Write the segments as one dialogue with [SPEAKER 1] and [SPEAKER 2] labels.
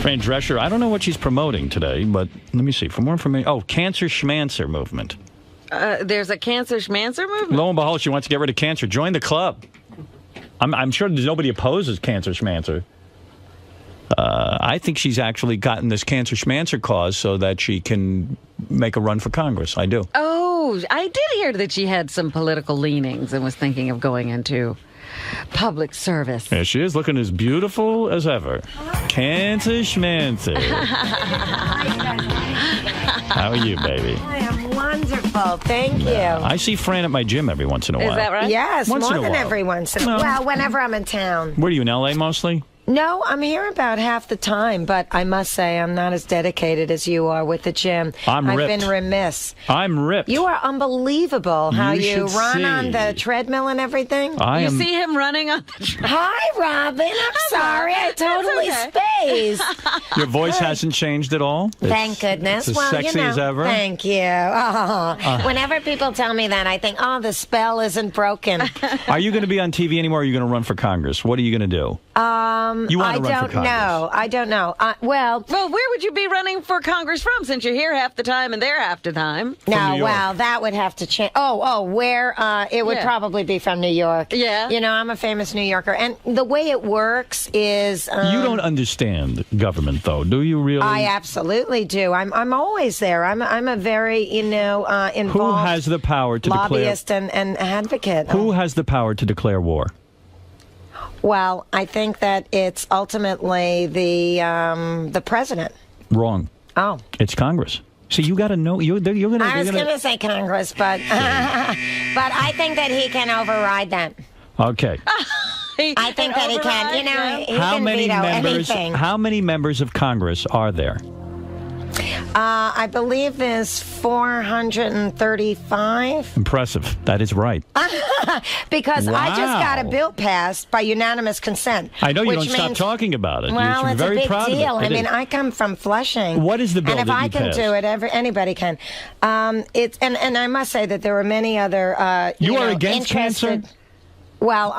[SPEAKER 1] Fran Drescher, I don't know what she's promoting today, but let me see. For more information, Cancer Schmancer movement.
[SPEAKER 2] There's a Cancer Schmancer movement?
[SPEAKER 1] Lo and behold, she wants to get rid of cancer. Join the club. I'm sure nobody opposes Cancer Schmancer. I think she's actually gotten this Cancer Schmancer cause so that she can make a run for Congress. I do.
[SPEAKER 2] Oh, I did hear that she had some political leanings and was thinking of going into public service.
[SPEAKER 1] Yeah, she is looking as beautiful as ever. Cancer Schmancer. How are you, baby?
[SPEAKER 3] I am wonderful. Thank you.
[SPEAKER 1] I see Fran at my gym every once in a while.
[SPEAKER 2] Is that right?
[SPEAKER 3] Yes,
[SPEAKER 1] Once
[SPEAKER 3] more
[SPEAKER 1] in a
[SPEAKER 3] than
[SPEAKER 1] while.
[SPEAKER 3] every once in a while. Well, whenever I'm in town.
[SPEAKER 1] Where are you, in L.A. mostly?
[SPEAKER 3] No, I'm here about half the time, but I must say I'm not as dedicated as you are with the gym.
[SPEAKER 1] I've
[SPEAKER 3] been remiss.
[SPEAKER 1] I'm ripped.
[SPEAKER 3] You are unbelievable how you
[SPEAKER 1] should
[SPEAKER 3] run
[SPEAKER 1] see.
[SPEAKER 3] on the treadmill and everything.
[SPEAKER 2] You see him running on the track?
[SPEAKER 3] Hi, Robin. I'm sorry. I totally spaced.
[SPEAKER 1] Your voice hasn't changed at all?
[SPEAKER 3] Thank goodness.
[SPEAKER 1] It's as sexy as ever?
[SPEAKER 3] Thank you. Oh. Whenever people tell me that, I think, the spell isn't broken.
[SPEAKER 1] Are you going to be on TV anymore, or are you going to run for Congress? What are you going to do? You want to run for Congress?
[SPEAKER 3] I don't know.
[SPEAKER 2] Well, where would you be running for Congress from, since you're here half the time and there half the time?
[SPEAKER 3] No, well, that would have to change. Where? It would probably be from New York.
[SPEAKER 2] Yeah.
[SPEAKER 3] You know, I'm a famous New Yorker. And the way it works is...
[SPEAKER 1] you don't understand government, though, do you really?
[SPEAKER 3] I absolutely do. I'm always there. I'm a very, involved...
[SPEAKER 1] Who has the power to
[SPEAKER 3] lobbyist and advocate.
[SPEAKER 1] Who has the power to declare war?
[SPEAKER 3] Well, I think that it's ultimately the president.
[SPEAKER 1] Wrong.
[SPEAKER 3] Oh.
[SPEAKER 1] It's Congress. See, you got to know. You're gonna.
[SPEAKER 3] I was going to say Congress, but I think that he can override that.
[SPEAKER 1] Okay.
[SPEAKER 3] I think that he can. You know, he
[SPEAKER 1] How
[SPEAKER 3] can
[SPEAKER 1] many
[SPEAKER 3] veto
[SPEAKER 1] members?
[SPEAKER 3] anything.
[SPEAKER 1] How many members of Congress are there?
[SPEAKER 3] I believe there's 435.
[SPEAKER 1] Impressive. That is right.
[SPEAKER 3] Because I just
[SPEAKER 1] Wow.
[SPEAKER 3] got a bill passed by unanimous consent.
[SPEAKER 1] I know you
[SPEAKER 3] which
[SPEAKER 1] don't stop
[SPEAKER 3] means,
[SPEAKER 1] talking about it.
[SPEAKER 3] Well,
[SPEAKER 1] You're
[SPEAKER 3] it's
[SPEAKER 1] very
[SPEAKER 3] a big
[SPEAKER 1] proud
[SPEAKER 3] deal.
[SPEAKER 1] Of it.
[SPEAKER 3] I mean, I come from Flushing.
[SPEAKER 1] What is the bill
[SPEAKER 3] And if
[SPEAKER 1] that
[SPEAKER 3] I
[SPEAKER 1] you
[SPEAKER 3] can
[SPEAKER 1] passed?
[SPEAKER 3] do it, anybody can. And I must say that there are many other.
[SPEAKER 1] You are against
[SPEAKER 3] interested-
[SPEAKER 1] cancer?
[SPEAKER 3] Well,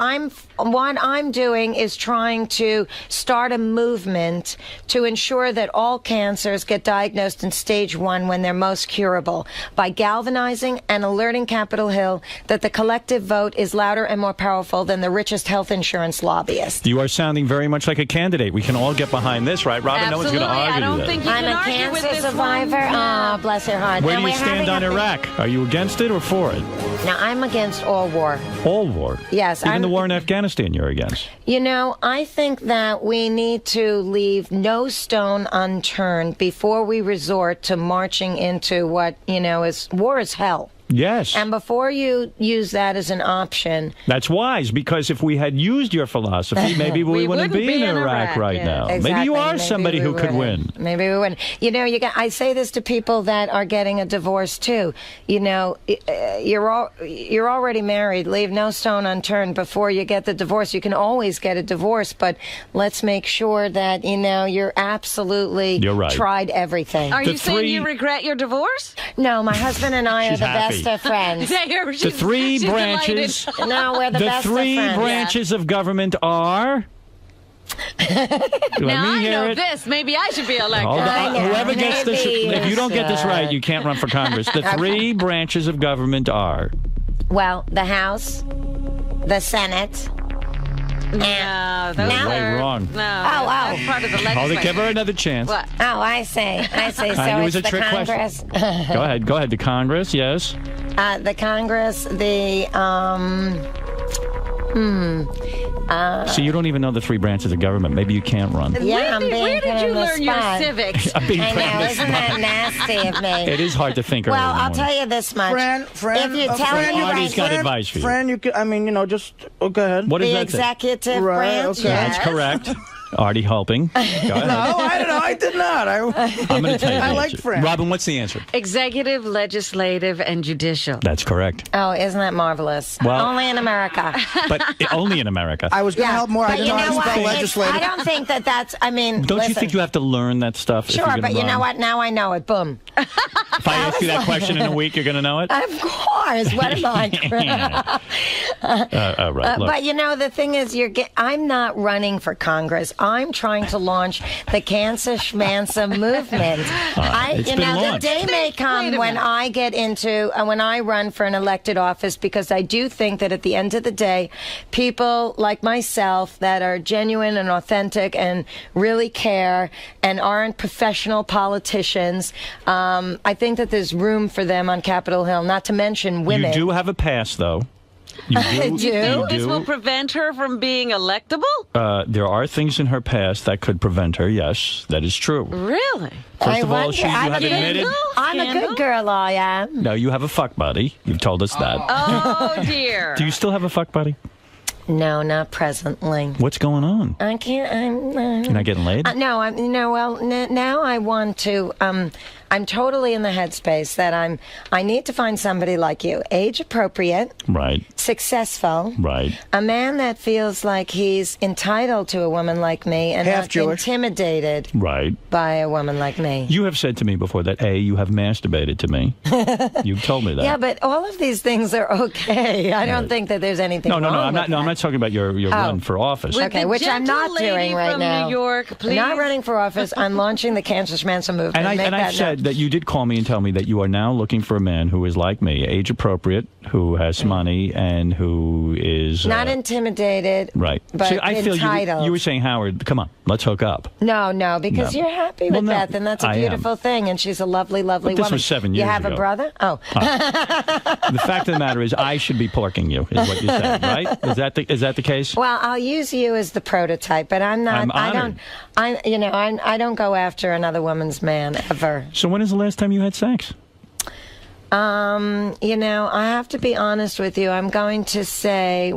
[SPEAKER 3] what I'm doing is trying to start a movement to ensure that all cancers get diagnosed in stage 1 when they're most curable, by galvanizing and alerting Capitol Hill that the collective vote is louder and more powerful than the richest health insurance lobbyist.
[SPEAKER 1] You are sounding very much like a candidate. We can all get behind this, right, Robin?
[SPEAKER 2] Absolutely.
[SPEAKER 1] No one's going to argue
[SPEAKER 2] I don't
[SPEAKER 1] that.
[SPEAKER 2] think you
[SPEAKER 3] I'm
[SPEAKER 2] can
[SPEAKER 3] a
[SPEAKER 2] argue with
[SPEAKER 3] cancer
[SPEAKER 2] this
[SPEAKER 3] survivor.
[SPEAKER 2] one.
[SPEAKER 3] Oh, bless your heart.
[SPEAKER 1] Where
[SPEAKER 3] And
[SPEAKER 1] do you
[SPEAKER 3] we're
[SPEAKER 1] stand
[SPEAKER 3] having
[SPEAKER 1] on
[SPEAKER 3] a big-
[SPEAKER 1] Iraq? Are you against it or for it?
[SPEAKER 3] Now, I'm against all war.
[SPEAKER 1] All war.
[SPEAKER 3] Yes,
[SPEAKER 1] Even
[SPEAKER 3] I'm-
[SPEAKER 1] the war in Afghanistan, you're against.
[SPEAKER 3] You know, I think that we need to leave no stone unturned before we resort to marching into what, is war is hell.
[SPEAKER 1] Yes.
[SPEAKER 3] And before you use that as an option...
[SPEAKER 1] That's wise, because if we had used your philosophy, maybe we wouldn't be in Iraq right now.
[SPEAKER 3] Exactly.
[SPEAKER 1] Maybe you are
[SPEAKER 3] Maybe
[SPEAKER 1] somebody
[SPEAKER 3] we
[SPEAKER 1] who could win.
[SPEAKER 3] wouldn't. Maybe we wouldn't. I say this to people that are getting a divorce too. You're already married. Leave no stone unturned before you get the divorce. You can always get a divorce, but let's make sure that you're absolutely
[SPEAKER 1] You're right.
[SPEAKER 3] tried everything.
[SPEAKER 2] Are you saying you regret your divorce?
[SPEAKER 3] No, my husband and I are
[SPEAKER 1] She's
[SPEAKER 3] the
[SPEAKER 1] happy.
[SPEAKER 3] best of friends.
[SPEAKER 1] The three branches.
[SPEAKER 3] No, we're the best of
[SPEAKER 1] three
[SPEAKER 3] friends.
[SPEAKER 1] branches of government are.
[SPEAKER 2] Now I know this. Maybe I should be elected.
[SPEAKER 1] Hold on.
[SPEAKER 3] I know.
[SPEAKER 1] Whoever gets this,
[SPEAKER 3] Maybe
[SPEAKER 1] if you don't get this right, you can't run for Congress. The three branches of government are.
[SPEAKER 3] Well, the House, the Senate.
[SPEAKER 2] No, those
[SPEAKER 1] You're way
[SPEAKER 2] are
[SPEAKER 1] wrong.
[SPEAKER 2] No,
[SPEAKER 3] that's
[SPEAKER 2] part of the
[SPEAKER 1] Hold
[SPEAKER 2] legislature.
[SPEAKER 1] it, give her another chance.
[SPEAKER 2] What?
[SPEAKER 3] Oh, I see. So
[SPEAKER 1] I knew it was
[SPEAKER 3] it's
[SPEAKER 1] a
[SPEAKER 3] the
[SPEAKER 1] trick
[SPEAKER 3] Congress.
[SPEAKER 1] Go ahead. The Congress, yes.
[SPEAKER 3] The Congress,
[SPEAKER 1] So you don't even know the three branches of government. Maybe you can't run.
[SPEAKER 3] Yeah,
[SPEAKER 2] Where did you
[SPEAKER 3] on the
[SPEAKER 2] learn your
[SPEAKER 3] spot.
[SPEAKER 2] civics?
[SPEAKER 1] I'm being
[SPEAKER 3] I
[SPEAKER 1] put on
[SPEAKER 3] know,
[SPEAKER 1] the
[SPEAKER 3] isn't
[SPEAKER 1] spot.
[SPEAKER 3] that nasty of me?
[SPEAKER 1] It is hard to think early
[SPEAKER 3] Well,
[SPEAKER 1] in the
[SPEAKER 3] I'll
[SPEAKER 1] morning.
[SPEAKER 3] tell you this much.
[SPEAKER 4] Fran,
[SPEAKER 3] if you tell
[SPEAKER 4] Fran,
[SPEAKER 3] me
[SPEAKER 1] Artie's got advice for you.
[SPEAKER 4] Fran, you could, just go ahead.
[SPEAKER 1] What is
[SPEAKER 3] the
[SPEAKER 1] that?
[SPEAKER 3] executive
[SPEAKER 4] Right,
[SPEAKER 3] branch,
[SPEAKER 4] okay.
[SPEAKER 3] yes.
[SPEAKER 1] That's correct. Artie helping. Go ahead.
[SPEAKER 4] No, I don't know. I did not.
[SPEAKER 1] I'm going to tell you the
[SPEAKER 4] I like
[SPEAKER 1] answer.
[SPEAKER 4] Fran.
[SPEAKER 1] Robin, what's the answer?
[SPEAKER 2] Executive, legislative, and judicial.
[SPEAKER 1] That's correct.
[SPEAKER 3] Oh, isn't that marvelous?
[SPEAKER 1] Well-
[SPEAKER 3] Only in America.
[SPEAKER 1] But only in America.
[SPEAKER 4] I was going to help more. I
[SPEAKER 3] But
[SPEAKER 4] didn't
[SPEAKER 3] you
[SPEAKER 4] know I
[SPEAKER 3] know
[SPEAKER 4] was
[SPEAKER 3] what?
[SPEAKER 4] spell
[SPEAKER 3] It's-
[SPEAKER 4] legislative.
[SPEAKER 3] I don't think that's,
[SPEAKER 1] Don't you
[SPEAKER 3] listen.
[SPEAKER 1] think you have to learn that stuff? if
[SPEAKER 3] Sure,
[SPEAKER 1] you're gonna
[SPEAKER 3] but you know
[SPEAKER 1] run?
[SPEAKER 3] what? Now I know it. Boom.
[SPEAKER 1] If I ask you that question in a week, you're going to know it?
[SPEAKER 3] Of course. What am I?
[SPEAKER 1] All right, look.
[SPEAKER 3] But you know, the thing is, I'm not running for Congress. I'm trying to launch the Cancer Schmancer movement.
[SPEAKER 1] It's been
[SPEAKER 3] the
[SPEAKER 1] launched.
[SPEAKER 3] day may come when I get into when I run for an elected office, because I do think that at the end of the day, people like myself that are genuine and authentic and really care and aren't professional politicians, I think that there's room for them on Capitol Hill. Not to mention women.
[SPEAKER 1] You do have a pass, though. You do.
[SPEAKER 3] do?
[SPEAKER 2] This will prevent her from being electable?
[SPEAKER 1] There are things in her past that could prevent her. Yes, that is true.
[SPEAKER 2] Really?
[SPEAKER 1] First of all,
[SPEAKER 3] wonder-
[SPEAKER 1] you have admitted.
[SPEAKER 3] I'm a good girl, I am.
[SPEAKER 1] No, you have a fuck buddy. You've told us that.
[SPEAKER 2] Oh, dear.
[SPEAKER 1] Do you still have a fuck buddy?
[SPEAKER 3] No, not presently.
[SPEAKER 1] What's going on?
[SPEAKER 3] I can't.
[SPEAKER 1] You're not getting laid?
[SPEAKER 3] No, now I want to. I'm totally in the headspace that I need to find somebody like you, age appropriate,
[SPEAKER 1] Right.
[SPEAKER 3] successful,
[SPEAKER 1] Right.
[SPEAKER 3] a man that feels like he's entitled to a woman like me and
[SPEAKER 4] Half
[SPEAKER 3] not
[SPEAKER 4] Jewish.
[SPEAKER 3] intimidated
[SPEAKER 1] Right.
[SPEAKER 3] by a woman like me.
[SPEAKER 1] You have said to me before that, you have masturbated to me. You've told me that.
[SPEAKER 3] Yeah, but all of these things are okay. I don't think that there's anything
[SPEAKER 1] No,
[SPEAKER 3] wrong
[SPEAKER 1] I'm
[SPEAKER 3] with
[SPEAKER 1] not. No, I'm
[SPEAKER 3] that.
[SPEAKER 1] not talking about your run for office.
[SPEAKER 2] With
[SPEAKER 3] Okay,
[SPEAKER 2] the
[SPEAKER 3] which I'm
[SPEAKER 2] gentle
[SPEAKER 3] not
[SPEAKER 2] lady
[SPEAKER 3] doing right
[SPEAKER 2] from
[SPEAKER 3] now.
[SPEAKER 2] New York, please.
[SPEAKER 3] I'm not running for office. I'm launching the Cancer Schmancer movement.
[SPEAKER 1] And
[SPEAKER 3] Make
[SPEAKER 1] I've
[SPEAKER 3] that
[SPEAKER 1] said
[SPEAKER 3] known.
[SPEAKER 1] that you did call me and tell me that you are now looking for a man who is like me, age appropriate, who has money, and who is
[SPEAKER 3] Not intimidated,
[SPEAKER 1] right.
[SPEAKER 3] but
[SPEAKER 1] See, I feel
[SPEAKER 3] entitled.
[SPEAKER 1] you were saying, Howard, come on, let's hook up.
[SPEAKER 3] No, because
[SPEAKER 1] No.
[SPEAKER 3] you're happy
[SPEAKER 1] Well,
[SPEAKER 3] with
[SPEAKER 1] no,
[SPEAKER 3] that, then that's a
[SPEAKER 1] I am.
[SPEAKER 3] beautiful thing, and she's a lovely, lovely
[SPEAKER 1] But this
[SPEAKER 3] woman.
[SPEAKER 1] was 7
[SPEAKER 3] You
[SPEAKER 1] years
[SPEAKER 3] have
[SPEAKER 1] ago.
[SPEAKER 3] a brother? Oh.
[SPEAKER 1] The fact of the matter is, I should be porking you, is what you said, right? Is that the case?
[SPEAKER 3] Well, I'll use you as the prototype, but I'm not.
[SPEAKER 1] I'm
[SPEAKER 3] I
[SPEAKER 1] honored.
[SPEAKER 3] don't. I don't go after another woman's man ever.
[SPEAKER 1] So when is the last time you had sex?
[SPEAKER 3] I have to be honest with you. I'm going to say, it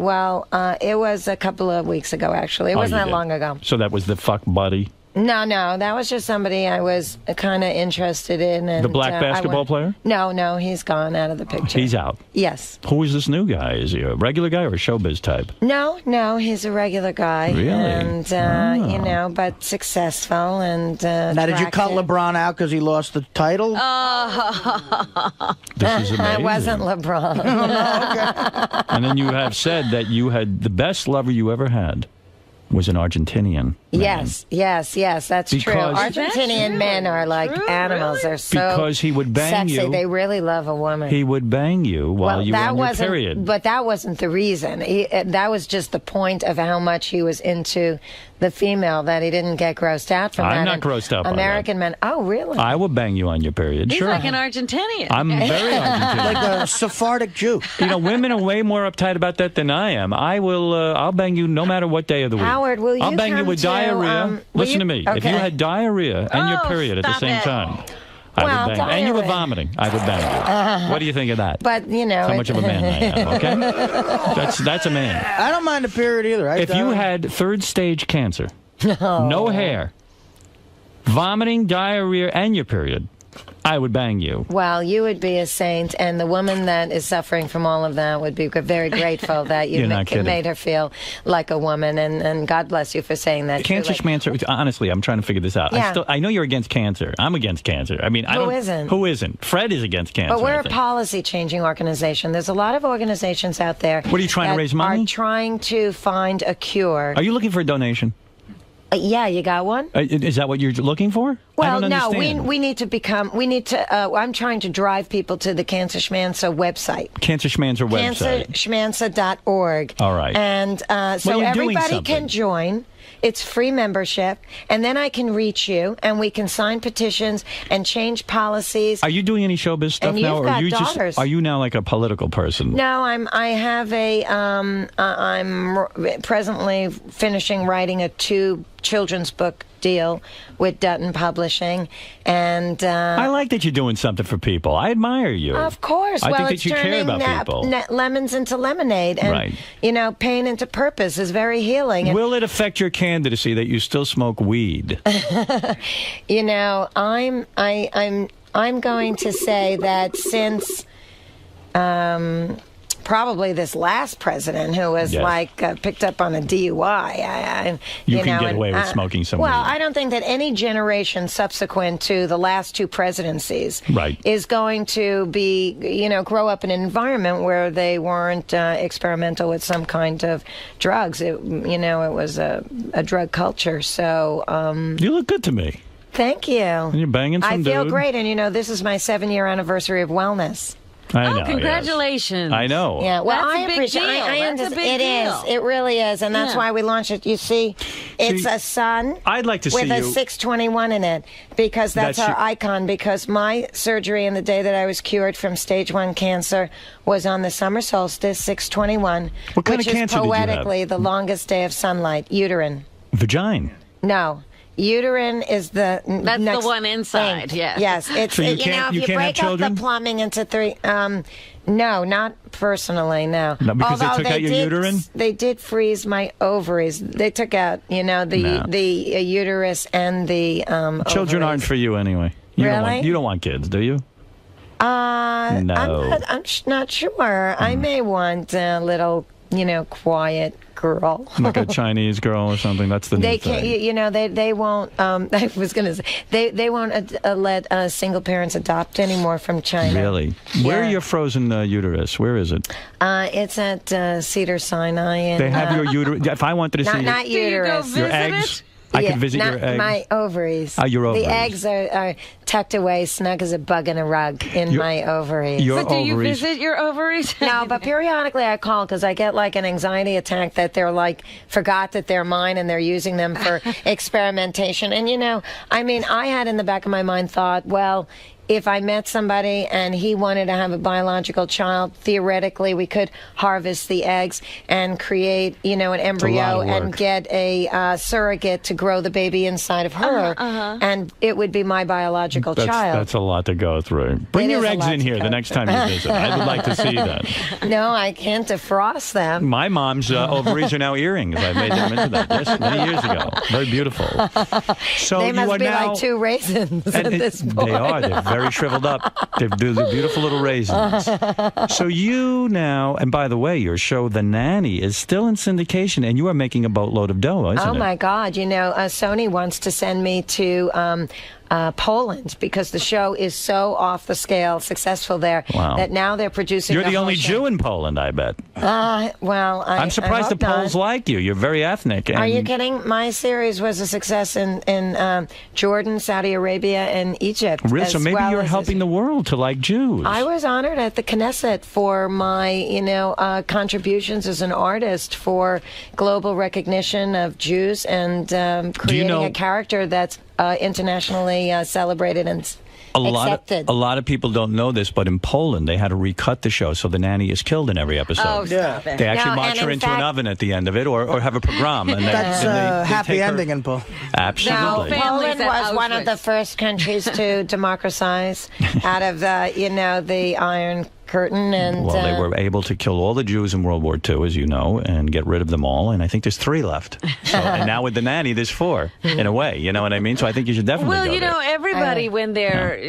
[SPEAKER 3] was a couple of weeks ago, actually. It wasn't
[SPEAKER 1] you
[SPEAKER 3] that
[SPEAKER 1] did.
[SPEAKER 3] long ago.
[SPEAKER 1] So that was the fuck buddy?
[SPEAKER 3] No, that was just somebody I was kind of interested in. And
[SPEAKER 1] The black
[SPEAKER 3] I
[SPEAKER 1] basketball
[SPEAKER 3] went-
[SPEAKER 1] player?
[SPEAKER 3] No, he's gone out of the picture.
[SPEAKER 1] He's out.
[SPEAKER 3] Yes.
[SPEAKER 1] Who is this new guy? Is he a regular guy or a showbiz type?
[SPEAKER 3] No, he's a regular guy.
[SPEAKER 1] Really?
[SPEAKER 3] And, but successful and
[SPEAKER 4] Now, did you cut
[SPEAKER 3] attractive.
[SPEAKER 4] LeBron out because he lost the title?
[SPEAKER 1] This is amazing.
[SPEAKER 3] I wasn't LeBron.
[SPEAKER 1] And then you have said that you had the best lover you ever had was an Argentinian. man.
[SPEAKER 3] Yes, that's true.
[SPEAKER 1] Because-
[SPEAKER 3] Argentinian men are like animals. They're so
[SPEAKER 1] Because he would bang
[SPEAKER 3] sexy.
[SPEAKER 1] you.
[SPEAKER 3] They really love a woman.
[SPEAKER 1] He would bang you while you were on your period.
[SPEAKER 3] But that wasn't the reason. That was just the point of how much he was into the female, that he didn't get grossed out from that.
[SPEAKER 1] I'm not
[SPEAKER 3] And
[SPEAKER 1] grossed out by that.
[SPEAKER 3] American men. Oh, really?
[SPEAKER 1] I would bang you on your period.
[SPEAKER 2] He's
[SPEAKER 1] sure.
[SPEAKER 2] like an Argentinian.
[SPEAKER 1] I'm very Argentinian.
[SPEAKER 4] Like a Sephardic Jew.
[SPEAKER 1] Women are way more uptight about that than I am. I'll bang you no matter what day of the week.
[SPEAKER 3] Howard, will you
[SPEAKER 1] I'll bang you
[SPEAKER 3] come
[SPEAKER 1] with
[SPEAKER 3] to,
[SPEAKER 1] diarrhea.
[SPEAKER 3] will
[SPEAKER 1] Listen
[SPEAKER 3] you-
[SPEAKER 1] to me. If you
[SPEAKER 3] okay.
[SPEAKER 1] had diarrhea and your
[SPEAKER 2] Oh,
[SPEAKER 1] period at the
[SPEAKER 2] stop
[SPEAKER 1] same
[SPEAKER 2] it.
[SPEAKER 1] time, I
[SPEAKER 3] Well,
[SPEAKER 1] would bang you. And you were
[SPEAKER 3] diarrhea.
[SPEAKER 1] vomiting, I would bang you. What do you think of that?
[SPEAKER 3] But,
[SPEAKER 1] How much of a man I am, okay? That's a man.
[SPEAKER 4] I don't mind the period either.
[SPEAKER 1] If you had third stage cancer, no hair, vomiting, diarrhea, and your period, I would bang you.
[SPEAKER 3] Well, you would be a saint, and the woman that is suffering from all of that would be very grateful that you
[SPEAKER 1] You're not kidding.
[SPEAKER 3] made her feel like a woman, and God bless you for saying that.
[SPEAKER 1] Cancer
[SPEAKER 3] truly.
[SPEAKER 1] schmancer. Honestly, I'm trying to figure this out.
[SPEAKER 3] Yeah.
[SPEAKER 1] I know you're against cancer. I'm against cancer. I mean,
[SPEAKER 3] Who isn't?
[SPEAKER 1] Who isn't? Fred is against cancer.
[SPEAKER 3] But we're
[SPEAKER 1] I
[SPEAKER 3] a
[SPEAKER 1] think.
[SPEAKER 3] policy-changing organization. There's a lot of organizations out there.
[SPEAKER 1] What are you trying to
[SPEAKER 3] that
[SPEAKER 1] raise money?
[SPEAKER 3] Are trying to find a cure.
[SPEAKER 1] Are you looking for a donation?
[SPEAKER 3] Yeah, you got one?
[SPEAKER 1] Is that what you're looking for? I
[SPEAKER 3] Well,
[SPEAKER 1] don't
[SPEAKER 3] no,
[SPEAKER 1] understand.
[SPEAKER 3] we need to. I'm trying to drive people to the Cancer Schmancer website.
[SPEAKER 1] Cancer Schmancer website.
[SPEAKER 3] CancerSchmancer.org.
[SPEAKER 1] All right.
[SPEAKER 3] And so
[SPEAKER 1] you're doing
[SPEAKER 3] everybody
[SPEAKER 1] something.
[SPEAKER 3] can join. It's free membership, and then I can reach you, and we can sign petitions and change policies.
[SPEAKER 1] Are you doing any showbiz stuff
[SPEAKER 3] And
[SPEAKER 1] now,
[SPEAKER 3] you've
[SPEAKER 1] or are
[SPEAKER 3] got
[SPEAKER 1] you
[SPEAKER 3] daughters.
[SPEAKER 1] are you now like a political person?
[SPEAKER 3] No, I'm presently finishing writing a 2 children's book deal with Dutton Publishing, and
[SPEAKER 1] I like that you're doing something for people. I admire you.
[SPEAKER 3] of course,
[SPEAKER 1] I
[SPEAKER 3] well,
[SPEAKER 1] think
[SPEAKER 3] it's
[SPEAKER 1] that you care
[SPEAKER 3] turning
[SPEAKER 1] about people.
[SPEAKER 3] lemons into lemonade, and
[SPEAKER 1] Right.
[SPEAKER 3] pain into purpose is very healing. And,
[SPEAKER 1] Will it affect your candidacy that you still smoke weed?
[SPEAKER 3] I'm going to say that since probably this last president who was picked up on a DUI.
[SPEAKER 1] You can get away with smoking some
[SPEAKER 3] Well,
[SPEAKER 1] weed.
[SPEAKER 3] I don't think that any generation subsequent to the last two presidencies is going to be, grow up in an environment where they weren't experimental with some kind of drugs. It was a drug culture. So
[SPEAKER 1] you look good to me.
[SPEAKER 3] Thank you.
[SPEAKER 1] And you're banging some
[SPEAKER 3] I feel
[SPEAKER 1] dude.
[SPEAKER 3] great, and this is my 7-year anniversary of wellness.
[SPEAKER 1] I know.
[SPEAKER 2] Congratulations!
[SPEAKER 1] Yes. I know.
[SPEAKER 3] Yeah, well,
[SPEAKER 2] That's
[SPEAKER 3] I
[SPEAKER 2] a big
[SPEAKER 3] appreciate.
[SPEAKER 2] deal.
[SPEAKER 3] I
[SPEAKER 2] That's a
[SPEAKER 3] understand.
[SPEAKER 2] big deal.
[SPEAKER 3] It really is, and that's why we launched it. You see, it's a sun.
[SPEAKER 1] I'd like to
[SPEAKER 3] with
[SPEAKER 1] see
[SPEAKER 3] a
[SPEAKER 1] you
[SPEAKER 3] 621 in it because that's our icon. Because my surgery in the day that I was cured from stage 1 cancer was on the summer solstice, 621,
[SPEAKER 1] What kind
[SPEAKER 3] which
[SPEAKER 1] of
[SPEAKER 3] is
[SPEAKER 1] cancer did you have?
[SPEAKER 3] poetically the longest day of sunlight. Uterine.
[SPEAKER 1] Vagina.
[SPEAKER 3] No. Uterine is
[SPEAKER 2] That's
[SPEAKER 3] next
[SPEAKER 2] the one inside.
[SPEAKER 3] thing.
[SPEAKER 2] Yes.
[SPEAKER 3] Yes. It's
[SPEAKER 1] So you
[SPEAKER 3] if
[SPEAKER 1] can't
[SPEAKER 3] you
[SPEAKER 1] have
[SPEAKER 3] break up
[SPEAKER 1] children?
[SPEAKER 3] the plumbing into 3. No, not personally. No.
[SPEAKER 1] No, because they
[SPEAKER 3] Although
[SPEAKER 1] took out your uterine?
[SPEAKER 3] They did freeze my ovaries. They took out, the uterus and the
[SPEAKER 1] Children
[SPEAKER 3] ovaries.
[SPEAKER 1] aren't for you anyway.
[SPEAKER 3] Really?
[SPEAKER 1] You don't want kids, do you? No.
[SPEAKER 3] I'm not sure. I may want a little, quiet girl.
[SPEAKER 1] Like a Chinese girl or something. That's the new
[SPEAKER 3] They
[SPEAKER 1] thing.
[SPEAKER 3] can't, they won't. I was going to say they won't let single parents adopt anymore from China.
[SPEAKER 1] Really? Where are
[SPEAKER 3] Yeah.
[SPEAKER 1] your frozen uterus? Where is it?
[SPEAKER 3] It's at Cedar Sinai. And,
[SPEAKER 1] They have your uterus. If I wanted to see
[SPEAKER 3] not
[SPEAKER 2] Do you go
[SPEAKER 3] uterus.
[SPEAKER 2] visit
[SPEAKER 1] your eggs,
[SPEAKER 2] it?
[SPEAKER 1] I could visit
[SPEAKER 3] not
[SPEAKER 1] your eggs.
[SPEAKER 3] my ovaries.
[SPEAKER 1] Oh, your ovaries.
[SPEAKER 3] The eggs are tucked away, snug as a bug in a rug in my ovaries.
[SPEAKER 1] Your
[SPEAKER 2] But do you
[SPEAKER 1] ovaries.
[SPEAKER 2] visit your ovaries?
[SPEAKER 3] No, but periodically I call because I get like an anxiety attack that they're forgot that they're mine and they're using them for experimentation. And I had in the back of my mind thought, well, if I met somebody and he wanted to have a biological child, theoretically we could harvest the eggs and create, an embryo
[SPEAKER 1] of
[SPEAKER 3] and
[SPEAKER 1] work.
[SPEAKER 3] get a surrogate to grow the baby inside of her, and it would be my biological child.
[SPEAKER 1] That's a lot to go through. Bring
[SPEAKER 3] It
[SPEAKER 1] your
[SPEAKER 3] is a
[SPEAKER 1] eggs
[SPEAKER 3] lot
[SPEAKER 1] in
[SPEAKER 3] to
[SPEAKER 1] here
[SPEAKER 3] go
[SPEAKER 1] the next time you visit. I would like to see that.
[SPEAKER 3] No, I can't defrost them.
[SPEAKER 1] My mom's ovaries are now earrings. I made them into that just many years ago. Very beautiful. So
[SPEAKER 3] They
[SPEAKER 1] you
[SPEAKER 3] must
[SPEAKER 1] are
[SPEAKER 3] be
[SPEAKER 1] now.
[SPEAKER 3] like 2 raisins at this point.
[SPEAKER 1] They are. They're very shriveled up. They're beautiful little raisins. So you now, and by the way, your show, The Nanny, is still in syndication, and you are making a boatload of dough, isn't it?
[SPEAKER 3] Oh my God! Sony wants to send me to Poland because the show is so off the scale successful there
[SPEAKER 1] Wow.
[SPEAKER 3] that now they're producing.
[SPEAKER 1] You're the
[SPEAKER 3] whole
[SPEAKER 1] only
[SPEAKER 3] show.
[SPEAKER 1] Jew in Poland, I bet.
[SPEAKER 3] I'm
[SPEAKER 1] surprised the Poles like you. You're very ethnic. And
[SPEAKER 3] Are you kidding? My series was a success in Jordan, Saudi Arabia, and Egypt.
[SPEAKER 1] Really? So maybe you're helping the world to like Jews.
[SPEAKER 3] I was honored at the Knesset for my, contributions as an artist for global recognition of Jews and creating a character that's internationally celebrated and accepted.
[SPEAKER 1] A lot of people don't know this, but in Poland they had to recut the show, so the nanny is killed in every episode.
[SPEAKER 2] Oh, stop it.
[SPEAKER 1] They actually
[SPEAKER 3] No,
[SPEAKER 1] march
[SPEAKER 3] and
[SPEAKER 1] her
[SPEAKER 3] in
[SPEAKER 1] into an
[SPEAKER 3] fact-
[SPEAKER 1] oven at the end of it, or have a pogrom. And
[SPEAKER 4] That's
[SPEAKER 1] they
[SPEAKER 4] happy
[SPEAKER 1] take her-
[SPEAKER 4] ending in Poland.
[SPEAKER 1] Absolutely.
[SPEAKER 2] No,
[SPEAKER 3] Poland
[SPEAKER 2] Families at
[SPEAKER 3] was one of the
[SPEAKER 2] Auschwitz.
[SPEAKER 3] first countries to democratize out of the Iron Curtain, and
[SPEAKER 1] Well, they were able to kill all the Jews in World War II, as you know, and get rid of them all. And I think there's 3 left. So, and now with the nanny, there's 4, in a way. You know what I mean? So I think you should definitely
[SPEAKER 2] Well,
[SPEAKER 1] go there.
[SPEAKER 2] everybody, when they're,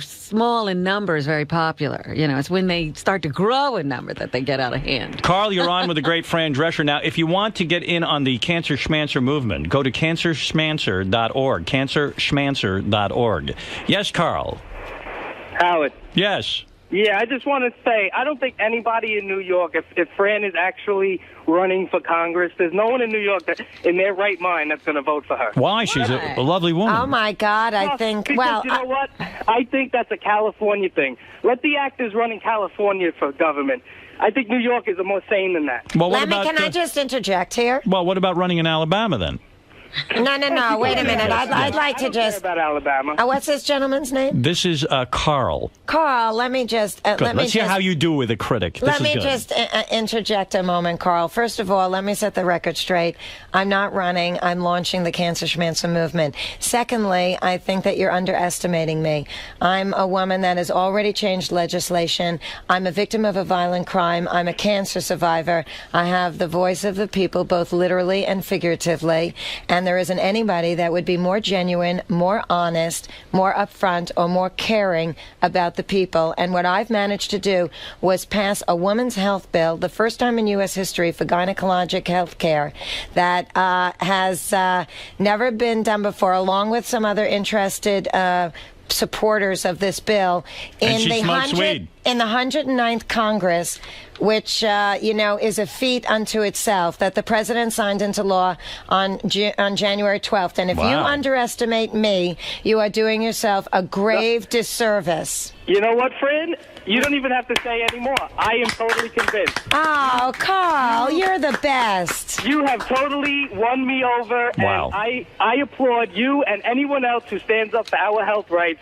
[SPEAKER 2] small in number is very popular. It's when they start to grow in number that they get out of hand.
[SPEAKER 1] Carl, you're on with the great Fran Drescher. Now, if you want to get in on the Cancer Schmancer movement, go to cancerschmancer.org, cancerschmancer.org. Yes, Carl.
[SPEAKER 5] Howard.
[SPEAKER 1] Yes.
[SPEAKER 5] Yeah, I just want to say, I don't think anybody in New York, if Fran is actually running for Congress, there's no one in New York that, in their right mind, that's going to vote for her.
[SPEAKER 1] Why? She's a lovely woman.
[SPEAKER 3] oh my God, I
[SPEAKER 5] No,
[SPEAKER 3] think.
[SPEAKER 5] because
[SPEAKER 3] Well,
[SPEAKER 5] you know what? I think that's a California thing. Let the actors run in California for government. I think New York is more sane than that.
[SPEAKER 1] Well, what
[SPEAKER 3] can I just interject here?
[SPEAKER 1] Well, what about running in Alabama then?
[SPEAKER 3] No. Wait a minute. I'd like to
[SPEAKER 5] I don't care
[SPEAKER 3] just.
[SPEAKER 5] about Alabama.
[SPEAKER 3] What's this gentleman's name?
[SPEAKER 1] This is Carl.
[SPEAKER 3] Carl. Let me just.
[SPEAKER 1] Good. Let's hear how you do with a critic.
[SPEAKER 3] Let
[SPEAKER 1] this
[SPEAKER 3] me
[SPEAKER 1] is good.
[SPEAKER 3] just interject a moment, Carl. First of all, let me set the record straight. I'm not running. I'm launching the Cancer Schmancer movement. Secondly, I think that you're underestimating me. I'm a woman that has already changed legislation. I'm a victim of a violent crime. I'm a cancer survivor. I have the voice of the people, both literally and figuratively. And and there isn't anybody that would be more genuine, more honest, more upfront, or more caring about the people. And what I've managed to do was pass a woman's health bill, the first time in U.S. history for gynecologic health care, that has never been done before, along with some other interested supporters of this bill in the 109th Congress, which is a feat unto itself, that the president signed into law on January 12th. And if you underestimate me, you are doing yourself a grave disservice.
[SPEAKER 5] You know what, Fran? You don't even have to say anymore. I am totally convinced.
[SPEAKER 3] Oh, Carl, you're the best.
[SPEAKER 5] You have totally won me over,
[SPEAKER 1] Wow.
[SPEAKER 5] and I applaud you and anyone else who stands up for our health rights,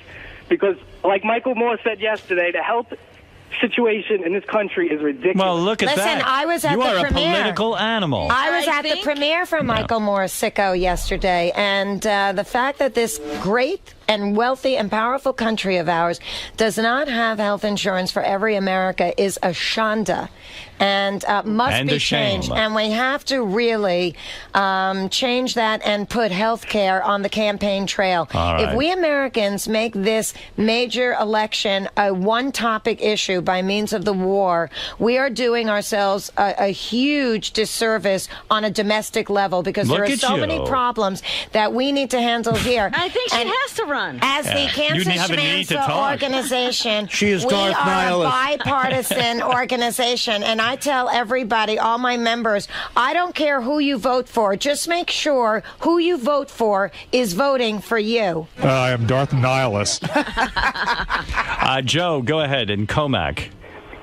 [SPEAKER 5] because, like Michael Moore said yesterday, the health situation in this country is ridiculous.
[SPEAKER 1] Well, look at that.
[SPEAKER 3] Listen, I was at
[SPEAKER 1] you
[SPEAKER 3] the
[SPEAKER 1] are
[SPEAKER 3] premiere.
[SPEAKER 1] a political animal.
[SPEAKER 3] I was at the premiere for Michael Moore's Sicko yesterday, and the fact that this great and wealthy and powerful country of ours does not have health insurance for every America is a shanda, and must be changed. And we have to really change that and put health care on the campaign trail. If we Americans make this major election a one-topic issue by means of the war, we are doing ourselves a huge disservice on a domestic level, because there are so many problems that we need to handle here.
[SPEAKER 2] I think she has to run.
[SPEAKER 3] As the Cancer Schmancer organization,
[SPEAKER 4] she is
[SPEAKER 3] we
[SPEAKER 4] Darth
[SPEAKER 3] are
[SPEAKER 4] Nihilus.
[SPEAKER 3] a bipartisan organization, and I tell everybody, all my members, I don't care who you vote for. Just make sure who you vote for is voting for you.
[SPEAKER 6] I am Darth Nihilus.
[SPEAKER 1] Joe, go ahead, in Comac.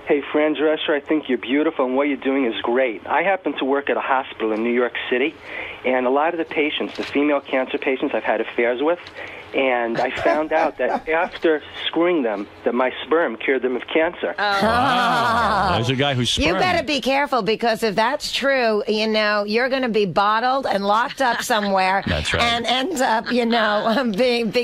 [SPEAKER 7] Hey, Fran Dresser, I think you're beautiful, and what you're doing is great. I happen to work at a hospital in New York City, and a lot of the patients, the female cancer patients I've had affairs with, and I found out that after screwing them, that my sperm cured them of cancer.
[SPEAKER 1] There's a guy who's sperm.
[SPEAKER 3] You better be careful, because if that's true, you're going to be bottled and locked up somewhere.
[SPEAKER 1] That's right.
[SPEAKER 3] And end up,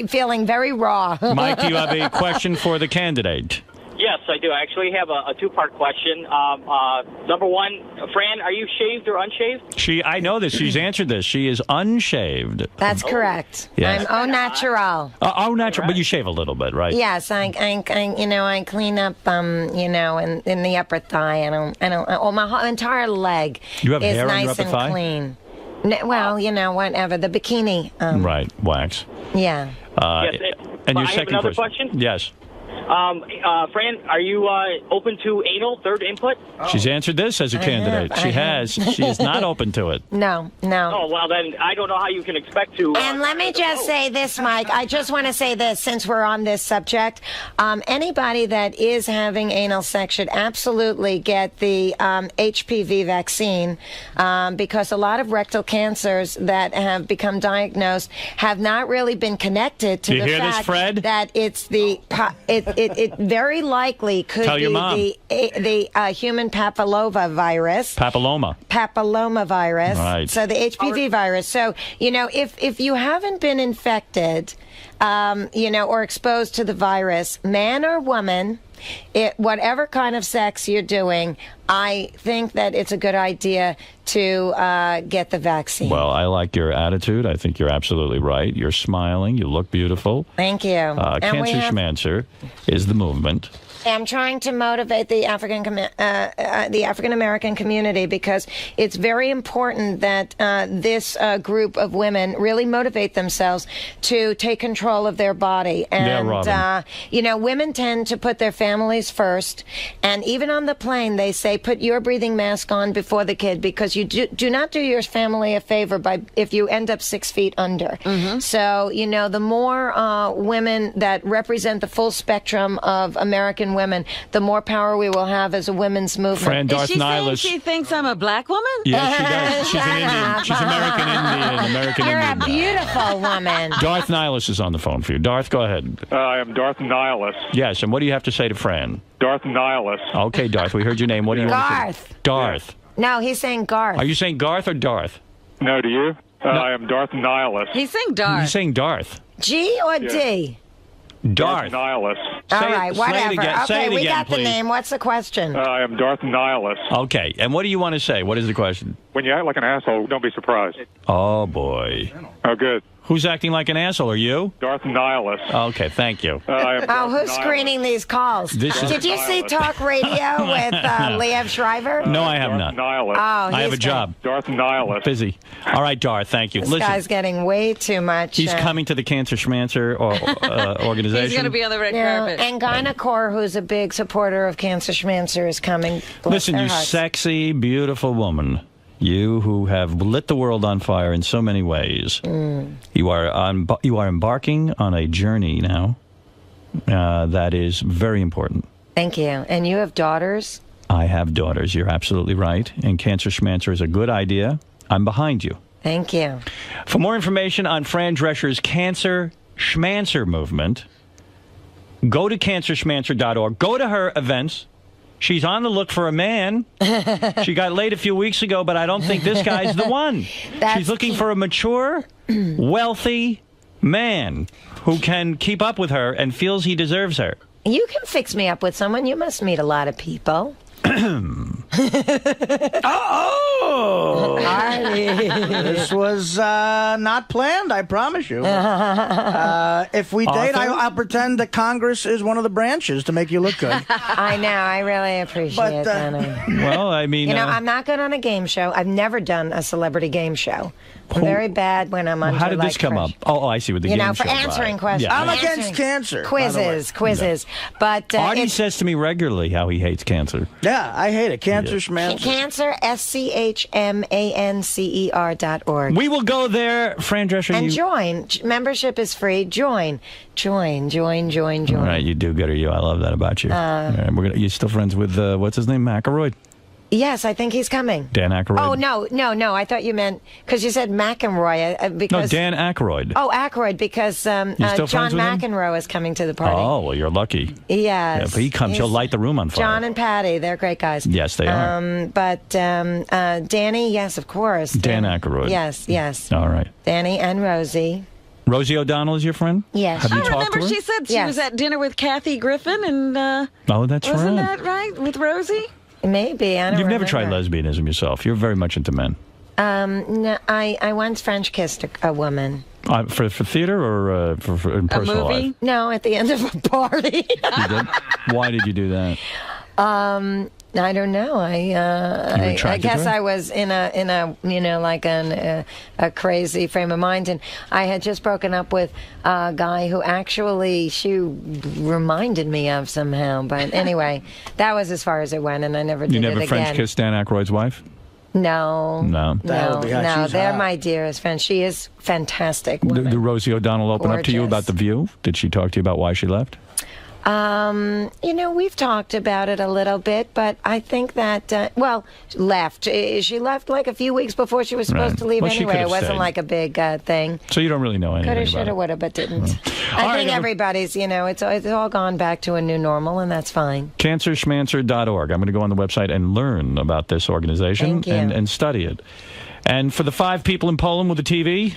[SPEAKER 3] feeling very raw.
[SPEAKER 1] Mike, do you have a question for the candidate?
[SPEAKER 8] Yes, I do. I actually have a two-part question. Number one, Fran, are you shaved or unshaved?
[SPEAKER 1] I know this. She's answered this. She is unshaved.
[SPEAKER 3] That's correct.
[SPEAKER 1] Yes.
[SPEAKER 3] I'm au natural.
[SPEAKER 1] Au natural, but you shave a little bit, right?
[SPEAKER 3] Yes, I clean up, in the upper thigh. My whole entire leg
[SPEAKER 1] You have
[SPEAKER 3] is
[SPEAKER 1] hair on
[SPEAKER 3] nice
[SPEAKER 1] your upper
[SPEAKER 3] and
[SPEAKER 1] thigh?
[SPEAKER 3] Clean. Well, whatever. The bikini.
[SPEAKER 1] Right, wax.
[SPEAKER 3] Yeah.
[SPEAKER 1] And your
[SPEAKER 8] I have
[SPEAKER 1] second
[SPEAKER 8] another question.
[SPEAKER 1] Yes.
[SPEAKER 8] Fran, are you open to anal, third input?
[SPEAKER 1] She's answered this as a candidate. She has. She is not open to it.
[SPEAKER 3] No.
[SPEAKER 8] Oh, well, then I don't know how you can expect to.
[SPEAKER 3] And let me just say this, Mike. I just want to say this, since we're on this subject. Anybody that is having anal sex should absolutely get the HPV vaccine, because a lot of rectal cancers that have become diagnosed have not really been connected to
[SPEAKER 1] Do you
[SPEAKER 3] the
[SPEAKER 1] hear this,
[SPEAKER 3] fact
[SPEAKER 1] Fred?
[SPEAKER 3] that it's it very likely could
[SPEAKER 1] Tell your mom.
[SPEAKER 3] be the human papilloma virus.
[SPEAKER 1] Right.
[SPEAKER 3] So the HPV virus. So, if you haven't been infected, or exposed to the virus, man or woman, whatever kind of sex you're doing, I think that it's a good idea to get the vaccine.
[SPEAKER 1] Well, I like your attitude. I think you're absolutely right. You're smiling. You look beautiful.
[SPEAKER 3] Thank you.
[SPEAKER 1] Cancer Schmancer is the movement.
[SPEAKER 3] I'm trying to motivate the African American community, because it's very important that this group of women really motivate themselves to take control of their body. And women tend to put their families first. And even on the plane, they say, put your breathing mask on before the kid, because you do not do your family a favor if you end up 6 feet under. Mm-hmm. So the more women that represent the full spectrum of American women, the more power we will have as a women's movement.
[SPEAKER 1] Fran, Darth
[SPEAKER 2] Is she saying
[SPEAKER 1] Nihilus.
[SPEAKER 2] she thinks I'm a black woman?
[SPEAKER 1] Yes, she does. She's an Indian. She's American
[SPEAKER 3] You're
[SPEAKER 1] Indian.
[SPEAKER 3] a beautiful woman.
[SPEAKER 1] Darth Nihilus is on the phone for you. Darth, go ahead.
[SPEAKER 6] I am Darth Nihilus.
[SPEAKER 1] Yes, and what do you have to say to Fran?
[SPEAKER 6] Darth Nihilus.
[SPEAKER 1] Okay, Darth, we heard your name. What do you want to say? Darth.
[SPEAKER 3] No, he's saying Garth.
[SPEAKER 1] Are you saying Garth or Darth?
[SPEAKER 6] No, to you? I am Darth Nihilus.
[SPEAKER 2] He's saying Darth.
[SPEAKER 1] You're saying Darth.
[SPEAKER 3] G or D?
[SPEAKER 1] Darth.
[SPEAKER 6] Nihilist.
[SPEAKER 3] All right, whatever.
[SPEAKER 1] Say it
[SPEAKER 3] we
[SPEAKER 1] again,
[SPEAKER 3] got the
[SPEAKER 1] please.
[SPEAKER 3] name. What's the question?
[SPEAKER 6] I am Darth Nihilist.
[SPEAKER 1] Okay, and what do you want to say? What is the question?
[SPEAKER 6] When you act like an asshole, don't be surprised.
[SPEAKER 1] Oh, boy.
[SPEAKER 6] Oh, good.
[SPEAKER 1] Who's acting like an asshole? Are you?
[SPEAKER 6] Darth Nihilist.
[SPEAKER 1] Okay, thank you.
[SPEAKER 6] I am
[SPEAKER 3] Oh,
[SPEAKER 6] Darth
[SPEAKER 3] who's
[SPEAKER 6] Nihilist.
[SPEAKER 3] screening these calls?
[SPEAKER 1] This is-
[SPEAKER 3] Did you see Talk Radio with Liev Schreiber?
[SPEAKER 1] No, I have
[SPEAKER 6] Darth
[SPEAKER 1] not.
[SPEAKER 6] Nihilist.
[SPEAKER 3] Oh,
[SPEAKER 1] I have a
[SPEAKER 3] he's
[SPEAKER 1] job.
[SPEAKER 6] Darth Nihilist.
[SPEAKER 1] Busy. All right, Darth, thank you.
[SPEAKER 3] This
[SPEAKER 1] Listen,
[SPEAKER 3] guy's getting way too much.
[SPEAKER 1] he's coming to the Cancer Schmancer organization.
[SPEAKER 2] He's going to be on the red
[SPEAKER 3] No,
[SPEAKER 2] carpet.
[SPEAKER 3] and Gynacor, who's a big supporter of Cancer Schmancer, is coming. Bless
[SPEAKER 1] Listen,
[SPEAKER 3] their
[SPEAKER 1] you
[SPEAKER 3] hearts.
[SPEAKER 1] sexy, beautiful woman. You who have lit the world on fire in so many ways. You are embarking on a journey now that is very important.
[SPEAKER 3] Thank you. And you have daughters?
[SPEAKER 1] I have daughters. You're absolutely right. And Cancer Schmancer is a good idea. I'm behind you.
[SPEAKER 3] Thank you.
[SPEAKER 1] For more information on Fran Drescher's Cancer Schmancer movement, go to cancerschmancer.org. Go to her events. She's on the look for a man. She got laid a few weeks ago, but I don't think this guy's the one. She's looking for a mature, wealthy man who can keep up with her and feels he deserves her.
[SPEAKER 3] You can fix me up with someone. You must meet a lot of people.
[SPEAKER 4] Oh!
[SPEAKER 3] Artie.
[SPEAKER 4] This was not planned, I promise you. If we date,
[SPEAKER 1] Arthur?
[SPEAKER 4] I'll pretend that Congress is one of the branches to make you look good.
[SPEAKER 3] I know. I really appreciate that.
[SPEAKER 1] Well, I mean,
[SPEAKER 3] You know, I'm not good on a game show. I've never done a celebrity game show. I'm very bad when I'm under.
[SPEAKER 1] how did this
[SPEAKER 3] like,
[SPEAKER 1] come up?
[SPEAKER 3] pressure.
[SPEAKER 1] Oh, I see. With the
[SPEAKER 3] You
[SPEAKER 1] game
[SPEAKER 3] know, for
[SPEAKER 1] show,
[SPEAKER 3] answering
[SPEAKER 1] right.
[SPEAKER 3] questions.
[SPEAKER 1] Yeah.
[SPEAKER 4] I'm against cancer. by the way.
[SPEAKER 3] Quizzes. But
[SPEAKER 1] Artie
[SPEAKER 3] it's
[SPEAKER 1] says to me regularly how he hates cancer.
[SPEAKER 4] Yeah, I hate it. Cancer schmancer.
[SPEAKER 3] cancer, SCHMANCER.org.
[SPEAKER 1] We will go there, Fran Drescher.
[SPEAKER 3] And
[SPEAKER 1] you...
[SPEAKER 3] join. Membership is free. Join.
[SPEAKER 1] All right, you do good, or you. I love that about you. You're still friends with what's his name, McElroy?
[SPEAKER 3] Yes, I think he's coming.
[SPEAKER 1] Dan Aykroyd.
[SPEAKER 3] Oh, no. I thought you meant, because you said McEnroy.
[SPEAKER 1] No,
[SPEAKER 3] Because,
[SPEAKER 1] Dan Aykroyd.
[SPEAKER 3] Oh, Aykroyd, because
[SPEAKER 1] still
[SPEAKER 3] John
[SPEAKER 1] friends with him?
[SPEAKER 3] McEnroe is coming to the party.
[SPEAKER 1] Oh, well, you're lucky.
[SPEAKER 3] Yes.
[SPEAKER 1] Yeah, if he comes, he'll light the room on fire.
[SPEAKER 3] John and Patty, they're great guys.
[SPEAKER 1] Yes, they are.
[SPEAKER 3] But Danny, yes, of course.
[SPEAKER 1] Dan Aykroyd.
[SPEAKER 3] Yes.
[SPEAKER 1] All right.
[SPEAKER 3] Danny and Rosie.
[SPEAKER 1] Rosie O'Donnell is your friend?
[SPEAKER 3] Yes.
[SPEAKER 1] Have you
[SPEAKER 2] I
[SPEAKER 1] talked
[SPEAKER 2] remember
[SPEAKER 1] to her?
[SPEAKER 2] she said she
[SPEAKER 3] Yes.
[SPEAKER 2] was at dinner with Kathy Griffin, and
[SPEAKER 1] Oh, that's
[SPEAKER 2] wasn't
[SPEAKER 1] right.
[SPEAKER 2] that right? With Rosie?
[SPEAKER 3] Maybe. I don't
[SPEAKER 1] You've never tried
[SPEAKER 3] remember.
[SPEAKER 1] lesbianism yourself. You're very much into men.
[SPEAKER 3] No, I once French kissed a woman.
[SPEAKER 1] For theater or for in
[SPEAKER 2] A
[SPEAKER 1] personal
[SPEAKER 2] movie?
[SPEAKER 1] life?
[SPEAKER 3] No, at the end of a party.
[SPEAKER 1] You did? Why did you do that?
[SPEAKER 3] I don't know. I
[SPEAKER 1] attracted
[SPEAKER 3] guess
[SPEAKER 1] to her?
[SPEAKER 3] I was in a like a crazy frame of mind, and I had just broken up with a guy who actually she reminded me of somehow. But anyway, that was as far as it went, and I never did
[SPEAKER 1] You
[SPEAKER 3] it
[SPEAKER 1] never
[SPEAKER 3] again.
[SPEAKER 1] French kissed Dan Aykroyd's wife?
[SPEAKER 3] No.
[SPEAKER 1] No.
[SPEAKER 4] That would be hot.
[SPEAKER 3] No,
[SPEAKER 4] She's
[SPEAKER 3] they're
[SPEAKER 4] hot.
[SPEAKER 3] my dearest friends. She is fantastic.
[SPEAKER 1] Did
[SPEAKER 3] Woman.
[SPEAKER 1] Rosie O'Donnell open up to you
[SPEAKER 3] Gorgeous.
[SPEAKER 1] about The View? Did she talk to you about why she left?
[SPEAKER 3] We've talked about it a little bit, but I think that, left. She left like a few weeks before she was supposed
[SPEAKER 1] Right.
[SPEAKER 3] to leave
[SPEAKER 1] Well, she
[SPEAKER 3] anyway.
[SPEAKER 1] could
[SPEAKER 3] It
[SPEAKER 1] have
[SPEAKER 3] wasn't
[SPEAKER 1] stayed.
[SPEAKER 3] like a big thing.
[SPEAKER 1] So you don't really know anything
[SPEAKER 3] Coulda,
[SPEAKER 1] about
[SPEAKER 3] shoulda,
[SPEAKER 1] it.
[SPEAKER 3] woulda, but didn't.
[SPEAKER 1] All
[SPEAKER 3] I
[SPEAKER 1] right,
[SPEAKER 3] think everybody's, it's all gone back to a new normal, and that's fine.
[SPEAKER 1] CancerSchmancer.org. I'm going to go on the website and learn about this organization
[SPEAKER 3] Thank you.
[SPEAKER 1] and study it. And for the 5 people in Poland with the TV,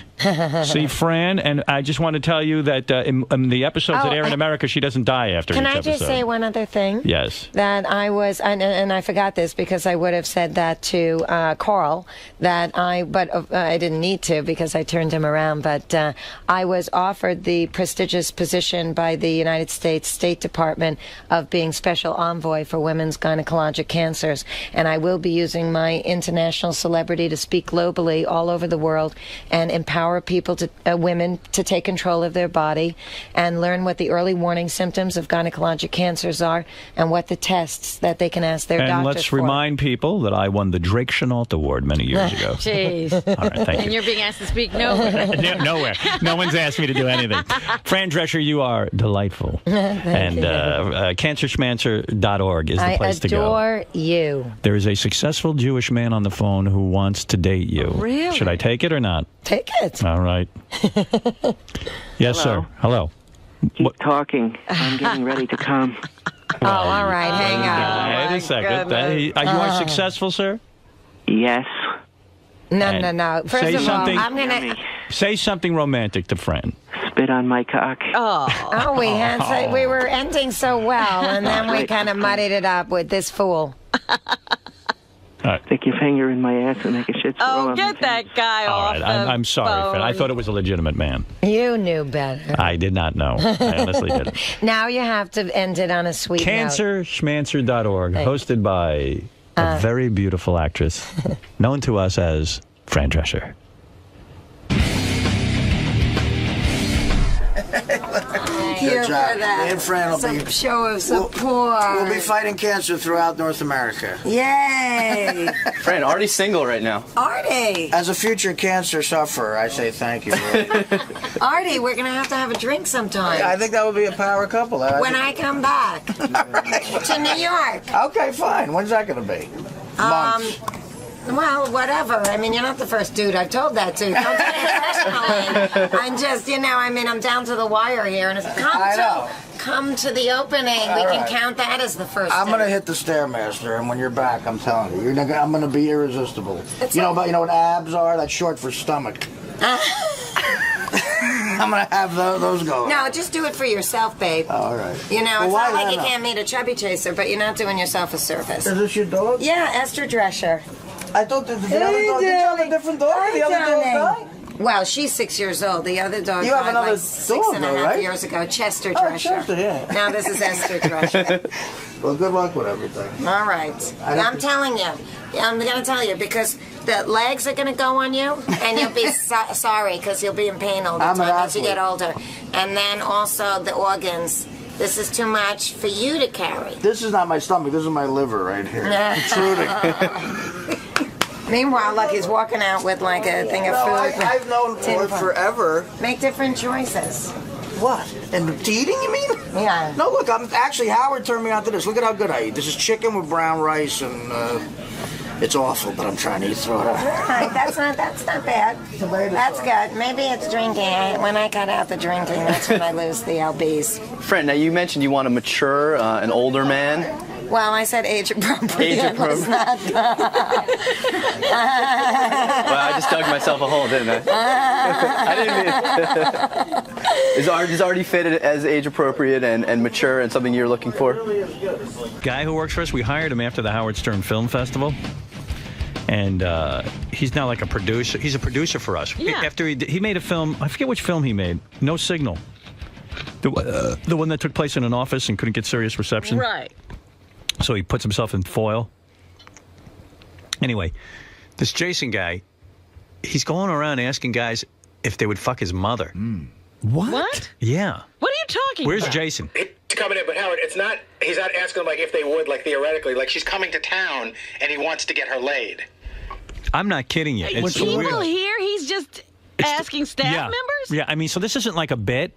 [SPEAKER 1] see Fran. And I just want to tell you that in the episodes that air in America, she doesn't die after
[SPEAKER 3] Can
[SPEAKER 1] each
[SPEAKER 3] I
[SPEAKER 1] episode.
[SPEAKER 3] just say one other thing?
[SPEAKER 1] Yes.
[SPEAKER 3] That I was, and I forgot this because I would have said that to Carl, but I didn't need to because I turned him around. But I was offered the prestigious position by the United States State Department of being special envoy for women's gynecologic cancers, and I will be using my international celebrity to speak globally all over the world and empower people women to take control of their body and learn what the early warning symptoms of gynecologic cancers are and what the tests that they can ask their
[SPEAKER 1] And
[SPEAKER 3] doctors
[SPEAKER 1] let's
[SPEAKER 3] for.
[SPEAKER 1] remind people that I won the Drake Chenault Award many years ago.
[SPEAKER 2] Jeez.
[SPEAKER 1] All right, thank
[SPEAKER 2] And
[SPEAKER 1] you.
[SPEAKER 2] you're being asked to speak nowhere.
[SPEAKER 1] Nowhere. No one's asked me to do anything. Fran Drescher, you are delightful. And cancerschmancer.org is the place to go.
[SPEAKER 3] I adore you.
[SPEAKER 1] There is a successful Jewish man on the phone who wants to date you.
[SPEAKER 2] Really?
[SPEAKER 1] Should I take it or not?
[SPEAKER 3] Take it.
[SPEAKER 1] All right. Yes, sir. Hello.
[SPEAKER 9] Keep talking. I'm getting ready to come.
[SPEAKER 3] Oh, all right. Hang on.
[SPEAKER 1] Wait a second. You are successful, sir?
[SPEAKER 9] Yes.
[SPEAKER 3] No. First
[SPEAKER 1] Say
[SPEAKER 3] of all,
[SPEAKER 1] something-
[SPEAKER 3] I'm going to...
[SPEAKER 9] Yummy.
[SPEAKER 1] Say something romantic to Fran.
[SPEAKER 9] spit on my cock.
[SPEAKER 3] Oh, we were ending so well, and then we kind of muddied it up with this fool.
[SPEAKER 9] Stick your finger in my ass and make a shit throw.
[SPEAKER 2] Oh, get that guy
[SPEAKER 1] All
[SPEAKER 2] off
[SPEAKER 1] right,
[SPEAKER 2] the
[SPEAKER 1] I'm sorry, Fred. I thought it was a legitimate man.
[SPEAKER 3] You knew better.
[SPEAKER 1] I did not know. I honestly didn't.
[SPEAKER 3] Now you have to end it on a sweet note.
[SPEAKER 1] CancerSchmancer.org, hosted by a very beautiful actress known to us as Fran Drescher.
[SPEAKER 3] Here for
[SPEAKER 4] job.
[SPEAKER 3] that.
[SPEAKER 4] Me and Fran will
[SPEAKER 3] Some
[SPEAKER 4] be
[SPEAKER 3] show of support.
[SPEAKER 4] We'll be fighting cancer throughout North America.
[SPEAKER 3] Yay!
[SPEAKER 10] Fran, Artie's single right now.
[SPEAKER 3] Artie!
[SPEAKER 4] As a future cancer sufferer, I say thank you.
[SPEAKER 3] Artie, we're going to have a drink sometime.
[SPEAKER 4] I think that would be a power couple.
[SPEAKER 3] When I come back to New York.
[SPEAKER 4] Okay, fine. When's that going to be? Months.
[SPEAKER 3] Well, whatever. I mean, you're not the first dude I've told that to. Don't take it personally. I'm just, I'm down to the wire here. And if come to the opening, we can count that as the first.
[SPEAKER 4] I'm going to hit the Stairmaster, and when you're back, I'm telling you, I'm going to be irresistible. You know what abs are? That's short for stomach. I'm going to have those going.
[SPEAKER 3] No, just do it for yourself, babe.
[SPEAKER 4] All right.
[SPEAKER 3] It's not like you can't meet a chubby chaser, but you're not doing yourself a service.
[SPEAKER 4] Is this your dog?
[SPEAKER 3] Yeah, Esther Drescher.
[SPEAKER 4] I thought the other dog. Did you have a different dog? The other dog died?
[SPEAKER 3] Well, she's 6 years old. The other dog
[SPEAKER 4] You have
[SPEAKER 3] died
[SPEAKER 4] another
[SPEAKER 3] like
[SPEAKER 4] dog,
[SPEAKER 3] 6.5
[SPEAKER 4] right?
[SPEAKER 3] years ago. Chester Drescher.
[SPEAKER 4] Chester, yeah.
[SPEAKER 3] Now this is Esther Drescher.
[SPEAKER 4] Well, good luck with everything.
[SPEAKER 3] All right. I'm telling you. I'm going to tell you because the legs are going to go on you, and you'll be sorry because you'll be in pain all the time as you get older. And then also the organs. This is too much for you to carry.
[SPEAKER 4] This is not my stomach. This is my liver right here. Protruding.
[SPEAKER 3] Meanwhile, look, he's walking out with like a thing of food.
[SPEAKER 4] I've known Ford forever.
[SPEAKER 3] Make different choices.
[SPEAKER 4] What? And eating, you mean?
[SPEAKER 3] Yeah.
[SPEAKER 4] No, look, Howard turned me on to this. Look at how good I eat. This is chicken with brown rice, and it's awful, but I'm trying to eat through it.
[SPEAKER 3] That's not bad. That's good. Maybe it's drinking. When I cut out the drinking, that's when I lose the lbs.
[SPEAKER 10] Fran, now you mentioned you want a mature, an older man.
[SPEAKER 3] Well, I said age appropriate.
[SPEAKER 10] Age appropriate. Well, I just dug myself a hole, didn't I? I didn't mean. Does Artie fit as age appropriate and mature and something you're looking for?
[SPEAKER 1] Guy who works for us, we hired him after the Howard Stern Film Festival. And he's now like a producer. He's a producer for us.
[SPEAKER 2] Yeah.
[SPEAKER 1] After he made a film, I forget which film he made. No Signal. The one that took place in an office and couldn't get serious reception.
[SPEAKER 2] Right.
[SPEAKER 1] So he puts himself in foil. Anyway, this Jason guy, he's going around asking guys if they would fuck his mother.
[SPEAKER 2] What?
[SPEAKER 1] Yeah.
[SPEAKER 2] What are you talking
[SPEAKER 1] Where's
[SPEAKER 2] about?
[SPEAKER 1] Jason?
[SPEAKER 11] It's coming in, but Howard, he's not asking them like if they would, like theoretically, like she's coming to town and he wants to get her laid.
[SPEAKER 1] I'm not kidding you. It's
[SPEAKER 2] People
[SPEAKER 1] weird.
[SPEAKER 2] here, he's just asking staff members?
[SPEAKER 1] Yeah, I mean, so this isn't like a bit.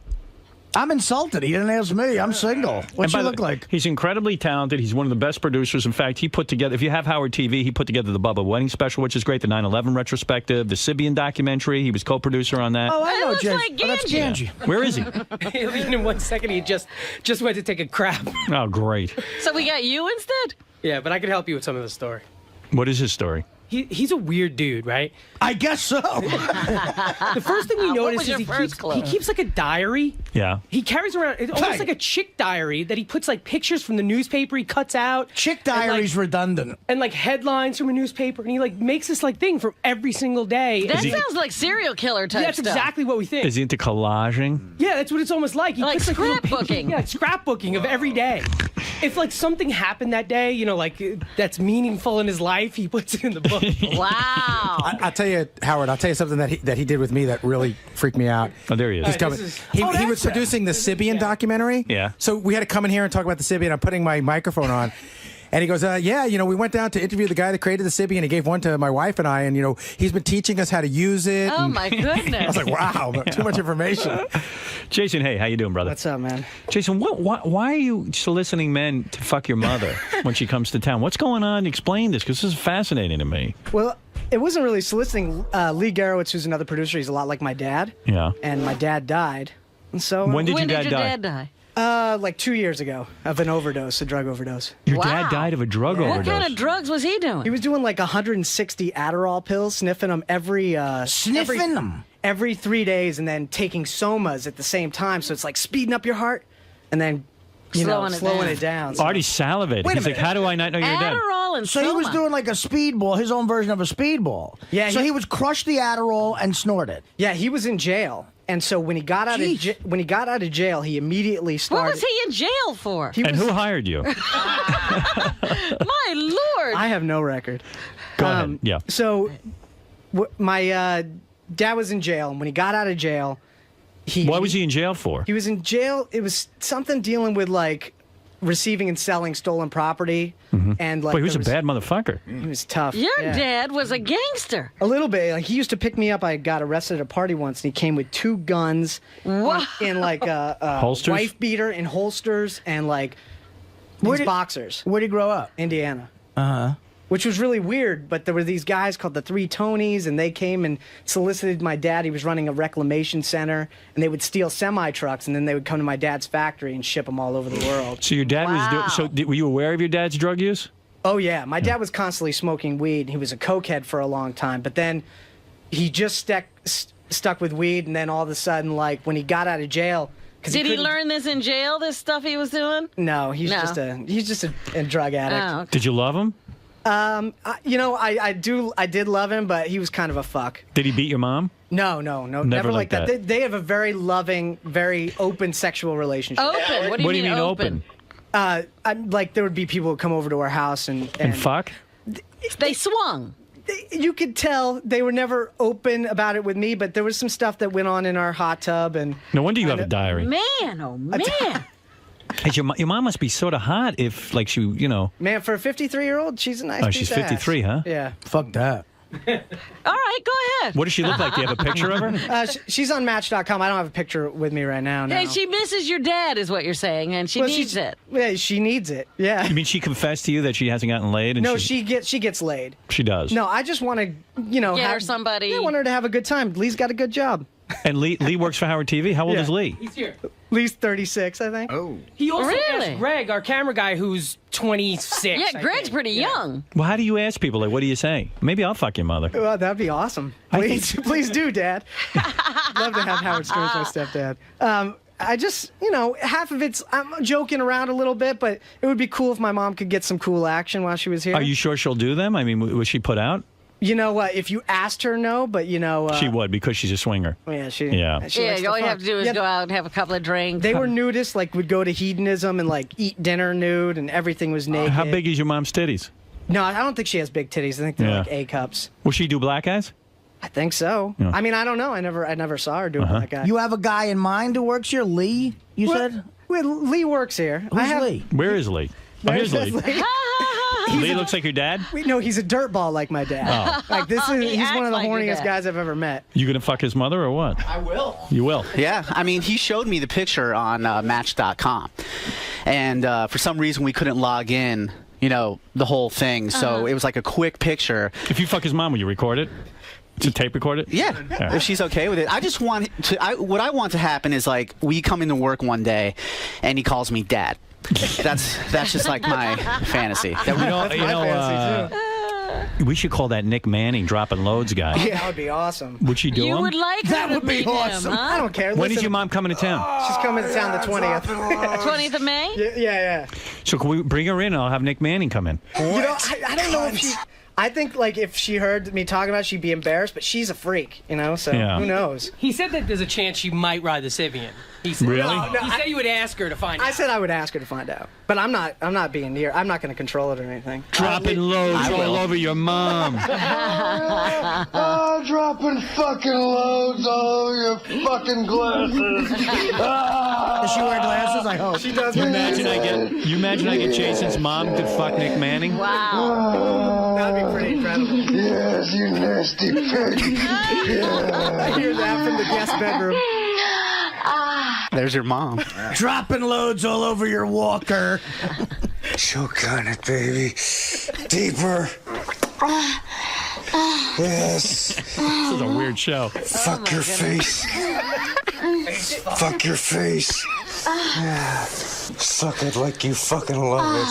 [SPEAKER 4] I'm insulted. He didn't ask me. I'm single. What's he look like?
[SPEAKER 1] He's incredibly talented. He's one of the best producers. In fact, he put together, if you have Howard TV, he put together the Bubba Wedding Special, which is great, the 9/11 retrospective, the Sibian documentary. He was co-producer on that.
[SPEAKER 4] Oh, I know,
[SPEAKER 2] looks
[SPEAKER 4] Jason.
[SPEAKER 2] like
[SPEAKER 4] Oh, that's
[SPEAKER 2] Ganji.
[SPEAKER 4] Ganji.
[SPEAKER 1] Where is he?
[SPEAKER 12] In 1 second, he just went to take a crap.
[SPEAKER 1] Oh, great.
[SPEAKER 2] So we got you instead?
[SPEAKER 12] Yeah, but I could help you with some of the story.
[SPEAKER 1] What is his story?
[SPEAKER 12] He's a weird dude, right?
[SPEAKER 4] I guess so.
[SPEAKER 12] The first thing we
[SPEAKER 2] What
[SPEAKER 12] notice
[SPEAKER 2] was
[SPEAKER 12] is
[SPEAKER 2] your first clue?
[SPEAKER 12] he keeps like a diary.
[SPEAKER 1] Yeah.
[SPEAKER 12] He carries around, it's almost like a chick diary that he puts like pictures from the newspaper he cuts out.
[SPEAKER 4] Chick diary's redundant.
[SPEAKER 12] And like headlines from a newspaper. And he like makes this like thing for every single day.
[SPEAKER 2] That sounds like serial killer type
[SPEAKER 12] Yeah, that's
[SPEAKER 2] stuff.
[SPEAKER 12] exactly what we think.
[SPEAKER 1] Is he into collaging?
[SPEAKER 12] Yeah, that's what it's almost like. He
[SPEAKER 2] Like
[SPEAKER 12] puts, little
[SPEAKER 2] scrapbooking.
[SPEAKER 12] Yeah, scrapbooking of every day. If like something happened that day, like that's meaningful in his life, he puts it in the book.
[SPEAKER 2] Wow.
[SPEAKER 13] I'll tell you, Howard. I'll tell you something that he did with me that really freaked me out.
[SPEAKER 1] Oh, there he is.
[SPEAKER 13] He's coming. He was producing the Sibian documentary.
[SPEAKER 1] Yeah.
[SPEAKER 13] So we had to come in here and talk about the Sibian. I'm putting my microphone on. And he goes, we went down to interview the guy that created the Sibian. He gave one to my wife and I, and, he's been teaching us how to use it.
[SPEAKER 2] Oh,
[SPEAKER 13] and
[SPEAKER 2] my goodness.
[SPEAKER 13] I was like, wow, too much information.
[SPEAKER 1] Jason, hey, how you doing, brother?
[SPEAKER 12] What's up, man?
[SPEAKER 1] Jason, why are you soliciting men to fuck your mother when she comes to town? What's going on? Explain this, because this is fascinating to me.
[SPEAKER 12] Well, it wasn't really soliciting. Lee Garowitz, who's another producer, he's a lot like my dad.
[SPEAKER 1] Yeah.
[SPEAKER 12] And my dad died. And so
[SPEAKER 1] When did
[SPEAKER 2] When
[SPEAKER 1] your
[SPEAKER 2] did
[SPEAKER 1] dad
[SPEAKER 2] your
[SPEAKER 1] die?
[SPEAKER 2] dad die?
[SPEAKER 12] like 2 years ago of an overdose, a drug overdose.
[SPEAKER 1] Your
[SPEAKER 2] Wow.
[SPEAKER 1] dad died of a drug
[SPEAKER 2] What
[SPEAKER 1] overdose.
[SPEAKER 2] kind of drugs was he doing?
[SPEAKER 12] He was doing like 160 Adderall pills, sniffing them every
[SPEAKER 4] Sniffing them?
[SPEAKER 12] every 3 days and then taking somas at the same time. So it's like speeding up your heart and then slowing it down. So.
[SPEAKER 1] Artie's salivating.
[SPEAKER 14] Wait a
[SPEAKER 1] He's like,
[SPEAKER 14] minute.
[SPEAKER 1] how do I not know you're dead?
[SPEAKER 2] Adderall and
[SPEAKER 14] So he was doing like a speedball, his own version of a speedball.
[SPEAKER 12] Yeah.
[SPEAKER 14] So he would crush the Adderall and snort it.
[SPEAKER 12] Yeah, he was in jail. And so when he got out of jail, he immediately started.
[SPEAKER 2] What was he in jail for?
[SPEAKER 1] And who hired you?
[SPEAKER 2] My Lord.
[SPEAKER 12] I have no record.
[SPEAKER 1] Go ahead. Yeah.
[SPEAKER 12] So my dad was in jail, and when he got out of jail,
[SPEAKER 1] What was he in jail for?
[SPEAKER 12] He was in jail. It was something dealing with like receiving and selling stolen property, and like
[SPEAKER 1] Boy, he was a bad motherfucker.
[SPEAKER 12] He was tough.
[SPEAKER 2] Your
[SPEAKER 12] yeah.
[SPEAKER 2] dad was a gangster.
[SPEAKER 12] A little bit. Like he used to pick me up. I got arrested at a party once, and he came with 2 guns in like a
[SPEAKER 1] Holsters?
[SPEAKER 12] wife beater in holsters and like these boxers.
[SPEAKER 14] Where'd he grow up?
[SPEAKER 12] Indiana.
[SPEAKER 14] Uh-huh.
[SPEAKER 12] Which was really weird, but there were these guys called the 3 Tonys, and they came and solicited my dad. He was running a reclamation center, and they would steal semi-trucks, and then they would come to my dad's factory and ship them all over the world.
[SPEAKER 1] So your dad was doing. So were you aware of your dad's drug use?
[SPEAKER 12] Oh, yeah. My dad was constantly smoking weed. He was a cokehead for a long time, but then he just stuck with weed, and then all of a sudden, like, when he got out of jail...
[SPEAKER 2] Did he learn this in jail, this stuff he was doing?
[SPEAKER 12] No, he's just a drug addict.
[SPEAKER 2] Oh, okay.
[SPEAKER 1] Did you love him?
[SPEAKER 12] I did love him, but he was kind of a fuck.
[SPEAKER 1] Did he beat your mom?
[SPEAKER 12] No, never like that. They have a very loving, very open sexual relationship.
[SPEAKER 2] Open? What do you mean open?
[SPEAKER 12] Like there would be people who come over to our house and
[SPEAKER 1] fuck.
[SPEAKER 2] They swung.
[SPEAKER 12] You could tell they were never open about it with me, but there was some stuff that went on in our hot tub, and
[SPEAKER 1] no wonder you have a diary.
[SPEAKER 2] Man, oh man.
[SPEAKER 1] Your mom must be sort of hot if, like, she,
[SPEAKER 12] Man, for a 53-year-old, she's a nice
[SPEAKER 1] Oh,
[SPEAKER 12] piece
[SPEAKER 1] she's
[SPEAKER 12] of ass.
[SPEAKER 1] 53, huh?
[SPEAKER 12] Yeah.
[SPEAKER 14] Fuck that.
[SPEAKER 2] All right, go ahead.
[SPEAKER 1] What does she look like? Do you have a picture of her?
[SPEAKER 12] She's on Match.com. I don't have a picture with me right now. No.
[SPEAKER 2] Hey, she misses your dad, is what you're saying, and she needs it.
[SPEAKER 12] Yeah, she needs it. Yeah.
[SPEAKER 1] You mean she confessed to you that she hasn't gotten laid? And
[SPEAKER 12] No, she gets laid.
[SPEAKER 1] She does.
[SPEAKER 12] No, I just want to,
[SPEAKER 2] get her somebody.
[SPEAKER 12] I want her to have a good time. Lee's got a good job.
[SPEAKER 1] And Lee works for Howard TV. How old is Lee?
[SPEAKER 12] He's here. Lee's 36, I think.
[SPEAKER 4] Oh.
[SPEAKER 12] He also
[SPEAKER 2] Really?
[SPEAKER 12] asked Greg, our camera guy, who's 26.
[SPEAKER 2] Yeah, Greg's pretty young.
[SPEAKER 1] Well, how do you ask people? Like, what do you say? Maybe I'll fuck your mother.
[SPEAKER 12] Well, that'd be awesome. Please do, Dad. Love to have Howard Stern as my stepdad. I just, half of it's, I'm joking around a little bit, but it would be cool if my mom could get some cool action while she was here.
[SPEAKER 1] Are you sure she'll do them? I mean, was she put out?
[SPEAKER 12] You know what? If you asked her, no, but
[SPEAKER 1] she would because she's a swinger.
[SPEAKER 12] Yeah, she
[SPEAKER 2] All
[SPEAKER 12] likes to
[SPEAKER 2] you have
[SPEAKER 12] fuck.
[SPEAKER 2] to do is go out and have a couple of drinks.
[SPEAKER 12] They were nudists, like would go to hedonism and like eat dinner nude, and everything was naked.
[SPEAKER 1] How big is your mom's titties?
[SPEAKER 12] No, I don't think she has big titties. I think they're like A cups.
[SPEAKER 1] Will she do black eyes?
[SPEAKER 12] I think so.
[SPEAKER 1] Yeah.
[SPEAKER 12] I mean, I don't know. I never saw her do a black eye.
[SPEAKER 14] You have a guy in mind who works here, Lee? You said?
[SPEAKER 12] Well, Lee works here.
[SPEAKER 14] Who's Lee?
[SPEAKER 1] Where is Lee? Oh, here's Lee.
[SPEAKER 12] Lee.
[SPEAKER 1] Lee looks like your dad?
[SPEAKER 12] No, he's a dirtball like my dad.
[SPEAKER 1] Oh.
[SPEAKER 12] Like he's one of the
[SPEAKER 2] like your
[SPEAKER 12] horniest
[SPEAKER 2] dad.
[SPEAKER 12] guys I've ever met.
[SPEAKER 1] You gonna fuck his mother or what?
[SPEAKER 15] I will.
[SPEAKER 1] You will?
[SPEAKER 15] Yeah, I mean, he showed me the picture on Match.com, and for some reason we couldn't log in, the whole thing, so it was like a quick picture.
[SPEAKER 1] If you fuck his mom, will you record it? To tape record it?
[SPEAKER 15] Yeah, if she's okay with it. I just want what I want to happen is like we come into work one day, and he calls me dad. That's just like my fantasy.
[SPEAKER 1] We should call that Nick Manning dropping loads guy.
[SPEAKER 12] Yeah, that would be awesome.
[SPEAKER 1] Would she do
[SPEAKER 2] You
[SPEAKER 1] him?
[SPEAKER 2] would like
[SPEAKER 12] That
[SPEAKER 2] her to
[SPEAKER 12] would be
[SPEAKER 2] meet
[SPEAKER 12] awesome.
[SPEAKER 2] him, huh?
[SPEAKER 12] I don't care.
[SPEAKER 1] When is
[SPEAKER 12] Listen,
[SPEAKER 1] your mom coming to town?
[SPEAKER 12] She's coming to town the 20th.
[SPEAKER 2] 20th of May?
[SPEAKER 12] Yeah.
[SPEAKER 1] So can we bring her in and I'll have Nick Manning come in?
[SPEAKER 12] I don't know if she... I think, like, if she heard me talking about it, she'd be embarrassed, but she's a freak, so
[SPEAKER 1] Yeah.
[SPEAKER 12] who knows?
[SPEAKER 16] He said that there's a chance she might ride the Sibian. He said,
[SPEAKER 1] Really?
[SPEAKER 16] He said you would ask her to find out.
[SPEAKER 12] I said I would ask her to find out, but I'm not being near. I'm not going to control it or anything.
[SPEAKER 1] Dropping loads all over your mom.
[SPEAKER 17] Dropping fucking loads all over your fucking glasses.
[SPEAKER 14] Does she wear glasses? I hope.
[SPEAKER 12] She does.
[SPEAKER 1] You imagine I get Jason's mom to fuck Nick Manning?
[SPEAKER 2] Wow.
[SPEAKER 12] That'd be pretty incredible.
[SPEAKER 17] Yes, you nasty pig.
[SPEAKER 12] I hear that from the guest bedroom.
[SPEAKER 15] There's your mom.
[SPEAKER 14] Dropping loads all over your walker.
[SPEAKER 17] Choke on it, baby. Deeper. Yes.
[SPEAKER 1] This is a weird show.
[SPEAKER 17] Fuck your face. Fuck your face. Yeah. Suck it like you fucking love it.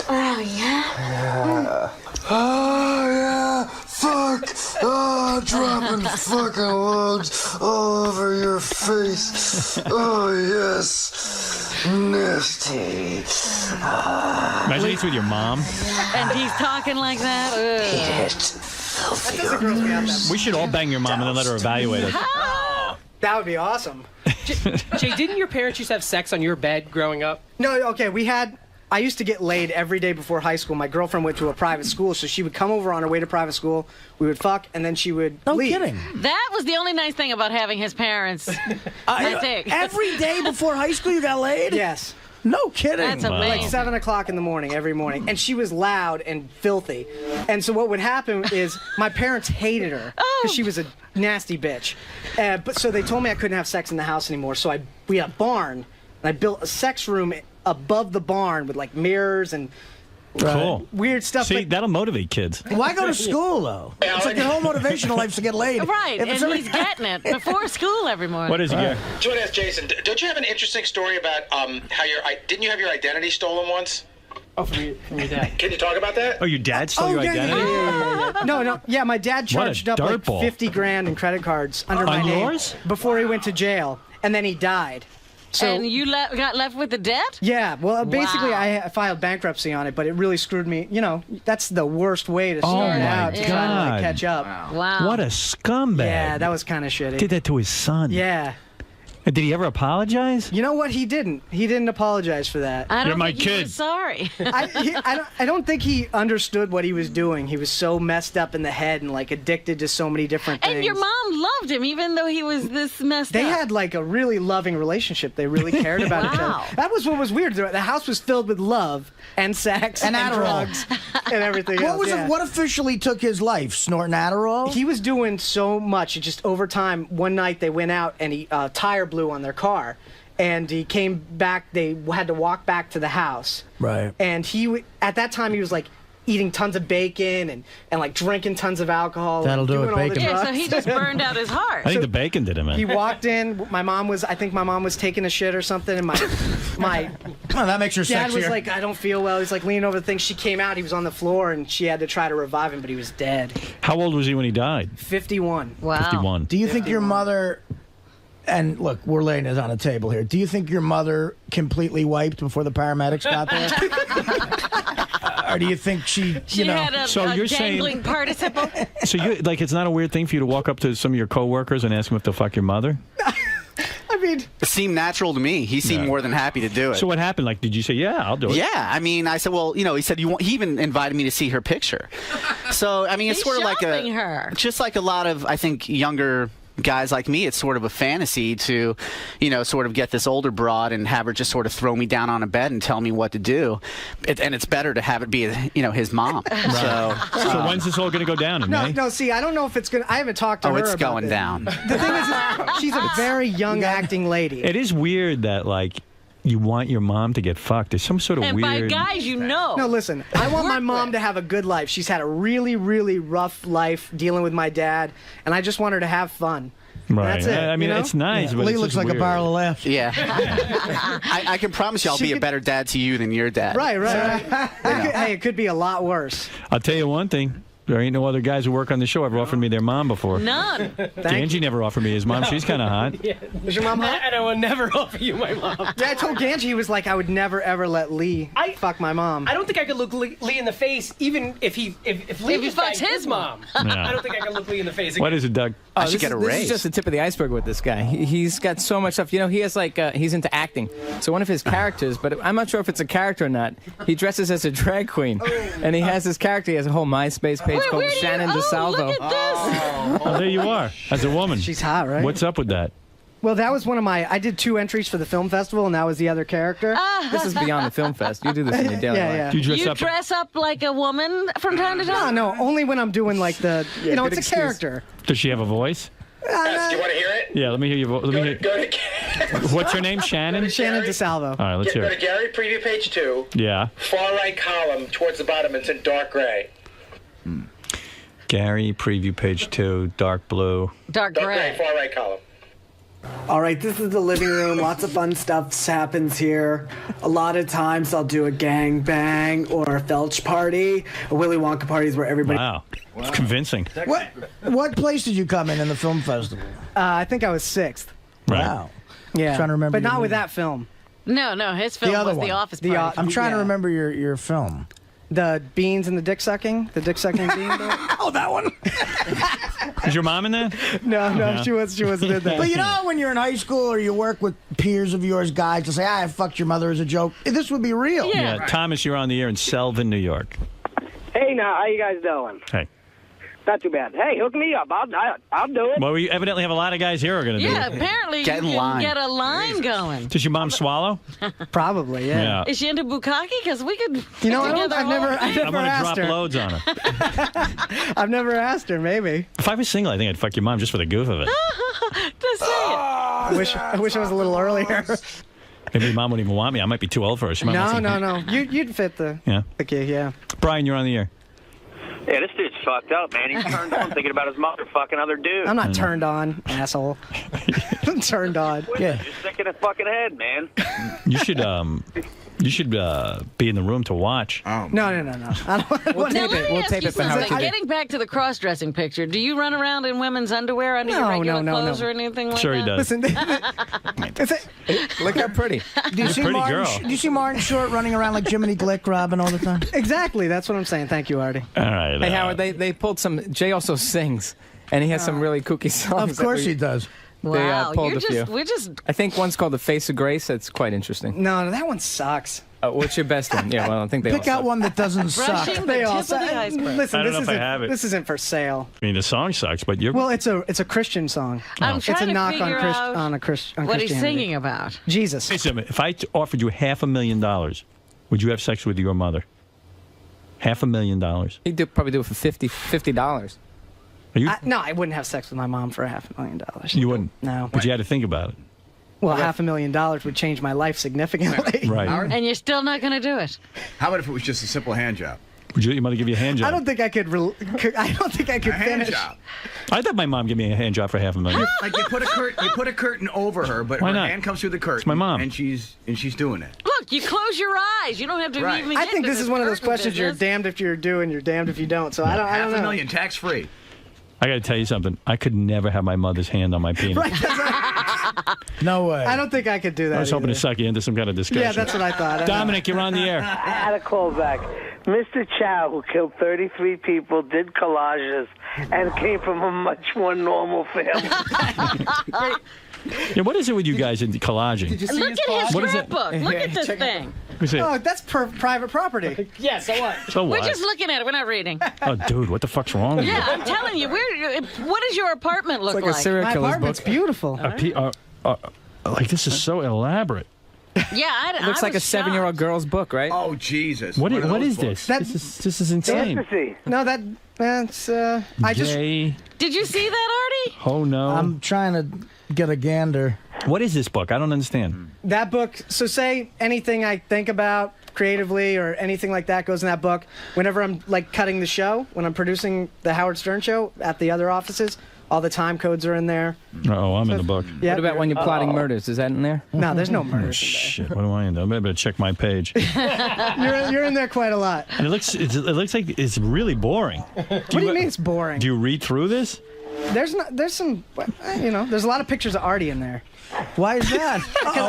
[SPEAKER 18] Oh, yeah?
[SPEAKER 17] Yeah. Oh, yeah. fuck. Oh, dropping fucking loads all over your face. Oh, yes. Nasty.
[SPEAKER 1] Imagine he's with your mom.
[SPEAKER 2] And he's talking like that. Ugh.
[SPEAKER 12] That doesn't gross me out that
[SPEAKER 1] We should all bang your mom and then let her evaluate us.
[SPEAKER 12] That would be awesome.
[SPEAKER 16] Jay, didn't your parents used to have sex on your bed growing up?
[SPEAKER 12] No, okay, I used to get laid every day before high school. My girlfriend went to a private school, so she would come over on her way to private school. We would fuck, and then she would leave.
[SPEAKER 14] No kidding.
[SPEAKER 2] That was the only nice thing about having his parents. I think.
[SPEAKER 14] Every day before high school you got laid?
[SPEAKER 12] Yes.
[SPEAKER 14] No kidding.
[SPEAKER 2] That's amazing.
[SPEAKER 12] Like 7 o'clock in the morning, every morning. And she was loud and filthy. And so what would happen is my parents hated her because she was a nasty bitch. But so they told me I couldn't have sex in the house anymore. So we had a barn, and I built a sex room above the barn with like mirrors and
[SPEAKER 1] Cool.
[SPEAKER 12] weird stuff.
[SPEAKER 1] See, that'll motivate kids.
[SPEAKER 14] Why go to school, though? It's like your whole motivation in life is to get laid.
[SPEAKER 2] Right,
[SPEAKER 14] If
[SPEAKER 2] and
[SPEAKER 14] it's
[SPEAKER 2] he's getting it before school every morning.
[SPEAKER 1] What is it, Gary?
[SPEAKER 11] Do you want to ask Jason? Don't you have an interesting story about how didn't you have your identity stolen once?
[SPEAKER 16] Oh, from your dad.
[SPEAKER 11] Can you talk about that?
[SPEAKER 1] Oh, your dad stole your identity?
[SPEAKER 12] No, my dad charged up like
[SPEAKER 1] dirtball.
[SPEAKER 12] 50 grand in credit cards under my
[SPEAKER 1] On
[SPEAKER 12] name
[SPEAKER 1] yours?
[SPEAKER 12] before he went to jail, and then he died. So,
[SPEAKER 2] and you got left with the debt?
[SPEAKER 12] Yeah, well, basically,
[SPEAKER 2] Wow.
[SPEAKER 12] I filed bankruptcy on it, but it really screwed me. You know, that's the worst way to start
[SPEAKER 1] my
[SPEAKER 12] out to try to
[SPEAKER 1] God.
[SPEAKER 12] like, catch up.
[SPEAKER 2] Wow.
[SPEAKER 1] What a scumbag.
[SPEAKER 12] Yeah, that was kind of shitty.
[SPEAKER 1] Did that to his son.
[SPEAKER 12] Yeah.
[SPEAKER 1] And did he ever apologize?
[SPEAKER 12] You know what? He didn't. He didn't apologize for that.
[SPEAKER 2] I don't
[SPEAKER 1] You're my
[SPEAKER 2] think he
[SPEAKER 1] kid.
[SPEAKER 2] was sorry.
[SPEAKER 12] I don't think he understood what he was doing. He was so messed up in the head and like addicted to so many different things.
[SPEAKER 2] And your mom loved him even though he was this messed
[SPEAKER 12] They
[SPEAKER 2] up.
[SPEAKER 12] had like a really loving relationship. They really cared about each
[SPEAKER 2] Wow.
[SPEAKER 12] other. That was what was weird. The house was filled with love and sex
[SPEAKER 14] And Adderall.
[SPEAKER 12] drugs and everything
[SPEAKER 14] What
[SPEAKER 12] else.
[SPEAKER 14] was
[SPEAKER 12] yeah.
[SPEAKER 14] it? What officially took his life? Snorting Adderall?
[SPEAKER 12] He was doing so much. It just over time, one night they went out and he tire blew on their car. And he came back. They had to walk back to the house.
[SPEAKER 14] Right.
[SPEAKER 12] And at that time, he was like eating tons of bacon and like drinking tons of alcohol.
[SPEAKER 14] That'll
[SPEAKER 12] and
[SPEAKER 14] do it,
[SPEAKER 12] doing all the
[SPEAKER 14] bacon.
[SPEAKER 2] Yeah, so
[SPEAKER 12] drugs.
[SPEAKER 2] he just burned out his heart.
[SPEAKER 1] I think the bacon did him in.
[SPEAKER 12] He walked in. I think my mom was taking a shit or something, and my
[SPEAKER 14] Oh, that makes her
[SPEAKER 12] dad
[SPEAKER 14] sexier.
[SPEAKER 12] was like, I don't feel well. He's like leaning over the thing. She came out. He was on the floor, and she had to try to revive him, but he was dead.
[SPEAKER 1] How old was he when he died?
[SPEAKER 12] 51.
[SPEAKER 2] Wow.
[SPEAKER 1] 51.
[SPEAKER 14] Do you think your mother, and look, we're laying this on the table here. Do you think your mother completely wiped before the paramedics got there? Or do you think she
[SPEAKER 2] had a,
[SPEAKER 1] So
[SPEAKER 2] a
[SPEAKER 1] you're saying-
[SPEAKER 2] dangling participle?
[SPEAKER 1] So you like it's not a weird thing for you to walk up to some of your coworkers and ask them if they'll fuck your mother?
[SPEAKER 12] I mean,
[SPEAKER 15] It seemed natural to me. He seemed more than happy to do it.
[SPEAKER 1] So what happened? Like, did you say, "Yeah, I'll do it"?
[SPEAKER 15] Yeah, I mean, I said, well, he said he even invited me to see her picture. So, I mean, it's
[SPEAKER 2] He's
[SPEAKER 15] sort of like
[SPEAKER 2] shopping her.
[SPEAKER 15] just like a lot of, I think, younger guys like me, it's sort of a fantasy to, sort of get this older broad and have her just sort of throw me down on a bed and tell me what to do. And it's better to have it be, his mom. So
[SPEAKER 1] when's this all going to go down? In May?
[SPEAKER 12] no. See, I don't know if it's gonna. I haven't talked to her.
[SPEAKER 15] it's
[SPEAKER 12] about
[SPEAKER 15] going
[SPEAKER 12] this.
[SPEAKER 15] down.
[SPEAKER 12] The thing is, she's a very young acting lady.
[SPEAKER 1] It is weird that like you want your mom to get fucked. There's some sort of
[SPEAKER 2] And
[SPEAKER 1] weird.
[SPEAKER 2] by guys you know.
[SPEAKER 12] No, listen. I want my mom to have a good life. She's had a really, really rough life dealing with my dad, and I just want her to have fun.
[SPEAKER 1] Right.
[SPEAKER 12] That's it.
[SPEAKER 1] I mean, it's nice, but
[SPEAKER 14] Lee
[SPEAKER 1] it's
[SPEAKER 14] looks
[SPEAKER 1] just
[SPEAKER 14] like
[SPEAKER 1] weird.
[SPEAKER 14] a barrel of laughs.
[SPEAKER 15] Yeah. I can promise you I'll be a better dad to you than your dad.
[SPEAKER 12] Right. Hey, it could be a lot worse.
[SPEAKER 1] I'll tell you one thing. There ain't no other guys who work on the show ever offered me their mom before.
[SPEAKER 2] None.
[SPEAKER 1] Ganji never offered me his mom. She's kind of hot.
[SPEAKER 16] Yeah.
[SPEAKER 12] Is your mom hot?
[SPEAKER 16] And I will never offer you my mom.
[SPEAKER 12] Yeah, I told Ganji, he was like, I would never ever let Lee fuck my mom.
[SPEAKER 16] I don't think I could look Lee in the face, even if Lee
[SPEAKER 2] If he
[SPEAKER 16] was
[SPEAKER 2] fucks
[SPEAKER 16] banging
[SPEAKER 2] his mom.
[SPEAKER 1] Yeah.
[SPEAKER 16] I don't think I could look Lee in the face.
[SPEAKER 1] What is it, Doug?
[SPEAKER 15] I should get a
[SPEAKER 18] This
[SPEAKER 15] raise.
[SPEAKER 18] is just the tip of the iceberg with this guy. He's got so much stuff. He has like, he's into acting. So one of his characters, but I'm not sure if it's a character or not, he dresses as a drag queen. And he has this character, he has a whole MySpace page called
[SPEAKER 2] where do you-
[SPEAKER 18] Shannon DeSalvo.
[SPEAKER 2] Look at this.
[SPEAKER 1] Oh, there you are. As a woman.
[SPEAKER 12] She's hot, right?
[SPEAKER 1] What's up with that?
[SPEAKER 12] Well, that was one of I did 2 entries for the film festival, and that was the other character.
[SPEAKER 18] This is beyond the film fest. You do this in your daily life.
[SPEAKER 12] Yeah.
[SPEAKER 1] Do you dress
[SPEAKER 2] You
[SPEAKER 1] up?
[SPEAKER 2] dress up like a woman from time to time?
[SPEAKER 12] No, only when I'm doing like the,
[SPEAKER 18] Yeah, good
[SPEAKER 12] it's a
[SPEAKER 18] excuse.
[SPEAKER 12] character.
[SPEAKER 1] Does she have a voice?
[SPEAKER 11] Yes, do you want to hear it?
[SPEAKER 1] Yeah, let me hear your voice. Let me hear.
[SPEAKER 11] Go to
[SPEAKER 1] What's her name? Shannon?
[SPEAKER 12] Shannon DeSalvo.
[SPEAKER 1] All right, let's hear
[SPEAKER 11] Go to
[SPEAKER 1] it.
[SPEAKER 11] Gary preview page 2.
[SPEAKER 1] Yeah.
[SPEAKER 11] Far right column towards the bottom. It's in dark gray.
[SPEAKER 1] Gary, preview page 2, dark blue.
[SPEAKER 2] Dark
[SPEAKER 11] Dark gray,
[SPEAKER 2] gray.
[SPEAKER 11] far right column.
[SPEAKER 12] All right, this is the living room. Lots of fun stuff happens here. A lot of times I'll do a gang bang or a Felch party. A Willy Wonka party is where everybody...
[SPEAKER 1] Wow. Convincing.
[SPEAKER 14] What place did you come in the film festival?
[SPEAKER 12] I think I was 6th.
[SPEAKER 1] Right.
[SPEAKER 14] Wow.
[SPEAKER 12] Yeah.
[SPEAKER 14] Trying to remember
[SPEAKER 12] but
[SPEAKER 14] your
[SPEAKER 12] not with
[SPEAKER 14] name.
[SPEAKER 12] that film.
[SPEAKER 2] No, his film
[SPEAKER 14] The other
[SPEAKER 2] was
[SPEAKER 14] one.
[SPEAKER 2] The Office Party.
[SPEAKER 14] I'm trying to remember your film.
[SPEAKER 12] The beans and the dick sucking? The dick sucking bean?
[SPEAKER 14] Oh, that one.
[SPEAKER 1] Is your mom in that?
[SPEAKER 12] No,
[SPEAKER 1] Yeah.
[SPEAKER 12] she wasn't in that.
[SPEAKER 14] But you know, when you're in high school or you work with peers of yours, guys, to say, I fucked your mother as a joke, this would be real.
[SPEAKER 1] Yeah. Thomas, you're on the air in Selvin, New York.
[SPEAKER 5] Hey, now, how you guys doing?
[SPEAKER 1] Hey.
[SPEAKER 5] Not too bad. Hey, hook me up. I'll do it.
[SPEAKER 1] Well, we evidently have a lot of guys here who are going to do
[SPEAKER 2] Yeah,
[SPEAKER 1] it.
[SPEAKER 2] apparently you can get a line going.
[SPEAKER 1] Does your mom swallow?
[SPEAKER 12] Probably, yeah.
[SPEAKER 2] Is she into bukkake? Because we could.
[SPEAKER 12] You know,
[SPEAKER 2] put together
[SPEAKER 12] I've
[SPEAKER 2] a whole
[SPEAKER 12] never
[SPEAKER 2] thing.
[SPEAKER 1] I'm going to drop loads on her.
[SPEAKER 12] I've never asked her, maybe.
[SPEAKER 1] If I was single, I think I'd fuck your mom just for the goof of it.
[SPEAKER 2] Just say it.
[SPEAKER 12] I wish I was a little earlier.
[SPEAKER 1] Maybe your mom wouldn't even want me. I might be too old for her. She might not
[SPEAKER 12] No.
[SPEAKER 1] see me.
[SPEAKER 12] You'd fit the gig, yeah.
[SPEAKER 1] Brian, you're on the air.
[SPEAKER 19] Yeah, this dude's fucked up, man. He's turned on thinking about his mother fucking other dudes.
[SPEAKER 12] I'm not turned on, asshole. I'm turned on.
[SPEAKER 19] You're sick in the fucking head, man.
[SPEAKER 1] You should be in the room to watch.
[SPEAKER 12] No. I don't
[SPEAKER 2] We'll
[SPEAKER 12] tape
[SPEAKER 2] tape
[SPEAKER 12] it.
[SPEAKER 2] We'll tape it for Howard. Getting back to the cross-dressing picture, do you run around in women's underwear under your regular clothes or anything like
[SPEAKER 1] Sure he
[SPEAKER 2] that?
[SPEAKER 1] does.
[SPEAKER 18] Look how pretty.
[SPEAKER 14] Do you see
[SPEAKER 1] pretty
[SPEAKER 14] Martin?
[SPEAKER 1] girl.
[SPEAKER 14] Do you see Martin Short running around like Jiminy Glick, Robin, all the time?
[SPEAKER 12] Exactly. That's what I'm saying. Thank you, Artie.
[SPEAKER 1] All right.
[SPEAKER 18] Hey, Howard, they pulled some. Jay also sings, and he has some really kooky songs.
[SPEAKER 14] Of course he does.
[SPEAKER 18] They
[SPEAKER 2] Wow,
[SPEAKER 18] pulled
[SPEAKER 2] you're
[SPEAKER 18] a few.
[SPEAKER 2] just, we're just.
[SPEAKER 18] I think one's called "The Face of Grace." That's quite interesting.
[SPEAKER 12] No, that one sucks.
[SPEAKER 18] What's your best one? Yeah, well, I don't think they
[SPEAKER 14] Pick
[SPEAKER 18] all
[SPEAKER 14] out
[SPEAKER 18] suck.
[SPEAKER 14] one that doesn't suck.
[SPEAKER 2] Brushing the
[SPEAKER 12] They
[SPEAKER 2] tip
[SPEAKER 12] all
[SPEAKER 2] of the iceberg.
[SPEAKER 12] Listen,
[SPEAKER 1] I don't know if I have it.
[SPEAKER 12] This isn't for sale.
[SPEAKER 1] I mean, the song sucks, but you're.
[SPEAKER 12] Well, it's a Christian song.
[SPEAKER 2] I'm
[SPEAKER 12] It's
[SPEAKER 2] trying
[SPEAKER 12] a
[SPEAKER 2] to
[SPEAKER 12] knock
[SPEAKER 2] figure out
[SPEAKER 12] on
[SPEAKER 2] what he's
[SPEAKER 12] Christianity.
[SPEAKER 2] singing about.
[SPEAKER 12] Jesus.
[SPEAKER 1] Hey, Sim, if I offered you $500,000, would you have sex with your mother? $500,000.
[SPEAKER 18] He'd probably do it for $50.
[SPEAKER 1] Are you?
[SPEAKER 12] No, I wouldn't have sex with my mom for $500,000.
[SPEAKER 1] You wouldn't.
[SPEAKER 12] No.
[SPEAKER 1] But you had to think about it.
[SPEAKER 12] Well, $500,000 would change my life significantly.
[SPEAKER 1] Right.
[SPEAKER 2] And you're still not going to do it.
[SPEAKER 20] How about if it was just a simple hand job?
[SPEAKER 1] Would your mother give you a hand job?
[SPEAKER 12] I don't think I could. I don't think I could
[SPEAKER 20] hand
[SPEAKER 12] finish.
[SPEAKER 20] job.
[SPEAKER 1] I thought my mom gave me a hand job for $500,000.
[SPEAKER 20] Like you put a curtain over her, but
[SPEAKER 1] Why
[SPEAKER 20] her
[SPEAKER 1] not?
[SPEAKER 20] hand comes through the curtain.
[SPEAKER 1] It's my mom.
[SPEAKER 20] and she's doing it.
[SPEAKER 2] Look, you close your eyes. You don't have to
[SPEAKER 20] Right.
[SPEAKER 2] even.
[SPEAKER 12] I
[SPEAKER 2] get
[SPEAKER 12] think
[SPEAKER 2] to
[SPEAKER 12] this is one of those
[SPEAKER 2] curtain
[SPEAKER 12] questions you're
[SPEAKER 2] business.
[SPEAKER 12] damned if you do and you're damned if you don't. So I don't know.
[SPEAKER 20] $500,000 tax free.
[SPEAKER 1] I got to tell you something. I could never have my mother's hand on my penis.
[SPEAKER 14] No way.
[SPEAKER 12] I don't think I could do that.
[SPEAKER 1] I was hoping to
[SPEAKER 12] either.
[SPEAKER 1] suck you into some kind of discussion.
[SPEAKER 12] Yeah, that's what I thought.
[SPEAKER 1] Dominic, you're on the air.
[SPEAKER 21] I had a call back. Mr. Chow, who killed 33 people, did collages and came from a much more normal family.
[SPEAKER 1] Yeah, what is it with you guys in collaging?
[SPEAKER 2] Look at his
[SPEAKER 1] What is it?
[SPEAKER 2] scrapbook. Look at this thing.
[SPEAKER 1] Let me see.
[SPEAKER 12] Oh, that's private property.
[SPEAKER 16] Yeah, so what?
[SPEAKER 1] So
[SPEAKER 2] We're
[SPEAKER 1] what?
[SPEAKER 2] just looking at it. We're not reading.
[SPEAKER 1] Oh, dude, what the fuck's wrong with you?
[SPEAKER 2] Yeah, I'm telling you. What does your apartment look
[SPEAKER 18] like a serial
[SPEAKER 12] My
[SPEAKER 18] killer's
[SPEAKER 12] apartment's
[SPEAKER 18] book.
[SPEAKER 12] beautiful.
[SPEAKER 1] Like, this is so elaborate.
[SPEAKER 2] Yeah,
[SPEAKER 18] It looks like a 7-year-old girl's book, right?
[SPEAKER 20] Oh Jesus!
[SPEAKER 1] What
[SPEAKER 20] One of
[SPEAKER 1] is
[SPEAKER 20] those
[SPEAKER 1] this?
[SPEAKER 20] books.
[SPEAKER 1] This is insane.
[SPEAKER 21] Fantasy.
[SPEAKER 12] No, that's. I just.
[SPEAKER 1] Gay.
[SPEAKER 2] Did you see that, Artie?
[SPEAKER 1] Oh, no.
[SPEAKER 14] I'm trying to get a gander.
[SPEAKER 1] What is this book? I don't understand.
[SPEAKER 12] That book. So say anything I think about creatively or anything like that goes in that book. Whenever I'm like cutting the show, when I'm producing the Howard Stern show at the other offices, all the time codes are in there.
[SPEAKER 1] Oh, I'm in the book.
[SPEAKER 12] Yeah.
[SPEAKER 18] What about when you're plotting murders? Is that in there?
[SPEAKER 12] No, there's no
[SPEAKER 1] Oh,
[SPEAKER 12] murders.
[SPEAKER 1] shit. What do I end up? I better check my page.
[SPEAKER 12] You're in there quite a lot.
[SPEAKER 1] And it looks like it's really boring.
[SPEAKER 12] What do you mean it's boring?
[SPEAKER 1] Do you read through this?
[SPEAKER 12] There's some, there's a lot of pictures of Artie in there.
[SPEAKER 14] Why is that?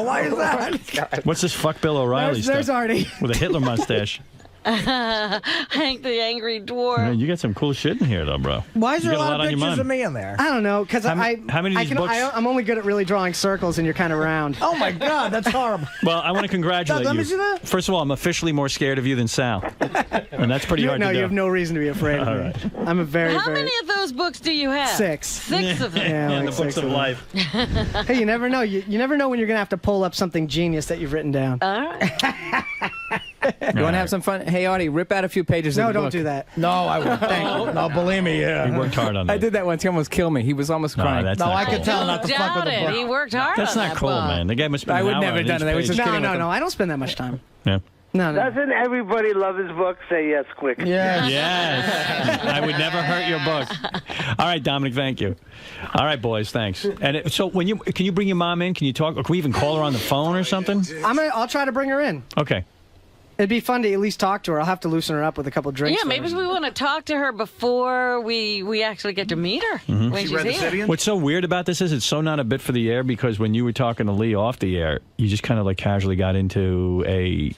[SPEAKER 14] Why is that?
[SPEAKER 1] What's this fuck Bill O'Reilly
[SPEAKER 12] There's
[SPEAKER 1] stuff?
[SPEAKER 12] Artie.
[SPEAKER 1] With a Hitler mustache.
[SPEAKER 2] Hank the Angry Dwarf.
[SPEAKER 1] Man, you got some cool shit in here, though, bro.
[SPEAKER 14] Why is
[SPEAKER 1] You
[SPEAKER 14] there a
[SPEAKER 1] got
[SPEAKER 14] lot of
[SPEAKER 1] on your
[SPEAKER 14] pictures
[SPEAKER 1] mind.
[SPEAKER 14] of me in there?
[SPEAKER 12] I don't know, because
[SPEAKER 1] How many of these books?
[SPEAKER 12] I'm only good at really drawing circles, and you're kind of round.
[SPEAKER 14] Oh my God, that's horrible.
[SPEAKER 1] Well, I want to congratulate
[SPEAKER 14] Let
[SPEAKER 1] you.
[SPEAKER 14] me see that.
[SPEAKER 1] First of all, I'm officially more scared of you than Sal, and that's pretty hard to do.
[SPEAKER 12] You have no reason to be afraid of
[SPEAKER 1] All
[SPEAKER 12] me.
[SPEAKER 1] right.
[SPEAKER 12] I'm a very,
[SPEAKER 2] How
[SPEAKER 12] very...
[SPEAKER 2] many of those books do you have?
[SPEAKER 12] 6.
[SPEAKER 2] 6 of them.
[SPEAKER 12] Yeah,
[SPEAKER 1] And
[SPEAKER 12] like
[SPEAKER 1] the books
[SPEAKER 12] 6
[SPEAKER 1] of
[SPEAKER 12] them.
[SPEAKER 1] life.
[SPEAKER 12] Hey, you never know. You never know when you're going to have to pull up something genius that you've written down.
[SPEAKER 2] All right.
[SPEAKER 18] You want to have some fun? Hey, Artie, rip out a few pages
[SPEAKER 12] No,
[SPEAKER 18] of the
[SPEAKER 12] don't
[SPEAKER 18] book.
[SPEAKER 12] do that.
[SPEAKER 14] No, I won't. Thank you. No, believe me, yeah.
[SPEAKER 1] He worked hard on that.
[SPEAKER 18] I did that once. He almost killed me. He was almost
[SPEAKER 1] No,
[SPEAKER 18] crying.
[SPEAKER 1] that's
[SPEAKER 14] No,
[SPEAKER 1] not
[SPEAKER 14] I
[SPEAKER 1] cool.
[SPEAKER 14] could tell not to fuck
[SPEAKER 2] Doubt
[SPEAKER 14] with the
[SPEAKER 2] it. He
[SPEAKER 14] book.
[SPEAKER 2] worked hard
[SPEAKER 1] That's
[SPEAKER 2] on
[SPEAKER 1] not
[SPEAKER 2] that
[SPEAKER 1] cool,
[SPEAKER 2] book.
[SPEAKER 1] man. The guy must spend
[SPEAKER 18] I
[SPEAKER 1] an
[SPEAKER 18] would
[SPEAKER 1] hour
[SPEAKER 18] never
[SPEAKER 1] on
[SPEAKER 18] done
[SPEAKER 1] each
[SPEAKER 18] it. I was
[SPEAKER 1] page.
[SPEAKER 18] just kidding with
[SPEAKER 12] No,
[SPEAKER 18] him.
[SPEAKER 12] I don't spend that much time.
[SPEAKER 1] Yeah.
[SPEAKER 12] No.
[SPEAKER 21] Doesn't everybody love his book? Say yes quick.
[SPEAKER 1] Yes. I would never hurt your book. All right, Dominic, thank you. All right, boys, thanks. And so can you bring your mom in? Can you talk? Or can we even call her on the phone or something?
[SPEAKER 12] I'll try to bring her in.
[SPEAKER 1] Okay.
[SPEAKER 12] It'd be fun to at least talk to her. I'll have to loosen her up with a couple drinks.
[SPEAKER 2] Yeah, maybe we want to talk to her before we actually get to meet her when she's here.
[SPEAKER 1] What's so weird about this is it's so not a bit for the air because when you were talking to Lee off the air, you just kind of like casually got into a...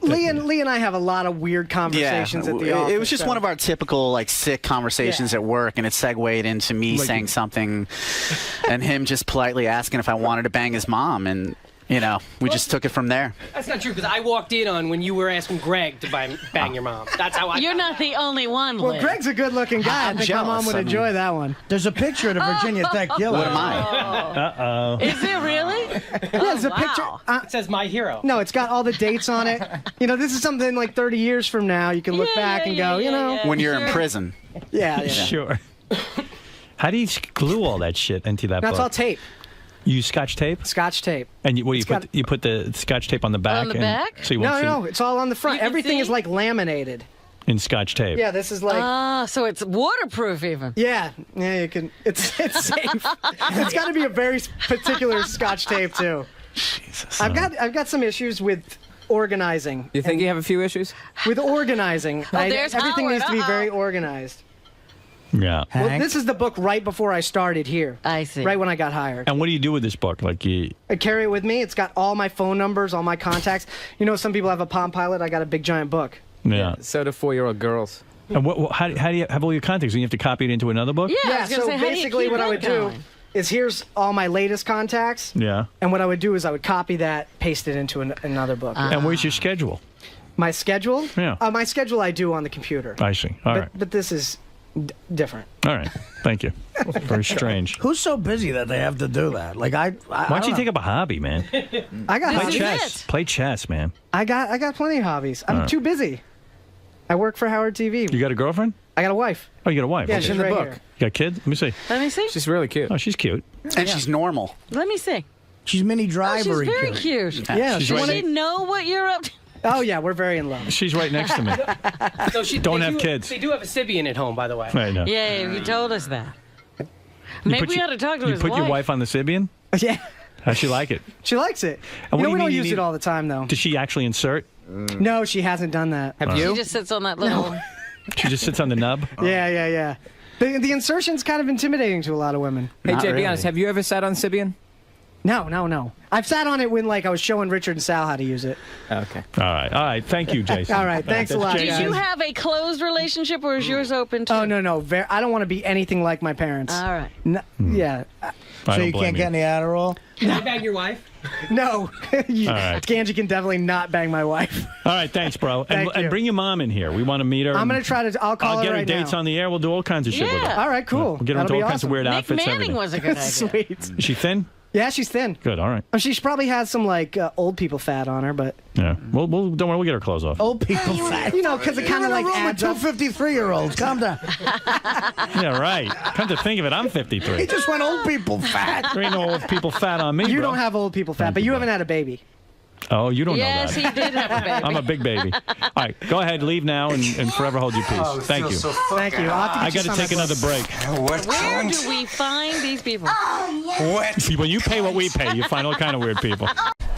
[SPEAKER 12] Lee and I have a lot of weird conversations at the office.
[SPEAKER 15] It was just one of our typical like sick conversations at work, and it segued into me saying something, and him just politely asking if I wanted to bang his mom, and we just took it from there.
[SPEAKER 16] That's not true, because I walked in on when you were asking Greg to bang your mom. That's how I...
[SPEAKER 2] You're not the only one,
[SPEAKER 12] Well,
[SPEAKER 2] Liz.
[SPEAKER 12] Greg's a good-looking guy. I think my mom would enjoy that one.
[SPEAKER 14] There's a picture of the Virginia Tech killer.
[SPEAKER 15] What am I?
[SPEAKER 1] Uh-oh.
[SPEAKER 2] Is it really?
[SPEAKER 12] Yeah, there's a picture.
[SPEAKER 16] It says my hero.
[SPEAKER 12] No, it's got all the dates on it. This is something like 30 years from now. You can look back and go,
[SPEAKER 15] when you're in prison.
[SPEAKER 12] Yeah.
[SPEAKER 1] Sure. How do you glue all that shit into that book?
[SPEAKER 12] That's all tape.
[SPEAKER 1] You use Scotch tape?
[SPEAKER 12] Scotch tape.
[SPEAKER 1] And you put the Scotch tape on the back?
[SPEAKER 12] On the back?
[SPEAKER 1] So you won't see
[SPEAKER 12] No, it's all on the front. Everything is like laminated.
[SPEAKER 1] in Scotch tape.
[SPEAKER 12] Yeah, this is like...
[SPEAKER 2] so it's waterproof even.
[SPEAKER 12] Yeah, you can... It's safe. It's got to be a very particular Scotch tape, too.
[SPEAKER 1] Jesus.
[SPEAKER 12] I've got some issues with organizing.
[SPEAKER 18] You think you have a few issues?
[SPEAKER 12] With organizing. Everything needs to be very organized.
[SPEAKER 1] Yeah.
[SPEAKER 12] Well, this is the book right before I started here.
[SPEAKER 2] I see.
[SPEAKER 12] Right when I got hired.
[SPEAKER 1] And what do you do with this book? Like
[SPEAKER 12] I carry it with me. It's got all my phone numbers, all my contacts. Some people have a Palm Pilot. I got a big giant book.
[SPEAKER 1] Yeah.
[SPEAKER 18] So do 4-year-old girls.
[SPEAKER 1] And how do you have all your contacts? Do you have to copy it into another book?
[SPEAKER 12] Yeah. So basically, what I would do is here's all my latest contacts.
[SPEAKER 1] Yeah.
[SPEAKER 12] And what I would do is I would copy that, paste it into another book.
[SPEAKER 1] And where's your schedule?
[SPEAKER 12] My schedule?
[SPEAKER 1] Yeah.
[SPEAKER 12] My schedule I do on the computer.
[SPEAKER 1] I see. All right.
[SPEAKER 12] But this is different.
[SPEAKER 1] All right. Thank you. Very strange.
[SPEAKER 14] Who's so busy that they have to do that? Like
[SPEAKER 1] Why don't you take up a hobby, man?
[SPEAKER 12] I got
[SPEAKER 1] Play chess. Play chess, man.
[SPEAKER 12] I got plenty of hobbies. I'm too busy. I work for Howard TV.
[SPEAKER 1] You got a girlfriend?
[SPEAKER 12] I got a wife.
[SPEAKER 1] Oh, you got a wife?
[SPEAKER 12] Yeah,
[SPEAKER 1] Okay.
[SPEAKER 12] she's in the book.
[SPEAKER 1] You got kids? Let me see.
[SPEAKER 2] Let me see.
[SPEAKER 18] She's really cute.
[SPEAKER 1] Oh, she's cute.
[SPEAKER 15] And she's normal.
[SPEAKER 2] Let me see.
[SPEAKER 14] She's Minnie Driver.
[SPEAKER 2] She's very cute.
[SPEAKER 12] Yeah,
[SPEAKER 1] she's
[SPEAKER 2] Does
[SPEAKER 1] right
[SPEAKER 2] she know what you're up to?
[SPEAKER 12] Oh, yeah, we're very in love.
[SPEAKER 1] She's right next to me.
[SPEAKER 16] So
[SPEAKER 1] Don't have kids.
[SPEAKER 16] They do have a Sybian at home, by the way.
[SPEAKER 1] Right now.
[SPEAKER 2] Yeah, you told us that.
[SPEAKER 1] You
[SPEAKER 2] Maybe
[SPEAKER 1] put
[SPEAKER 2] we
[SPEAKER 1] your-
[SPEAKER 2] ought to talk to
[SPEAKER 1] You
[SPEAKER 2] his
[SPEAKER 1] put
[SPEAKER 2] wife.
[SPEAKER 1] your wife on the Sybian?
[SPEAKER 12] Yeah.
[SPEAKER 1] How's she like it?
[SPEAKER 12] She likes it.
[SPEAKER 1] And what do
[SPEAKER 12] we
[SPEAKER 1] you
[SPEAKER 12] don't
[SPEAKER 1] mean you
[SPEAKER 12] use
[SPEAKER 1] need-
[SPEAKER 12] it all the time, though.
[SPEAKER 1] Does she actually insert?
[SPEAKER 12] No, she hasn't done that.
[SPEAKER 18] Have
[SPEAKER 2] She
[SPEAKER 18] you?
[SPEAKER 2] just sits on that little...
[SPEAKER 1] She just sits on the nub?
[SPEAKER 12] Yeah. The insertion's kind of intimidating to a lot of women.
[SPEAKER 18] Hey, Jay, be honest. Have you ever sat on Sybian?
[SPEAKER 12] No. I've sat on it when I was showing Richard and Sal how to use it.
[SPEAKER 18] Okay.
[SPEAKER 1] All right. Thank you, Jason.
[SPEAKER 12] All right, thanks a lot,
[SPEAKER 2] Did
[SPEAKER 12] guys.
[SPEAKER 2] you have a closed relationship, or is yours open too?
[SPEAKER 12] Oh, no. I don't want to be anything like my parents.
[SPEAKER 2] All right.
[SPEAKER 12] Yeah.
[SPEAKER 14] So you can't get any Adderall?
[SPEAKER 16] Can you bang your wife?
[SPEAKER 12] No.
[SPEAKER 1] All right.
[SPEAKER 12] Ganji can definitely not bang my wife.
[SPEAKER 1] All right, thanks, bro.
[SPEAKER 12] Thank
[SPEAKER 1] and
[SPEAKER 12] you.
[SPEAKER 1] bring your mom in here. We want to meet her.
[SPEAKER 12] I'm going to try to... I'll call
[SPEAKER 1] I'll
[SPEAKER 12] her
[SPEAKER 1] get her
[SPEAKER 12] right
[SPEAKER 1] dates
[SPEAKER 12] now.
[SPEAKER 1] on the air. We'll do all kinds of shit with her.
[SPEAKER 12] All right, cool.
[SPEAKER 1] We'll get her into
[SPEAKER 12] That'll
[SPEAKER 1] all
[SPEAKER 12] be
[SPEAKER 1] kinds of weird
[SPEAKER 2] Nick
[SPEAKER 1] outfits.
[SPEAKER 2] Manning
[SPEAKER 1] everything.
[SPEAKER 2] was a good idea.
[SPEAKER 12] Sweet.
[SPEAKER 1] Is she thin?
[SPEAKER 12] Yeah, she's thin.
[SPEAKER 1] Good. All right.
[SPEAKER 12] She probably has some old people fat on her, but
[SPEAKER 1] Yeah. We'll don't worry. We'll get her clothes off.
[SPEAKER 14] Old people fat.
[SPEAKER 12] because it kind of like adds
[SPEAKER 14] two
[SPEAKER 12] up.
[SPEAKER 14] 53-year-olds. Calm down.
[SPEAKER 1] Yeah, right. Come to think of it, I'm 53.
[SPEAKER 14] He just went old people fat.
[SPEAKER 1] There ain't no old people fat on me,
[SPEAKER 12] You
[SPEAKER 1] bro.
[SPEAKER 12] don't have old people fat, but you haven't had a baby.
[SPEAKER 1] Oh, you don't
[SPEAKER 2] Yes,
[SPEAKER 1] know that.
[SPEAKER 2] he did have a baby.
[SPEAKER 1] I'm a big baby. All right, go ahead, leave now, and forever hold your peace. Thank you.
[SPEAKER 12] Thank you.
[SPEAKER 1] I got to take another break.
[SPEAKER 17] What
[SPEAKER 2] Where
[SPEAKER 17] cunt?
[SPEAKER 2] do we find these people?
[SPEAKER 17] What?
[SPEAKER 1] When you pay what we pay, you find all kind of weird people.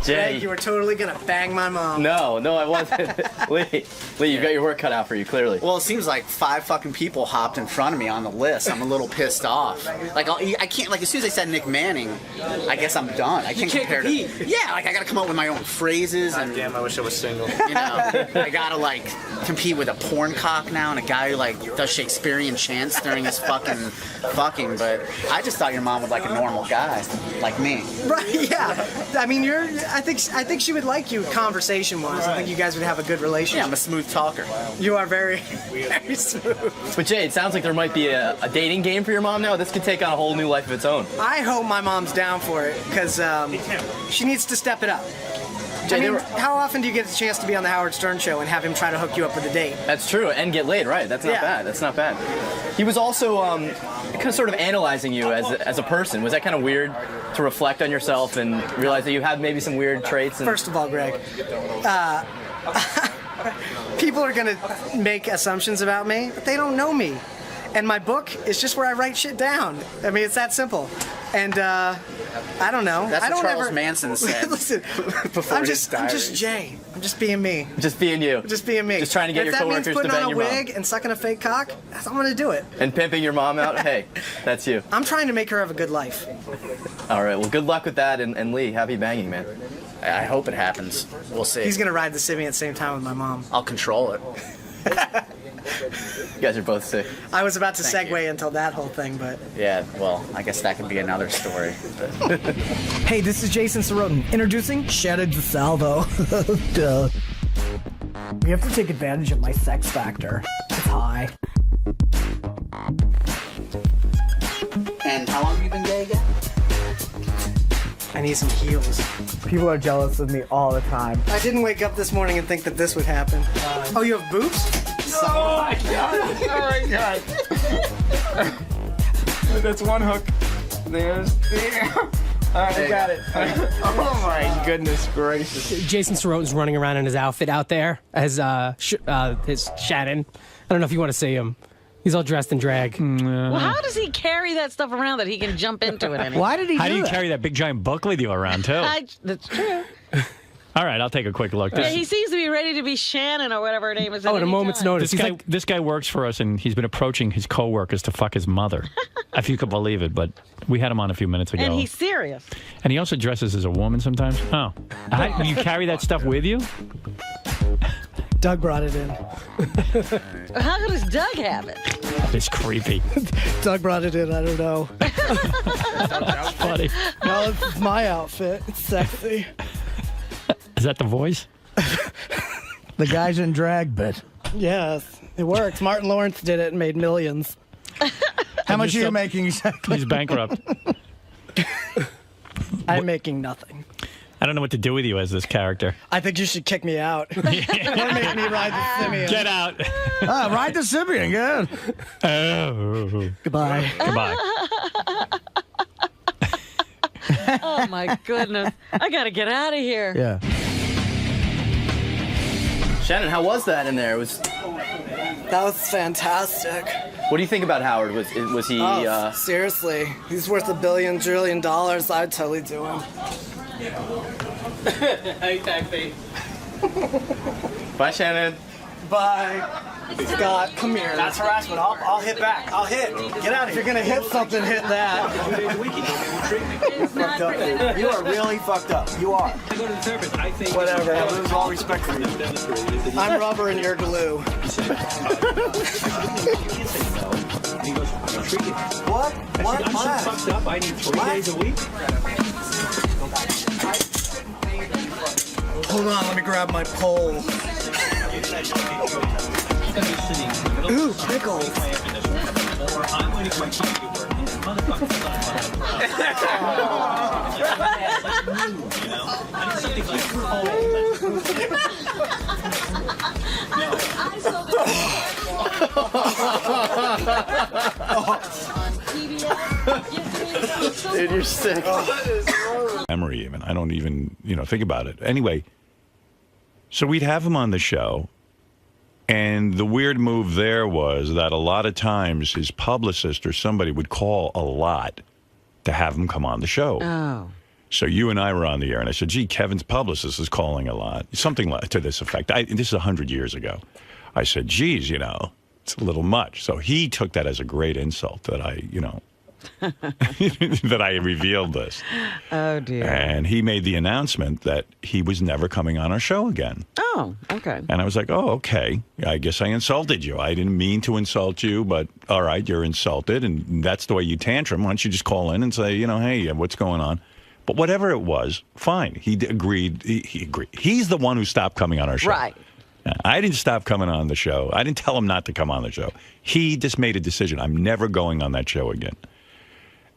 [SPEAKER 10] Jay.
[SPEAKER 12] You were totally going to bang my mom.
[SPEAKER 10] No, I wasn't. Lee, you've got your work cut out for you, clearly. Well, it seems like 5 fucking people hopped in front of me on the list. I'm a little pissed off. Like, I can't, as soon as I said Nick Manning, I guess I'm done. I can't compare to... Yeah, I gotta come up with my own phrases. And,
[SPEAKER 11] Damn, I wish I was single.
[SPEAKER 10] I gotta, compete with a porn cock now and a guy who, does Shakespearean chants during his fucking, but I just thought your mom was like a normal guy, like me.
[SPEAKER 12] Right, yeah. I mean, I think she would like you conversation-wise. I think you guys would have a good relationship.
[SPEAKER 10] Yeah, I'm a smooth talker.
[SPEAKER 12] You are very, very smooth.
[SPEAKER 10] But Jay, it sounds like there might be a dating game for your mom now. This could take on a whole new life of its own.
[SPEAKER 12] I hope my mom's down for it, because she needs to step it up. I mean, how often do you get a chance to be on the Howard Stern show and have him try to hook you up with a date?
[SPEAKER 7] That's true, and get laid, right? That's not bad. That's not bad. He was also kind of sort of analyzing you as a person. Was that kind of weird to reflect on yourself and realize that you have maybe some weird traits?
[SPEAKER 12] First of all, Greg, people are going to make assumptions about me, but they don't know me. And my book is just where I write shit down. I mean, it's that simple. And I don't know.
[SPEAKER 10] That's
[SPEAKER 12] I don't
[SPEAKER 10] what Charles
[SPEAKER 12] ever...
[SPEAKER 10] Manson said.
[SPEAKER 12] Listen,
[SPEAKER 10] before
[SPEAKER 12] I'm
[SPEAKER 10] his diary.
[SPEAKER 12] just Jay. I'm just being me.
[SPEAKER 7] Just being you.
[SPEAKER 12] Just being me.
[SPEAKER 7] Just trying to get
[SPEAKER 12] if
[SPEAKER 7] your coworkers
[SPEAKER 12] that means
[SPEAKER 7] to
[SPEAKER 12] putting
[SPEAKER 7] bang
[SPEAKER 12] on a
[SPEAKER 7] your mom.
[SPEAKER 12] wig and sucking a fake cock, I'm going to do it.
[SPEAKER 7] And pimping your mom out? Hey, that's you.
[SPEAKER 12] I'm trying to make her have a good life.
[SPEAKER 7] All right, well, good luck with that, and Lee, happy banging, man.
[SPEAKER 10] I hope it happens. We'll see.
[SPEAKER 12] He's going to ride the Sibian at the same time with my mom.
[SPEAKER 10] I'll control it.
[SPEAKER 7] You guys are both sick.
[SPEAKER 12] I was about to
[SPEAKER 10] Thank
[SPEAKER 12] segue into that whole thing, but...
[SPEAKER 10] Yeah, well, I guess that could be another story.
[SPEAKER 14] Hey, this is Jason Sorotin, introducing Shannon DeSalvo. Duh. You have to take advantage of my sex factor. It's high.
[SPEAKER 10] And how long have you been gay again?
[SPEAKER 12] I need some heels.
[SPEAKER 14] People are jealous of me all the time.
[SPEAKER 12] I didn't wake up this morning and think that this would happen. Oh, you have boobs?
[SPEAKER 14] Oh my god! Oh my god! That's one hook. There's the... Alright, I got it. Oh my goodness gracious.
[SPEAKER 16] Jason Sorotin's running around in his outfit out there as his Shannon. I don't know if you want to see him. He's all dressed in drag.
[SPEAKER 2] Well, how does he carry that stuff around that he can jump into it anyway?
[SPEAKER 14] Why did he
[SPEAKER 1] How do you carry that big giant book with you around, too?
[SPEAKER 2] That's true.
[SPEAKER 1] All right, I'll take a quick look.
[SPEAKER 2] Yeah, he seems to be ready to be Shannon or whatever her name is.
[SPEAKER 16] Oh, at a moment's notice.
[SPEAKER 1] This guy works for us, and he's been approaching his coworkers to fuck his mother. If you could believe it, but we had him on a few minutes ago.
[SPEAKER 2] And he's serious.
[SPEAKER 1] And he also dresses as a woman sometimes. Oh. You carry that stuff with you?
[SPEAKER 12] Doug brought it in.
[SPEAKER 2] How does Doug have it?
[SPEAKER 1] It's creepy.
[SPEAKER 12] Doug brought it in. I don't know.
[SPEAKER 1] That's funny.
[SPEAKER 12] Well, it's my outfit. It's sexy.
[SPEAKER 1] Is that the voice?
[SPEAKER 14] The guy's in drag bit.
[SPEAKER 12] Yes, it works. Martin Lawrence did it and made millions.
[SPEAKER 14] How much are you making exactly?
[SPEAKER 1] He's bankrupt.
[SPEAKER 12] I'm making nothing.
[SPEAKER 1] I don't know what to do with you as this character.
[SPEAKER 12] I think you should kick me out. Or make me ride the Simeon.
[SPEAKER 1] Get out.
[SPEAKER 14] Ride the Simeon, good.
[SPEAKER 1] Oh.
[SPEAKER 12] Goodbye.
[SPEAKER 1] Goodbye.
[SPEAKER 2] Oh my goodness! I gotta get out of here.
[SPEAKER 14] Yeah.
[SPEAKER 7] Shannon, how was that in there?
[SPEAKER 12] That was fantastic.
[SPEAKER 7] What do you think about Howard? Was he?
[SPEAKER 12] Seriously, he's worth $1 billion, trillion. I'd totally do him.
[SPEAKER 7] Bye, Shannon.
[SPEAKER 12] Bye. Scott, come here. That's harassment. I'll hit back. I'll hit. Get out of here. If you're gonna hit something, hit that.
[SPEAKER 4] You're fucked up, dude. You are really fucked up. You are. Whatever. I lose all respect for you.
[SPEAKER 12] I'm rubber and you're glue.
[SPEAKER 4] What? What?
[SPEAKER 1] I'm so fucked up. I need 3 days a week.
[SPEAKER 12] Hold on, let me grab my pole. Ooh, pickles.
[SPEAKER 7] Dude, you're sick.
[SPEAKER 1] Memory even. I don't even, think about it. Anyway, so we'd have him on the show, and the weird move there was that a lot of times his publicist or somebody would call a lot to have him come on the show.
[SPEAKER 2] Oh.
[SPEAKER 1] So you and I were on the air, and I said, gee, Kevin's publicist is calling a lot. Something to this effect. This is 100 years ago. I said, geez, it's a little much. So he took that as a great insult that I, that I revealed this.
[SPEAKER 2] Oh, dear.
[SPEAKER 1] And he made the announcement that he was never coming on our show again.
[SPEAKER 2] Oh, okay.
[SPEAKER 1] And I was like, oh, okay. I guess I insulted you. I didn't mean to insult you, but all right, you're insulted, and that's the way you tantrum. Why don't you just call in and say, hey, what's going on? But whatever it was, fine. He agreed. He agreed. He's the one who stopped coming on our show.
[SPEAKER 2] Right.
[SPEAKER 1] I didn't stop coming on the show. I didn't tell him not to come on the show. He just made a decision. I'm never going on that show again.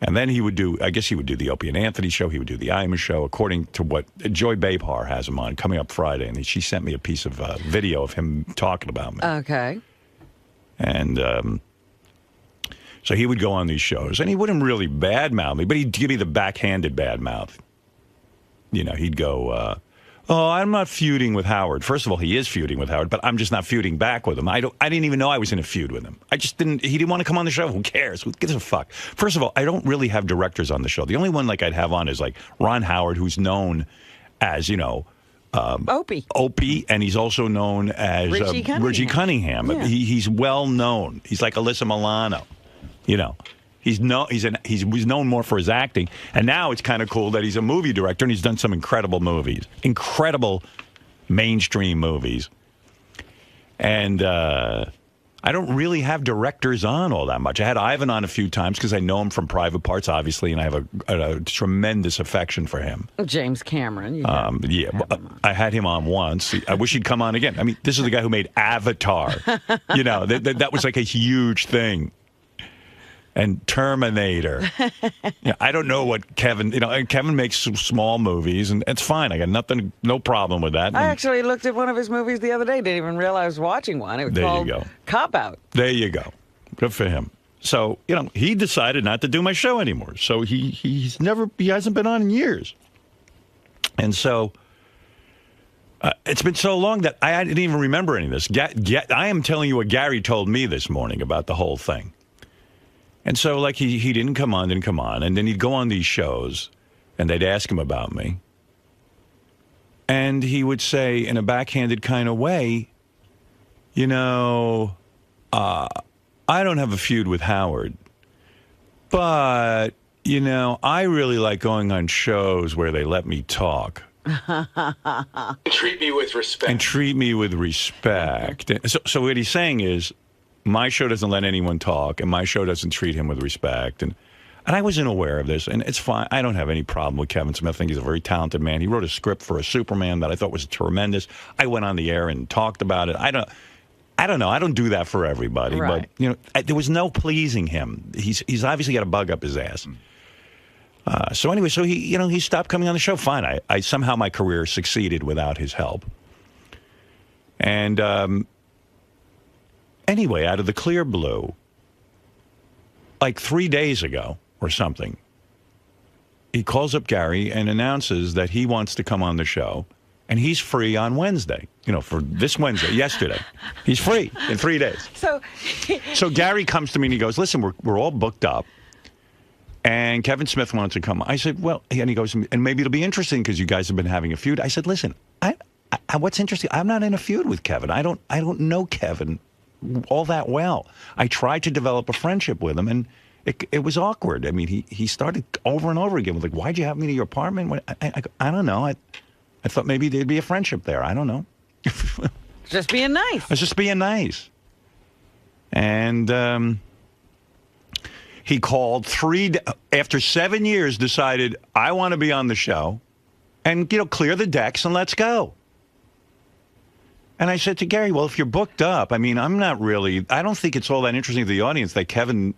[SPEAKER 1] And then he would do, I guess he would do the Opie and Anthony show. He would do the Ima show, according to what Joy Behar has him on coming up Friday. And she sent me a piece of video of him talking about me.
[SPEAKER 2] Okay.
[SPEAKER 1] And so he would go on these shows, and he wouldn't really badmouth me, but he'd give me the backhanded badmouth. You know, he'd go, oh, I'm not feuding with Howard. First of all, he is feuding with Howard, but I'm just not feuding back with him. I didn't even know I was in a feud with him. He didn't want to come on the show. Who cares? Who gives a fuck? First of all, I don't really have directors on the show. The only one like I'd have on is like Ron Howard, who's known as, Opie, and he's also known as Richie Cunningham.
[SPEAKER 2] Yeah.
[SPEAKER 1] He's well known. He's like Alyssa Milano, He was known more for his acting, and now it's kind of cool that he's a movie director, and he's done some incredible movies, incredible mainstream movies. And I don't really have directors on all that much. I had Ivan on a few times because I know him from Private Parts, obviously, and I have a tremendous affection for him.
[SPEAKER 2] James Cameron.
[SPEAKER 1] I had him on once. I wish he'd come on again. I mean, this is the guy who made Avatar. That was like a huge thing. And Terminator. I don't know what Kevin, Kevin makes small movies, and it's fine. I got no problem with that.
[SPEAKER 2] I actually looked at one of his movies the other day. Didn't even realize I was watching one. It was called Cop Out.
[SPEAKER 1] There you go. Good for him. So, he decided not to do my show anymore. So he hasn't been on in years. And so it's been so long that I didn't even remember any of this. I am telling you what Gary told me this morning about the whole thing. And so, like, he didn't come on, and then he'd go on these shows, and they'd ask him about me. And he would say, in a backhanded kind of way, I don't have a feud with Howard, but, I really like going on shows where they let me talk.
[SPEAKER 11] Treat me with respect.
[SPEAKER 1] And treat me with respect. So what he's saying is, my show doesn't let anyone talk, and my show doesn't treat him with respect. And I wasn't aware of this, and it's fine. I don't have any problem with Kevin Smith. I think he's a very talented man. He wrote a script for a Superman that I thought was tremendous. I went on the air and talked about it. I don't know. I don't do that for everybody.
[SPEAKER 2] Right.
[SPEAKER 1] But, there was no pleasing him. He's obviously got a bug up his ass. So anyway, he stopped coming on the show. Fine. I somehow my career succeeded without his help. And anyway, out of the clear blue, like 3 days ago or something, he calls up Gary and announces that he wants to come on the show, and he's free on Wednesday. For this Wednesday, yesterday. He's free in 3 days. So Gary comes to me and he goes, listen, we're all booked up, and Kevin Smith wants to come. I said, well, and he goes, and maybe it'll be interesting because you guys have been having a feud. I said, listen, what's interesting, I'm not in a feud with Kevin. I don't know Kevin all that well. I tried to develop a friendship with him, and it was awkward. I mean, he started over and over again with, like, why'd you have me to your apartment? I don't know. I thought maybe there'd be a friendship there. I don't know.
[SPEAKER 2] Just being nice.
[SPEAKER 1] I was just being nice. And he called after 7 years, decided, I want to be on the show, and, clear the decks and let's go. And I said to Gary, well, if you're booked up, I mean, I don't think it's all that interesting to the audience that Kevin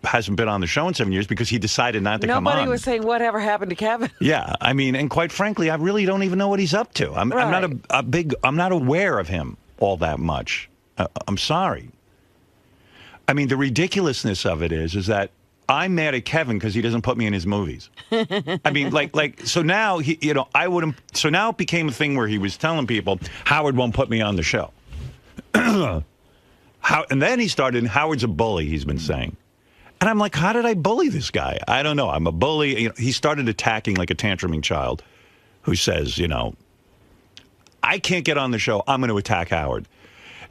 [SPEAKER 1] hasn't been on the show in 7 years because he decided not to come on.
[SPEAKER 2] Nobody was saying whatever happened to Kevin.
[SPEAKER 1] Yeah, I mean, and quite frankly, I really don't even know what he's up to. I'm not aware of him all that much. I'm sorry. I mean, the ridiculousness of it is that I'm mad at Kevin because he doesn't put me in his movies. I mean, so now so now it became a thing where he was telling people Howard won't put me on the show. And then he started, Howard's a bully, he's been saying. And I'm like, how did I bully this guy? I don't know. I'm a bully. He started attacking like a tantruming child who says, I can't get on the show. I'm going to attack Howard.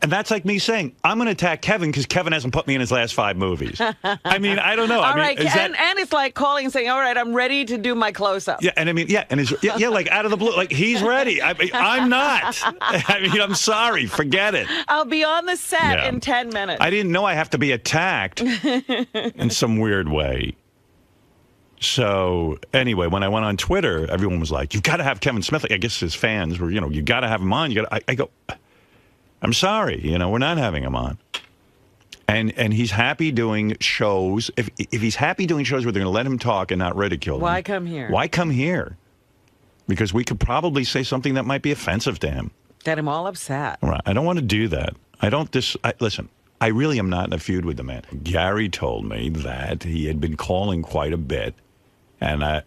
[SPEAKER 1] And that's like me saying, I'm going to attack Kevin because Kevin hasn't put me in his last 5 movies. I mean, I don't know.
[SPEAKER 2] All right, and it's like calling and saying, all right, I'm ready to do my close-up.
[SPEAKER 1] Yeah, and I mean, like out of the blue, like he's ready. I'm not. I mean, I'm sorry. Forget it.
[SPEAKER 2] I'll be on the set in 10 minutes.
[SPEAKER 1] I didn't know I have to be attacked in some weird way. So anyway, when I went on Twitter, everyone was like, you've got to have Kevin Smith. Like, I guess his fans were, you got to have him on. I go, I'm sorry, we're not having him on. And he's happy doing shows. If he's happy doing shows where they're going to let him talk and not ridicule him.
[SPEAKER 2] Why come here?
[SPEAKER 1] Why come here? Because we could probably say something that might be offensive to him.
[SPEAKER 2] Get him all upset.
[SPEAKER 1] Right. I don't want to do that. Listen, I really am not in a feud with the man. Gary told me that he had been calling quite a bit. And I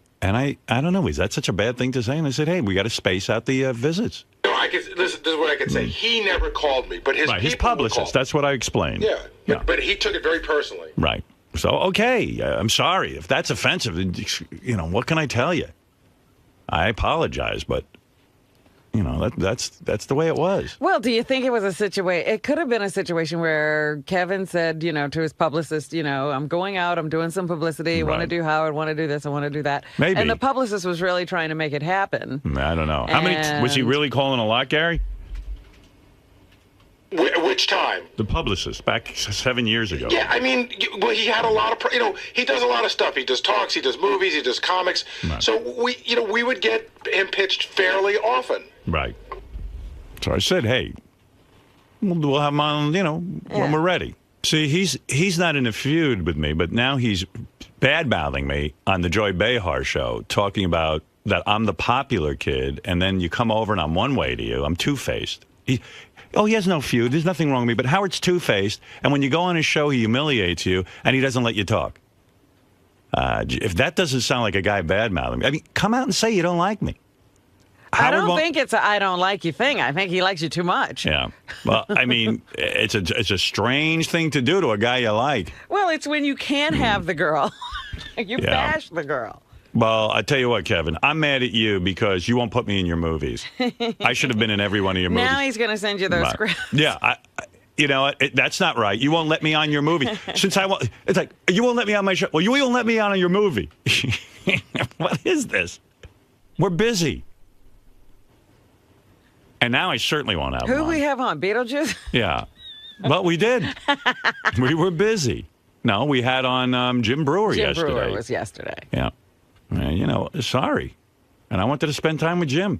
[SPEAKER 1] don't know, is that such a bad thing to say? And I said, hey, we got to space out the visits.
[SPEAKER 11] No, this is what I can say. He never called me, but his
[SPEAKER 1] His
[SPEAKER 11] people
[SPEAKER 1] publicist. That's what I explained.
[SPEAKER 11] Yeah, but he took it very personally.
[SPEAKER 1] Right. So, okay, I'm sorry. If that's offensive, what can I tell you? I apologize, but, that's the way it was.
[SPEAKER 2] Well, do you think it was a situation? It could have been a situation where Kevin said, to his publicist, I'm going out, I'm doing some publicity, want to do Howard, want to do this, I want to do that.
[SPEAKER 1] Maybe.
[SPEAKER 2] And the publicist was really trying to make it happen.
[SPEAKER 1] I don't know. How many was he really calling a lot, Gary?
[SPEAKER 11] Which time?
[SPEAKER 1] The publicist back 7 years ago.
[SPEAKER 11] Yeah, I mean, well, he had a lot of, he does a lot of stuff. He does talks, he does movies, he does comics.
[SPEAKER 1] Right.
[SPEAKER 11] So we would get him pitched fairly often.
[SPEAKER 1] Right. So I said, hey, we'll have him on, when we're ready. See, he's not in a feud with me, but now he's bad-mouthing me on the Joy Behar show, talking about that I'm the popular kid, and then you come over and I'm one way to you. I'm two-faced. He has no feud. There's nothing wrong with me. But Howard's two-faced, and when you go on his show, he humiliates you, and he doesn't let you talk. If that doesn't sound like a guy bad-mouthing me, come out and say you don't like me.
[SPEAKER 2] I don't think it's a I don't like you thing. I think he likes you too much.
[SPEAKER 1] Yeah. Well, I mean, it's a strange thing to do to a guy you like.
[SPEAKER 2] Well, it's when you can't have the girl. You bash the girl.
[SPEAKER 1] Well, I tell you what, Kevin, I'm mad at you because you won't put me in your movies. I should have been in every one of your movies.
[SPEAKER 2] Now he's going to send you those
[SPEAKER 1] Right.
[SPEAKER 2] scripts.
[SPEAKER 1] Yeah, that's not right. You won't let me on your movie. It's like, you won't let me on my show. Well, you won't let me on your movie. What is this? We're busy. And now I certainly won't have
[SPEAKER 2] Who
[SPEAKER 1] one.
[SPEAKER 2] we have on? Beetlejuice?
[SPEAKER 1] Yeah. Well, we did. We were busy. No, we had on Jim Brewer yesterday.
[SPEAKER 2] Jim Brewer was yesterday.
[SPEAKER 1] Yeah. Sorry. And I wanted to spend time with Jim.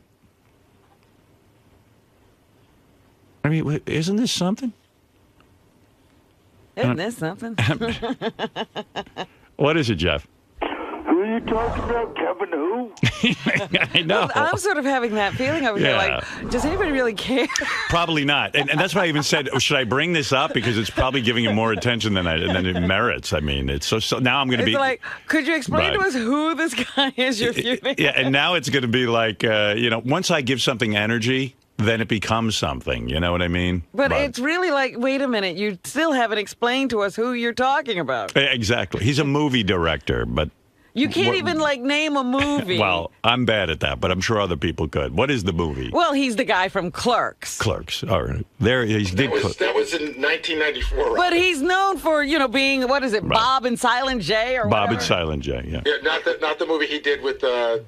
[SPEAKER 1] I mean, isn't this something?
[SPEAKER 2] Isn't this something?
[SPEAKER 1] What is it, Jeff?
[SPEAKER 21] Who are you talking about? Kevin who?
[SPEAKER 1] I know.
[SPEAKER 2] Well, I'm sort of having that feeling over here.
[SPEAKER 1] Yeah.
[SPEAKER 2] Like, does anybody really care?
[SPEAKER 1] Probably not. And that's why I even said, should I bring this up? Because it's probably giving him more attention than it merits. I mean, it's so now I'm going to be...
[SPEAKER 2] It's like, could you explain to us who this guy is you're feuding?
[SPEAKER 1] Yeah, and now it's going to be like, once I give something energy, then it becomes something. You know what I mean?
[SPEAKER 2] But it's really like, wait a minute, you still haven't explained to us who you're talking about.
[SPEAKER 1] Exactly. He's a movie director, but...
[SPEAKER 2] You can't even, name a movie.
[SPEAKER 1] Well, I'm bad at that, but I'm sure other people could. What is the movie?
[SPEAKER 2] Well, he's the guy from Clerks.
[SPEAKER 1] Clerks. All right. There he did.
[SPEAKER 11] That was in 1994, right?
[SPEAKER 2] But he's known for, being, what is it,
[SPEAKER 1] Right.
[SPEAKER 2] Bob and Silent J or
[SPEAKER 1] Bob
[SPEAKER 2] whatever?
[SPEAKER 1] and Silent J, yeah.
[SPEAKER 11] Yeah, not the movie he did with Ben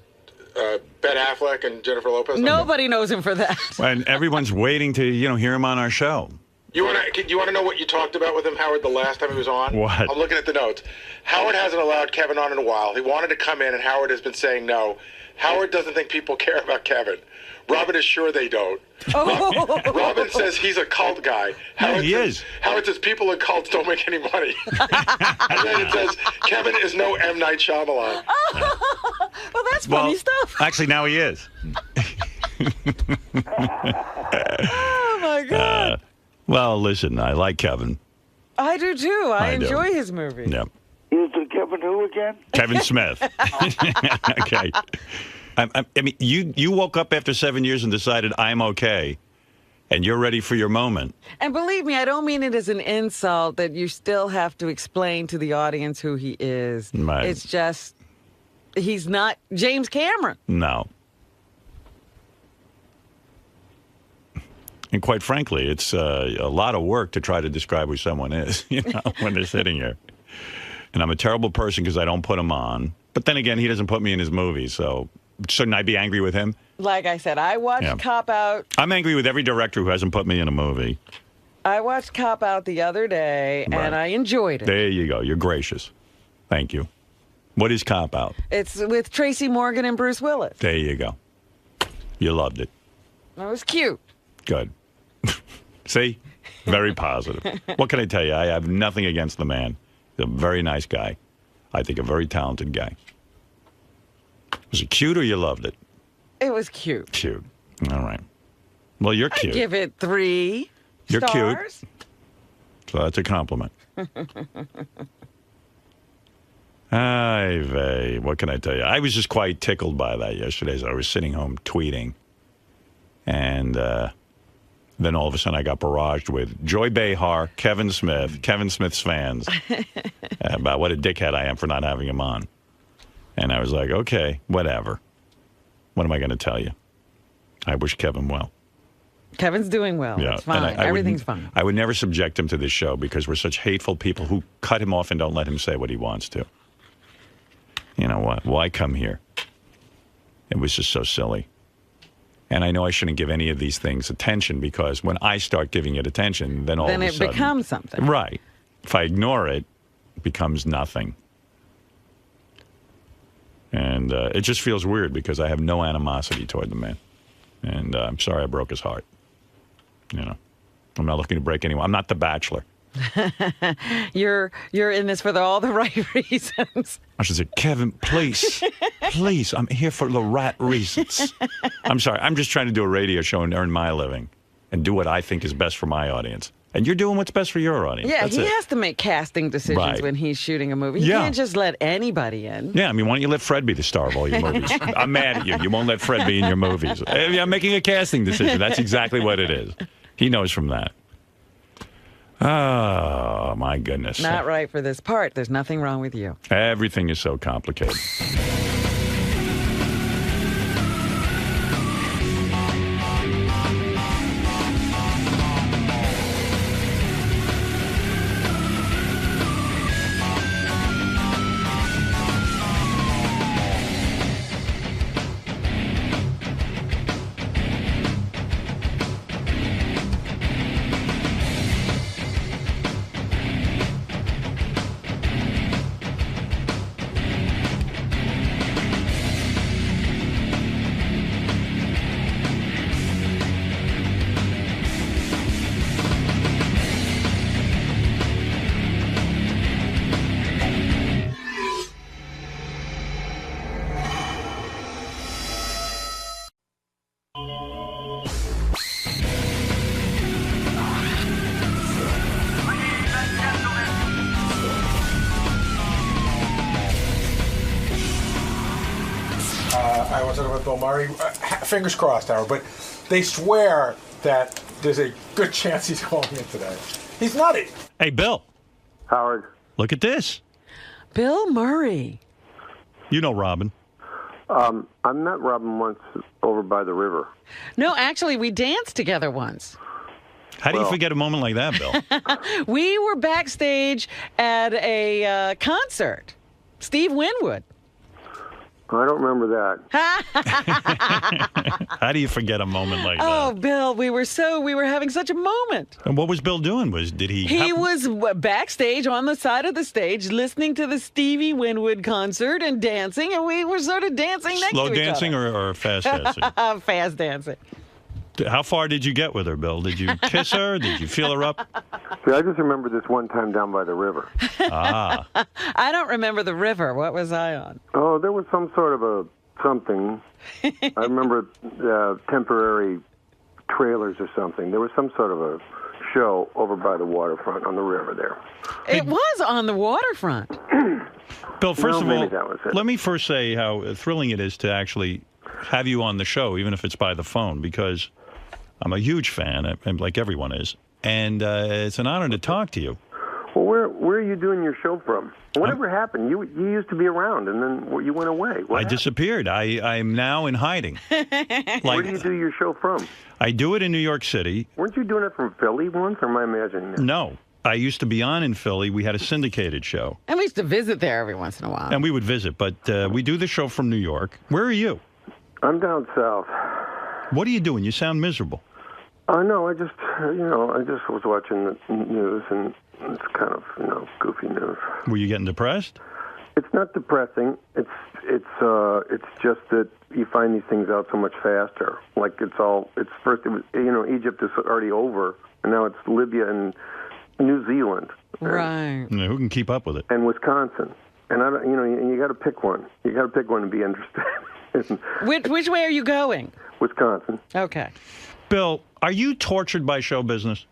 [SPEAKER 11] Affleck and Jennifer Lopez.
[SPEAKER 2] Nobody knows him for that.
[SPEAKER 1] And everyone's waiting to, hear him on our show.
[SPEAKER 11] You want to know what you talked about with him, Howard, the last time he was on?
[SPEAKER 1] What?
[SPEAKER 11] I'm looking at the notes. Howard hasn't allowed Kevin on in a while. He wanted to come in, and Howard has been saying no. Howard doesn't think people care about Kevin. Robin is sure they don't.
[SPEAKER 2] Oh.
[SPEAKER 11] Robin says he's a cult guy. Howard
[SPEAKER 1] he
[SPEAKER 11] says,
[SPEAKER 1] is.
[SPEAKER 11] Howard says people in cults don't make any money. And then it says Kevin is no M. Night Shyamalan.
[SPEAKER 2] Well, that's funny stuff.
[SPEAKER 1] Actually, now he is.
[SPEAKER 2] Oh, my God.
[SPEAKER 1] Well, listen, I like Kevin.
[SPEAKER 2] I do, too. I
[SPEAKER 1] do.
[SPEAKER 2] enjoy his movie.
[SPEAKER 1] Yeah.
[SPEAKER 21] Is the Kevin who again?
[SPEAKER 1] Kevin Smith. Okay. I mean, you woke up after 7 years and decided I'm okay, and you're ready for your moment.
[SPEAKER 2] And believe me, I don't mean it as an insult that you still have to explain to the audience who he is.
[SPEAKER 1] Right.
[SPEAKER 2] It's just, he's not James Cameron.
[SPEAKER 1] No. And quite frankly, it's a lot of work to try to describe who someone is, when they're sitting here. And I'm a terrible person because I don't put him on. But then again, he doesn't put me in his movies, so shouldn't I be angry with him?
[SPEAKER 2] Like I said, I watched Cop Out.
[SPEAKER 1] I'm angry with every director who hasn't put me in a movie.
[SPEAKER 2] I watched Cop Out the other day, and I enjoyed it.
[SPEAKER 1] There you go. You're gracious. Thank you. What is Cop Out?
[SPEAKER 2] It's with Tracy Morgan and Bruce Willis.
[SPEAKER 1] There you go. You loved it.
[SPEAKER 2] It was cute.
[SPEAKER 1] Good. See? Very positive. What can I tell you? I have nothing against the man. He's a very nice guy. I think a very talented guy. Was it cute or you loved it?
[SPEAKER 2] It was cute.
[SPEAKER 1] Cute. All right. Well, you're cute.
[SPEAKER 2] I give it 3
[SPEAKER 1] You're
[SPEAKER 2] stars.
[SPEAKER 1] cute. So that's a compliment. Ay vey. What can I tell you? I was just quite tickled by that yesterday as I was sitting home tweeting. And then all of a sudden I got barraged with Joy Behar, Kevin Smith's fans, about what a dickhead I am for not having him on. And I was like, okay, whatever. What am I going to tell you? I wish Kevin well.
[SPEAKER 2] Kevin's doing well.
[SPEAKER 1] Yeah.
[SPEAKER 2] It's fine. Everything's fine.
[SPEAKER 1] I would never subject him to this show because we're such hateful people who cut him off and don't let him say what he wants to. You know what? Why come here? It was just so silly. And I know I shouldn't give any of these things attention because when I start giving it attention, then all of a sudden...
[SPEAKER 2] Then it becomes something.
[SPEAKER 1] Right. If I ignore it, it becomes nothing. And it just feels weird because I have no animosity toward the man. And I'm sorry I broke his heart. You know, I'm not looking to break anyone. I'm not The Bachelor.
[SPEAKER 2] You're in this for all the right reasons.
[SPEAKER 1] I should say, Kevin, please, please, I'm here for the right reasons. I'm sorry. I'm just trying to do a radio show and earn my living and do what I think is best for my audience. And you're doing what's best for your audience.
[SPEAKER 2] Yeah,
[SPEAKER 1] That's
[SPEAKER 2] he
[SPEAKER 1] it.
[SPEAKER 2] has to make casting decisions
[SPEAKER 1] Right.
[SPEAKER 2] when he's shooting a movie. He
[SPEAKER 1] Yeah.
[SPEAKER 2] can't just let anybody in.
[SPEAKER 1] Yeah, I mean, why don't you let Fred be the star of all your movies? I'm mad at you. You won't let Fred be in your movies. I'm making a casting decision. That's exactly what it is. He knows from that. Oh, my goodness.
[SPEAKER 2] Not right for this part. There's nothing wrong with you.
[SPEAKER 1] Everything is so complicated.
[SPEAKER 13] I want to talk about Bill Murray. Fingers crossed, Howard, but they swear that there's a good chance he's calling in today. He's nutty.
[SPEAKER 1] Hey, Bill.
[SPEAKER 8] Howard.
[SPEAKER 1] Look at this.
[SPEAKER 2] Bill Murray.
[SPEAKER 1] You know Robin.
[SPEAKER 8] I met Robin once over by the river.
[SPEAKER 2] No, actually, we danced together once.
[SPEAKER 1] How do you forget a moment like that, Bill?
[SPEAKER 2] We were backstage at a concert. Steve Winwood.
[SPEAKER 8] I don't remember that.
[SPEAKER 1] How do you forget a moment like that?
[SPEAKER 2] Oh, Bill, we were having such a moment.
[SPEAKER 1] And what was Bill doing? Did he?
[SPEAKER 2] He was backstage on the side of the stage listening to the Stevie Winwood concert and dancing, and we were sort of dancing next to
[SPEAKER 1] Slow
[SPEAKER 2] each
[SPEAKER 1] dancing
[SPEAKER 2] other.
[SPEAKER 1] or fast dancing?
[SPEAKER 2] Fast dancing.
[SPEAKER 1] How far did you get with her, Bill? Did you kiss her? Did you feel her up?
[SPEAKER 8] See, I just remember this one time down by the river.
[SPEAKER 1] Ah.
[SPEAKER 2] I don't remember the river. What was I on?
[SPEAKER 8] Oh, there was some sort of a something. I remember temporary trailers or something. There was some sort of a show over by the waterfront on the river there.
[SPEAKER 2] It was on the waterfront.
[SPEAKER 1] Bill, first
[SPEAKER 8] Well,
[SPEAKER 1] of
[SPEAKER 8] maybe that was
[SPEAKER 1] all,
[SPEAKER 8] it.
[SPEAKER 1] let me first say how thrilling it is to actually have you on the show, even if it's by the phone, because I'm a huge fan, like everyone is, and it's an honor to talk to you.
[SPEAKER 8] Well, where are you doing your show from? Whatever happened? You used to be around, and then you went away. What
[SPEAKER 1] I
[SPEAKER 8] happened?
[SPEAKER 1] disappeared. I'm now in hiding.
[SPEAKER 8] Where do you do your show from?
[SPEAKER 1] I do it in New York City.
[SPEAKER 8] Weren't you doing it from Philly once, or am I imagining that?
[SPEAKER 1] No. I used to be on in Philly. We had a syndicated show.
[SPEAKER 2] And we used to visit there every once in a while.
[SPEAKER 1] And we would visit, but we do the show from New York. Where are you?
[SPEAKER 8] I'm down south.
[SPEAKER 1] What are you doing? You sound miserable.
[SPEAKER 8] No, I just was watching the news, and it's kind of, goofy news.
[SPEAKER 1] Were you getting depressed?
[SPEAKER 8] It's not depressing. It's just that you find these things out so much faster. Like it's first, Egypt is already over and now it's Libya and New Zealand.
[SPEAKER 2] Right.
[SPEAKER 1] Yeah, who can keep up with it?
[SPEAKER 8] And Wisconsin. And I don't, you got to pick one. You got to pick one to be interested.
[SPEAKER 2] Which way are you going?
[SPEAKER 8] Wisconsin.
[SPEAKER 2] Okay.
[SPEAKER 1] Bill, are you tortured by show business?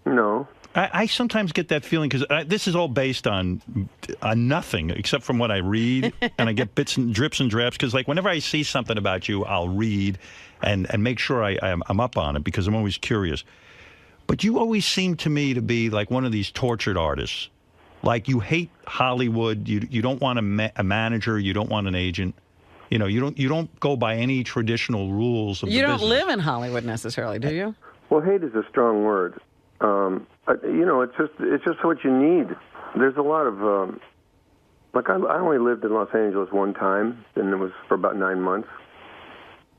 [SPEAKER 8] No.
[SPEAKER 1] I sometimes get that feeling because this is all based on nothing except from what I read, and I get bits and drips and drabs because, like, whenever I see something about you, I'll read and make sure I'm up on it because I'm always curious. But you always seem to me to be like one of these tortured artists. Like, you hate Hollywood. You don't want a manager. You don't want an agent. You know, you don't go by any traditional rules of the business.
[SPEAKER 2] You don't live in Hollywood necessarily, do you?
[SPEAKER 8] Well, hate is a strong word. It's just what you need. There's a lot of like I only lived in Los Angeles one time, and it was for about 9 months.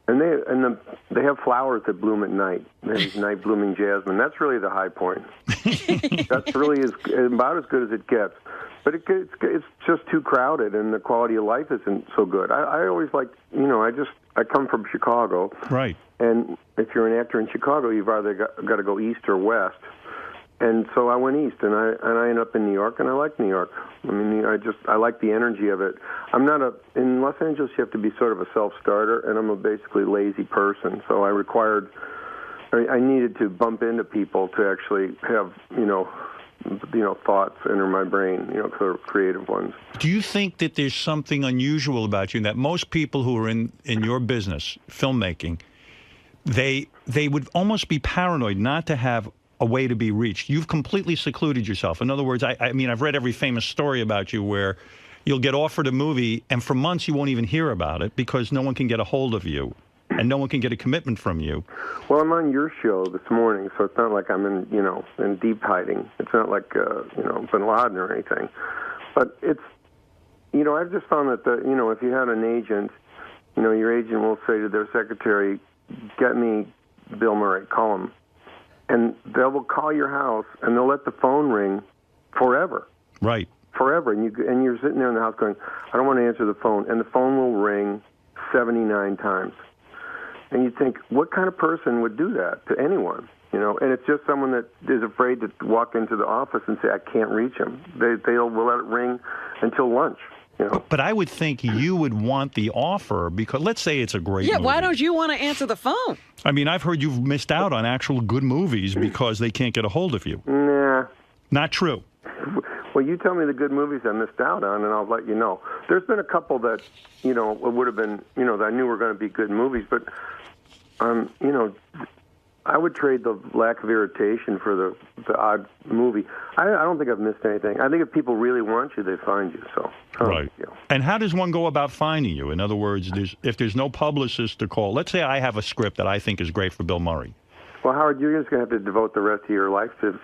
[SPEAKER 8] And they have flowers that bloom at night. There's night blooming jasmine. That's really the high point. That's really about as good as it gets. But it's just too crowded, and the quality of life isn't so good. I always like, I come from Chicago.
[SPEAKER 1] Right.
[SPEAKER 8] And if you're an actor in Chicago, you've either got to go east or west. And so I went east, and I ended up in New York, and I like New York. I mean, I like the energy of it. In Los Angeles, you have to be sort of a self-starter, and I'm a basically lazy person. So I needed to bump into people to actually have, thoughts enter my brain, sort of creative ones.
[SPEAKER 1] Do you think that there's something unusual about you that most people who are in your business, filmmaking, they would almost be paranoid not to have a way to be reached? You've completely secluded yourself. In other words, I mean, I've read every famous story about you where you'll get offered a movie and for months you won't even hear about it because no one can get a hold of you and no one can get a commitment from you.
[SPEAKER 8] Well, I'm on your show this morning, so it's not like I'm in deep hiding. It's not like, Bin Laden or anything. But it's, I've just found that, if you had an agent, your agent will say to their secretary, get me Bill Murray, call him. And they will call your house, and they'll let the phone ring forever.
[SPEAKER 1] Right.
[SPEAKER 8] Forever. And you're sitting there in the house going, I don't want to answer the phone. And the phone will ring 79 times. And you think, what kind of person would do that to anyone? And it's just someone that is afraid to walk into the office and say, I can't reach him. They'll let it ring until lunch.
[SPEAKER 1] But I would think you would want the offer because let's say it's a great movie.
[SPEAKER 2] Why don't you want to answer the phone?
[SPEAKER 1] I mean, I've heard you've missed out on actual good movies because they can't get a hold of you.
[SPEAKER 8] Nah.
[SPEAKER 1] Not true.
[SPEAKER 8] Well, you tell me the good movies I missed out on, and I'll let you know. There's been a couple that, would have been, that I knew were going to be good movies, but, I would trade the lack of irritation for the odd movie. I don't think I've missed anything. I think if people really want you, they find you. So
[SPEAKER 1] right. And how does one go about finding you? In other words, if there's no publicist to call, let's say I have a script that I think is great for Bill Murray.
[SPEAKER 8] Well, Howard, you're just going to have to devote the rest of your life to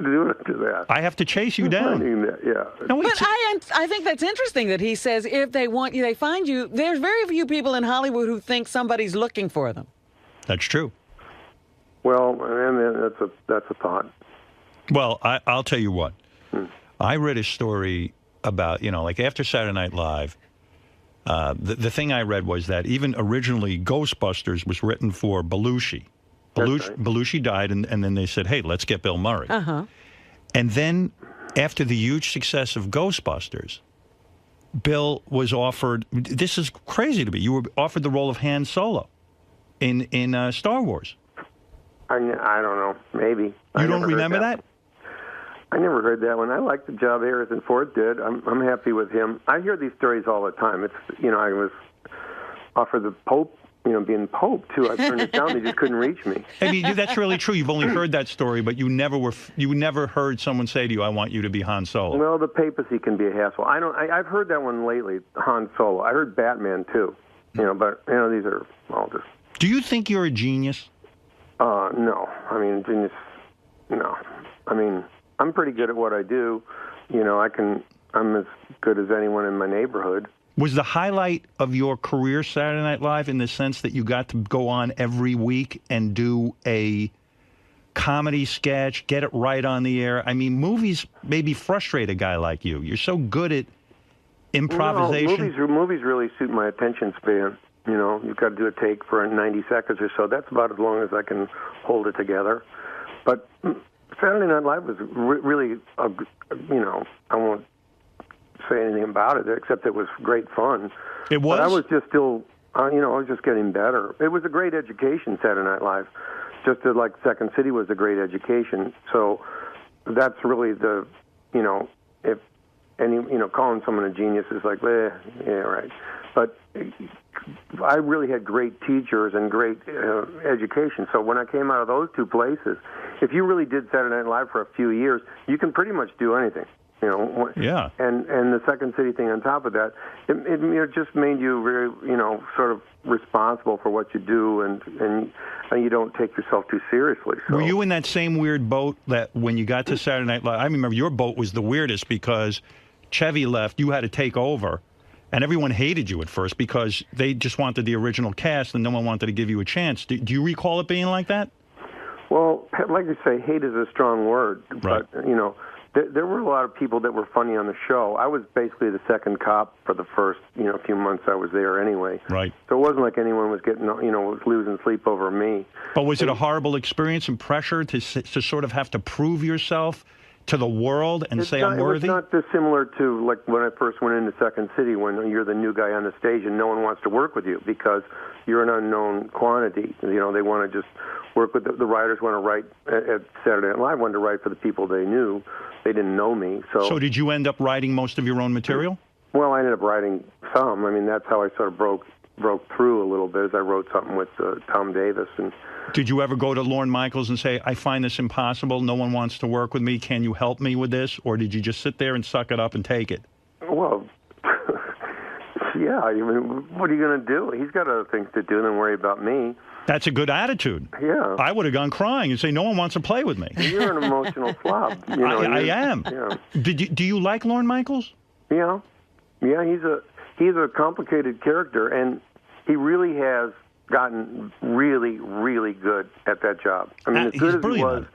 [SPEAKER 8] doing it to that.
[SPEAKER 1] I have to chase you down.
[SPEAKER 8] Yeah.
[SPEAKER 2] No, but I think that's interesting that he says if they want you, they find you. There's very few people in Hollywood who think somebody's looking for them.
[SPEAKER 1] That's true.
[SPEAKER 8] Well, and that's a thought.
[SPEAKER 1] Well, I'll tell you what. I read a story about, like after Saturday Night Live, the thing I read was that even originally Ghostbusters was written for Belushi. Belushi died, and then they said, hey, let's get Bill Murray.
[SPEAKER 2] Uh-huh.
[SPEAKER 1] And then after the huge success of Ghostbusters, Bill was offered, this is crazy to me, you were offered the role of Han Solo in Star Wars.
[SPEAKER 8] I don't know. Maybe.
[SPEAKER 1] You don't remember that?
[SPEAKER 8] I never heard that one. I like the job Harrison Ford did. I'm happy with him. I hear these stories all the time. It's I was offered the Pope, being Pope too. I turned it down. They just couldn't reach me.
[SPEAKER 1] I mean, that's really true. You've only heard that story, but you never heard someone say to you, "I want you to be Han Solo."
[SPEAKER 8] Well, the papacy can be a hassle. I've heard that one lately, Han Solo. I heard Batman too. But these are all just.
[SPEAKER 1] Do you think you're a genius?
[SPEAKER 8] No. I mean, genius. No. I mean, I'm pretty good at what I do. I'm as good as anyone in my neighborhood.
[SPEAKER 1] Was the highlight of your career Saturday Night Live in the sense that you got to go on every week and do a comedy sketch, get it right on the air? I mean, movies maybe frustrate a guy like you. You're so good at improvisation.
[SPEAKER 8] No, movies really suit my attention span. You've got to do a take for 90 seconds or so. That's about as long as I can hold it together. But Saturday Night Live was really, I won't say anything about it except it was great fun.
[SPEAKER 1] It was?
[SPEAKER 8] But I was just still, I was just getting better. It was a great education, Saturday Night Live. Just like Second City was a great education. So that's really the, if any, calling someone a genius is like, yeah, right. But I really had great teachers and great education. So when I came out of those two places, if you really did Saturday Night Live for a few years, you can pretty much do anything.
[SPEAKER 1] Yeah.
[SPEAKER 8] And the Second City thing on top of that, it just made you very, sort of responsible for what you do, and you don't take yourself too seriously. So.
[SPEAKER 1] Were you in that same weird boat that when you got to Saturday Night Live? I remember your boat was the weirdest because Chevy left, you had to take over, and everyone hated you at first because they just wanted the original cast and no one wanted to give you a chance. Do you recall it being like that?
[SPEAKER 8] Well, like you say, hate is a strong word,
[SPEAKER 1] right.
[SPEAKER 8] But, there were a lot of people that were funny on the show. I was basically the second cop for the first, few months I was there anyway.
[SPEAKER 1] Right.
[SPEAKER 8] So it wasn't like anyone was getting, was losing sleep over me.
[SPEAKER 1] But was it a horrible experience and pressure to sort of have to prove yourself to the world and say I'm worthy?
[SPEAKER 8] It's not dissimilar to like when I first went into Second City, when you're the new guy on the stage and no one wants to work with you because you're an unknown quantity. They want to just work with the writers want to write at Saturday Night Live, wanted to write for the people they knew. They didn't know me. So
[SPEAKER 1] did you end up writing most of your own material?
[SPEAKER 8] Well, I ended up writing some. I mean, that's how I sort of broke through a little bit, as I wrote something with Tom Davis. And
[SPEAKER 1] did you ever go to Lorne Michaels and say, I find this impossible, no one wants to work with me, can you help me with this? Or did you just sit there and suck it up and take it?
[SPEAKER 8] Well, yeah, I mean, what are you going to do? He's got other things to do than worry about me.
[SPEAKER 1] That's a good attitude.
[SPEAKER 8] Yeah.
[SPEAKER 1] I would have gone crying and say, no one wants to play with me.
[SPEAKER 8] You're an emotional slob.
[SPEAKER 1] I am.
[SPEAKER 8] Yeah.
[SPEAKER 1] Do you like Lorne Michaels?
[SPEAKER 8] Yeah. Yeah, he's a complicated character, and he really has gotten really, really good at that job. I mean, as good as he was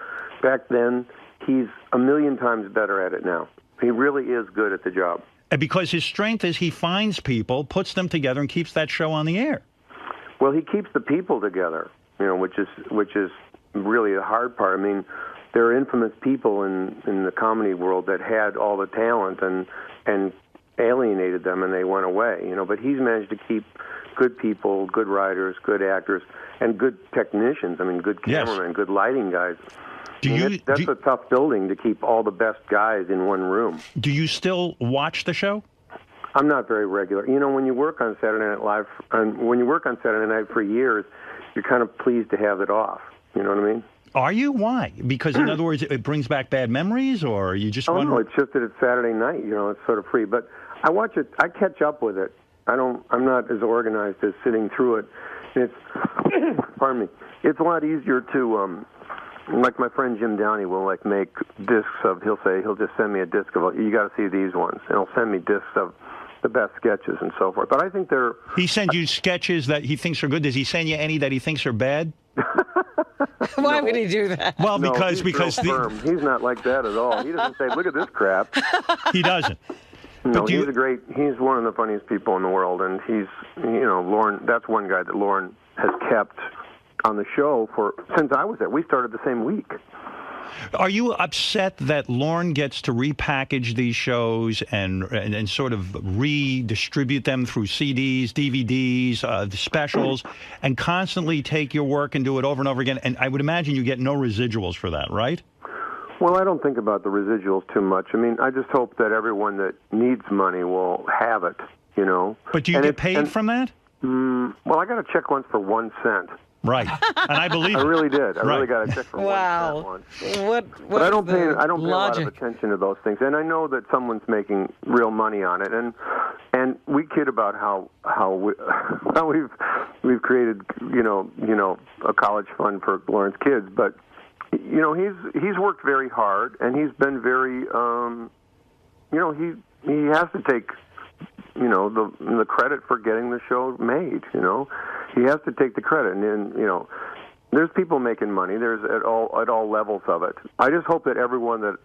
[SPEAKER 8] back then, he's a million times better at it now. He really is good at the job.
[SPEAKER 1] And because his strength is he finds people, puts them together, and keeps that show on the air.
[SPEAKER 8] Well, he keeps the people together, which is really the hard part. I mean, there are infamous people in the comedy world that had all the talent and alienated them, and they went away. But he's managed to keep good people, good writers, good actors, and good technicians. I mean, good cameramen, good lighting guys. That's a tough building to keep all the best guys in one room.
[SPEAKER 1] Do you still watch the show?
[SPEAKER 8] I'm not very regular. When you work on Saturday Night Live, when you work on Saturday Night for years, you're kind of pleased to have it off. You know what I mean?
[SPEAKER 1] Are you? Why? Because, in other words, it brings back bad memeries, or you just want?
[SPEAKER 8] No, it's just that it's Saturday night. It's sort of free. But I watch it. I catch up with it. I'm not as organized as sitting through it. It's pardon me. It's a lot easier to like my friend Jim Downey will make discs of. He'll just send me a disc of. You got to see these ones, and he'll send me discs of the best sketches and so forth. But I think they're.
[SPEAKER 1] He sends you sketches that he thinks are good. Does he send you any that he thinks are bad?
[SPEAKER 2] Why would he do that?
[SPEAKER 1] Well,
[SPEAKER 8] no,
[SPEAKER 1] because
[SPEAKER 8] he's not like that at all. He doesn't say, "Look at this crap."
[SPEAKER 1] He doesn't.
[SPEAKER 8] No, he's one of the funniest people in the world, and he's Lorne. That's one guy that Lorne has kept on the show since I was there. We started the same week.
[SPEAKER 1] Are you upset that Lorne gets to repackage these shows and sort of redistribute them through CDs, DVDs, specials, and constantly take your work and do it over and over again? And I would imagine you get no residuals for that, right?
[SPEAKER 8] Well, I don't think about the residuals too much. I mean, I just hope that everyone that needs money will have it,
[SPEAKER 1] But do you get paid from that?
[SPEAKER 8] Well, I got a check once for 1 cent.
[SPEAKER 1] Right, and I believe
[SPEAKER 8] I really did. I
[SPEAKER 1] right.
[SPEAKER 8] really got a check for 1 cent once.
[SPEAKER 2] What
[SPEAKER 8] but I don't pay a lot of attention to those things, and I know that someone's making real money on it, and we kid about how we've created a college fund for Lawrence kids, but he's worked very hard, and he's been very he has to take the credit for getting the show made. He has to take the credit, and there's people making money. There's at all levels of it. I just hope that everyone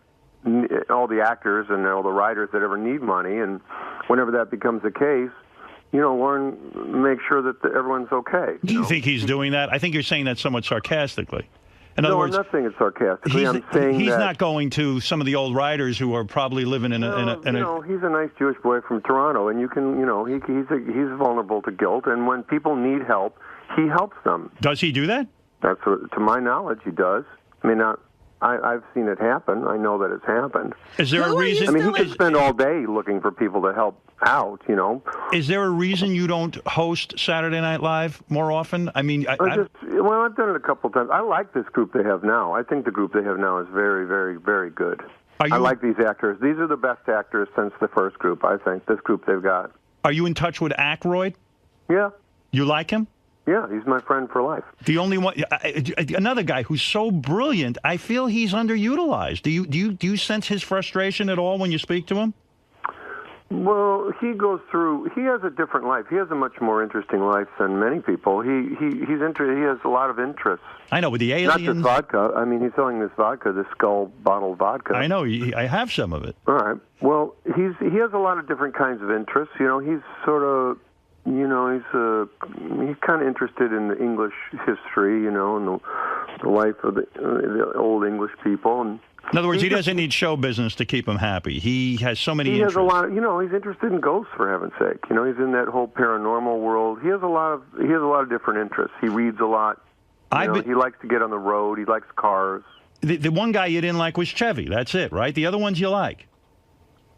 [SPEAKER 8] all the actors and all the writers that ever need money, and whenever that becomes the case, Lorne makes sure that everyone's okay.
[SPEAKER 1] Do you think he's doing that? I think you're saying that somewhat sarcastically. In other
[SPEAKER 8] No,
[SPEAKER 1] words,
[SPEAKER 8] I'm not saying it sarcastically. I'm saying
[SPEAKER 1] he's
[SPEAKER 8] that
[SPEAKER 1] not going to some of the old writers who are probably living in a.
[SPEAKER 8] he's a nice Jewish boy from Toronto, and you can, he's vulnerable to guilt, and when people need help, he helps them.
[SPEAKER 1] Does he do that?
[SPEAKER 8] That's to my knowledge, he does. I mean, I've seen it happen. I know that it's happened.
[SPEAKER 1] Is there a reason?
[SPEAKER 8] I mean, he could spend all day looking for people to help out.
[SPEAKER 1] Is there a reason you don't host Saturday Night Live more often? I mean,
[SPEAKER 8] I've done it a couple times. I like this group they have now. I think the group they have now is very, very, very good. I like these actors. These are the best actors since the first group, I think, this group they've got.
[SPEAKER 1] Are you in touch with Aykroyd?
[SPEAKER 8] Yeah.
[SPEAKER 1] You like him?
[SPEAKER 8] Yeah, he's my friend for life.
[SPEAKER 1] The only one, another guy who's so brilliant, I feel he's underutilized. Do you sense his frustration at all when you speak to him?
[SPEAKER 8] Well, he has a different life. He has a much more interesting life than many people. He has a lot of interests.
[SPEAKER 1] I know, with the aliens.
[SPEAKER 8] Not just vodka. I mean, he's selling this vodka, this Skull bottled vodka.
[SPEAKER 1] I know. I have some of it.
[SPEAKER 8] All right. Well, he has a lot of different kinds of interests. He's sort of, he's kind of interested in the English history, and the life of the old English people. And
[SPEAKER 1] in other words, he doesn't need show business to keep him happy. He has so many interests.
[SPEAKER 8] He has a lot of, he's interested in ghosts, for heaven's sake. He's in that whole paranormal world. He has a lot of different interests. He reads a lot. He likes to get on the road. He likes cars.
[SPEAKER 1] The one guy you didn't like was Chevy. That's it, right? The other ones you like.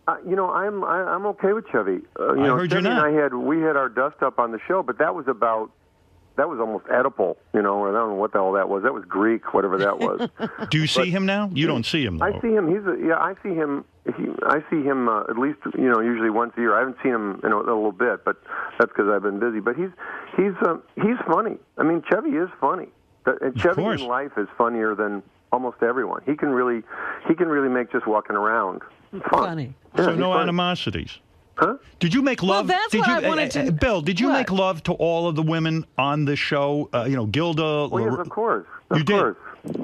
[SPEAKER 8] I'm okay with Chevy.
[SPEAKER 1] I heard
[SPEAKER 8] Chevy
[SPEAKER 1] you're not.
[SPEAKER 8] and we had our dust up on the show, but that was almost Oedipal, or I don't know what the hell that was. That was Greek, whatever that was.
[SPEAKER 1] Do you see him now? You don't see him, though.
[SPEAKER 8] I see him. I see him. I see him at least, usually once a year. I haven't seen him in a little bit, but that's because I've been busy. But he's funny. I mean, Chevy is funny. And Chevy in life is funnier than almost everyone. He can really make just walking around fun.
[SPEAKER 2] Funny.
[SPEAKER 8] Yeah,
[SPEAKER 1] So no
[SPEAKER 8] funny.
[SPEAKER 1] animosities.
[SPEAKER 8] Huh?
[SPEAKER 1] Did you make love?
[SPEAKER 2] Well, that's what I wanted to.
[SPEAKER 1] Bill, did you make love to all of the women on the show? Gilda.
[SPEAKER 8] Well, yes, of course.
[SPEAKER 1] You did.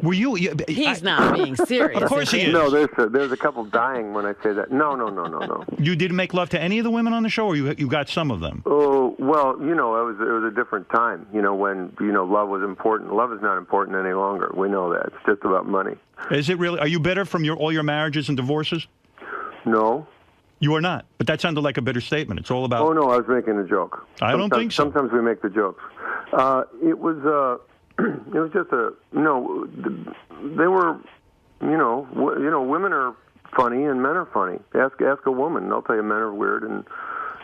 [SPEAKER 1] Were you?
[SPEAKER 2] He's not being serious.
[SPEAKER 1] Of course he is.
[SPEAKER 8] No, there's a couple dying when I say that. No.
[SPEAKER 1] You didn't make love to any of the women on the show, or you got some of them?
[SPEAKER 8] Oh well, it was a different time. When love was important. Love is not important any longer. We know that. It's just about money.
[SPEAKER 1] Is it really? Are you bitter from all your marriages and divorces?
[SPEAKER 8] No.
[SPEAKER 1] You are not, but that sounded like a bitter statement. It's all about.
[SPEAKER 8] Oh no, I was making a joke.
[SPEAKER 1] I don't think so.
[SPEAKER 8] Sometimes we make the jokes. It was just they were, women are funny and men are funny. Ask a woman, they'll tell you men are weird, and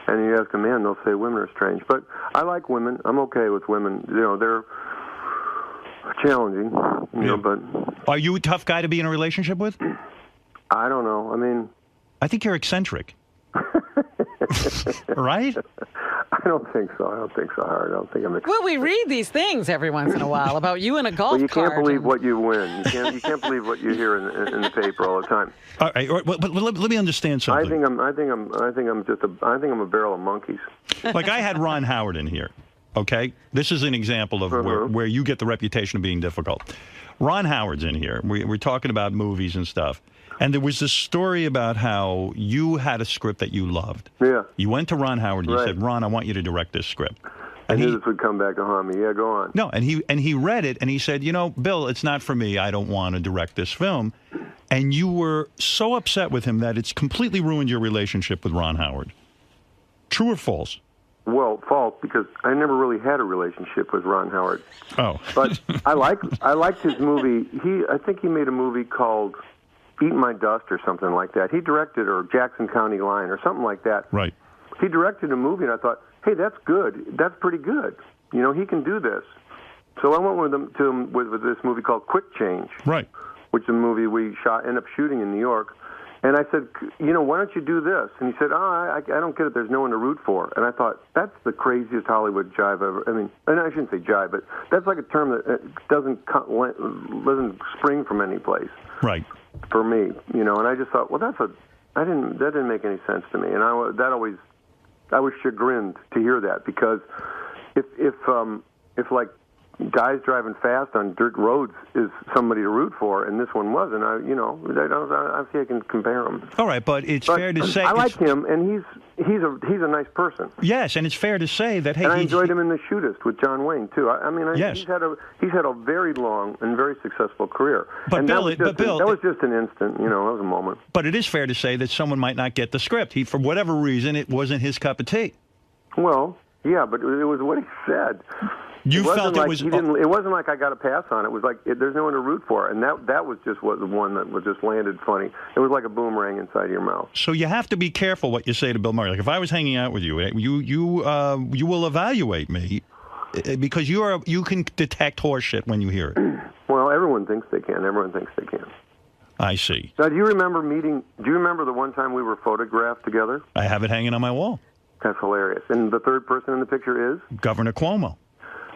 [SPEAKER 8] you ask a man, they'll say women are strange. But I like women. I'm okay with women. They're challenging. But
[SPEAKER 1] are you a tough guy to be in a relationship with?
[SPEAKER 8] I don't know. I mean,
[SPEAKER 1] I think you're eccentric. Right?
[SPEAKER 8] I don't think so. I don't think so, Howard. I don't think I'm eccentric.
[SPEAKER 2] Well, we read these things every once in a while about you in a golf
[SPEAKER 8] Well, you
[SPEAKER 2] cart.
[SPEAKER 8] can't believe what you win. You can't believe what you hear in the paper all the time.
[SPEAKER 1] All right, but let me understand something.
[SPEAKER 8] I think I'm a barrel of monkeys.
[SPEAKER 1] Like I had Ron Howard in here. Okay, this is an example of where you get the reputation of being difficult. Ron Howard's in here. We're talking about movies and stuff. And there was this story about how you had a script that you loved.
[SPEAKER 8] Yeah.
[SPEAKER 1] You went to Ron Howard and you said, Ron, I want you to direct this script.
[SPEAKER 8] I knew this would come back to haunt me. Yeah, go on.
[SPEAKER 1] No, and he read it and he said, Bill, it's not for me. I don't want to direct this film. And you were so upset with him that it's completely ruined your relationship with Ron Howard. True or false?
[SPEAKER 8] Well, false, because I never really had a relationship with Ron Howard.
[SPEAKER 1] Oh.
[SPEAKER 8] But I liked his movie. I think he made a movie called Eat My Dust or something like that. He directed, or Jackson County Line or something like that.
[SPEAKER 1] Right.
[SPEAKER 8] He directed a movie, and I thought, hey, that's good. That's pretty good. He can do this. So I went with him with this movie called Quick Change.
[SPEAKER 1] Right.
[SPEAKER 8] Which is a movie we ended up shooting in New York. And I said, why don't you do this? And he said, I don't get it. There's no one to root for. And I thought, that's the craziest Hollywood jive ever. I mean, and I shouldn't say jive, but that's like a term that doesn't spring from any place.
[SPEAKER 1] Right.
[SPEAKER 8] For me, and I just thought, well, that didn't make any sense to me. And I was chagrined to hear that, because if like guys driving fast on dirt roads is somebody to root for, and this one wasn't. I see I can compare them.
[SPEAKER 1] All right, but it's fair to say
[SPEAKER 8] I like him, and he's a nice person.
[SPEAKER 1] Yes, and it's fair to say that. Hey,
[SPEAKER 8] and I enjoyed him in The Shootist with John Wayne too.
[SPEAKER 1] Yes.
[SPEAKER 8] he's had a very long and very successful career.
[SPEAKER 1] But
[SPEAKER 8] and
[SPEAKER 1] Bill,
[SPEAKER 8] that was just an instant. That was a moment.
[SPEAKER 1] But it is fair to say that someone might not get the script. For whatever reason, it wasn't his cup of tea.
[SPEAKER 8] Well, yeah, but it was what he said.
[SPEAKER 1] You felt it
[SPEAKER 8] like
[SPEAKER 1] was.
[SPEAKER 8] He didn't. It wasn't like I got a pass on it. It was like there's no one to root for, and that was just the one that was just landed funny. It was like a boomerang inside your mouth.
[SPEAKER 1] So you have to be careful what you say to Bill Murray. Like if I was hanging out with you, you will evaluate me because you can detect horseshit when you hear it.
[SPEAKER 8] Well, everyone thinks they can. Everyone thinks they can.
[SPEAKER 1] I see.
[SPEAKER 8] Now, do you remember the one time we were photographed together?
[SPEAKER 1] I have it hanging on my wall.
[SPEAKER 8] That's hilarious. And the third person in the picture is?
[SPEAKER 1] Governor Cuomo.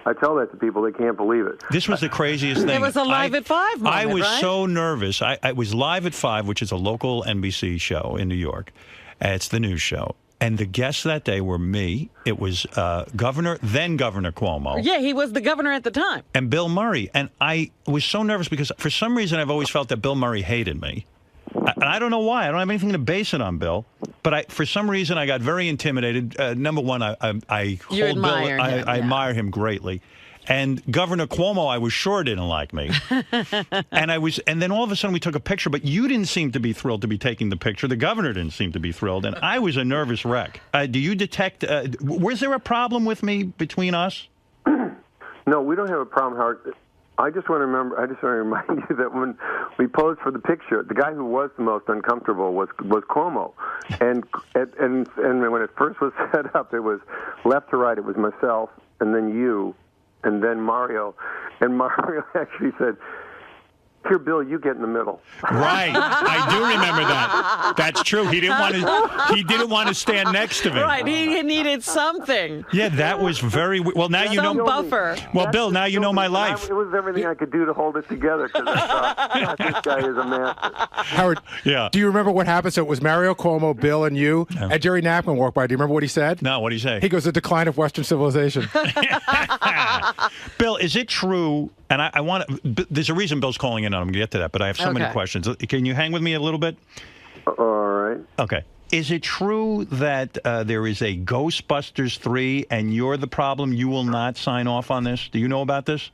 [SPEAKER 8] I tell that to people, they can't believe it.
[SPEAKER 1] This was the craziest thing.
[SPEAKER 2] It was a Live at 5 moment,
[SPEAKER 1] I was
[SPEAKER 2] right?
[SPEAKER 1] so nervous. I was Live at 5, which is a local NBC show in New York. It's the news show. And the guests that day were me. It was Governor Cuomo.
[SPEAKER 2] Yeah, he was the governor at the time.
[SPEAKER 1] And Bill Murray. And I was so nervous because for some reason I've always felt that Bill Murray hated me. And I don't know why. I don't have anything to base it on, Bill. But for some reason, I got very intimidated. Number one, I admire him greatly. And Governor Cuomo, I was sure didn't like me. And then all of a sudden we took a picture, but you didn't seem to be thrilled to be taking the picture. The governor didn't seem to be thrilled. And I was a nervous wreck. Do you detect, was there a problem with me between us?
[SPEAKER 8] No, we don't have a problem, Howard. I just want to remind you that when we posed for the picture, the guy who was the most uncomfortable was Cuomo, and when it first was set up, it was left to right. It was myself, and then you, and then Mario, and Mario actually said, "Here, Bill, you get in the middle."
[SPEAKER 1] Right, I do remember that. That's true. He didn't want to stand next to me.
[SPEAKER 2] Right, he needed something.
[SPEAKER 1] Yeah, that was very well. Now you know.
[SPEAKER 2] Buffer.
[SPEAKER 1] Well, Bill, now you know my life.
[SPEAKER 8] It was everything I could do to hold it together because I thought, God, this guy is a master.
[SPEAKER 13] Howard,
[SPEAKER 1] yeah.
[SPEAKER 13] Do you remember what happened? So it was Mario Cuomo, Bill, and you. Yeah. And Jerry Knappman walked by. Do you remember what he said?
[SPEAKER 1] No, what did he say?
[SPEAKER 13] He goes, "The decline of Western civilization."
[SPEAKER 1] Bill, is it true? And I want to. There's a reason Bill's calling in. I'm going to get to that, but I have so many questions. Can you hang with me a little bit?
[SPEAKER 8] All right.
[SPEAKER 1] Okay. Is it true that there is a Ghostbusters 3 and you're the problem? You will not sign off on this? Do you know about this?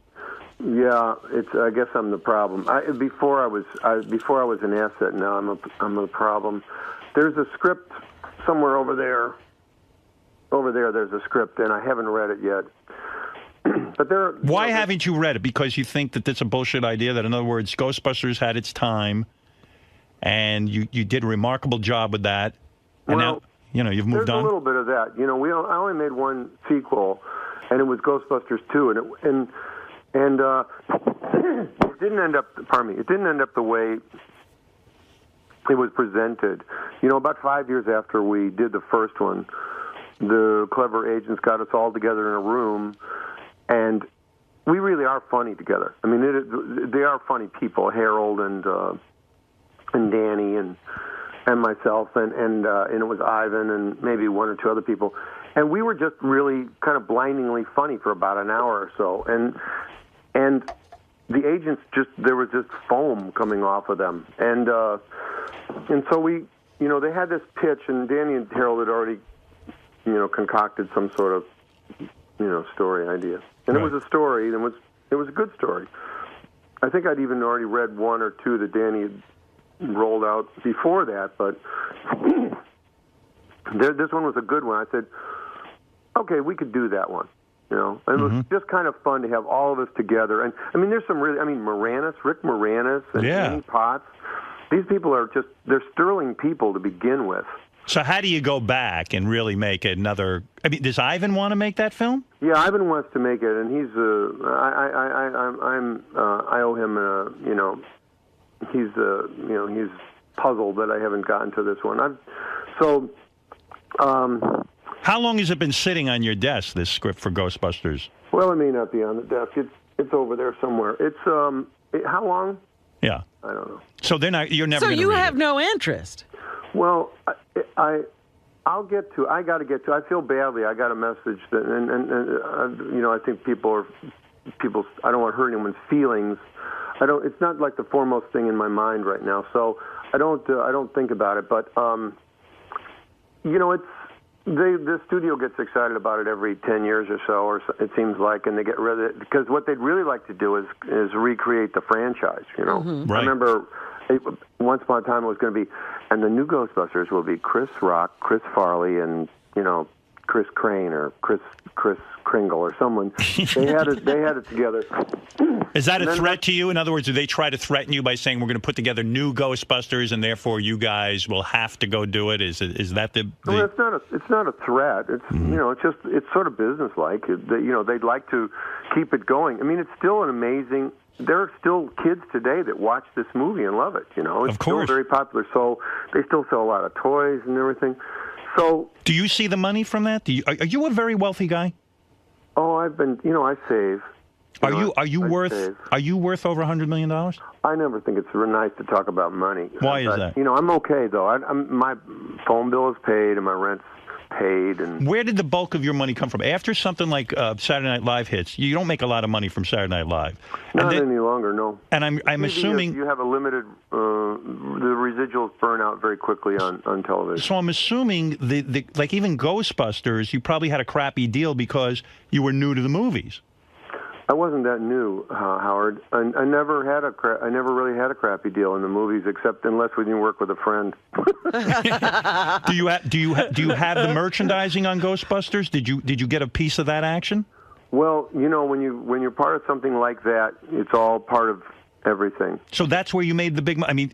[SPEAKER 8] Yeah, I guess I'm the problem. Before I was an asset. Now I'm a problem. There's a script somewhere over there. Over there, there's a script, and I haven't read it yet. But
[SPEAKER 1] why haven't you read it? Because you think that that's a bullshit idea? That, in other words, Ghostbusters had its time, and you did a remarkable job with that, and now you've moved on?
[SPEAKER 8] There's a little bit of that. I only made one sequel, and it was Ghostbusters 2, and it didn't end up. Pardon me. It didn't end up the way it was presented. About 5 years after we did the first one, the clever agents got us all together in a room, and we really are funny together. I mean, they are funny people, Harold and Danny and myself, and it was Ivan and maybe one or two other people, and we were just really kind of blindingly funny for about an hour or so, and the agents there was just foam coming off of them, and so we, they had this pitch, and Danny and Harold had already, concocted some sort of, story idea. And It was a story, and it was a good story. I think I'd even already read one or two that Danny had rolled out before that, but this one was a good one. I said, okay, we could do that one. And it was just kind of fun to have all of us together. And, there's some really, Rick Moranis and Annie Potts. These people are they're sterling people to begin with.
[SPEAKER 1] So how do you go back and really make another? Does Ivan want to make that film?
[SPEAKER 8] Yeah, Ivan wants to make it, and he's I owe him he's puzzled that I haven't gotten to this one.
[SPEAKER 1] How long has it been sitting on your desk, this script for Ghostbusters?
[SPEAKER 8] Well, it may not be on the desk. It's over there somewhere. It's how long?
[SPEAKER 1] Yeah,
[SPEAKER 8] I don't know.
[SPEAKER 1] So you're never.
[SPEAKER 2] So you have no interest.
[SPEAKER 8] Well, I'll get to. I got to get to. I feel badly. I got a message that, and I think people are I don't want to hurt anyone's feelings. It's not like the foremost thing in my mind right now, so I don't think about it. But the studio gets excited about it every 10 years or so, or so it seems like, and they get rid of it because what they'd really like to do is recreate the franchise.
[SPEAKER 1] Right.
[SPEAKER 8] I remember once upon a time it was going to be, and the new Ghostbusters will be Chris Rock, Chris Farley, and Chris Crane or Chris Kringle or someone. They had it together.
[SPEAKER 1] Is that a threat to you? In other words, do they try to threaten you by saying we're going to put together new Ghostbusters and therefore you guys will have to go do it? Is that the?
[SPEAKER 8] Well, it's not a threat. It's it's sort of businesslike. They'd like to keep it going. I mean, it's still an amazing. There are still kids today that watch this movie and love it. It's still very popular. So they still sell a lot of toys and everything. So,
[SPEAKER 1] do you see the money from that? Are you a very wealthy guy?
[SPEAKER 8] Oh, I've been. I save.
[SPEAKER 1] Are you worth over $100 million?
[SPEAKER 8] I never think it's real nice to talk about money.
[SPEAKER 1] Why is that?
[SPEAKER 8] I'm okay though. My phone bill is paid and my rent's paid. And
[SPEAKER 1] where did the bulk of your money come from? After something like Saturday Night Live hits, you don't make a lot of money from Saturday Night Live.
[SPEAKER 8] Not any longer, no.
[SPEAKER 1] And I'm assuming
[SPEAKER 8] you have a limited. The residuals burn out very quickly on television.
[SPEAKER 1] So I'm assuming like even Ghostbusters, you probably had a crappy deal because you were new to the movies.
[SPEAKER 8] I wasn't that new, Howard. I never really had a crappy deal in the movies, except unless we didn't work with a friend.
[SPEAKER 1] Do you have the merchandising on Ghostbusters? Did you get a piece of that action?
[SPEAKER 8] Well, when you're part of something like that, it's all part of everything.
[SPEAKER 1] So that's where you made the big money. I mean,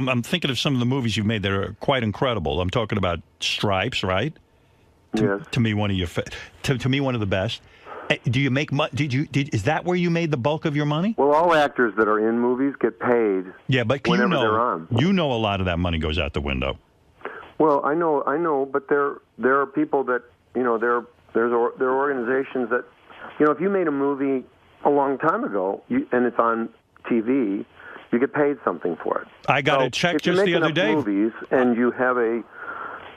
[SPEAKER 1] I'm thinking of some of the movies you've made that are quite incredible. I'm talking about Stripes, right?
[SPEAKER 8] Yes.
[SPEAKER 1] To me, one of the best. Do you make money? Is that where you made the bulk of your money?
[SPEAKER 8] Well, all actors that are in movies get paid.
[SPEAKER 1] Yeah, but
[SPEAKER 8] whenever they're on.
[SPEAKER 1] You know a lot of that money goes out the window.
[SPEAKER 8] Well, I know, but there are people that there are organizations that if you made a movie a long time ago and it's on TV, you get paid something for it.
[SPEAKER 1] I got a check just the other day.
[SPEAKER 8] If you're making movies and you have an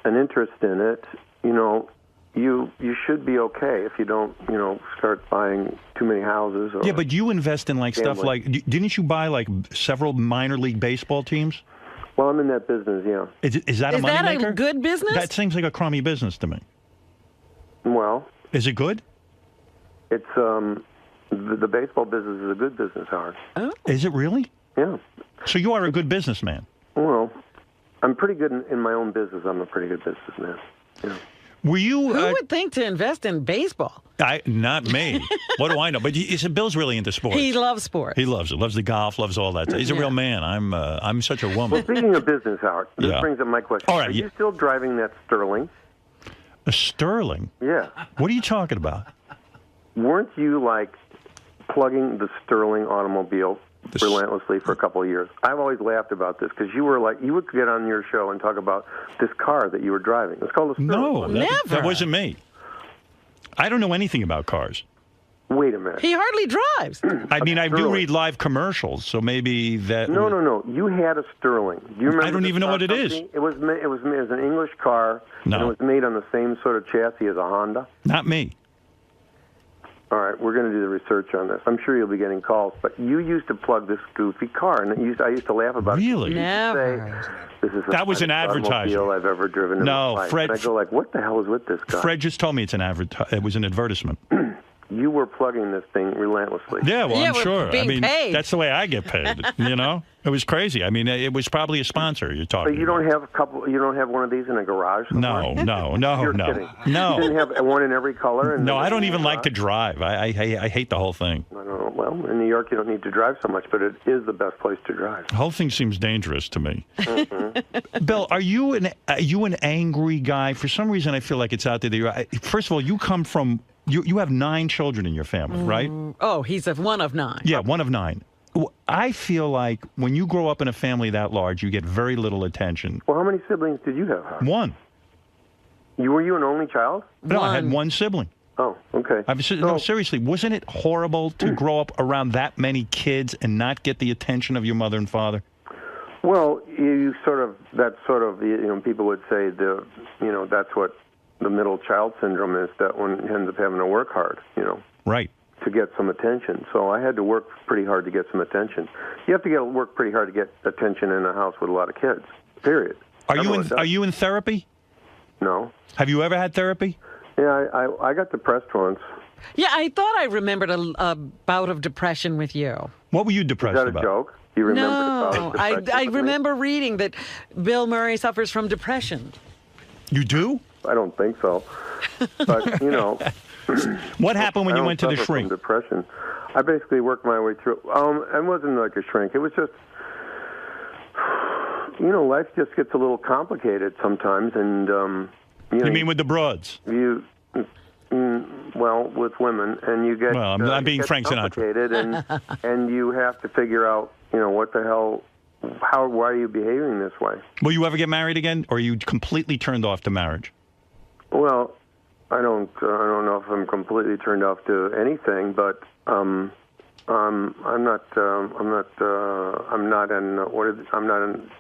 [SPEAKER 8] interest in it, you should be okay if you don't, start buying too many houses. Or
[SPEAKER 1] yeah, but you invest in stuff like, didn't you buy several minor league baseball teams?
[SPEAKER 8] Well, I'm in that business, yeah.
[SPEAKER 1] Is that a moneymaker?
[SPEAKER 2] Is that a good business?
[SPEAKER 1] That seems like a crummy business to me.
[SPEAKER 8] Well,
[SPEAKER 1] is it good?
[SPEAKER 8] It's the baseball business is a good business, Howard.
[SPEAKER 2] Oh,
[SPEAKER 1] is it really?
[SPEAKER 8] Yeah.
[SPEAKER 1] So you are a good businessman.
[SPEAKER 8] Well, I'm pretty good in my own business. I'm a pretty good businessman. Yeah.
[SPEAKER 1] Were you?
[SPEAKER 2] Who would think to invest in baseball?
[SPEAKER 1] Not me. What do I know? But Bill's really into sports.
[SPEAKER 2] He loves sports.
[SPEAKER 1] He loves it. Loves the golf. Loves all that. He's a real man. I'm such a woman.
[SPEAKER 8] Well, speaking of business, Howard, this brings up my question.
[SPEAKER 1] All right,
[SPEAKER 8] are you still driving that Sterling?
[SPEAKER 1] A Sterling?
[SPEAKER 8] Yeah.
[SPEAKER 1] What are you talking about?
[SPEAKER 8] Weren't you plugging the Sterling automobile relentlessly for a couple of years? I've always laughed about this because you would get on your show and talk about this car that you were driving. It's called a Sterling.
[SPEAKER 1] No, that wasn't me. I don't know anything about cars.
[SPEAKER 8] Wait a minute.
[SPEAKER 2] He hardly drives.
[SPEAKER 1] I mean, I do read live commercials, so maybe that.
[SPEAKER 8] No. You had a Sterling. Do you remember?
[SPEAKER 1] I don't even know what it is.
[SPEAKER 8] It was an English car.
[SPEAKER 1] No.
[SPEAKER 8] And it was made on the same sort of chassis as a Honda.
[SPEAKER 1] Not me.
[SPEAKER 8] All right, we're going to do the research on this. I'm sure you'll be getting calls, but you used to plug this goofy car, and I used to laugh about it.
[SPEAKER 1] Really?
[SPEAKER 2] Never.
[SPEAKER 8] This is
[SPEAKER 1] that was an advertisement
[SPEAKER 8] I've ever driven in my life.
[SPEAKER 1] Fred.
[SPEAKER 8] And I go what the hell is with this guy?
[SPEAKER 1] Fred just told me it was an advertisement.
[SPEAKER 8] You were plugging this thing relentlessly.
[SPEAKER 1] Yeah, well, I'm sure.
[SPEAKER 2] Being paid.
[SPEAKER 1] That's the way I get paid. It was crazy. I mean, it was probably a sponsor you're talking.
[SPEAKER 8] But you don't have you don't have one of these in a garage somewhere?
[SPEAKER 1] No.
[SPEAKER 8] You're kidding.
[SPEAKER 1] No.
[SPEAKER 8] You didn't have one in every color?
[SPEAKER 1] No, I don't even like to drive. I hate the whole thing.
[SPEAKER 8] I don't know. Well, in New York, you don't need to drive so much, but it is the best place to drive.
[SPEAKER 1] The whole thing seems dangerous to me.
[SPEAKER 8] Mm-hmm.
[SPEAKER 1] Bill, are you an angry guy? For some reason, I feel like it's out there that first of all, you come from. You have 9 children in your family, right?
[SPEAKER 2] Oh, he's one of 9.
[SPEAKER 1] Yeah, one of 9. I feel like when you grow up in a family that large, you get very little attention.
[SPEAKER 8] Well, how many siblings did you have, Howard?
[SPEAKER 1] 1.
[SPEAKER 8] Were you an only child?
[SPEAKER 1] No, I had 1 sibling.
[SPEAKER 8] Oh, okay.
[SPEAKER 1] No, seriously, wasn't it horrible to grow up around that many kids and not get the attention of your mother and father?
[SPEAKER 8] Well, people would say that's what the middle child syndrome is, that one ends up having to work hard,
[SPEAKER 1] Right.
[SPEAKER 8] to get some attention. So I had to work pretty hard to get some attention. You have to work pretty hard to get attention in a house with a lot of kids. Period.
[SPEAKER 1] Are you in therapy?
[SPEAKER 8] No.
[SPEAKER 1] Have you ever had therapy?
[SPEAKER 8] Yeah, I got depressed once.
[SPEAKER 2] Yeah, I thought I remembered a bout of depression with you.
[SPEAKER 1] What were you depressed
[SPEAKER 8] Is that
[SPEAKER 1] about?
[SPEAKER 8] a joke? You remember
[SPEAKER 2] No, I remember reading that Bill Murray suffers from depression.
[SPEAKER 1] You do?
[SPEAKER 8] I don't think so. But, you know.
[SPEAKER 1] What happened when you went to the shrink?
[SPEAKER 8] Depression. I basically worked my way through. It wasn't like a shrink. It was just, you know, life just gets a little complicated sometimes. And,
[SPEAKER 1] you mean with the broads?
[SPEAKER 8] Well, with women, and you get.
[SPEAKER 1] Well, I'm being Frank
[SPEAKER 8] Sinatra. And you have to figure out, you know, what the hell. Why are you behaving this way?
[SPEAKER 1] Will you ever get married again, or are you completely turned off to marriage?
[SPEAKER 8] Well, I don't know if I'm completely turned off to anything, but I'm not in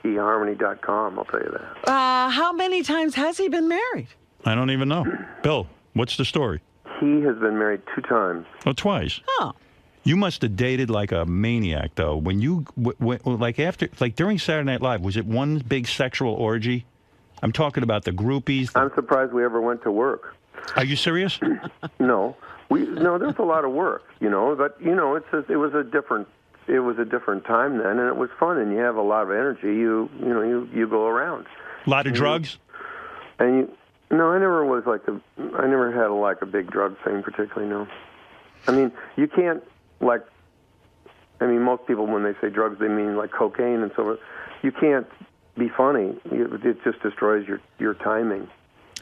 [SPEAKER 8] eHarmony.com. I'll tell you that.
[SPEAKER 2] How many times has he been married?
[SPEAKER 1] I don't even know. Bill, what's the story?
[SPEAKER 8] He has been married 2 times.
[SPEAKER 1] Oh, twice.
[SPEAKER 2] Oh.
[SPEAKER 1] You must have dated like a maniac, though. When you, during Saturday Night Live, was it one big sexual orgy? I'm talking about the groupies.
[SPEAKER 8] I'm surprised we ever went to work.
[SPEAKER 1] Are you serious?
[SPEAKER 8] No, there's a lot of work, you know. But you know, it was a different time then, and it was fun, and you have a lot of energy. You go around.
[SPEAKER 1] A lot of drugs.
[SPEAKER 8] No, I never had a big drug thing particularly. No, I mean you can't most people when they say drugs they mean like cocaine and so forth. You can't be funny. It just destroys your timing.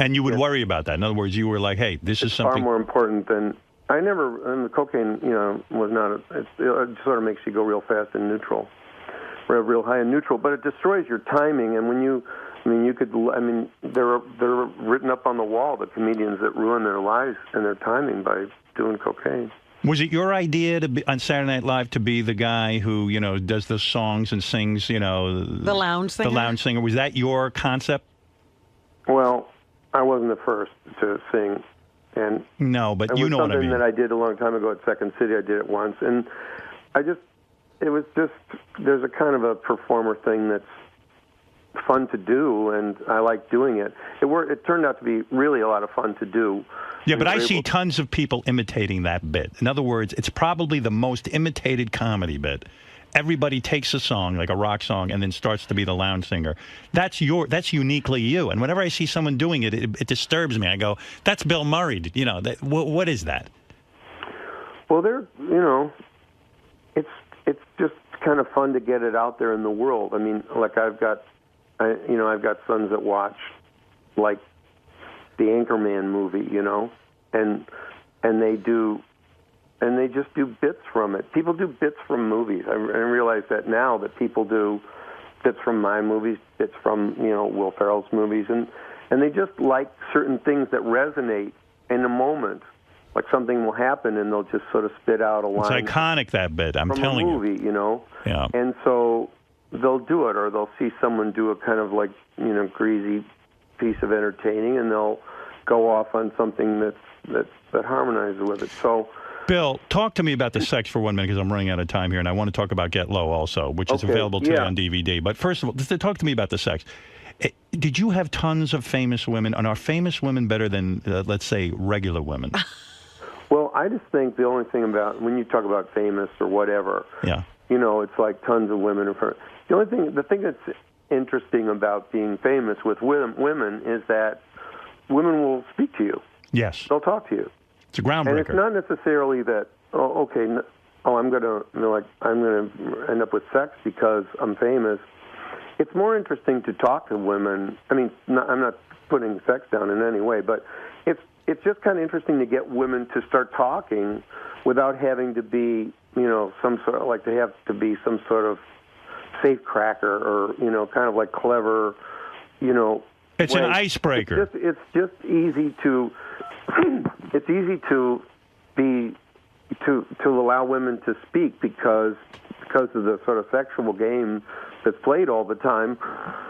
[SPEAKER 1] And you would worry about that. In other words, you were like, "Hey, this is something
[SPEAKER 8] far more important than I never." And the cocaine, you know, was not. It sort of makes you go real fast in neutral, real high in neutral. But it destroys your timing. And when you, they're written up on the wall. The comedians that ruin their lives and their timing by doing cocaine.
[SPEAKER 1] Was it your idea to be on Saturday Night Live to be the guy who, you know, does the songs and sings, you know,
[SPEAKER 2] the lounge singer?
[SPEAKER 1] The lounge singer. Was that your concept?
[SPEAKER 8] Well, I wasn't the first to sing, and
[SPEAKER 1] no, but you know what I mean.
[SPEAKER 8] Something that I did a long time ago at Second City. I did it once, and there's a kind of a performer thing that's fun to do, and I like doing it. It turned out to be really a lot of fun to do.
[SPEAKER 1] Yeah, but I see tons of people imitating that bit. In other words, it's probably the most imitated comedy bit. Everybody takes a song, like a rock song, and then starts to be the lounge singer. That's uniquely you. And whenever I see someone doing it, it disturbs me. I go, that's Bill Murray. You know, what is that?
[SPEAKER 8] Well, it's just kind of fun to get it out there in the world. I mean, like I've got sons that watch, like, the Anchorman movie, you know, and they just do bits from it. People do bits from movies. I realize that now, that people do bits from my movies, bits from, you know, Will Ferrell's movies, and they just like certain things that resonate in a moment. Like something will happen, and they'll just sort of spit out a line.
[SPEAKER 1] It's iconic, that bit. I'm
[SPEAKER 8] from
[SPEAKER 1] telling
[SPEAKER 8] a movie, you know.
[SPEAKER 1] Yeah.
[SPEAKER 8] And so they'll do it, or they'll see someone do a kind of like, you know, greasy piece of entertaining, and they'll go off on something that harmonizes with it. So,
[SPEAKER 1] Bill, talk to me about the sex for 1 minute, because I'm running out of time here, and I want to talk about Get Low also, which is available today on DVD. But first of all, talk to me about the sex. Did you have tons of famous women, and are famous women better than, let's say, regular women?
[SPEAKER 8] Well, I just think the only thing about, when you talk about famous or whatever, you know, it's like tons of women. The thing that's interesting about being famous with women is that women will speak to you.
[SPEAKER 1] Yes.
[SPEAKER 8] They'll talk to you.
[SPEAKER 1] It's a groundbreaker.
[SPEAKER 8] And it's not necessarily that, I'm going to end up with sex because I'm famous. It's more interesting to talk to women. I mean, I'm not putting sex down in any way, but it's just kind of interesting to get women to start talking without having to be, you know, some sort of safe cracker or, you know, kind of like clever, you know.
[SPEAKER 1] It's an icebreaker.
[SPEAKER 8] It's just easy to allow women to speak because of the sort of sexual game that's played all the time.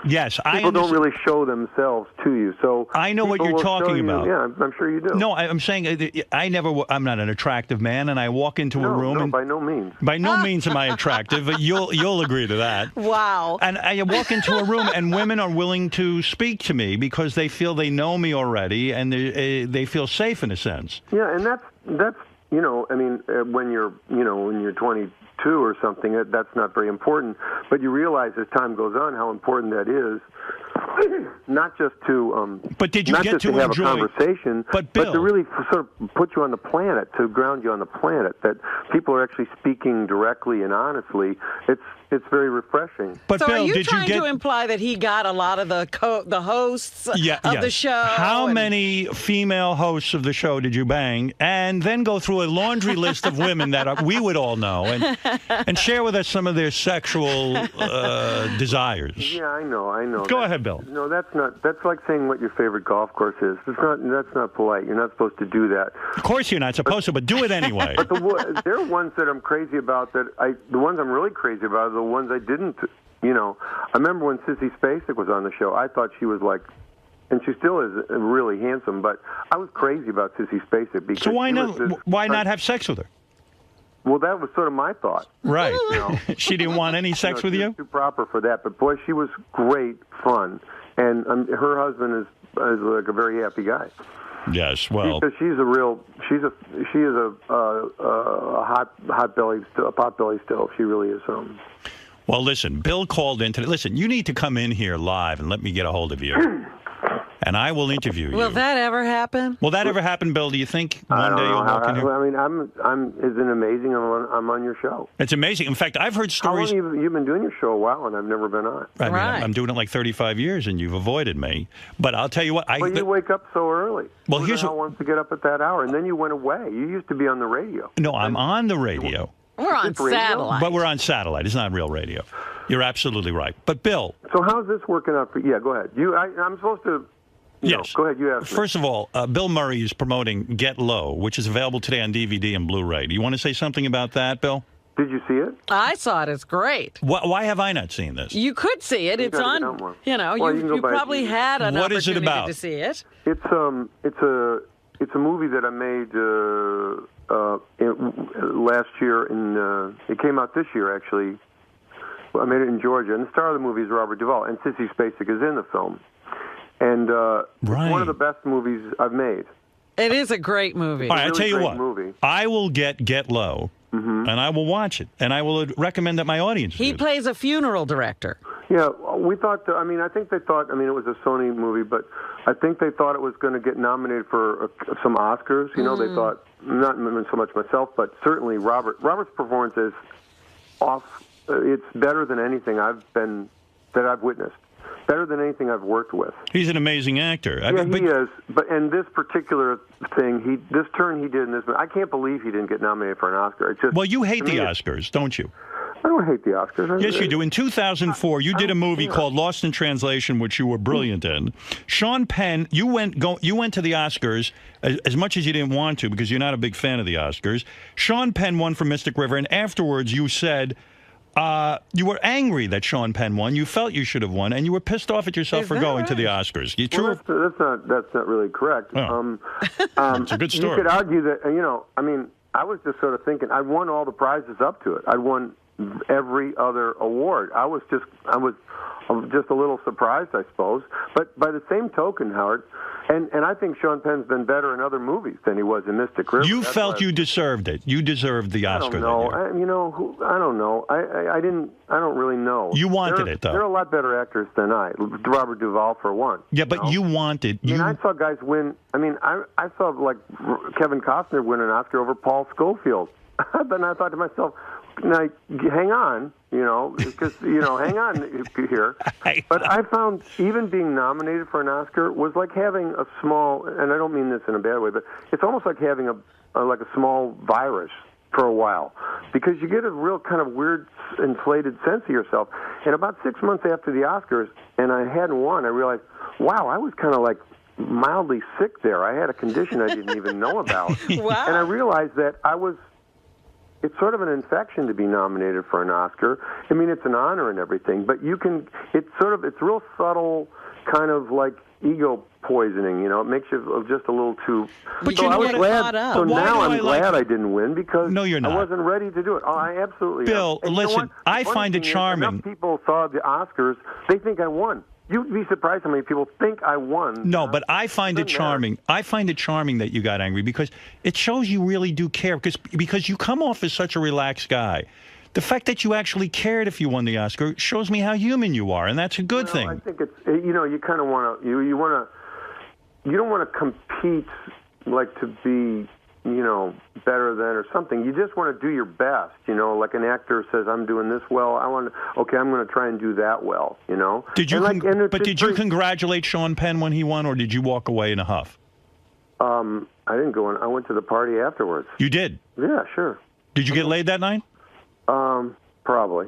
[SPEAKER 1] Yes,
[SPEAKER 8] people don't really show themselves to you. So
[SPEAKER 1] I know what
[SPEAKER 8] people
[SPEAKER 1] you're
[SPEAKER 8] will show
[SPEAKER 1] talking
[SPEAKER 8] you-
[SPEAKER 1] about.
[SPEAKER 8] Yeah, I'm sure you do.
[SPEAKER 1] No, I'm saying I'm not an attractive man, and I walk into a room.
[SPEAKER 8] No,
[SPEAKER 1] and
[SPEAKER 8] by no means.
[SPEAKER 1] By no means am I attractive, but you'll agree to that.
[SPEAKER 2] Wow.
[SPEAKER 1] And I walk into a room, and women are willing to speak to me because they feel they know me already, and they feel safe in a sense.
[SPEAKER 8] Yeah, and that's you know, I mean, when you're 22 or something, that's not very important. But you realize as time goes on how important that is. Not just to,
[SPEAKER 1] but did you
[SPEAKER 8] not
[SPEAKER 1] get
[SPEAKER 8] just
[SPEAKER 1] to
[SPEAKER 8] have
[SPEAKER 1] enjoy,
[SPEAKER 8] a conversation,
[SPEAKER 1] but
[SPEAKER 8] to really sort of put you on the planet, to ground you on the planet. That people are actually speaking directly and honestly. It's very refreshing.
[SPEAKER 1] But
[SPEAKER 2] so
[SPEAKER 1] Bill,
[SPEAKER 2] are you
[SPEAKER 1] did
[SPEAKER 2] trying
[SPEAKER 1] you get
[SPEAKER 2] to imply that he got a lot of the hosts of the show?
[SPEAKER 1] How many female hosts of the show did you bang, and then go through a laundry list of women that we would all know, and share with us some of their sexual desires?
[SPEAKER 8] Yeah, I know.
[SPEAKER 1] Go ahead, Bill.
[SPEAKER 8] No, that's not. That's like saying what your favorite golf course is. That's not polite. You're not supposed to do that.
[SPEAKER 1] Of course, you're not supposed to, but do it anyway.
[SPEAKER 8] But there are ones that I'm crazy about. The ones I'm really crazy about are the ones I didn't. You know, I remember when Sissy Spacek was on the show. I thought she was like, and she still is really handsome. But I was crazy about Sissy Spacek because.
[SPEAKER 1] So why not have sex with her?
[SPEAKER 8] Well, that was sort of my thought.
[SPEAKER 1] Right. You know? She didn't want any sex with you?
[SPEAKER 8] Too proper for that. But boy, she was great fun, and her husband is like a very happy guy.
[SPEAKER 1] Yes, well,
[SPEAKER 8] because she is a hot belly stove. She really is.
[SPEAKER 1] Well, listen, Bill called in today. Listen, you need to come in here live and let me get a hold of you. And I will interview you.
[SPEAKER 2] Will that ever happen?
[SPEAKER 1] Will that ever happen, Bill? Do you think one day you'll walk in here?
[SPEAKER 8] I mean, isn't it amazing? I'm on your show.
[SPEAKER 1] It's amazing. In fact, I've heard stories.
[SPEAKER 8] How long you've been doing your show a while, and I've never been on.
[SPEAKER 1] I mean, I'm doing it like 35 years, and you've avoided me. But I'll tell you what.
[SPEAKER 8] Well, you wake up so early.
[SPEAKER 1] Well,
[SPEAKER 8] Who the hell wants to get up at that hour? And then you went away. You used to be on the radio.
[SPEAKER 1] No, I'm on the radio.
[SPEAKER 2] We're on satellite.
[SPEAKER 1] But we're on satellite. It's not real radio. You're absolutely right. But Bill.
[SPEAKER 8] So how's this working out for you? Yeah, go ahead. I'm supposed to.
[SPEAKER 1] Yes.
[SPEAKER 8] Go ahead. You ask me.
[SPEAKER 1] First of all, Bill Murray is promoting Get Low, which is available today on DVD and Blu-ray. Do you want to say something about that, Bill?
[SPEAKER 8] Did you see it?
[SPEAKER 2] I saw it. It's great.
[SPEAKER 1] Why have I not seen this?
[SPEAKER 2] You could see it. It's on. You probably had an
[SPEAKER 1] What is it
[SPEAKER 2] opportunity
[SPEAKER 1] about?
[SPEAKER 2] to see it.
[SPEAKER 8] It's a movie that I made last year. It came out this year actually. I made it in Georgia, and the star of the movie is Robert Duvall, and Sissy Spacek is in the film. And it's one of the best movies I've made.
[SPEAKER 2] It is a great movie.
[SPEAKER 1] All right, I'll tell you what.
[SPEAKER 8] Movie.
[SPEAKER 1] I will get Low, and I will watch it, and I will recommend that my audience
[SPEAKER 2] He
[SPEAKER 1] do.
[SPEAKER 2] plays a funeral director.
[SPEAKER 8] Yeah, we thought. I think they thought. It was a Sony movie, but I think they thought it was going to get nominated for some Oscars. You know, they thought not so much myself, but certainly Robert. Robert's performance is off. It's better than anything I've witnessed. Better than anything I've worked with.
[SPEAKER 1] He's an amazing actor.
[SPEAKER 8] He is. And this particular thing, this turn he did in this movie, I can't believe he didn't get nominated for an Oscar. It's just,
[SPEAKER 1] well, you hate the Oscars, don't you?
[SPEAKER 8] I don't hate the Oscars.
[SPEAKER 1] Yes, you do. In 2004, you did a movie called Lost in Translation, which you were brilliant in. Sean Penn, you went to the Oscars as much as you didn't want to because you're not a big fan of the Oscars. Sean Penn won for Mystic River, and afterwards you said you were angry that Sean Penn won. You felt you should have won, and you were pissed off at yourself for going to the Oscars. You true?
[SPEAKER 8] Well, that's not really correct.
[SPEAKER 1] Oh. It's a good story.
[SPEAKER 8] You could argue that. I was just sort of thinking. I won all the prizes up to it. I won every other award. I was just a little surprised, I suppose. But by the same token, Howard, and I think Sean Penn's been better in other movies than he was in Mystic River.
[SPEAKER 1] You felt you deserved it. You deserved the Oscar.
[SPEAKER 8] I don't know. I don't know. I didn't. I don't really know.
[SPEAKER 1] You wanted it, though.
[SPEAKER 8] There are a lot better actors than I. Robert Duvall, for one.
[SPEAKER 1] Yeah, but you wanted.
[SPEAKER 8] I saw guys win. I saw like Kevin Costner win an Oscar over Paul Scofield. Then I thought to myself, now, hang on, because, hang on here. But I found even being nominated for an Oscar was like having a small, and I don't mean this in a bad way, but it's almost like having a small virus for a while, because you get a real kind of weird, inflated sense of yourself. And about 6 months after the Oscars, and I hadn't won, I realized, wow, I was kind of like mildly sick there. I had a condition I didn't even know about.
[SPEAKER 2] Wow.
[SPEAKER 8] And I realized that I was it's sort of an infection to be nominated for an Oscar. I mean, it's an honor and everything, but it's real subtle, kind of like ego poisoning. You know, it makes you just a little too.
[SPEAKER 1] But
[SPEAKER 8] so
[SPEAKER 1] you know
[SPEAKER 8] I was
[SPEAKER 1] what?
[SPEAKER 8] glad. So
[SPEAKER 1] Why
[SPEAKER 8] now
[SPEAKER 1] do
[SPEAKER 8] I'm
[SPEAKER 1] I like
[SPEAKER 8] glad
[SPEAKER 1] it?
[SPEAKER 8] I didn't win because
[SPEAKER 1] No, you're not.
[SPEAKER 8] I wasn't ready to do it. Oh, I absolutely.
[SPEAKER 1] Bill,
[SPEAKER 8] am. And you know
[SPEAKER 1] listen,
[SPEAKER 8] what?
[SPEAKER 1] I
[SPEAKER 8] The funny
[SPEAKER 1] find it
[SPEAKER 8] thing is,
[SPEAKER 1] charming.
[SPEAKER 8] enough people saw the Oscars, they think I won. You'd be surprised how many people think I won.
[SPEAKER 1] No, but I find it charming. I find it charming that you got angry because it shows you really do care. Because you come off as such a relaxed guy. The fact that you actually cared if you won the Oscar shows me how human you are, and that's a good thing.
[SPEAKER 8] I think it's you kind of want to you don't want to compete like to be better than or something. You just want to do your best. Like an actor says, I'm doing this well. I'm going to try and do that well.
[SPEAKER 1] Did you? Did you congratulate Sean Penn when he won, or did you walk away in a huff?
[SPEAKER 8] I didn't go in. I went to the party afterwards.
[SPEAKER 1] You did?
[SPEAKER 8] Yeah, sure.
[SPEAKER 1] Did you get laid that night?
[SPEAKER 8] Probably.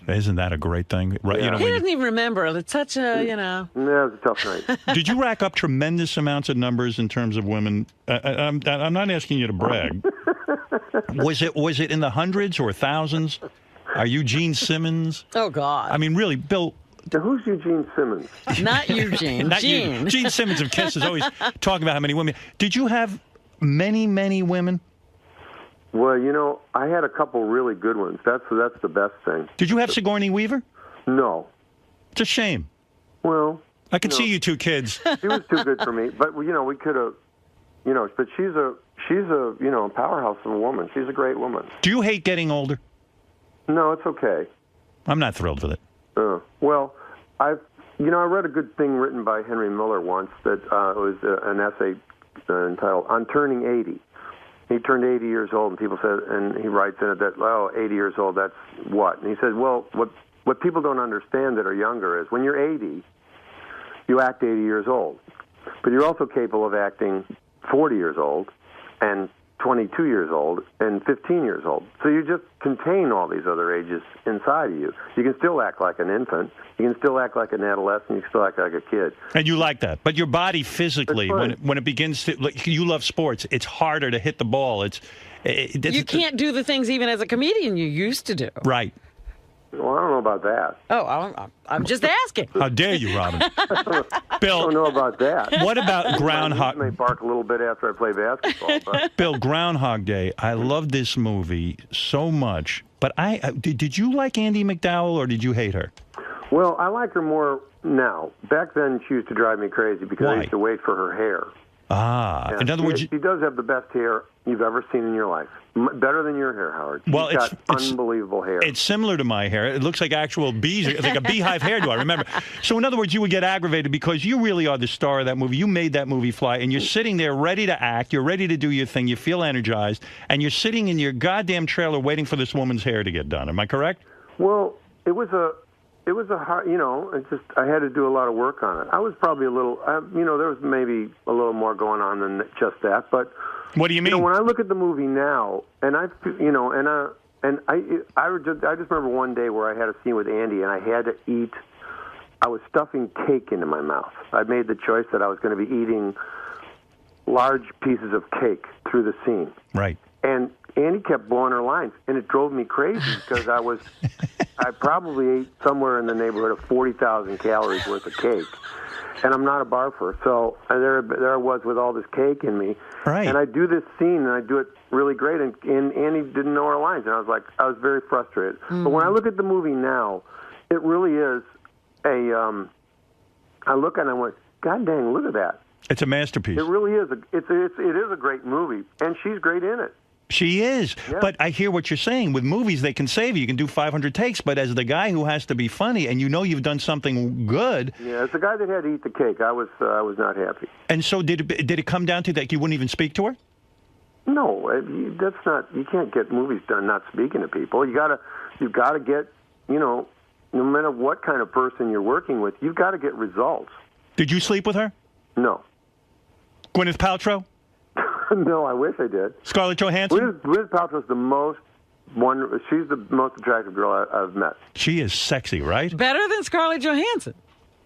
[SPEAKER 1] Isn't that a great thing? Right?
[SPEAKER 8] Yeah.
[SPEAKER 2] He doesn't even remember. It's such a,
[SPEAKER 8] Yeah, it was a tough night.
[SPEAKER 1] Did you rack up tremendous amounts of numbers in terms of women? I'm not asking you to brag. Was it in the hundreds or thousands? Are you Gene Simmons?
[SPEAKER 2] Oh, God.
[SPEAKER 1] I mean, really, Bill.
[SPEAKER 8] Who's Eugene Simmons?
[SPEAKER 2] Not Eugene.
[SPEAKER 1] Not
[SPEAKER 2] Gene.
[SPEAKER 1] Gene Simmons of Kiss is always talking about how many women. Did you have many, many women?
[SPEAKER 8] Well, I had a couple really good ones. That's the best thing.
[SPEAKER 1] Did you have Sigourney Weaver?
[SPEAKER 8] No.
[SPEAKER 1] It's a shame.
[SPEAKER 8] Well,
[SPEAKER 1] I could see you two kids.
[SPEAKER 8] She was too good for me, but we could have, but she's a powerhouse of a woman. She's a great woman.
[SPEAKER 1] Do you hate getting older?
[SPEAKER 8] No, it's okay.
[SPEAKER 1] I'm not thrilled with it.
[SPEAKER 8] Well, I read a good thing written by Henry Miller once that was an essay entitled "On Turning 80." He turned 80 years old, and people said, and he writes in it that, 80 years old, that's what? And he said, well, what people don't understand that are younger is when you're 80, you act 80 years old. But you're also capable of acting 40 years old and 22 years old and 15 years old. So you just contain all these other ages inside of you. You can still act like an infant. You can still act like an adolescent. You can still act like a kid.
[SPEAKER 1] And you like that. But your body physically, when it begins to, like, you love sports, it's harder to hit the ball.
[SPEAKER 2] You can't do the things even as a comedian you used to do.
[SPEAKER 1] Right.
[SPEAKER 8] Well, I don't know about that.
[SPEAKER 2] Oh, I'm just asking.
[SPEAKER 1] How dare you, Robin? Bill.
[SPEAKER 8] I don't know about that.
[SPEAKER 1] What about Groundhog?
[SPEAKER 8] I may bark a little bit after I play basketball. But.
[SPEAKER 1] Bill, Groundhog Day. I love this movie so much. But did you like Andie MacDowell or did you hate her?
[SPEAKER 8] Well, I like her more now. Back then, she used to drive me crazy because I used to wait for her hair.
[SPEAKER 1] Ah, in other words,
[SPEAKER 8] she does have the best hair you've ever seen in your life. Better than your hair, Howard.
[SPEAKER 1] Well,
[SPEAKER 8] She's got unbelievable hair.
[SPEAKER 1] It's similar to my hair. It looks like actual bees. It's like a beehive hairdo, I remember. So, in other words, you would get aggravated because you really are the star of that movie. You made that movie fly, and you're sitting there ready to act. You're ready to do your thing. You feel energized, and you're sitting in your goddamn trailer waiting for this woman's hair to get done. Am I correct?
[SPEAKER 8] Well, it was a hard, I had to do a lot of work on it. I was probably a little, there was maybe a little more going on than just that. But
[SPEAKER 1] what do you mean?
[SPEAKER 8] When I look at the movie now, and I just remember one day where I had a scene with Andy, and I had to eat. I was stuffing cake into my mouth. I made the choice that I was going to be eating large pieces of cake through the scene.
[SPEAKER 1] Right.
[SPEAKER 8] And Andy kept blowing her lines, and it drove me crazy because I probably ate somewhere in the neighborhood of 40,000 calories worth of cake, and I'm not a barfer. So there I was with all this cake in me,
[SPEAKER 1] right.
[SPEAKER 8] And I do this scene, and I do it really great, and Andy didn't know her lines, and I was very frustrated. Mm-hmm. But when I look at the movie now, it really is I look and I went, God dang, look at that.
[SPEAKER 1] It's a masterpiece.
[SPEAKER 8] It really is. It is a great movie, and she's great in it.
[SPEAKER 1] She is. Yeah. But I hear what you're saying. With movies, they can save you. You can do 500 takes. But as the guy who has to be funny, and you've done something good.
[SPEAKER 8] Yeah, as the guy that had to eat the cake, I was not happy.
[SPEAKER 1] And so did it come down to that you wouldn't even speak to her?
[SPEAKER 8] No, that's not. You can't get movies done not speaking to people. You've got to get, no matter what kind of person you're working with, you've got to get results.
[SPEAKER 1] Did you sleep with her?
[SPEAKER 8] No.
[SPEAKER 1] Gwyneth Paltrow?
[SPEAKER 8] No, I wish I did.
[SPEAKER 1] Scarlett Johansson?
[SPEAKER 8] Gwyneth Paltrow's she's the most attractive girl I've met.
[SPEAKER 1] She is sexy, right?
[SPEAKER 2] Better than Scarlett Johansson.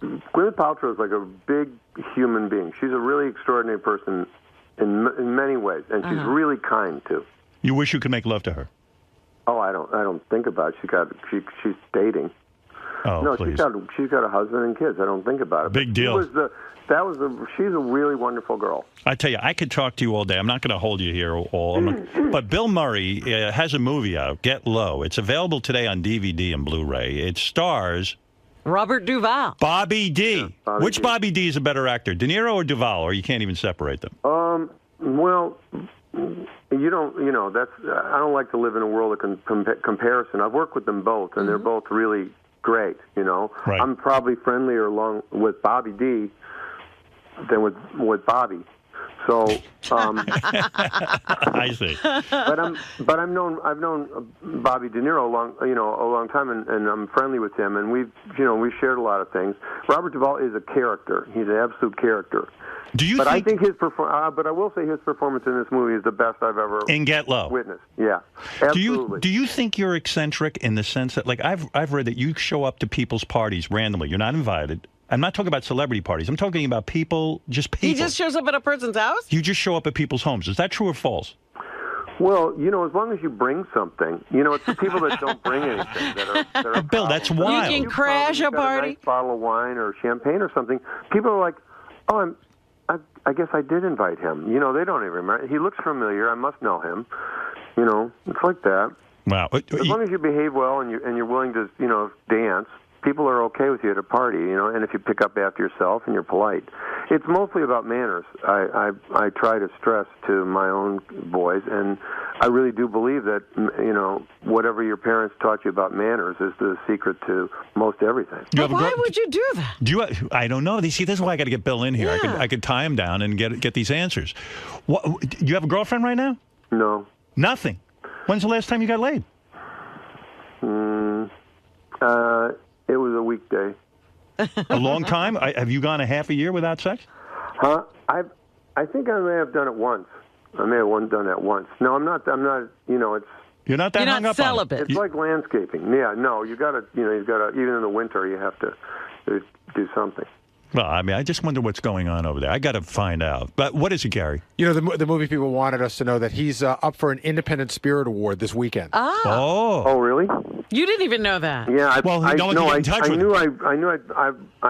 [SPEAKER 8] Gwyneth Paltrow is like a big human being. She's a really extraordinary person in many ways, and she's really kind, too.
[SPEAKER 1] You wish you could make love to her?
[SPEAKER 8] Oh, I don't think about it. She's dating.
[SPEAKER 1] Oh,
[SPEAKER 8] no,
[SPEAKER 1] please.
[SPEAKER 8] she's got a husband and kids. I don't think about it.
[SPEAKER 1] Big deal.
[SPEAKER 8] She's a really wonderful girl.
[SPEAKER 1] I tell you, I could talk to you all day. I'm not going to hold you here all. But Bill Murray has a movie out, Get Low. It's available today on DVD and Blu-ray. It stars
[SPEAKER 2] Robert Duvall.
[SPEAKER 1] Bobby D. Which Bobby D is a better actor, De Niro or Duvall, or you can't even separate them?
[SPEAKER 8] Well, you don't. That's. I don't like to live in a world of comparison. I've worked with them both, and they're both really great.
[SPEAKER 1] Right.
[SPEAKER 8] I'm probably friendlier along with Bobby D than with Bobby. So
[SPEAKER 1] I see.
[SPEAKER 8] But I've known Bobby De Niro a long time, and I'm friendly with him, and we've shared a lot of things. Robert Duvall is a character. He's an absolute character. I think his but I will say his performance in this movie is the best I've ever witnessed. Yeah, absolutely.
[SPEAKER 1] Do you think you're eccentric in the sense that, like, I've read that you show up to people's parties randomly. You're not invited. I'm not talking about celebrity parties. I'm talking about people.
[SPEAKER 2] He just shows up at a person's house?
[SPEAKER 1] You just show up at people's homes. Is that true or false?
[SPEAKER 8] Well, as long as you bring something, it's the people that don't bring anything that are
[SPEAKER 1] Bill, that's wild.
[SPEAKER 2] You can crash a party.
[SPEAKER 8] A nice bottle of wine or champagne or something. People are like, oh, I guess I did invite him. They don't even remember. He looks familiar. I must know him. It's like that.
[SPEAKER 1] Wow.
[SPEAKER 8] As long as you behave well and you're willing to, dance, people are okay with you at a party, and if you pick up after yourself and you're polite. It's mostly about manners. I try to stress to my own boys, and I really do believe that, whatever your parents taught you about manners is the secret to most everything.
[SPEAKER 2] Why would you do that?
[SPEAKER 1] I don't know. See, this is why I got to get Bill in here.
[SPEAKER 2] Yeah.
[SPEAKER 1] I could tie him down and get these answers. Do you have a girlfriend right now?
[SPEAKER 8] No.
[SPEAKER 1] Nothing. When's the last time you got laid?
[SPEAKER 8] It was a weekday.
[SPEAKER 1] A long time? Have you gone a half a year without sex?
[SPEAKER 8] Huh? I think I may have done it once. I may have done that once. No, I'm not. It's.
[SPEAKER 1] You're not that hung up
[SPEAKER 2] celibate.
[SPEAKER 1] on it.
[SPEAKER 8] It's like landscaping. Yeah, no, you gotta. Even in the winter, you have to do something.
[SPEAKER 1] Well, I just wonder what's going on over there. I got to find out. But what is it, Gary?
[SPEAKER 13] The movie people wanted us to know that he's up for an Independent Spirit Award this weekend.
[SPEAKER 8] Oh, really?
[SPEAKER 2] You didn't even know that.
[SPEAKER 8] Yeah, I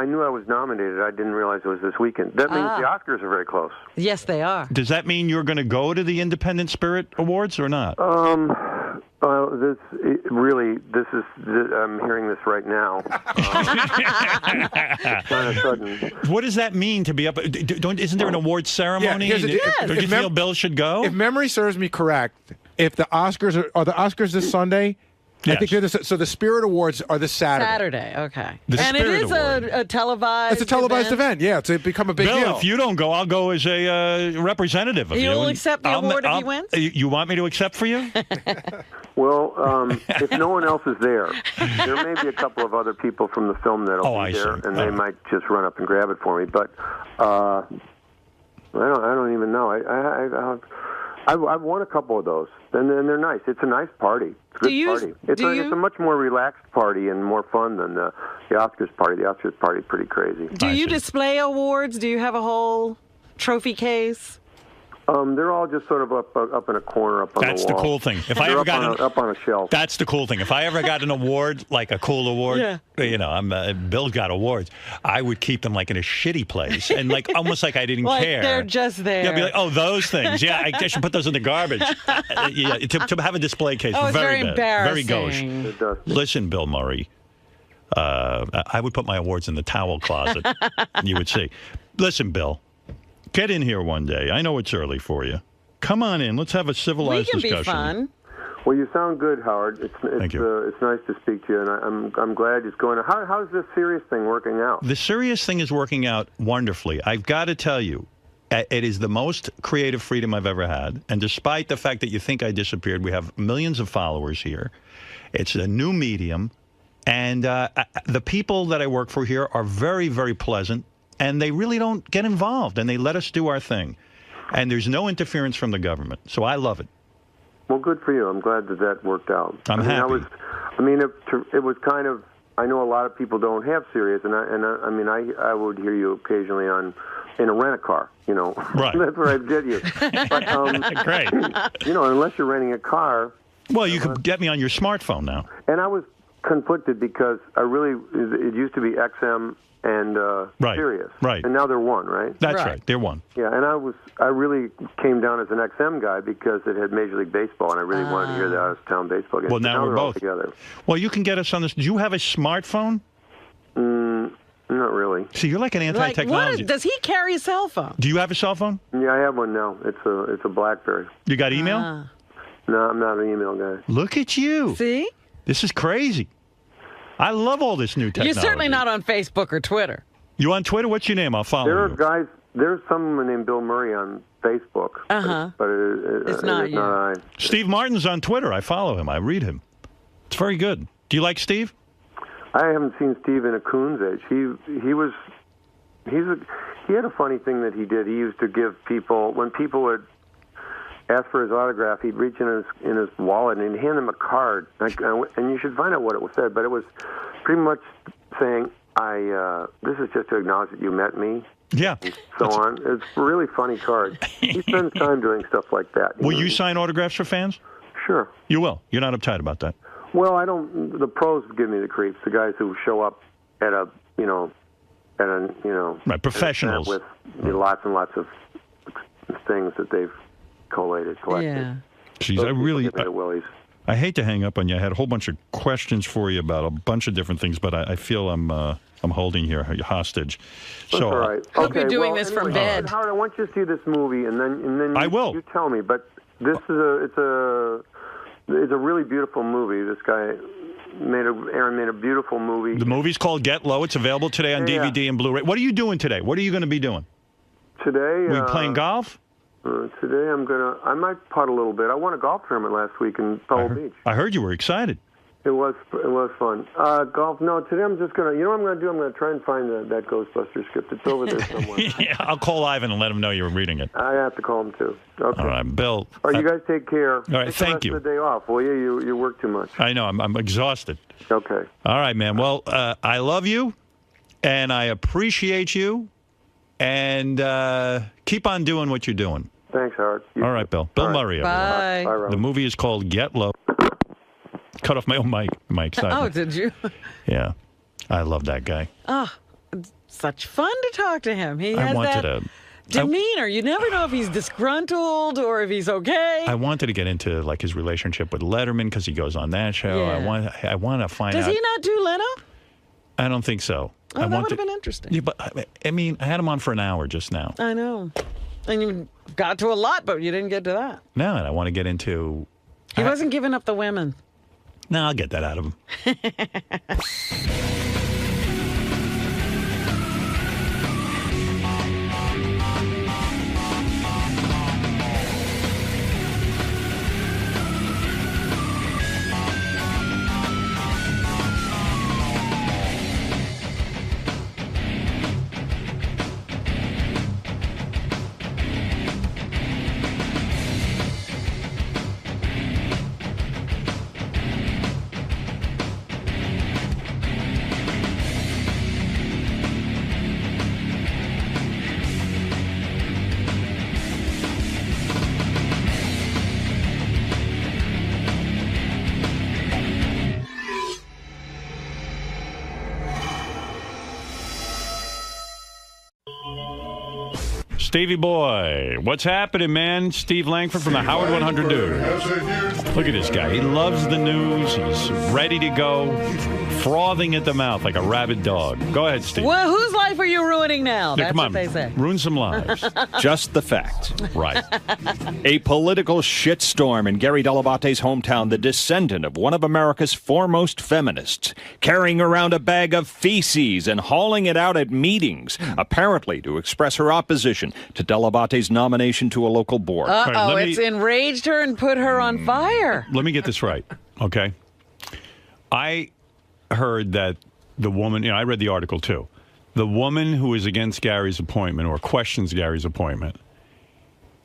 [SPEAKER 1] knew
[SPEAKER 8] I was nominated. I didn't realize it was this weekend. That means the Oscars are very close.
[SPEAKER 2] Yes, they are.
[SPEAKER 1] Does that mean you're going to go to the Independent Spirit Awards or not? I'm hearing this right now. Kind of sudden. What does that mean to be up? Isn't there an award ceremony?
[SPEAKER 13] Yeah,
[SPEAKER 1] Don't you feel Bill should go?
[SPEAKER 13] If memory serves me correct, if the Oscars are the Oscars this Sunday.
[SPEAKER 1] Yes.
[SPEAKER 13] I think so. The Spirit Awards are this Saturday.
[SPEAKER 2] Okay.
[SPEAKER 1] The
[SPEAKER 2] and
[SPEAKER 1] Spirit
[SPEAKER 2] it is a televised.
[SPEAKER 13] It's a televised event. Yeah, it's become a big
[SPEAKER 1] Bill,
[SPEAKER 13] deal.
[SPEAKER 1] if you don't go, I'll go as a representative of you.
[SPEAKER 2] You'll accept the award if he wins?
[SPEAKER 1] You want me to accept for you?
[SPEAKER 8] Well, if no one else is there may be a couple of other people from the film that'll be there, and they might just run up and grab it for me. But I don't even know. I've won a couple of those, and they're nice. It's a nice party. It's a good party. It's a much more relaxed party and more fun than the Oscars party. The Oscars party is pretty crazy.
[SPEAKER 2] Do you display awards? Do you have a whole trophy case?
[SPEAKER 8] They're all just sort of up in a corner, up on the wall.
[SPEAKER 1] That's the cool thing. If I ever got
[SPEAKER 8] up on a shelf.
[SPEAKER 1] That's the cool thing. If I ever got an award, like a cool award, Bill's got awards, I would keep them like in a shitty place and like almost like I didn't care.
[SPEAKER 2] They're just there.
[SPEAKER 1] Yeah, I'd be like, oh, those things. Yeah, I should put those in the garbage. To have a display case.
[SPEAKER 2] Oh, it's very
[SPEAKER 1] bad.
[SPEAKER 2] embarrassing.
[SPEAKER 1] Very gauche. Listen, Bill Murray, I would put my awards in the towel closet. You would see. Listen, Bill. Get in here one day. I know it's early for you. Come on in. Let's have a civilized discussion.
[SPEAKER 2] We can be fun.
[SPEAKER 8] Well, you sound good, Howard.
[SPEAKER 1] Thank you.
[SPEAKER 8] It's nice to speak to you, and I'm glad it's going. How's this serious thing working out?
[SPEAKER 1] The serious thing is working out wonderfully. I've got to tell you, it is the most creative freedom I've ever had. And despite the fact that you think I disappeared, we have millions of followers here. It's a new medium, and the people that I work for here are very, very pleasant. And they really don't get involved, and they let us do our thing. And there's no interference from the government. So I love it.
[SPEAKER 8] Well, good for you. I'm glad that worked out.
[SPEAKER 1] I'm happy.
[SPEAKER 8] It was kind of, I know a lot of people don't have Sirius, and I would hear you occasionally in a rent-a-car,
[SPEAKER 1] Right.
[SPEAKER 8] That's where I'd get you. But,
[SPEAKER 1] Great.
[SPEAKER 8] Unless you're renting a car,
[SPEAKER 1] Well, you could get me on your smartphone now.
[SPEAKER 8] And I was conflicted because it used to be XM and Sirius.
[SPEAKER 1] Right.
[SPEAKER 8] And now they're one, right?
[SPEAKER 1] That's right. They're one.
[SPEAKER 8] Yeah, and I really came down as an XM guy because it had Major League Baseball, and I really wanted to hear the out-of-town baseball games.
[SPEAKER 1] Well, now we're
[SPEAKER 8] they're all
[SPEAKER 1] both
[SPEAKER 8] together.
[SPEAKER 1] Well, you can get us on this. Do you have a smartphone?
[SPEAKER 8] Not really.
[SPEAKER 1] See, you're like an anti-technology.
[SPEAKER 2] Does he carry a cell phone?
[SPEAKER 1] Do you have a cell phone?
[SPEAKER 8] Yeah, I have one now. It's a BlackBerry.
[SPEAKER 1] You got email?
[SPEAKER 8] No, I'm not an email guy.
[SPEAKER 1] Look at you.
[SPEAKER 2] See?
[SPEAKER 1] This is crazy. I love all this new technology.
[SPEAKER 2] You're certainly not on Facebook or Twitter.
[SPEAKER 1] You on Twitter? What's your name? I'll follow
[SPEAKER 8] There are
[SPEAKER 1] you.
[SPEAKER 8] guys. There's someone named Bill Murray on Facebook. But
[SPEAKER 2] It's not you.
[SPEAKER 8] I.
[SPEAKER 1] Steve Martin's on Twitter. I follow him. I read him. It's very good. Do you like Steve?
[SPEAKER 8] I haven't seen Steve in a coon's age. He had a funny thing that he did. He used to give people, when people would ask for his autograph, he'd reach in his wallet and he'd hand them a card. And you should find out what it said, but it was pretty much saying, this is just to acknowledge that you met me.
[SPEAKER 1] Yeah.
[SPEAKER 8] And so on. It's a really funny card. He spends time doing stuff like that.
[SPEAKER 1] Will you sign autographs for fans?
[SPEAKER 8] Sure.
[SPEAKER 1] You will. You're not uptight about that.
[SPEAKER 8] Well, I don't. The pros give me the creeps. The guys who show up at a
[SPEAKER 1] right, professionals
[SPEAKER 8] with lots and lots of things that they've collected.
[SPEAKER 2] Yeah.
[SPEAKER 1] Jeez, I hate to hang up on you. I had a whole bunch of questions for you about a bunch of different things, but I feel I'm holding you hostage.
[SPEAKER 8] That's all right.
[SPEAKER 2] Hope you're doing this from bed.
[SPEAKER 8] Howard, I want you to see this movie, and then
[SPEAKER 1] I will.
[SPEAKER 8] You tell me. But this is it's a really beautiful movie. This guy Aaron made a beautiful movie.
[SPEAKER 1] The movie's called Get Low. It's available today on DVD and Blu-ray. What are you doing today? What are you going to be doing?
[SPEAKER 8] Today,
[SPEAKER 1] we playing golf?
[SPEAKER 8] Today I might putt a little bit. I won a golf tournament last week in Pebble Beach.
[SPEAKER 1] I heard you were excited.
[SPEAKER 8] It was fun. Golf, no, today I'm just going to, you know what I'm going to do? I'm going to try and find that Ghostbusters script. It's over there somewhere.
[SPEAKER 1] Yeah, I'll call Ivan and let him know you were reading it.
[SPEAKER 8] I have to call him too. Okay.
[SPEAKER 1] All right, Bill.
[SPEAKER 8] All right, you guys take care.
[SPEAKER 1] All right, thank you.
[SPEAKER 8] Take the day off, will you? You work too much.
[SPEAKER 1] I know, I'm exhausted.
[SPEAKER 8] Okay.
[SPEAKER 1] All right, man. Well, I love you, and I appreciate you, and keep on doing what you're doing.
[SPEAKER 8] Thanks, Howard.
[SPEAKER 1] All right, Bill. Bill Murray.
[SPEAKER 2] Bye.
[SPEAKER 1] Everyone. The movie is called Get Low. Cut off my own mic. My excitement.
[SPEAKER 2] Oh, did you?
[SPEAKER 1] Yeah. I love that guy.
[SPEAKER 2] Oh, it's such fun to talk to him. He
[SPEAKER 1] I
[SPEAKER 2] has
[SPEAKER 1] wanted
[SPEAKER 2] that
[SPEAKER 1] to.
[SPEAKER 2] demeanor. You never know if he's disgruntled or if he's okay.
[SPEAKER 1] I wanted to get into like his relationship with Letterman because he goes on that show.
[SPEAKER 2] Yeah.
[SPEAKER 1] I want to find out.
[SPEAKER 2] Does he not do Leno?
[SPEAKER 1] I don't think so.
[SPEAKER 2] Oh, that would have been interesting.
[SPEAKER 1] Yeah, but I mean, I had him on for an hour just now.
[SPEAKER 2] I know. And you got to a lot, but you didn't get to that.
[SPEAKER 1] No, and I want to get into.
[SPEAKER 2] He wasn't giving up the women.
[SPEAKER 1] No, I'll get that out of him. Stevie boy, what's happening, man? Steve Langford from the Howard 100 News. Look at this guy. He loves the news. He's ready to go, frothing at the mouth like a rabid dog. Go ahead, Steve.
[SPEAKER 2] Well, whose life are you ruining now?
[SPEAKER 1] Yeah,
[SPEAKER 2] That's
[SPEAKER 1] come on.
[SPEAKER 2] what they say.
[SPEAKER 1] Ruin some lives.
[SPEAKER 6] Just the fact.
[SPEAKER 1] Right.
[SPEAKER 6] A political shitstorm in Gary Dell'Abate's hometown, the descendant of one of America's foremost feminists, carrying around a bag of feces and hauling it out at meetings, apparently to express her opposition to Dell'Abate's nomination to a local board.
[SPEAKER 2] Uh-oh, it's enraged her and put her on fire.
[SPEAKER 1] Let me get this right, okay? I heard that the woman, I read the article too. The woman who is against Gary's appointment or questions Gary's appointment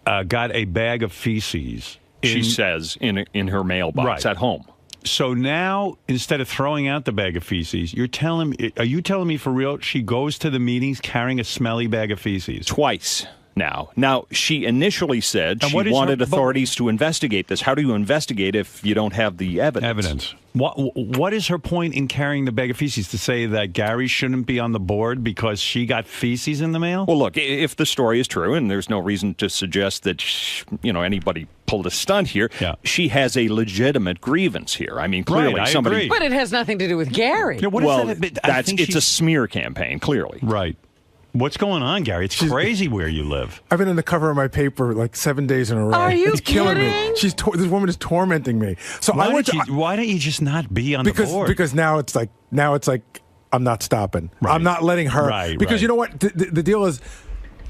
[SPEAKER 1] got a bag of feces.
[SPEAKER 6] She says in her mailbox at home.
[SPEAKER 1] So now, instead of throwing out the bag of feces, are you telling me for real she goes to the meetings carrying a smelly bag of feces?
[SPEAKER 6] Twice. now. Now, she initially said
[SPEAKER 1] And
[SPEAKER 6] she
[SPEAKER 1] what is
[SPEAKER 6] wanted
[SPEAKER 1] her-
[SPEAKER 6] authorities to investigate this. How do you investigate if you don't have the evidence?
[SPEAKER 1] What is her point in carrying the bag of feces? To say that Gary shouldn't be on the board because she got feces in the mail?
[SPEAKER 6] Well, look, if the story is true, and there's no reason to suggest that, anybody pulled a stunt here, she has a legitimate grievance here. I mean, clearly
[SPEAKER 1] I
[SPEAKER 6] somebody...
[SPEAKER 1] agree.
[SPEAKER 2] But it has nothing to do with Gary.
[SPEAKER 6] It's a smear campaign, clearly.
[SPEAKER 1] Right. What's going on, Gary? It's crazy where you live.
[SPEAKER 13] I've been in the cover of my paper like 7 days in a row.
[SPEAKER 2] Are you
[SPEAKER 13] It's killing
[SPEAKER 2] kidding?
[SPEAKER 13] me. This woman is tormenting me. So
[SPEAKER 1] Why
[SPEAKER 13] I
[SPEAKER 1] why don't you just not be on the board?
[SPEAKER 13] Because now it's like I'm not stopping. I'm not letting her.
[SPEAKER 1] Right,
[SPEAKER 13] because
[SPEAKER 1] right.
[SPEAKER 13] you know what? The deal is,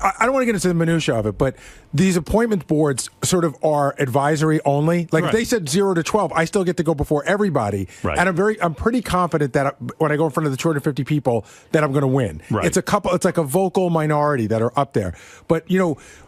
[SPEAKER 13] I don't want to get into the minutia of it, but these appointment boards sort of are advisory only. Like if they said 0 to 12, I still get to go before everybody.
[SPEAKER 1] Right.
[SPEAKER 13] And I'm pretty confident that when I go in front of the 250 people, that I'm going to win.
[SPEAKER 1] Right.
[SPEAKER 13] It's like a vocal minority that are up there. But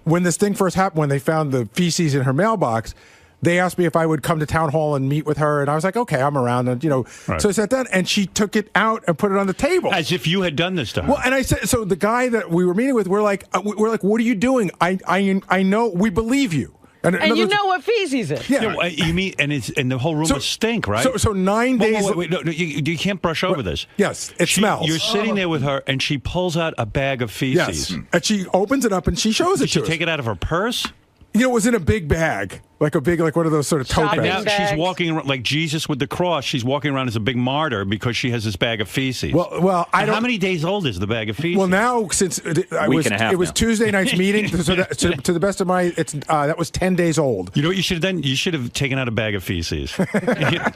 [SPEAKER 13] when this thing first happened, when they found the feces in her mailbox, they asked me if I would come to town hall and meet with her, and I was like, okay, I'm around. And so I sat down, and she took it out and put it on the table,
[SPEAKER 1] as if you had done this to her.
[SPEAKER 13] Well, and I said, so the guy that we were meeting with, we're like, what are you doing? I know, we believe you.
[SPEAKER 2] And you know what feces is.
[SPEAKER 13] Yeah.
[SPEAKER 1] You mean, and the whole room must stink, right?
[SPEAKER 13] So 9 days.
[SPEAKER 1] Wait, no, you can't brush over this.
[SPEAKER 13] Yes, it smells.
[SPEAKER 1] You're sitting there with her, and she pulls out a bag of feces.
[SPEAKER 13] Yes, and she opens it up and she shows it
[SPEAKER 1] Did she
[SPEAKER 13] to us.
[SPEAKER 1] take it out of her purse?
[SPEAKER 13] It was in a big bag, like one of those sort of tote
[SPEAKER 1] And
[SPEAKER 13] bags.
[SPEAKER 1] now she's walking around like Jesus with the cross. She's walking around as a big martyr because she has this bag of feces.
[SPEAKER 13] Well, I
[SPEAKER 1] And
[SPEAKER 13] don't.
[SPEAKER 1] How many days old is the bag of feces?
[SPEAKER 13] Well, now since
[SPEAKER 1] Week and a half
[SPEAKER 13] it was
[SPEAKER 1] now.
[SPEAKER 13] Tuesday night's meeting, so to the best of my, that was 10 days old.
[SPEAKER 1] You know what you should have done? You should have taken out a bag of feces,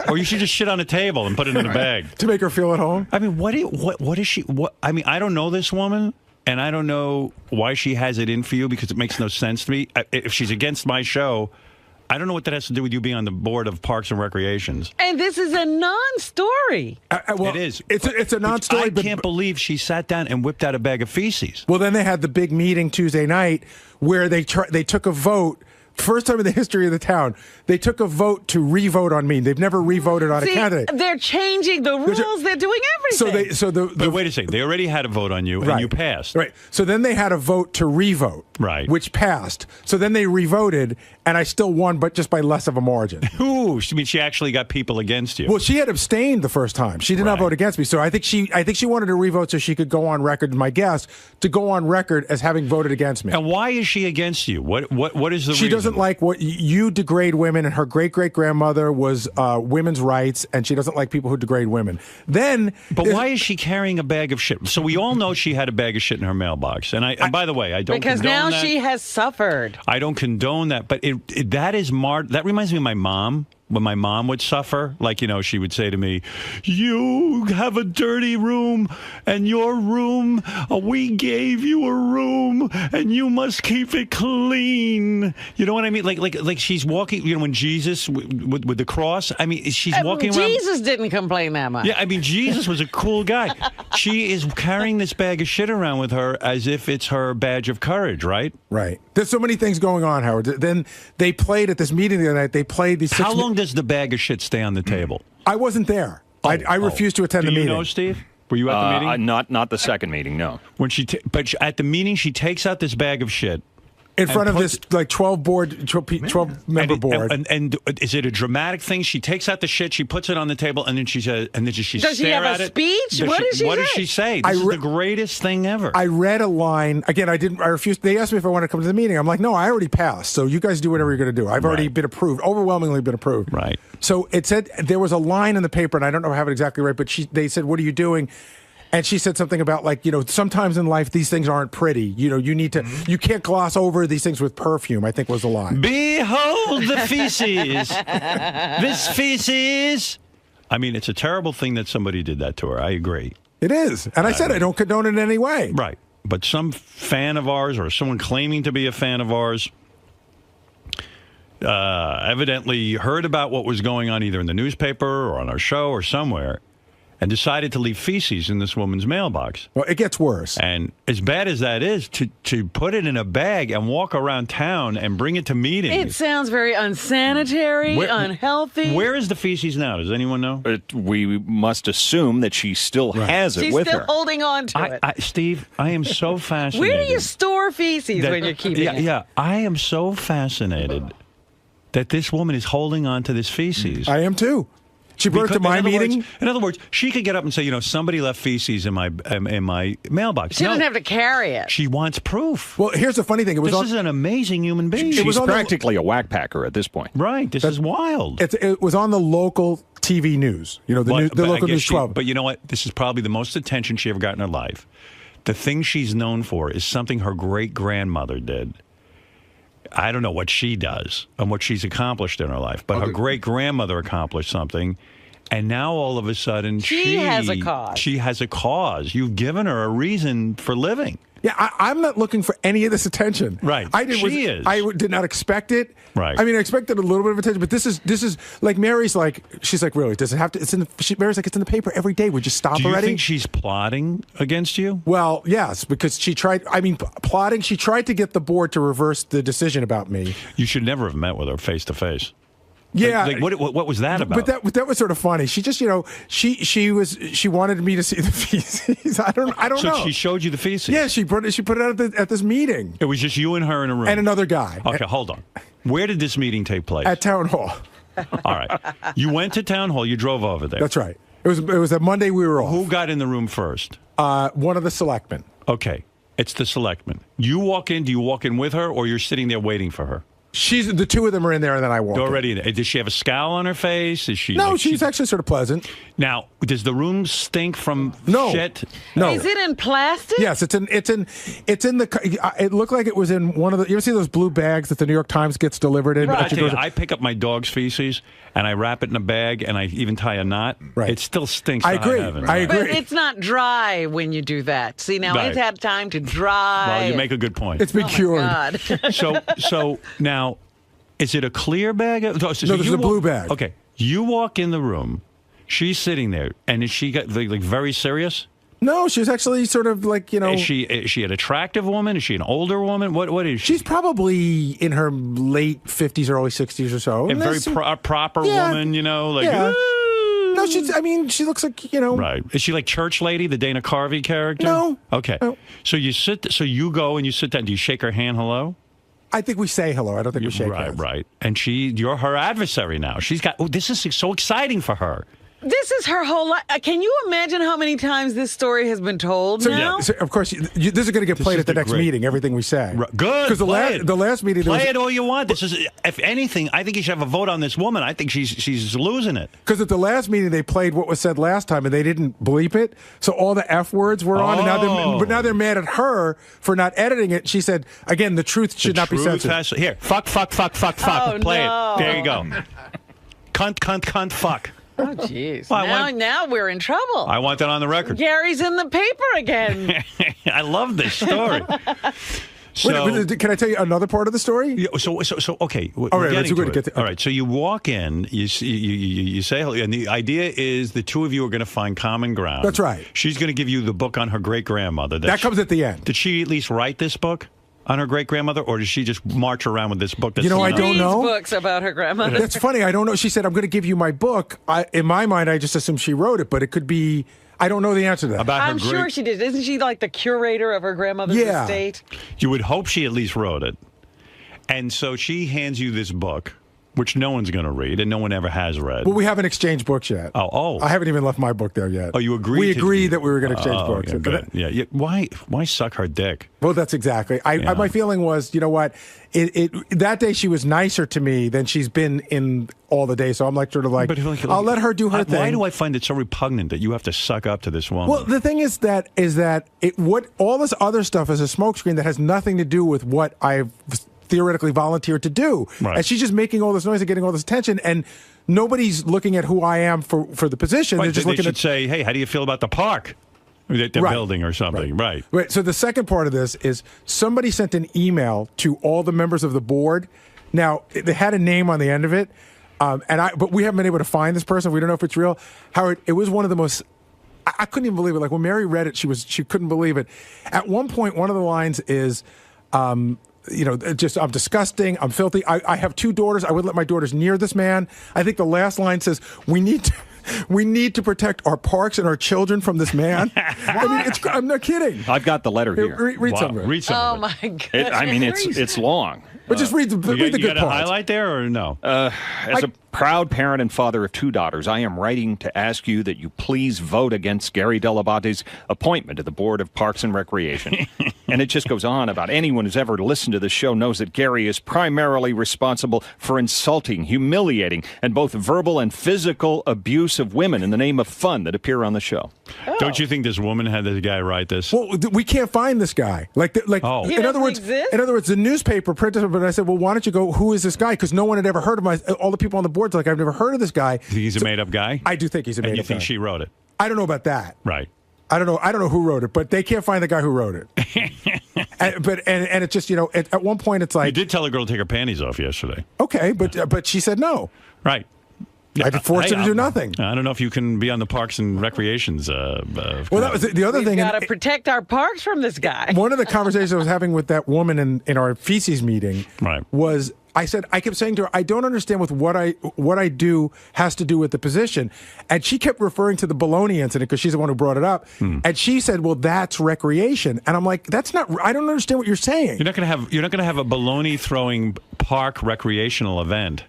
[SPEAKER 1] or you should just shit on a table and put it in a bag
[SPEAKER 13] to make her feel at home.
[SPEAKER 1] I mean, what is she? What I mean, I don't know this woman. And I don't know why she has it in for you because it makes no sense to me. If she's against my show, I don't know what that has to do with you being on the board of Parks and Recreations.
[SPEAKER 2] And this is a non-story.
[SPEAKER 1] It is.
[SPEAKER 13] It's a non-story.
[SPEAKER 1] I can't believe she sat down and whipped out a bag of feces.
[SPEAKER 13] Well, then they had the big meeting Tuesday night where they took a vote. First time in the history of the town, they took a vote to re-vote on me. They've never re-voted on a candidate.
[SPEAKER 2] They're changing the rules. They're doing everything.
[SPEAKER 1] But wait a second. They already had a vote on you, and you passed.
[SPEAKER 13] Right. So then they had a vote to re-vote.
[SPEAKER 1] Right.
[SPEAKER 13] Which passed. So then they re-voted, and I still won, but just by less of a margin.
[SPEAKER 1] Ooh, I mean, she actually got people against you.
[SPEAKER 13] Well, she had abstained the first time. She did not vote against me. So I think she wanted to re-vote so she could go on record, my guess, to go on record as having voted against me.
[SPEAKER 1] And why is she against you? What is the reason?
[SPEAKER 13] She doesn't like what you degrade women, and her great-great-grandmother was women's rights, and she doesn't like people who degrade women.
[SPEAKER 1] But why is she carrying a bag of shit? So we all know she had a bag of shit in her mailbox. And by the way, I don't
[SPEAKER 2] because
[SPEAKER 1] condone
[SPEAKER 2] now
[SPEAKER 1] that.
[SPEAKER 2] she has suffered.
[SPEAKER 1] I don't condone that, but that reminds me of my mom. When my mom would suffer, like, she would say to me, you have a dirty room, and your room, we gave you a room, and you must keep it clean. You know what I mean? Like she's walking, when Jesus with the cross, I mean, she's walking around.
[SPEAKER 2] Jesus didn't complain that much.
[SPEAKER 1] Yeah, I mean, Jesus was a cool guy. She is carrying this bag of shit around with her as if it's her badge of courage, right?
[SPEAKER 13] Right. There's so many things going on, Howard. Then they played at this meeting the other night. They played these.
[SPEAKER 1] How long does the bag of shit stay on the table?
[SPEAKER 13] I wasn't there. I refused to attend the meeting.
[SPEAKER 1] Do you know, Steve? Were you at the meeting?
[SPEAKER 6] Not the second meeting, no.
[SPEAKER 1] But at the meeting, she takes out this bag of shit.
[SPEAKER 13] In front of this 12 member board.
[SPEAKER 1] And is it a dramatic thing? She takes out the shit, she puts it on the table, and then she says,
[SPEAKER 2] Does she have a speech? What does she say?
[SPEAKER 1] This is the greatest thing ever.
[SPEAKER 13] I read a line. Again, I refused. They asked me if I wanted to come to the meeting. I'm like, no, I already passed. So you guys do whatever you're going to do. I've already been approved, overwhelmingly been approved.
[SPEAKER 1] Right.
[SPEAKER 13] So it said, there was a line in the paper, and I don't know if I have it exactly right, but they said, what are you doing? And she said something about sometimes in life these things aren't pretty. You need to, you can't gloss over these things with perfume, I think was the line.
[SPEAKER 1] Behold the feces. This feces. I mean, it's a terrible thing that somebody did that to her. I agree.
[SPEAKER 13] It is. And I said I don't condone it in any way.
[SPEAKER 1] Right. But some fan of ours or someone claiming to be a fan of ours evidently heard about what was going on either in the newspaper or on our show or somewhere. and decided to leave feces in this woman's mailbox.
[SPEAKER 13] Well, it gets worse.
[SPEAKER 1] And as bad as that is, to put it in a bag and walk around town and bring it to meetings.
[SPEAKER 2] It sounds very unsanitary, unhealthy.
[SPEAKER 1] Where is the feces now? Does anyone know?
[SPEAKER 6] We must assume that she still has it
[SPEAKER 2] She's
[SPEAKER 6] with
[SPEAKER 2] still
[SPEAKER 6] her.
[SPEAKER 2] holding on to it.
[SPEAKER 1] Steve, I am so fascinated.
[SPEAKER 2] Where do you store feces when you're keeping it?
[SPEAKER 1] Yeah, I am so fascinated that this woman is holding on to this feces.
[SPEAKER 13] I am too. She brought it to my meeting.
[SPEAKER 1] In other words, she could get up and say, somebody left feces in my mailbox.
[SPEAKER 2] She doesn't have to carry it.
[SPEAKER 1] She wants proof.
[SPEAKER 13] Well, here's the funny thing.
[SPEAKER 1] This is an amazing human being.
[SPEAKER 6] She's practically a whack packer at this point.
[SPEAKER 1] Right. This is wild.
[SPEAKER 13] It was on the local TV news. The local News 12.
[SPEAKER 1] But you know what? This is probably the most attention she ever got in her life. The thing she's known for is something her great-grandmother did. I don't know what she does and what she's accomplished in her life, but her great-grandmother accomplished something, and now all of a sudden
[SPEAKER 2] she has a cause.
[SPEAKER 1] She has a cause. You've given her a reason for living.
[SPEAKER 13] Yeah, I'm not looking for any of this attention.
[SPEAKER 1] Right.
[SPEAKER 13] I did not expect it.
[SPEAKER 1] Right.
[SPEAKER 13] I mean, I expected a little bit of attention, but this is like Mary's like, she's like, really? Does it have to? Mary's like, it's in the paper every day. Would you stop
[SPEAKER 1] Do you
[SPEAKER 13] already?
[SPEAKER 1] think she's plotting against you?
[SPEAKER 13] Well, yes, because she tried. I mean, plotting. She tried to get the board to reverse the decision about me.
[SPEAKER 1] You should never have met with her face to face.
[SPEAKER 13] Yeah,
[SPEAKER 1] what was that about?
[SPEAKER 13] But that was sort of funny. She just, she wanted me to see the feces. I don't know.
[SPEAKER 1] So she showed you the feces.
[SPEAKER 13] Yeah, she put it out at this meeting.
[SPEAKER 1] It was just you and her in a room
[SPEAKER 13] and another guy.
[SPEAKER 1] Okay, hold on. Where did this meeting take place?
[SPEAKER 13] At Town Hall.
[SPEAKER 1] All right. You went to Town Hall. You drove over there.
[SPEAKER 13] That's right. It was a Monday we were off.
[SPEAKER 1] Who got in the room first?
[SPEAKER 13] One of the selectmen.
[SPEAKER 1] Okay, it's the selectmen. You walk in. Do you walk in with her, or you're sitting there waiting for her?
[SPEAKER 13] The two of them are in there, and then I walk.
[SPEAKER 1] They're already in. Does she have a scowl on her face? Is she?
[SPEAKER 13] No, she's actually sort of pleasant.
[SPEAKER 1] Now, does the room stink from shit?
[SPEAKER 13] No.
[SPEAKER 2] Is it in plastic?
[SPEAKER 13] Yes, it's in the. It looked like it was in one of the. You ever see those blue bags that the New York Times gets delivered in?
[SPEAKER 1] Right. I pick up my dog's feces and I wrap it in a bag and I even tie a knot.
[SPEAKER 13] Right.
[SPEAKER 1] It still stinks.
[SPEAKER 13] I agree. I agree.
[SPEAKER 2] But it's not dry when you do that. See, now it's had time to dry.
[SPEAKER 1] Well, you make a good point.
[SPEAKER 13] It's been cured.
[SPEAKER 2] God.
[SPEAKER 1] So now, is it a clear bag? No,
[SPEAKER 13] this is a blue bag.
[SPEAKER 1] Okay, you walk in the room. She's sitting there, and is she like very serious?
[SPEAKER 13] No, she's actually sort of like,
[SPEAKER 1] Is she an attractive woman? Is she an older woman? What is she?
[SPEAKER 13] She's probably in her late 50s, early 60s or so.
[SPEAKER 1] A very proper woman, like.
[SPEAKER 13] Yeah. No, she looks like,
[SPEAKER 1] Right. Is she like Church Lady, the Dana Carvey character?
[SPEAKER 13] No.
[SPEAKER 1] Okay.
[SPEAKER 13] No.
[SPEAKER 1] So you go and you sit down. Do you shake her hand hello?
[SPEAKER 13] I think we say hello. I don't think we shake hands.
[SPEAKER 1] Right. And you're her adversary now. She's got, this is so exciting for her.
[SPEAKER 2] This is her whole life. Can you imagine how many times this story has been told now?
[SPEAKER 13] So of course, this is going to get played at the next meeting, everything we say.
[SPEAKER 1] Good.
[SPEAKER 13] Because the last meeting...
[SPEAKER 1] Play it all you want. This is, if anything, I think you should have a vote on this woman. I think she's losing it.
[SPEAKER 13] Because at the last meeting, they played what was said last time, and they didn't bleep it. So all the F words were on, and now they're mad at her for not editing it. She said, again, the truth should not be censored.
[SPEAKER 1] Here, fuck. Play it. There you go. Cunt, fuck.
[SPEAKER 2] Oh, jeez. Now we're in trouble.
[SPEAKER 1] I want that on the record.
[SPEAKER 2] Gary's in the paper again.
[SPEAKER 1] I love this story.
[SPEAKER 13] Wait, can I tell you another part of the story?
[SPEAKER 1] Yeah, so okay.
[SPEAKER 13] All right,
[SPEAKER 1] all right. So you walk in, you say hello, and the idea is the two of you are going to find common ground.
[SPEAKER 13] That's right.
[SPEAKER 1] She's going to give you the book on her great grandmother.
[SPEAKER 13] That comes at the end.
[SPEAKER 1] Did she at least write this book on her great grandmother, or does she just march around with this book?
[SPEAKER 13] I don't know.
[SPEAKER 2] Books about her grandmother.
[SPEAKER 13] That's funny. I don't know. She said, "I'm going to give you my book." In my mind, I just assumed she wrote it, but it could be. I don't know the answer to that.
[SPEAKER 2] I'm sure she did. Isn't she like the curator of her grandmother's estate?
[SPEAKER 1] You would hope she at least wrote it. And so she hands you this book, which no one's going to read and no one ever has read.
[SPEAKER 13] Well, we haven't exchanged books yet.
[SPEAKER 1] Oh.
[SPEAKER 13] I haven't even left my book there yet.
[SPEAKER 1] Oh, you agreed?
[SPEAKER 13] We agreed that we were going to exchange books.
[SPEAKER 1] Okay, yeah. Why suck her dick?
[SPEAKER 13] Well, that's exactly. My feeling was, you know what? That day she was nicer to me than she's been in all the days. So I'm like, I'll let her do her thing.
[SPEAKER 1] Why do I find it so repugnant that you have to suck up to this woman?
[SPEAKER 13] Well, the thing is that all this other stuff is a smokescreen that has nothing to do with what I've theoretically volunteered to do.
[SPEAKER 1] Right.
[SPEAKER 13] And she's just making all this noise and getting all this attention, and nobody's looking at who I am for the position.
[SPEAKER 1] Right,
[SPEAKER 13] They're just looking
[SPEAKER 1] at say, hey, how do you feel about the park? The building or something, right.
[SPEAKER 13] So the second part of this is somebody sent an email to all the members of the board. Now, they had a name on the end of it, but we haven't been able to find this person. We don't know if it's real. Howard, it was one of the most I couldn't even believe it. Like when Mary read it, she couldn't believe it. At one point, one of the lines is, just I'm disgusting, I'm filthy. I have 2 daughters. I wouldn't let my daughters near this man. I think the last line says, we need to protect our parks and our children from this man. I mean, I'm not kidding.
[SPEAKER 6] I've got the letter here.
[SPEAKER 13] Read some of it.
[SPEAKER 1] Read some
[SPEAKER 2] Oh
[SPEAKER 1] of
[SPEAKER 2] my God!
[SPEAKER 6] I mean, it's long.
[SPEAKER 13] But just read the good
[SPEAKER 1] you got a
[SPEAKER 13] parts.
[SPEAKER 1] highlight there or no?
[SPEAKER 6] As a proud parent and father of 2 daughters, I am writing to ask you that you please vote against Gary Dell'Abate's appointment to the Board of Parks and Recreation. And it just goes on about anyone who's ever listened to the show knows that Gary is primarily responsible for insulting, humiliating, and both verbal and physical abuse of women in the name of fun that appear on the show.
[SPEAKER 1] Don't you think this woman had this guy write this?
[SPEAKER 13] Well, we can't find this guy. In other words, the newspaper printed it, but I said, well, why don't you go, who is this guy? Because no one had ever heard of him. All the people on the board's like, I've never heard of this guy.
[SPEAKER 1] Think he's a made-up guy?
[SPEAKER 13] I do think he's a made-up guy.
[SPEAKER 1] And you think she wrote it?
[SPEAKER 13] I don't know about that.
[SPEAKER 1] Right.
[SPEAKER 13] I don't know who wrote it, but they can't find the guy who wrote it. and it's just, at one point it's like...
[SPEAKER 1] You did tell a girl to take her panties off yesterday.
[SPEAKER 13] Okay, but she said no.
[SPEAKER 1] Right.
[SPEAKER 13] I forced her to do nothing.
[SPEAKER 1] I don't know if you can be on the Parks and Recreations.
[SPEAKER 13] Well, that was the other thing.
[SPEAKER 2] We've got to protect our parks from this guy.
[SPEAKER 13] One of the conversations I was having with that woman in our feces meeting was, I kept saying to her, I don't understand with what I do has to do with the position. And she kept referring to the baloney incident because she's the one who brought it up. And she said, well, that's recreation. And I'm like, that's not, I don't understand what you're saying.
[SPEAKER 1] You're not going to have a baloney throwing park recreational event.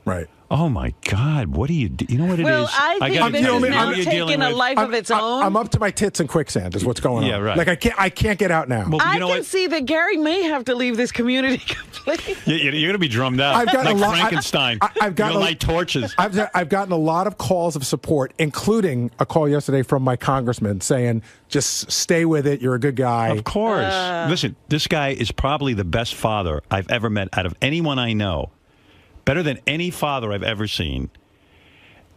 [SPEAKER 13] Right.
[SPEAKER 1] Oh my God! What do you do? You know what it is?
[SPEAKER 2] Well, I think this is now taking a life of its own.
[SPEAKER 13] I'm up to my tits in quicksand. Is what's going on.
[SPEAKER 1] Yeah, right.
[SPEAKER 13] Like I can't get out now.
[SPEAKER 1] Well,
[SPEAKER 2] I can see that Gary may have to leave this community completely.
[SPEAKER 1] You're going to be drummed out.
[SPEAKER 13] I've gotten
[SPEAKER 1] like
[SPEAKER 13] a lot.
[SPEAKER 1] Frankenstein.
[SPEAKER 13] I've gotten
[SPEAKER 1] light torches.
[SPEAKER 13] I've gotten a lot of calls of support, including a call yesterday from my congressman saying, "Just stay with it. You're a good guy."
[SPEAKER 1] Of course. Listen, this guy is probably the best father I've ever met out of anyone I know. Better than any father I've ever seen.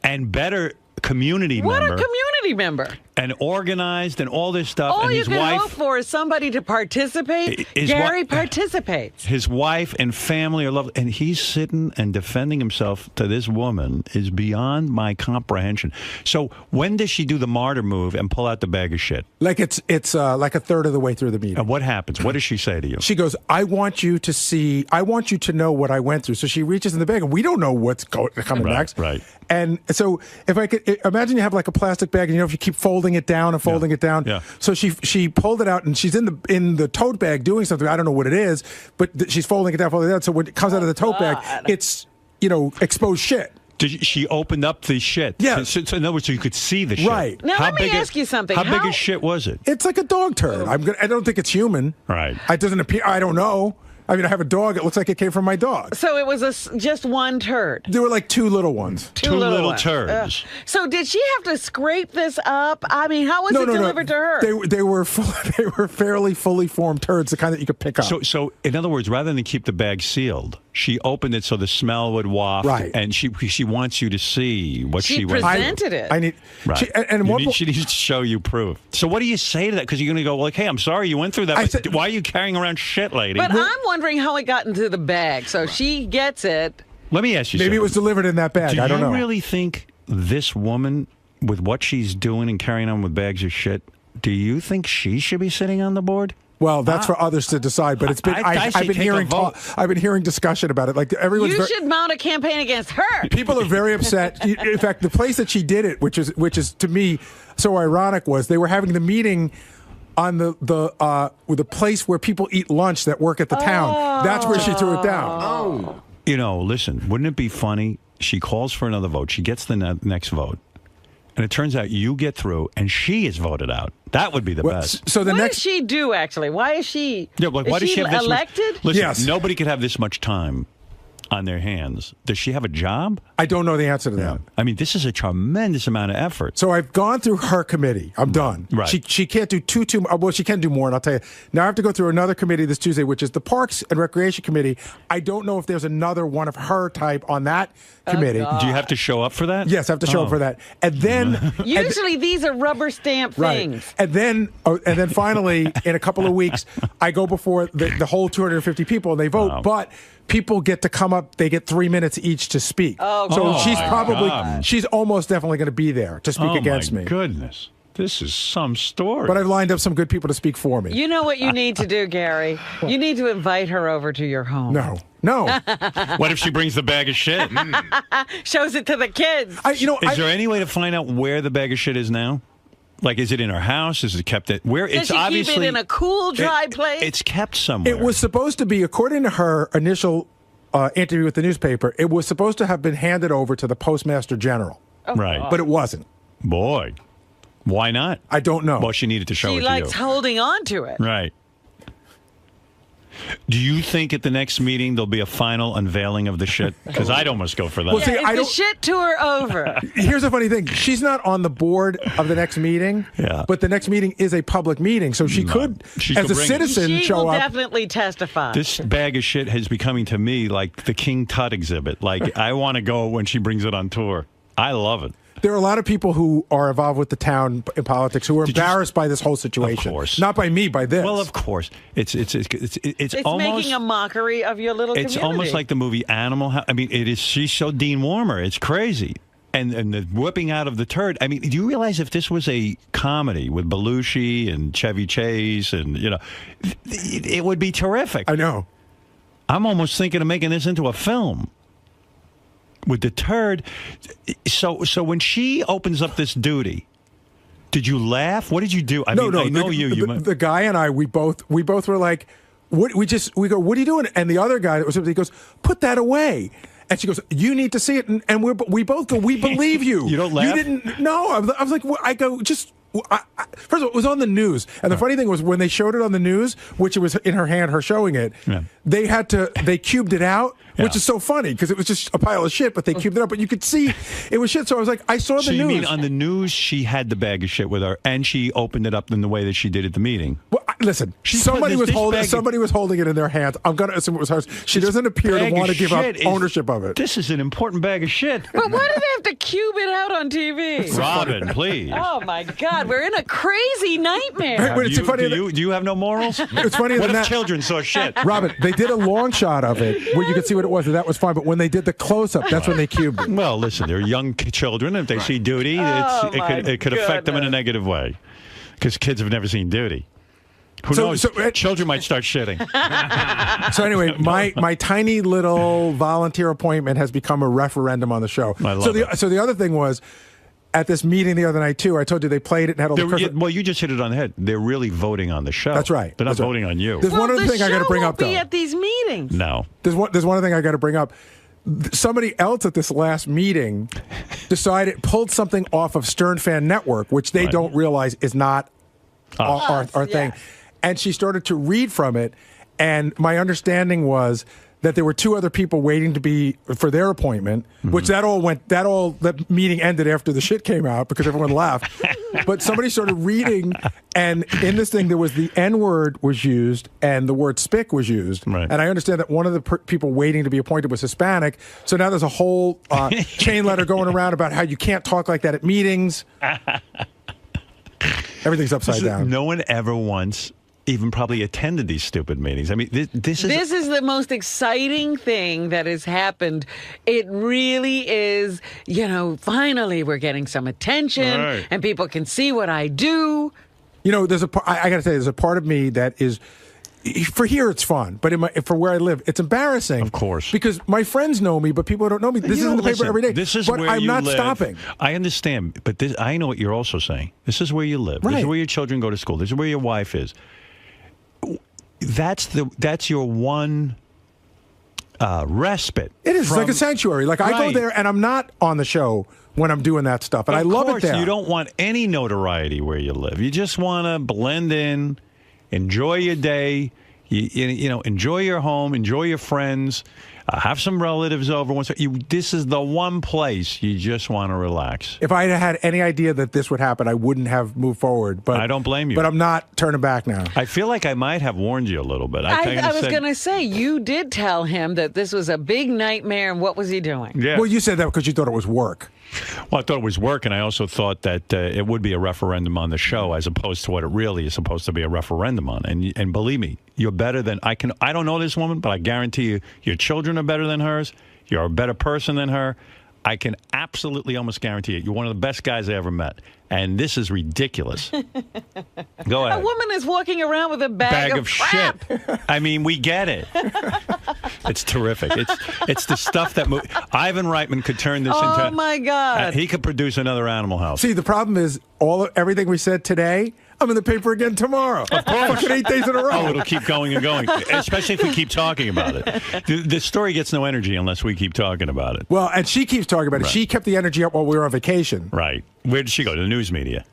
[SPEAKER 1] And better community member.
[SPEAKER 2] What a community member.
[SPEAKER 1] And organized and all this stuff.
[SPEAKER 2] All
[SPEAKER 1] and
[SPEAKER 2] you
[SPEAKER 1] his
[SPEAKER 2] can
[SPEAKER 1] wife,
[SPEAKER 2] hope for is somebody to participate. Gary participates.
[SPEAKER 1] His wife and family are lovely. And he's sitting and defending himself to this woman is beyond my comprehension. So when does she do the martyr move and pull out the bag of shit?
[SPEAKER 13] Like it's like a third of the way through the meeting.
[SPEAKER 1] And what happens? What does she say to you?
[SPEAKER 13] She goes, I want you to know what I went through. So she reaches in the bag and we don't know what's coming next.
[SPEAKER 1] Right.
[SPEAKER 13] And so if I could imagine you have like a plastic bag and if you keep folding it down and folding it down.
[SPEAKER 1] Yeah.
[SPEAKER 13] So she pulled it out and she's in the tote bag doing something. I don't know what it is, but she's folding it down. So when it comes out of the tote bag, it's, exposed shit.
[SPEAKER 1] Did she opened up the shit?
[SPEAKER 13] Yeah.
[SPEAKER 1] So in other words, so you could see the shit.
[SPEAKER 13] Right.
[SPEAKER 2] Now, let me ask you something.
[SPEAKER 1] How big a shit was it?
[SPEAKER 13] It's like a dog turd. I don't think it's human.
[SPEAKER 1] Right.
[SPEAKER 13] It doesn't appear. I don't know. I mean, I have a dog. It looks like it came from my dog.
[SPEAKER 2] So it was just one turd.
[SPEAKER 13] There were like 2 little ones.
[SPEAKER 2] Two little ones.
[SPEAKER 1] turds.
[SPEAKER 2] So did she have to scrape this up? I mean, how was it delivered to her?
[SPEAKER 13] They were fairly fully formed turds, the kind that you could pick up.
[SPEAKER 1] So in other words, rather than keep the bag sealed, she opened it so the smell would waft.
[SPEAKER 13] Right.
[SPEAKER 1] And she wants you to see what she went
[SPEAKER 2] presented it.
[SPEAKER 13] I need.
[SPEAKER 1] Right. She needs to show you proof. So what do you say to that? Because you're going to go, like, hey, I'm sorry you went through that. But why are you carrying around shit, lady?
[SPEAKER 2] But I'm wondering how it got into the bag. So she gets it.
[SPEAKER 1] Let me ask you
[SPEAKER 13] Maybe
[SPEAKER 1] something.
[SPEAKER 13] it was delivered in that bag. I don't know.
[SPEAKER 1] Do you really think this woman, with what she's doing and carrying on with bags of shit, do you think she should be sitting on the board?
[SPEAKER 13] Well, that's for others to decide. But it's been I've been hearing discussion about it. Like everyone's.
[SPEAKER 2] You should mount a campaign against her.
[SPEAKER 13] People are very upset. In fact, the place that she did it, which is to me so ironic, was they were having the meeting on the place where people eat lunch that work at the town. That's where she threw it down.
[SPEAKER 1] Listen, wouldn't it be funny? She calls for another vote. She gets the next vote. And it turns out you get through, and she is voted out. That would be the best.
[SPEAKER 13] So
[SPEAKER 2] what does she do, actually? Why is she
[SPEAKER 1] why does she have this
[SPEAKER 2] elected?
[SPEAKER 1] Listen,
[SPEAKER 13] yes.
[SPEAKER 1] Nobody could have this much time on their hands. Does she have a job?
[SPEAKER 13] I don't know the answer to that.
[SPEAKER 1] I mean, this is a tremendous amount of effort.
[SPEAKER 13] So I've gone through her committee. I'm done.
[SPEAKER 1] Right.
[SPEAKER 13] She can't do too. Well, she can do more, and I'll tell you. Now I have to go through another committee this Tuesday, which is the Parks and Recreation Committee. I don't know if there's another one of her type on that committee.
[SPEAKER 1] Do you have to show up for that?
[SPEAKER 13] Yes, I have to show up for that. And then
[SPEAKER 2] usually these are rubber stamp things.
[SPEAKER 13] And then finally, in a couple of weeks, I go before the whole 250 people and they vote. Wow. But people get to come up. They get 3 minutes each to speak.
[SPEAKER 2] Oh,
[SPEAKER 13] so
[SPEAKER 2] God.
[SPEAKER 13] she's almost definitely going to be there to speak against me.
[SPEAKER 1] Goodness. This is some story.
[SPEAKER 13] But I've lined up some good people to speak for me.
[SPEAKER 2] You know what you need to do, Gary? You need to invite her over to your home.
[SPEAKER 13] No.
[SPEAKER 1] What if she brings the bag of shit?
[SPEAKER 2] Shows it to the kids.
[SPEAKER 1] Is there any way to find out where the bag of shit is now? Like, is it in her house? Is it kept at where?
[SPEAKER 2] Does
[SPEAKER 1] It's
[SPEAKER 2] she
[SPEAKER 1] obviously
[SPEAKER 2] keep it in a cool, dry place?
[SPEAKER 1] It's kept somewhere.
[SPEAKER 13] It was supposed to be, according to her initial interview with the newspaper, it was supposed to have been handed over to the Postmaster General.
[SPEAKER 1] Right.
[SPEAKER 13] But it wasn't.
[SPEAKER 1] Boy. Why not?
[SPEAKER 13] I don't know.
[SPEAKER 1] Well, she needed to show it
[SPEAKER 2] She
[SPEAKER 1] to
[SPEAKER 2] likes
[SPEAKER 1] you.
[SPEAKER 2] holding on to it.
[SPEAKER 1] Right. Do you think at the next meeting there'll be a final unveiling of the shit? Because I'd almost go for that.
[SPEAKER 13] Well, see,
[SPEAKER 2] Is the shit tour over?
[SPEAKER 13] Here's the funny thing. She's not on the board of the next meeting, but the next meeting is a public meeting, so she could,
[SPEAKER 1] She
[SPEAKER 13] as
[SPEAKER 1] could
[SPEAKER 13] a
[SPEAKER 1] bring it.
[SPEAKER 13] citizen,
[SPEAKER 2] She
[SPEAKER 13] show
[SPEAKER 2] will
[SPEAKER 13] up.
[SPEAKER 2] definitely testify.
[SPEAKER 1] This bag of shit is becoming to me like the King Tut exhibit. Like, I want to go when she brings it on tour. I love it.
[SPEAKER 13] There are a lot of people who are involved with the town in politics who are embarrassed by this whole situation.
[SPEAKER 1] Of course.
[SPEAKER 13] Not by me, by this.
[SPEAKER 1] Well, of course. It's
[SPEAKER 2] It's
[SPEAKER 1] almost
[SPEAKER 2] making a mockery of your little
[SPEAKER 1] it's
[SPEAKER 2] community.
[SPEAKER 1] almost like the movie Animal. I mean, it is. She's so Dean Warmer. It's crazy. And the whipping out of the turd. I mean, do you realize if this was a comedy with Belushi and Chevy Chase and, it would be terrific.
[SPEAKER 13] I know.
[SPEAKER 1] I'm almost thinking of making this into a film. With the turd. So when she opens up this duty, did you laugh? What did you do? I know
[SPEAKER 13] The guy and I, we both were like, we go, what are you doing? And the other guy that was with me, he goes, put that away. And she goes, you need to see it. And we both go, we believe you.
[SPEAKER 1] You don't laugh?
[SPEAKER 13] You didn't. No, I was like, I go, just. First of all, it was on the news, and the funny thing was when they showed it on the news, which it was in her hand, her showing it.
[SPEAKER 1] Yeah.
[SPEAKER 13] They cubed it out, which is so funny because it was just a pile of shit, but they cubed it out, but you could see it was shit. So I was like, I saw the
[SPEAKER 1] So
[SPEAKER 13] news.
[SPEAKER 1] you mean on the news she had the bag of shit with her, and she opened it up in the way that she did at the meeting?
[SPEAKER 13] Well, listen, somebody was holding it in their hands. I'm gonna assume it was hers. She doesn't appear to want to give up ownership of it.
[SPEAKER 1] This is an important bag of shit.
[SPEAKER 2] But why do they have to cube it out on TV?
[SPEAKER 1] Robin, please.
[SPEAKER 2] Oh my God, we're in a crazy nightmare.
[SPEAKER 1] Do you have no morals?
[SPEAKER 13] It's funny
[SPEAKER 1] What
[SPEAKER 13] than
[SPEAKER 1] if
[SPEAKER 13] that.
[SPEAKER 1] children saw shit?
[SPEAKER 13] Robin, they did a long shot of it where you could see what it was, and that was fine. But when they did the close up, that's when they cubed it.
[SPEAKER 1] Well, listen, they're young children. If they see duty, it could affect them in a negative way. Because kids have never seen duty. Who knows? Children might start shitting.
[SPEAKER 13] So anyway, my tiny little volunteer appointment has become a referendum on the show.
[SPEAKER 1] I love it.
[SPEAKER 13] So the other thing was, at this meeting the other night too, I told you they played it and had all the
[SPEAKER 1] Well, you just hit it on the head. They're really voting on the show.
[SPEAKER 13] That's right.
[SPEAKER 1] They're not
[SPEAKER 13] That's right.
[SPEAKER 1] voting on you.
[SPEAKER 13] There's one other thing I got to bring up
[SPEAKER 2] Be
[SPEAKER 13] though.
[SPEAKER 2] at these meetings.
[SPEAKER 1] No.
[SPEAKER 13] There's one other thing I got to bring up. Somebody else at this last meeting pulled something off of Stern Fan Network, which they don't realize is not our thing. And she started to read from it. And my understanding was that there were two other people waiting for their appointment, which that meeting ended after the shit came out because everyone left. But somebody started reading, and in this thing there was the N-word was used and the word spick was used.
[SPEAKER 1] Right.
[SPEAKER 13] And I understand that one of the people waiting to be appointed was Hispanic. So now there's a whole chain letter going around about how you can't talk like that at meetings. Everything's upside down.
[SPEAKER 1] No one ever once even probably attended these stupid meetings. I mean, this
[SPEAKER 2] is the most exciting thing that has happened. It really is, finally we're getting some attention and people can see what I do.
[SPEAKER 13] I got to say, there's a part of me that is, for here it's fun, but for where I live, it's embarrassing.
[SPEAKER 1] Of course.
[SPEAKER 13] Because my friends know me, but people don't know me. This is in the paper every day.
[SPEAKER 1] This is
[SPEAKER 13] but
[SPEAKER 1] where
[SPEAKER 13] I'm
[SPEAKER 1] you
[SPEAKER 13] not
[SPEAKER 1] live.
[SPEAKER 13] stopping.
[SPEAKER 1] I understand, but I know what you're also saying. This is where you live.
[SPEAKER 13] Right.
[SPEAKER 1] This is where your children go to school. This is where your wife is. That's your one respite.
[SPEAKER 13] It is like a sanctuary. Like I go there and I'm not on the show when I'm doing that stuff, and I love it there.
[SPEAKER 1] You don't want any notoriety where you live. You just want to blend in, enjoy your day, enjoy your home, enjoy your friends, have some relatives over. This is the one place you just want to relax.
[SPEAKER 13] If I had any idea that this would happen, I wouldn't have moved forward. But
[SPEAKER 1] I don't blame you.
[SPEAKER 13] But I'm not turning back now.
[SPEAKER 1] I feel like I might have warned you a little bit.
[SPEAKER 2] I was going to say, you did tell him that this was a big nightmare, and what was he doing?
[SPEAKER 1] Yeah.
[SPEAKER 13] Well, you said that because you thought it was work.
[SPEAKER 1] Well, I thought it was work, and I also thought that it would be a referendum on the show as opposed to what it really is supposed to be a referendum on. And believe me, you're better than I don't know this woman, but I guarantee you your children are better than hers. You're a better person than her. I can absolutely almost guarantee it. You're one of the best guys I ever met. And this is ridiculous. Go ahead.
[SPEAKER 2] A woman is walking around with a bag of crap.
[SPEAKER 1] shit. I mean, we get it. It's terrific. It's the stuff that Ivan Reitman could turn this into.
[SPEAKER 2] Oh, my God.
[SPEAKER 1] He could produce another Animal House.
[SPEAKER 13] See, the problem is everything we said today, I'm in the paper again tomorrow.
[SPEAKER 1] Of course.
[SPEAKER 13] Fucking 8 days in a row.
[SPEAKER 1] Oh, it'll keep going and going, especially if we keep talking about it. The story gets no energy unless we keep talking about it.
[SPEAKER 13] Well, and she keeps talking about it.
[SPEAKER 1] Right.
[SPEAKER 13] She kept the energy up while we were on vacation.
[SPEAKER 1] Right. Where did she go? To the news media?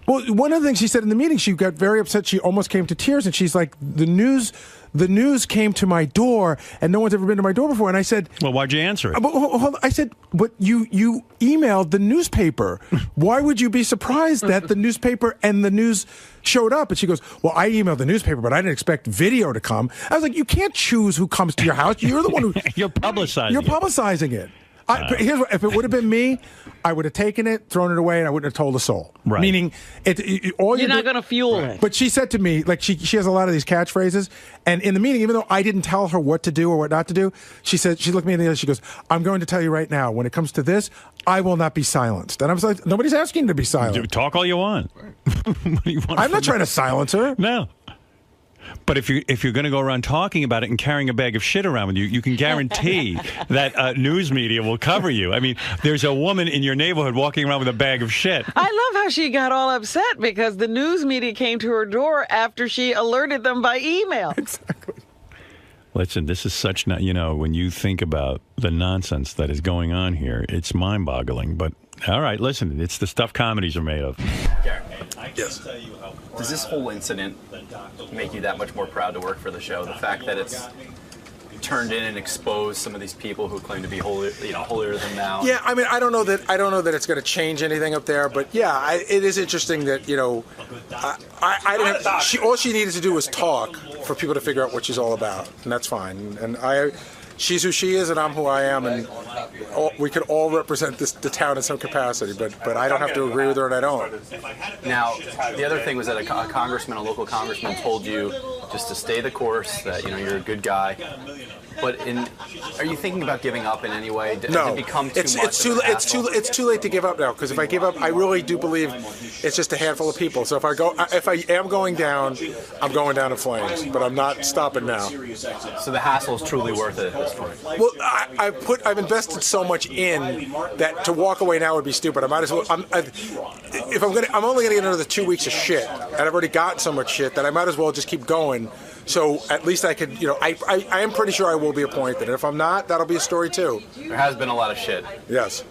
[SPEAKER 13] Well, one of the things she said in the meeting, she got very upset. She almost came to tears, and she's like, the news came to my door, and no one's ever been to my door before. And I said,
[SPEAKER 1] well, why'd you answer it?
[SPEAKER 13] Hold on. I said, but you emailed the newspaper. Why would you be surprised that the newspaper and the news showed up? And she goes, well, I emailed the newspaper, but I didn't expect video to come. I was like, you can't choose who comes to your house. You're the one who...
[SPEAKER 1] You're publicizing
[SPEAKER 13] You're publicizing it. Here's what, if it would have been me, I would have taken it, thrown it away, and I wouldn't have told a soul.
[SPEAKER 1] Right.
[SPEAKER 13] Meaning, all
[SPEAKER 2] you're not going to fuel it.
[SPEAKER 13] But she said to me, like she has a lot of these catchphrases, and in the meeting, even though I didn't tell her what to do or what not to do, she looked me in the eye. She goes, "I'm going to tell you right now. When it comes to this, I will not be silenced." And I was like, "Nobody's asking to be silent.
[SPEAKER 1] Talk all you want."
[SPEAKER 13] I'm not trying to silence her.
[SPEAKER 1] No. But if you're going to go around talking about it and carrying a bag of shit around with you, you can guarantee that news media will cover you. I mean, there's a woman in your neighborhood walking around with a bag of shit.
[SPEAKER 2] I love how she got all upset because the news media came to her door after she alerted them by email.
[SPEAKER 13] Exactly.
[SPEAKER 1] Listen, this is such, when you think about the nonsense that is going on here, it's mind-boggling. But, all right, listen, it's the stuff comedies are made of.
[SPEAKER 7] Yes. Does this whole incident make you that much more proud to work for the show? The fact that it's turned in and exposed some of these people who claim to be holier than thou.
[SPEAKER 13] Yeah, I mean, I don't know that it's going to change anything up there, but yeah, it is interesting that I didn't have, all she needed to do was talk for people to figure out what she's all about, and that's fine. And she's who she is, and I'm who I am, and we could all represent the town in some capacity, but I don't have to agree with her, and I don't.
[SPEAKER 7] Now, the other thing was that a local congressman told you just to stay the course, that you're a good guy. But are you thinking about giving up in any way? Does it become too much?
[SPEAKER 13] It's too late to give up now, because if I give up, I really do believe it's just a handful of people. So if I am going down, I'm going down in flames. But I'm not stopping now.
[SPEAKER 7] So the hassle is truly worth it at this point.
[SPEAKER 13] Well, I've invested so much in that to walk away now would be stupid. I might as well. I'm only gonna get another 2 weeks of shit, and I've already gotten so much shit that I might as well just keep going. So at least I could, I am pretty sure I will be appointed. And if I'm not, that'll be a story too.
[SPEAKER 7] There has been a lot of shit.
[SPEAKER 13] Yes.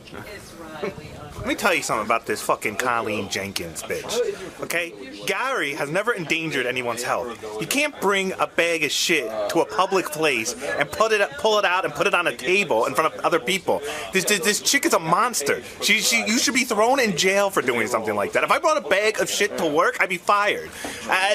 [SPEAKER 9] Let me tell you something about this fucking Colleen Jenkins bitch, okay? Gary has never endangered anyone's health. You can't bring a bag of shit to a public place and pull it out and put it on a table in front of other people. This chick is a monster. You should be thrown in jail for doing something like that. If I brought a bag of shit to work, I'd be fired.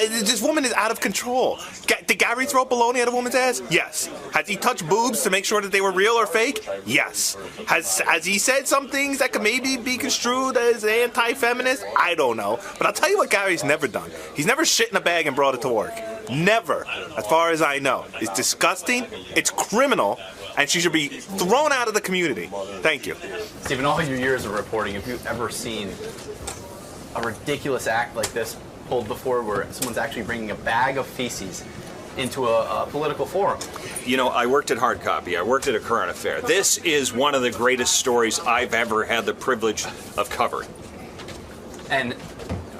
[SPEAKER 9] This woman is out of control. Did Gary throw baloney at a woman's ass? Yes. Has he touched boobs to make sure that they were real or fake? Yes. Has he said some things that could maybe be construed as anti-feminist? I don't know. But I'll tell you what Gary's never done. He's never shit in a bag and brought it to work. Never, as far as I know. It's disgusting, it's criminal, and she should be thrown out of the community. Thank you.
[SPEAKER 7] Steve, in all your years of reporting, have you ever seen a ridiculous act like this pulled before, where someone's actually bringing a bag of feces into a political forum?
[SPEAKER 6] I worked at Hard Copy. I worked at A Current Affair. This is one of the greatest stories I've ever had the privilege of covering.
[SPEAKER 7] And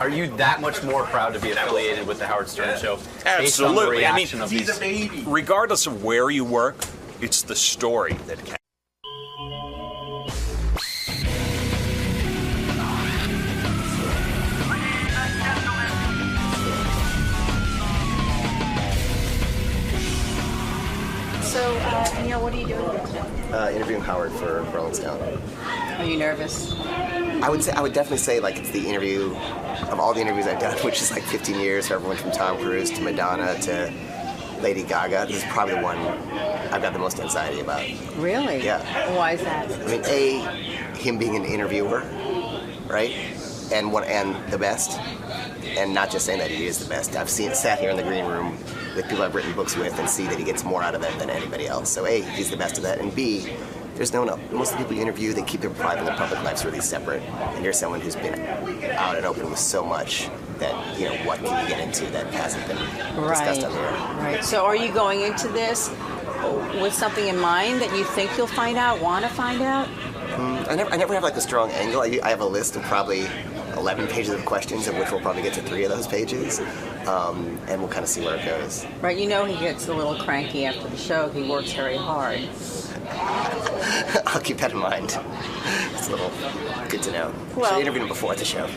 [SPEAKER 7] are you that much more proud to be affiliated with the Howard Stern Show?
[SPEAKER 6] Absolutely.
[SPEAKER 7] Based on the reaction of these...
[SPEAKER 6] Regardless of where you work, it's the story that counts.
[SPEAKER 22] So, Neil, what are you doing here today?
[SPEAKER 23] Interviewing Howard for Rolling Stone.
[SPEAKER 22] Are you nervous?
[SPEAKER 23] I would definitely say it's the interview of all the interviews I've done, which is 15 years for everyone from Tom Cruise to Madonna to Lady Gaga. This is probably the one I've got the most anxiety about.
[SPEAKER 22] Really?
[SPEAKER 23] Yeah.
[SPEAKER 22] Why is that?
[SPEAKER 23] I mean, him being an interviewer, right? And the best, and not just saying that he is the best. I've sat here in the green room with people I've written books with and see that he gets more out of it than anybody else. So A, he's the best of that, and B, there's no one. Most of the people you interview, they keep their private and their public lives really separate. And you're someone who's been out and open with so much that, what can you get into that hasn't been discussed on the air?
[SPEAKER 3] Right. So are you going into this with something in mind that you think you'll find out, want to find out?
[SPEAKER 23] I never have like a strong angle. I have a list of probably 11 pages of questions, of which we'll probably get to 3 of those pages, and we'll kind of see where it goes.
[SPEAKER 3] Right, he gets a little cranky after the show. He works very hard.
[SPEAKER 23] I'll keep that in mind. It's a little good to know.
[SPEAKER 3] Well,
[SPEAKER 23] I interviewed him before the show.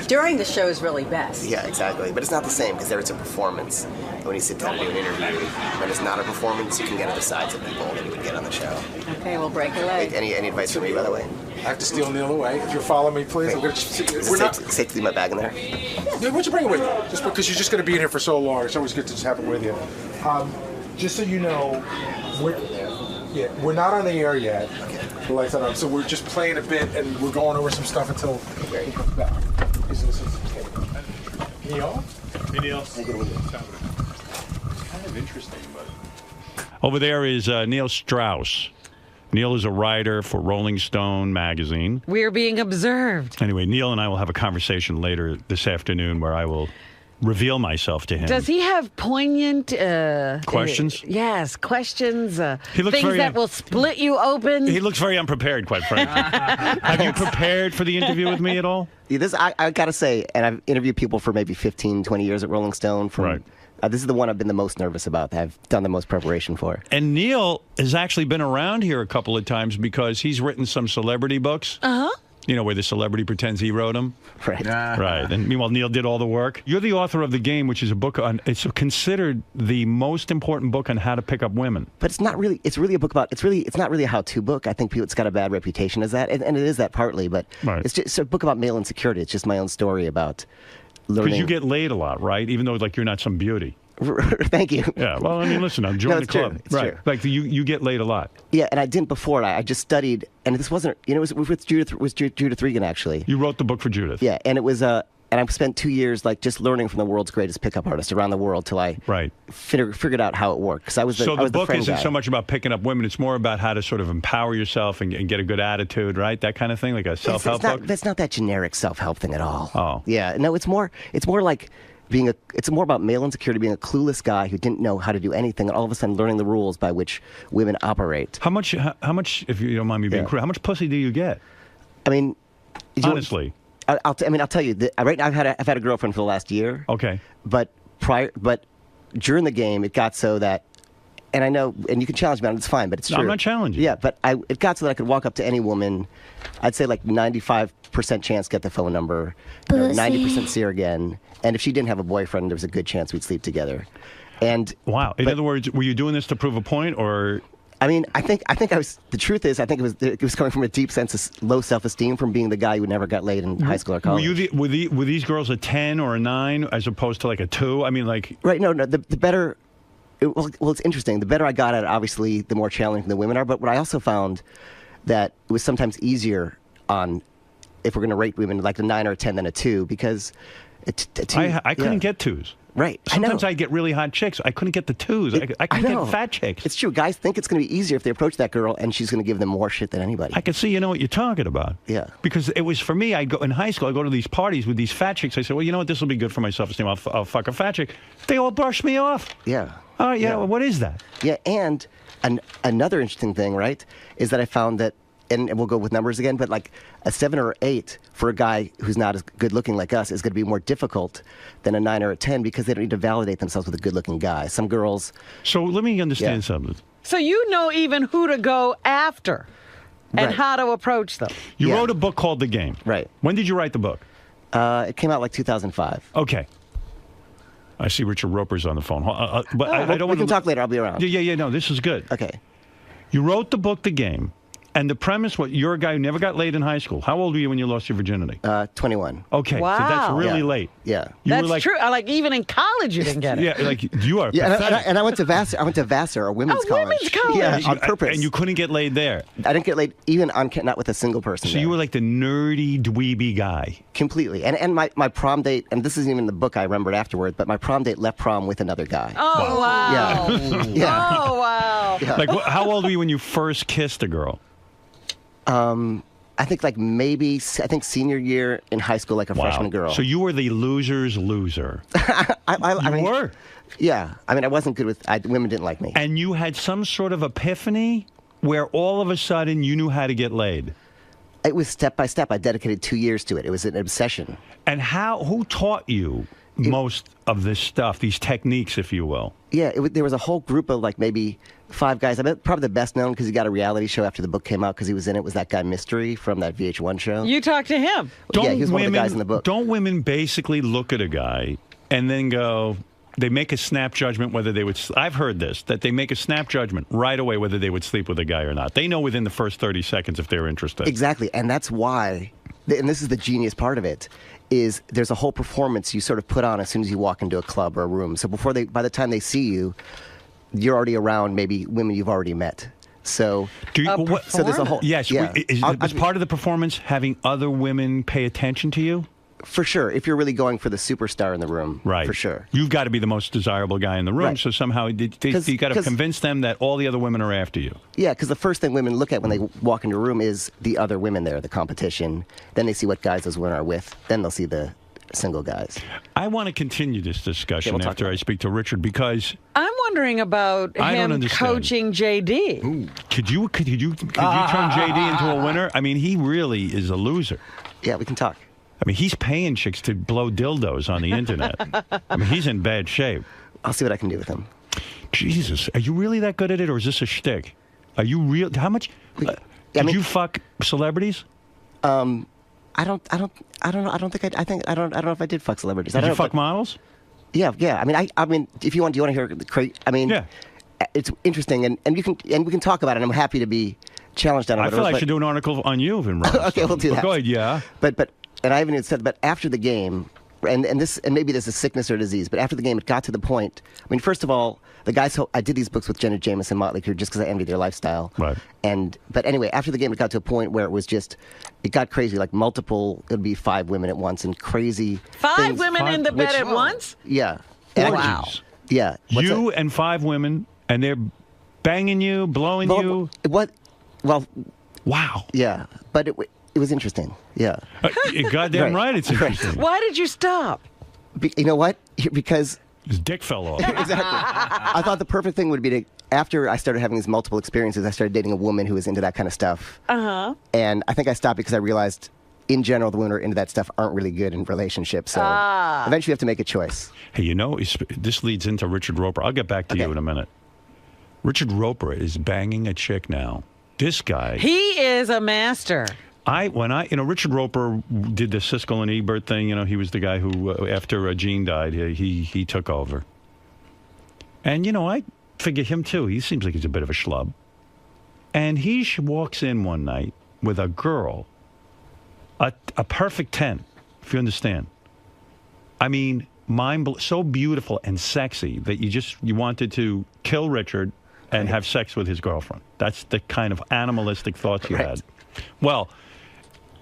[SPEAKER 3] During the show is really best.
[SPEAKER 23] Yeah, exactly. But it's not the same because there it's a performance. And when you sit down to do an interview, when it's not a performance, you can get other sides of people that you would get on the show.
[SPEAKER 3] Okay, we'll break away.
[SPEAKER 23] Any advice for me, by the way?
[SPEAKER 13] I have to steal Neil away. If you'll follow me, please. I'm gonna,
[SPEAKER 23] safe to leave my bag in there?
[SPEAKER 13] Yeah, why don't you bring it with you? Just because you're just going to be in here for so long, it's always good to just have it with you. Just so you know, we're not on the air yet. The lights are on, so we're just playing a bit and we're going over some stuff until he comes back. Neil?
[SPEAKER 1] Hey, Neil. Kind of interesting, but... Over there is Neil Strauss. Neil is a writer for Rolling Stone magazine.
[SPEAKER 2] We're being observed.
[SPEAKER 1] Anyway, Neil and I will have a conversation later this afternoon where I will reveal myself to him.
[SPEAKER 2] Does he have poignant...
[SPEAKER 1] questions?
[SPEAKER 2] Yes, questions.
[SPEAKER 1] He looks
[SPEAKER 2] things that will split you open.
[SPEAKER 1] He looks very unprepared, quite frankly. Have you prepared for the interview with me at all?
[SPEAKER 23] Yeah, I got to say, and I've interviewed people for maybe 15, 20 years at Rolling Stone. Right. This is the one I've been the most nervous about, that I've done the most preparation for.
[SPEAKER 1] And Neil has actually been around here a couple of times because he's written some celebrity books.
[SPEAKER 2] Uh-huh.
[SPEAKER 1] You know, where the celebrity pretends he wrote them.
[SPEAKER 23] Right.
[SPEAKER 1] Right. And meanwhile, Neil did all the work. You're the author of The Game, which is a book on, it's considered the most important book on how to pick up women.
[SPEAKER 23] But it's not really, it's really a book about, it's not really a how-to book. I think it's got a bad reputation as that, and it is that partly, but it's a book about male insecurity. It's just my own story about learning.
[SPEAKER 1] Because you get laid a lot, right? Even though, like, you're not some beauty.
[SPEAKER 23] Thank you.
[SPEAKER 1] Yeah, well, I mean, listen, I'm joining the club.
[SPEAKER 23] It's
[SPEAKER 1] right.
[SPEAKER 23] true.
[SPEAKER 1] Like, you get laid a lot.
[SPEAKER 23] Yeah, and I didn't before. I just studied, and this wasn't, it was with Judith Regan, actually.
[SPEAKER 1] You wrote the book for Judith.
[SPEAKER 23] Yeah, and it was, and I spent 2 years, like, just learning from the world's greatest pickup artists around the world till I figured out how it worked. Because I was
[SPEAKER 1] the book isn't so much about picking up women, it's more about how to sort of empower yourself and get a good attitude, right? That kind of thing, like a self-help book?
[SPEAKER 23] That's not that generic self-help thing at all.
[SPEAKER 1] Oh.
[SPEAKER 23] Yeah, no, it's more like... it's more about male insecurity, being a clueless guy who didn't know how to do anything, and all of a sudden learning the rules by which women operate.
[SPEAKER 1] How much, if you don't mind me being crude, how much pussy do you get?
[SPEAKER 23] I mean,
[SPEAKER 1] honestly,
[SPEAKER 23] I'll tell you. Right now, I've had a girlfriend for the last year.
[SPEAKER 1] Okay,
[SPEAKER 23] but during the game, it got so that. And I know, and you can challenge me on it, it's fine, but it's true.
[SPEAKER 1] I'm not challenging.
[SPEAKER 23] Yeah, but it got so that I could walk up to any woman, I'd say like 95% chance get the phone number, 90% see her again, and if she didn't have a boyfriend, there was a good chance we'd sleep together. And
[SPEAKER 1] wow. In other words, were you doing this to prove a point, or?
[SPEAKER 23] I mean, I think I was. The truth is, I think it was coming from a deep sense of low self-esteem from being the guy who never got laid in high school or college.
[SPEAKER 1] Were these girls a 10 or a 9 as opposed to like a 2? I mean, like
[SPEAKER 23] right? No. The better. Well, it's interesting. The better I got at it, obviously, the more challenging the women are. But what I also found that it was sometimes easier on, if we're going to rate women, like a 9 or a 10 than a 2, because a 2.
[SPEAKER 1] I couldn't get 2s.
[SPEAKER 23] Right.
[SPEAKER 1] Sometimes I get really hot chicks. I couldn't get the 2s. I couldn't get fat chicks.
[SPEAKER 23] It's true. Guys think it's going to be easier if they approach that girl and she's going to give them more shit than anybody.
[SPEAKER 1] I can see you know what you're talking about.
[SPEAKER 23] Yeah.
[SPEAKER 1] Because it was for me, I'd go in high school, I'd go to these parties with these fat chicks. I said, well, you know what? This will be good for my self-esteem. I'll fuck a fat chick. They all brush me off.
[SPEAKER 23] Yeah.
[SPEAKER 1] Oh, yeah. Well, what is that?
[SPEAKER 23] Yeah. And another interesting thing, right, is that I found that, and we'll go with numbers again, but like a 7 or 8 for a guy who's not as good looking like us is going to be more difficult than a 9 or a 10 because they don't need to validate themselves with a good looking guy. Some girls.
[SPEAKER 1] So let me understand something.
[SPEAKER 2] So you know even who to go after and how to approach them.
[SPEAKER 1] You wrote a book called The Game.
[SPEAKER 23] Right.
[SPEAKER 1] When did you write the book?
[SPEAKER 23] It came out like 2005.
[SPEAKER 1] Okay. I see Richard Roper's on the phone. But I don't want to.
[SPEAKER 23] We can talk later. I'll be around.
[SPEAKER 1] Yeah. No, this is good.
[SPEAKER 23] Okay.
[SPEAKER 1] You wrote the book, The Game. And the premise, you're a guy who never got laid in high school. How old were you when you lost your virginity?
[SPEAKER 23] 21.
[SPEAKER 1] Okay,
[SPEAKER 2] wow.
[SPEAKER 1] So that's really late.
[SPEAKER 23] Yeah.
[SPEAKER 2] That's true. Like even in college you didn't get it.
[SPEAKER 1] Yeah, like you are
[SPEAKER 23] pathetic. And I went to Vassar, a women's college.
[SPEAKER 2] Women's college.
[SPEAKER 23] Yeah, on purpose.
[SPEAKER 1] And you couldn't get laid there.
[SPEAKER 23] I didn't get laid even not with a single person.
[SPEAKER 1] So you were like the nerdy, dweeby guy.
[SPEAKER 23] Completely. And my prom date, and this isn't even the book I remembered afterward, but my prom date left prom with another guy.
[SPEAKER 2] Oh, wow.
[SPEAKER 23] Yeah.
[SPEAKER 2] Oh, wow.
[SPEAKER 23] Yeah.
[SPEAKER 1] Like, how old were you when you first kissed a girl?
[SPEAKER 23] I think I think senior year in high school, like a freshman girl.
[SPEAKER 1] So you were the loser's loser.
[SPEAKER 23] I mean,
[SPEAKER 1] were?
[SPEAKER 23] Yeah. I mean, I wasn't good with women. Didn't like me.
[SPEAKER 1] And you had some sort of epiphany where all of a sudden you knew how to get laid.
[SPEAKER 23] It was step by step. I dedicated 2 years to it. It was an obsession.
[SPEAKER 1] And who taught you most of this stuff, these techniques, if you will?
[SPEAKER 23] Yeah, there was a whole group of maybe 5 guys. I bet probably the best known because he got a reality show after the book came out because he was in it was that guy Mystery from that VH1 show.
[SPEAKER 2] You talked to him.
[SPEAKER 23] Yeah, he was one of the guys in the book.
[SPEAKER 1] Don't women basically look at a guy and then go, they make a snap judgment whether they would, I've heard this, that they make a snap judgment right away whether they would sleep with a guy or not. They know within the first 30 seconds if they're interested.
[SPEAKER 23] Exactly, and that's why, and this is the genius part of it, is there's a whole performance you sort of put on as soon as you walk into a club or a room. So by the time they see you, you're already around maybe women you've already met. So, so there's a whole...
[SPEAKER 1] Yes,
[SPEAKER 23] yeah.
[SPEAKER 1] Is part of the performance having other women pay attention to you?
[SPEAKER 23] For sure, if you're really going for the superstar in the room,
[SPEAKER 1] right?
[SPEAKER 23] For sure,
[SPEAKER 1] you've got to be the most desirable guy in the room.
[SPEAKER 23] Right.
[SPEAKER 1] So somehow you got to convince them that all the other women are after you.
[SPEAKER 23] Yeah, because the first thing women look at when they walk into a room is the other women there, the competition. Then they see what guys those women are with. Then they'll see the single guys.
[SPEAKER 1] I want to continue this discussion after I speak to Richard because
[SPEAKER 2] I'm wondering about him coaching JD.
[SPEAKER 1] Ooh. Could you turn JD into a winner? I mean, he really is a loser.
[SPEAKER 23] Yeah, we can talk.
[SPEAKER 1] I mean, he's paying chicks to blow dildos on the internet. I mean, he's in bad shape.
[SPEAKER 23] I'll see what I can do with him.
[SPEAKER 1] Jesus, are you really that good at it, or is this a shtick? Are you real? How much? Did you fuck celebrities?
[SPEAKER 23] I don't know if I did fuck celebrities.
[SPEAKER 1] Did you fuck models?
[SPEAKER 23] Yeah. I mean, if you want, do you want to hear the crazy? I mean, yeah. It's interesting, and we can talk about it. I'm happy to be challenged on it.
[SPEAKER 1] I feel I should do an article on you, Vin.
[SPEAKER 23] Okay, we'll do that.
[SPEAKER 1] Go ahead, yeah.
[SPEAKER 23] But and I haven't even said, but after the game, and maybe this is sickness or disease, but after the game, it got to the point. I mean, first of all, the guys. I did these books with Jenna Jameson, Motley Crue, just because I envied their lifestyle. Right. But anyway, after the game, it got to a point where it got crazy. Like multiple, it'd be 5 women at once, and crazy.
[SPEAKER 2] 5 women in the bed at once?
[SPEAKER 23] Yeah.
[SPEAKER 1] Wow.
[SPEAKER 23] Yeah.
[SPEAKER 1] You and 5 women, and they're banging you, blowing you.
[SPEAKER 23] What? Well.
[SPEAKER 1] Wow.
[SPEAKER 23] Yeah, but it was interesting. Yeah.
[SPEAKER 1] You're goddamn right. It's interesting.
[SPEAKER 2] Why did you stop?
[SPEAKER 23] You know what? Because
[SPEAKER 1] his dick fell off.
[SPEAKER 23] Exactly. I thought the perfect thing would be to, after I started having these multiple experiences, I started dating a woman who was into that kind of stuff. Uh-huh. And I think I stopped because I realized, in general, the women who are into that stuff aren't really good in relationships. So eventually you have to make a choice.
[SPEAKER 1] Hey, this leads into Richard Roper. I'll get back to you in a minute. Richard Roper is banging a chick now. This guy.
[SPEAKER 2] He is a master.
[SPEAKER 1] Richard Roper did the Siskel and Ebert thing. He was the guy who, after Gene died, he took over. And, I figure him too. He seems like he's a bit of a schlub. And he walks in one night with a girl, a perfect 10, if you understand. I mean, so beautiful and sexy that you wanted to kill Richard and have sex with his girlfriend. That's the kind of animalistic thoughts you had. Well,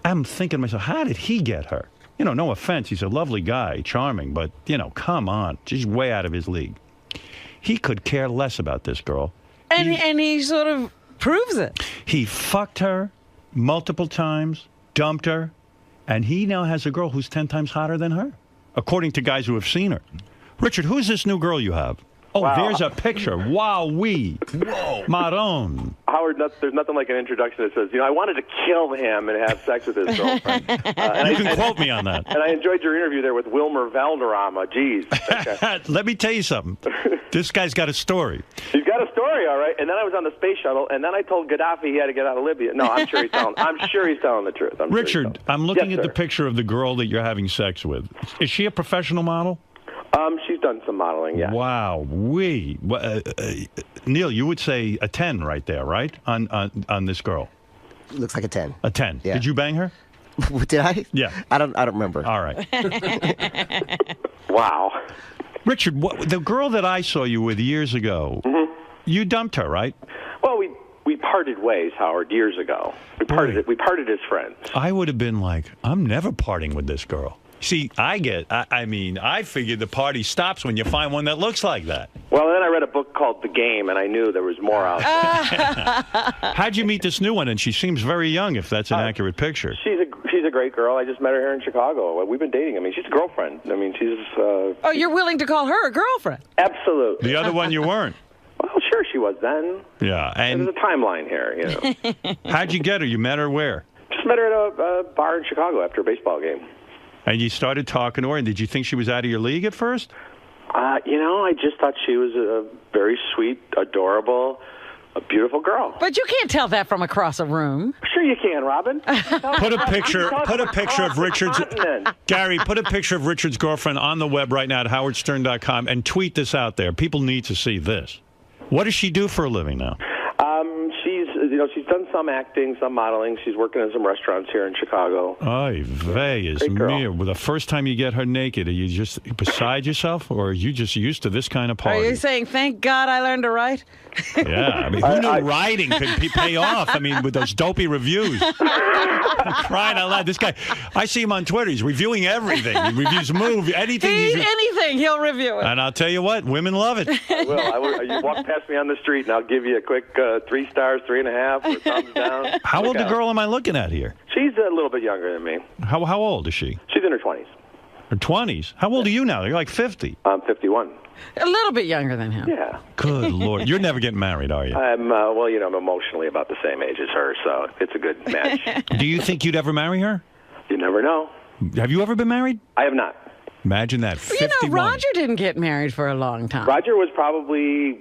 [SPEAKER 1] I'm thinking to myself, how did he get her? No offense, he's a lovely guy, charming, but, come on, she's way out of his league. He could care less about this girl.
[SPEAKER 2] And he sort of proves it.
[SPEAKER 1] He fucked her multiple times, dumped her, and he now has a girl who's 10 times hotter than her, according to guys who have seen her. Richard, who's this new girl you have? Oh, wow. There's a picture. Wowee. Whoa. Maron.
[SPEAKER 5] Howard, there's nothing like an introduction that says, I wanted to kill him and have sex with his girlfriend.
[SPEAKER 1] You can quote me on that.
[SPEAKER 5] And I enjoyed your interview there with Wilmer Valderrama. Jeez.
[SPEAKER 1] Let me tell you something. This guy's got a story.
[SPEAKER 5] He's got a story, all right. And then I was on the space shuttle, and then I told Gaddafi he had to get out of Libya. No, I'm sure he's telling the truth.
[SPEAKER 1] Richard, I'm looking at the picture of the girl that you're having sex with. Is she a professional model?
[SPEAKER 5] She's done some modeling, yeah.
[SPEAKER 1] Wow. Neil, you would say a 10 right there, right? On this girl.
[SPEAKER 23] Looks like a 10.
[SPEAKER 1] A 10.
[SPEAKER 23] Yeah.
[SPEAKER 1] Did you bang her?
[SPEAKER 23] Did I?
[SPEAKER 1] Yeah.
[SPEAKER 23] I don't remember.
[SPEAKER 1] All right.
[SPEAKER 5] Wow.
[SPEAKER 1] Richard, the girl that I saw you with years ago, you dumped her, right?
[SPEAKER 5] Well, we parted ways, Howard, years ago. We parted as friends.
[SPEAKER 1] I would have been like, I'm never parting with this girl. See, I figured the party stops when you find one that looks like that.
[SPEAKER 5] Well, then I read a book called The Game, and I knew there was more out there.
[SPEAKER 1] How'd you meet this new one? And she seems very young, if that's an accurate picture.
[SPEAKER 5] She's a great girl. I just met her here in Chicago. We've been dating. I mean, she's a girlfriend. I mean, she's...
[SPEAKER 2] Oh, you're willing to call her a girlfriend?
[SPEAKER 5] Absolutely.
[SPEAKER 1] The other one you weren't.
[SPEAKER 5] Well, sure she was then.
[SPEAKER 1] Yeah, and
[SPEAKER 5] there's a timeline here, you know.
[SPEAKER 1] How'd you get her? You met her where?
[SPEAKER 5] Just met her at a bar in Chicago after a baseball game.
[SPEAKER 1] And you started talking to her, and did you think she was out of your league at first?
[SPEAKER 5] You know, I just thought she was a very sweet, adorable, a beautiful girl.
[SPEAKER 2] But you can't tell that from across a room.
[SPEAKER 5] Sure you can, Robin.
[SPEAKER 1] Put a picture of Richard's... Gary, put a picture of Richard's girlfriend on the web right now at howardstern.com and tweet this out there. People need to see this. What does she do for a living now?
[SPEAKER 5] She's done some acting, some modeling. She's working in some restaurants here in Chicago.
[SPEAKER 1] Ay, Vegas, Mia. Well, the first time you get her naked, are you just beside yourself, or are you just used to this kind of party?
[SPEAKER 2] Are you saying, thank God I learned to write?
[SPEAKER 1] Yeah, I mean, who knew writing could pay off? I mean, with those dopey reviews. I'm crying out loud. This guy, I see him on Twitter. He's reviewing everything. He reviews movies, anything.
[SPEAKER 2] Anything, he'll review it.
[SPEAKER 1] And I'll tell you what, women love it.
[SPEAKER 5] I will. You walk past me on the street, and I'll give you a quick 3 stars, 3.5, or thumbs down.
[SPEAKER 1] How old a girl am I looking at here?
[SPEAKER 5] She's a little bit younger than me.
[SPEAKER 1] How old is she?
[SPEAKER 5] She's in her 20s.
[SPEAKER 1] Her 20s? How old are you now? You're like 50.
[SPEAKER 5] I'm 51.
[SPEAKER 2] A little bit younger than him.
[SPEAKER 5] Yeah.
[SPEAKER 1] Good Lord. You're never getting married, are you?
[SPEAKER 5] I'm, I'm emotionally about the same age as her, so it's a good match.
[SPEAKER 1] Do you think you'd ever marry her?
[SPEAKER 5] You never know.
[SPEAKER 1] Have you ever been married?
[SPEAKER 5] I have not.
[SPEAKER 1] Imagine that. 51.
[SPEAKER 2] You know, Roger didn't get married for a long time.
[SPEAKER 5] Roger was probably,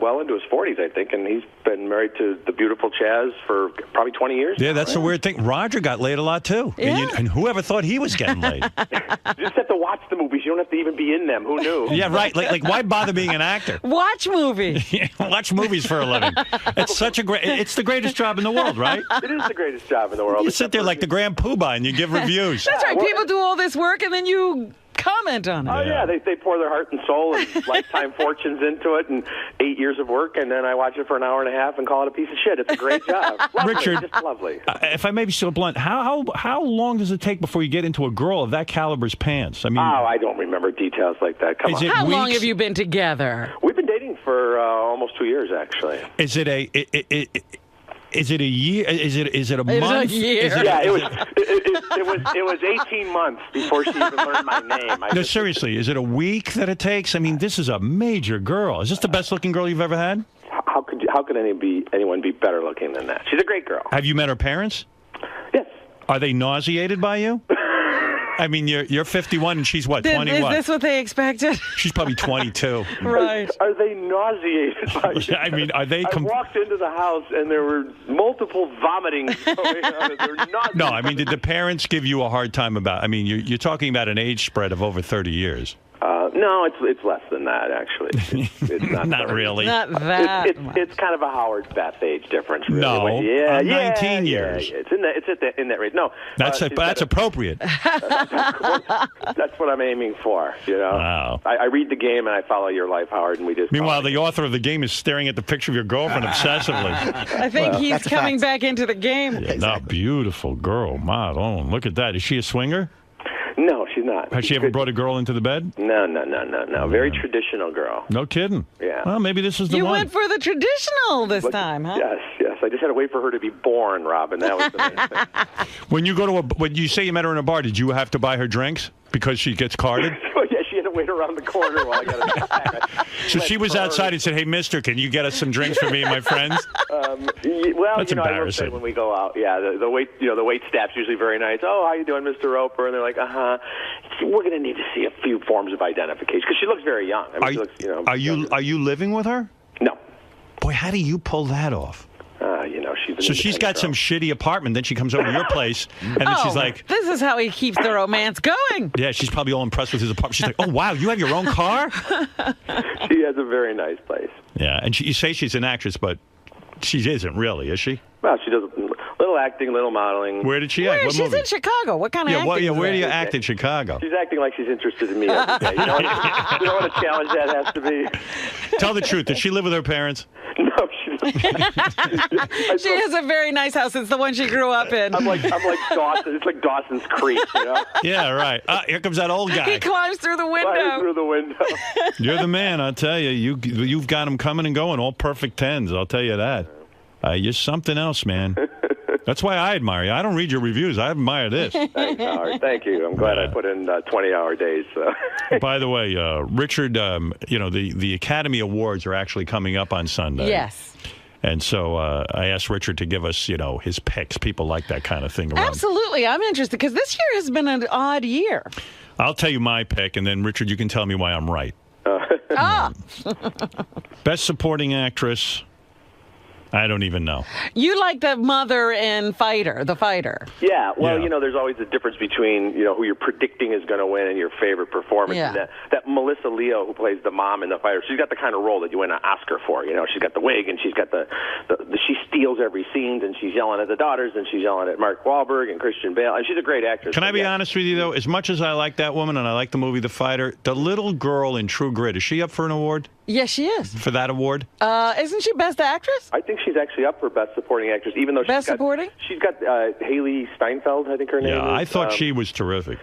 [SPEAKER 5] well into his 40s, I think, and he's been married to the beautiful Chaz for probably 20 years.
[SPEAKER 1] Yeah, that's the weird thing. Roger got laid a lot, too.
[SPEAKER 2] Yeah.
[SPEAKER 1] And whoever thought he was getting laid?
[SPEAKER 5] You just have to watch the movies. You don't have to even be in them. Who knew?
[SPEAKER 1] Yeah, right. Like why bother being an actor?
[SPEAKER 2] Watch movies.
[SPEAKER 1] Yeah, watch movies for a living. It's it's the greatest job in the world, right?
[SPEAKER 5] It is the greatest job in the world.
[SPEAKER 1] You sit there like the Grand Poobah and you give reviews.
[SPEAKER 2] That's right. People do all this work and then you comment on it.
[SPEAKER 5] Oh, yeah. They pour their heart and soul and lifetime fortunes into it and 8 years of work, and then I watch it for an hour and a half and call it a piece of shit. It's a great job. Lovely,
[SPEAKER 1] Richard,
[SPEAKER 5] just lovely.
[SPEAKER 1] If I may be so blunt, how long does it take before you get into a girl of that caliber's pants? I mean,
[SPEAKER 5] I don't remember details like that. Come on.
[SPEAKER 2] How long have you been together?
[SPEAKER 5] We've been dating for almost 2 years, actually.
[SPEAKER 1] Is it a year? Is it a month?
[SPEAKER 2] A year.
[SPEAKER 5] It was 18 months before she even learned my name.
[SPEAKER 1] No, seriously, is it a week that it takes? I mean, this is a major girl. Is this the best looking girl you've ever had?
[SPEAKER 5] How could anyone be better looking than that? She's a great girl.
[SPEAKER 1] Have you met her parents?
[SPEAKER 5] Yes.
[SPEAKER 1] Are they nauseated by you? I mean, you're 51 and she's what, 21?
[SPEAKER 2] Is this what they expected?
[SPEAKER 1] She's probably 22.
[SPEAKER 2] Right.
[SPEAKER 5] Are they nauseated by you?
[SPEAKER 1] I mean, are they...
[SPEAKER 5] I walked into the house and there were multiple vomitings going on. They're not...
[SPEAKER 1] No, I mean, did the parents give you a hard time about... I mean, you're talking about an age spread of over 30 years.
[SPEAKER 5] No, it's less than that, actually. It's not
[SPEAKER 1] Not really.
[SPEAKER 2] Not that
[SPEAKER 5] it's kind of a Howard Beth age difference. Really.
[SPEAKER 1] No,
[SPEAKER 5] I'm
[SPEAKER 1] 19 years.
[SPEAKER 5] Yeah. It's in that range. No,
[SPEAKER 1] that's appropriate.
[SPEAKER 5] That's what I'm aiming for. You know,
[SPEAKER 1] wow.
[SPEAKER 5] I read the game and I follow your life, Howard, and we just.
[SPEAKER 1] Meanwhile, the author of the game is staring at the picture of your girlfriend obsessively.
[SPEAKER 2] I think he's coming back into the game.
[SPEAKER 1] Yeah, no, beautiful girl, Madon. Look at that. Is she a swinger?
[SPEAKER 5] No, she's not.
[SPEAKER 1] Has she ever brought a girl into the bed?
[SPEAKER 5] No. Very traditional girl.
[SPEAKER 1] No kidding.
[SPEAKER 5] Yeah.
[SPEAKER 1] Well, maybe this is the
[SPEAKER 2] You
[SPEAKER 1] one.
[SPEAKER 2] went for the traditional this time, huh?
[SPEAKER 5] Yes. I just had to wait for her to be born, Robin. That was the main thing.
[SPEAKER 1] When you go to when you say you met her in a bar, did you have to buy her drinks because she gets carded?
[SPEAKER 5] Oh, yeah, she had to wait around the corner while I got her.
[SPEAKER 1] So she was outside and said, "Hey, mister, can you get us some drinks for me and my friends?"
[SPEAKER 5] Well,
[SPEAKER 1] that's
[SPEAKER 5] I will
[SPEAKER 1] embarrassing.
[SPEAKER 5] say when we go out, the wait staff's usually very nice. Oh, how you doing, Mr. Roper? And they're like, we're going to need to see a few forms of identification because she looks very young. I mean, she looks,
[SPEAKER 1] Are you living with her?
[SPEAKER 5] No.
[SPEAKER 1] Boy, how do you pull that off? She's got some shitty apartment. Then she comes over to your place, and then she's like,
[SPEAKER 2] "This is how he keeps the romance going."
[SPEAKER 1] Yeah, she's probably all impressed with his apartment. She's like, "Oh wow, you have your own car?"
[SPEAKER 5] She has a very nice place.
[SPEAKER 1] Yeah, and you say she's an actress, but she isn't really, is she?
[SPEAKER 5] Well, she doesn't. Little acting, little modeling.
[SPEAKER 1] Where did she act? What
[SPEAKER 2] She's
[SPEAKER 1] movie?
[SPEAKER 2] in Chicago. What kind of acting is
[SPEAKER 1] where do you
[SPEAKER 2] that?
[SPEAKER 1] act in Chicago?
[SPEAKER 5] She's acting like she's interested in me every day. You know what a challenge that has to be?
[SPEAKER 1] Tell the truth. Does she live with her parents?
[SPEAKER 5] No, she doesn't.
[SPEAKER 2] She has a very nice house. It's the one she grew up in.
[SPEAKER 5] I'm like Dawson. It's like Dawson's Creek, you know?
[SPEAKER 1] Yeah, right. Here comes that old guy.
[SPEAKER 2] He climbs through the window.
[SPEAKER 5] Climbs through the window.
[SPEAKER 1] You're the man, I'll tell you. You've got them coming and going, all perfect 10s, I'll tell you that. You're something else, man. That's why I admire you. I don't read your reviews. I admire this.
[SPEAKER 5] Thanks, Howard. Thank you. I'm glad I put in 20-hour days. So.
[SPEAKER 1] By the way, Richard, the Academy Awards are actually coming up on Sunday.
[SPEAKER 2] Yes.
[SPEAKER 1] And so I asked Richard to give us, his picks. People like that kind of thing around.
[SPEAKER 2] Absolutely. I'm interested because this year has been an odd year.
[SPEAKER 1] I'll tell you my pick, and then, Richard, you can tell me why I'm right. Best Supporting Actress. I don't even know.
[SPEAKER 2] You like the mother in the fighter.
[SPEAKER 5] Yeah, well, there's always a difference between, who you're predicting is going to win and your favorite performance.
[SPEAKER 2] Yeah.
[SPEAKER 5] And that Melissa Leo, who plays the mom in The Fighter, she's got the kind of role that you win an Oscar for. She's got the wig, and she's got the she steals every scene, and she's yelling at the daughters, and she's yelling at Mark Wahlberg and Christian Bale, and she's a great actress.
[SPEAKER 1] Can I be honest with you, though? As much as I like that woman and I like the movie The Fighter, the little girl in True Grit, is she up for an award?
[SPEAKER 2] Yes, she is.
[SPEAKER 1] For that award?
[SPEAKER 2] Isn't she Best Actress?
[SPEAKER 5] I think she's actually up for Best Supporting Actress, even though she's got Haley Steinfeld, I think her name is.
[SPEAKER 1] Yeah, I thought she was terrific.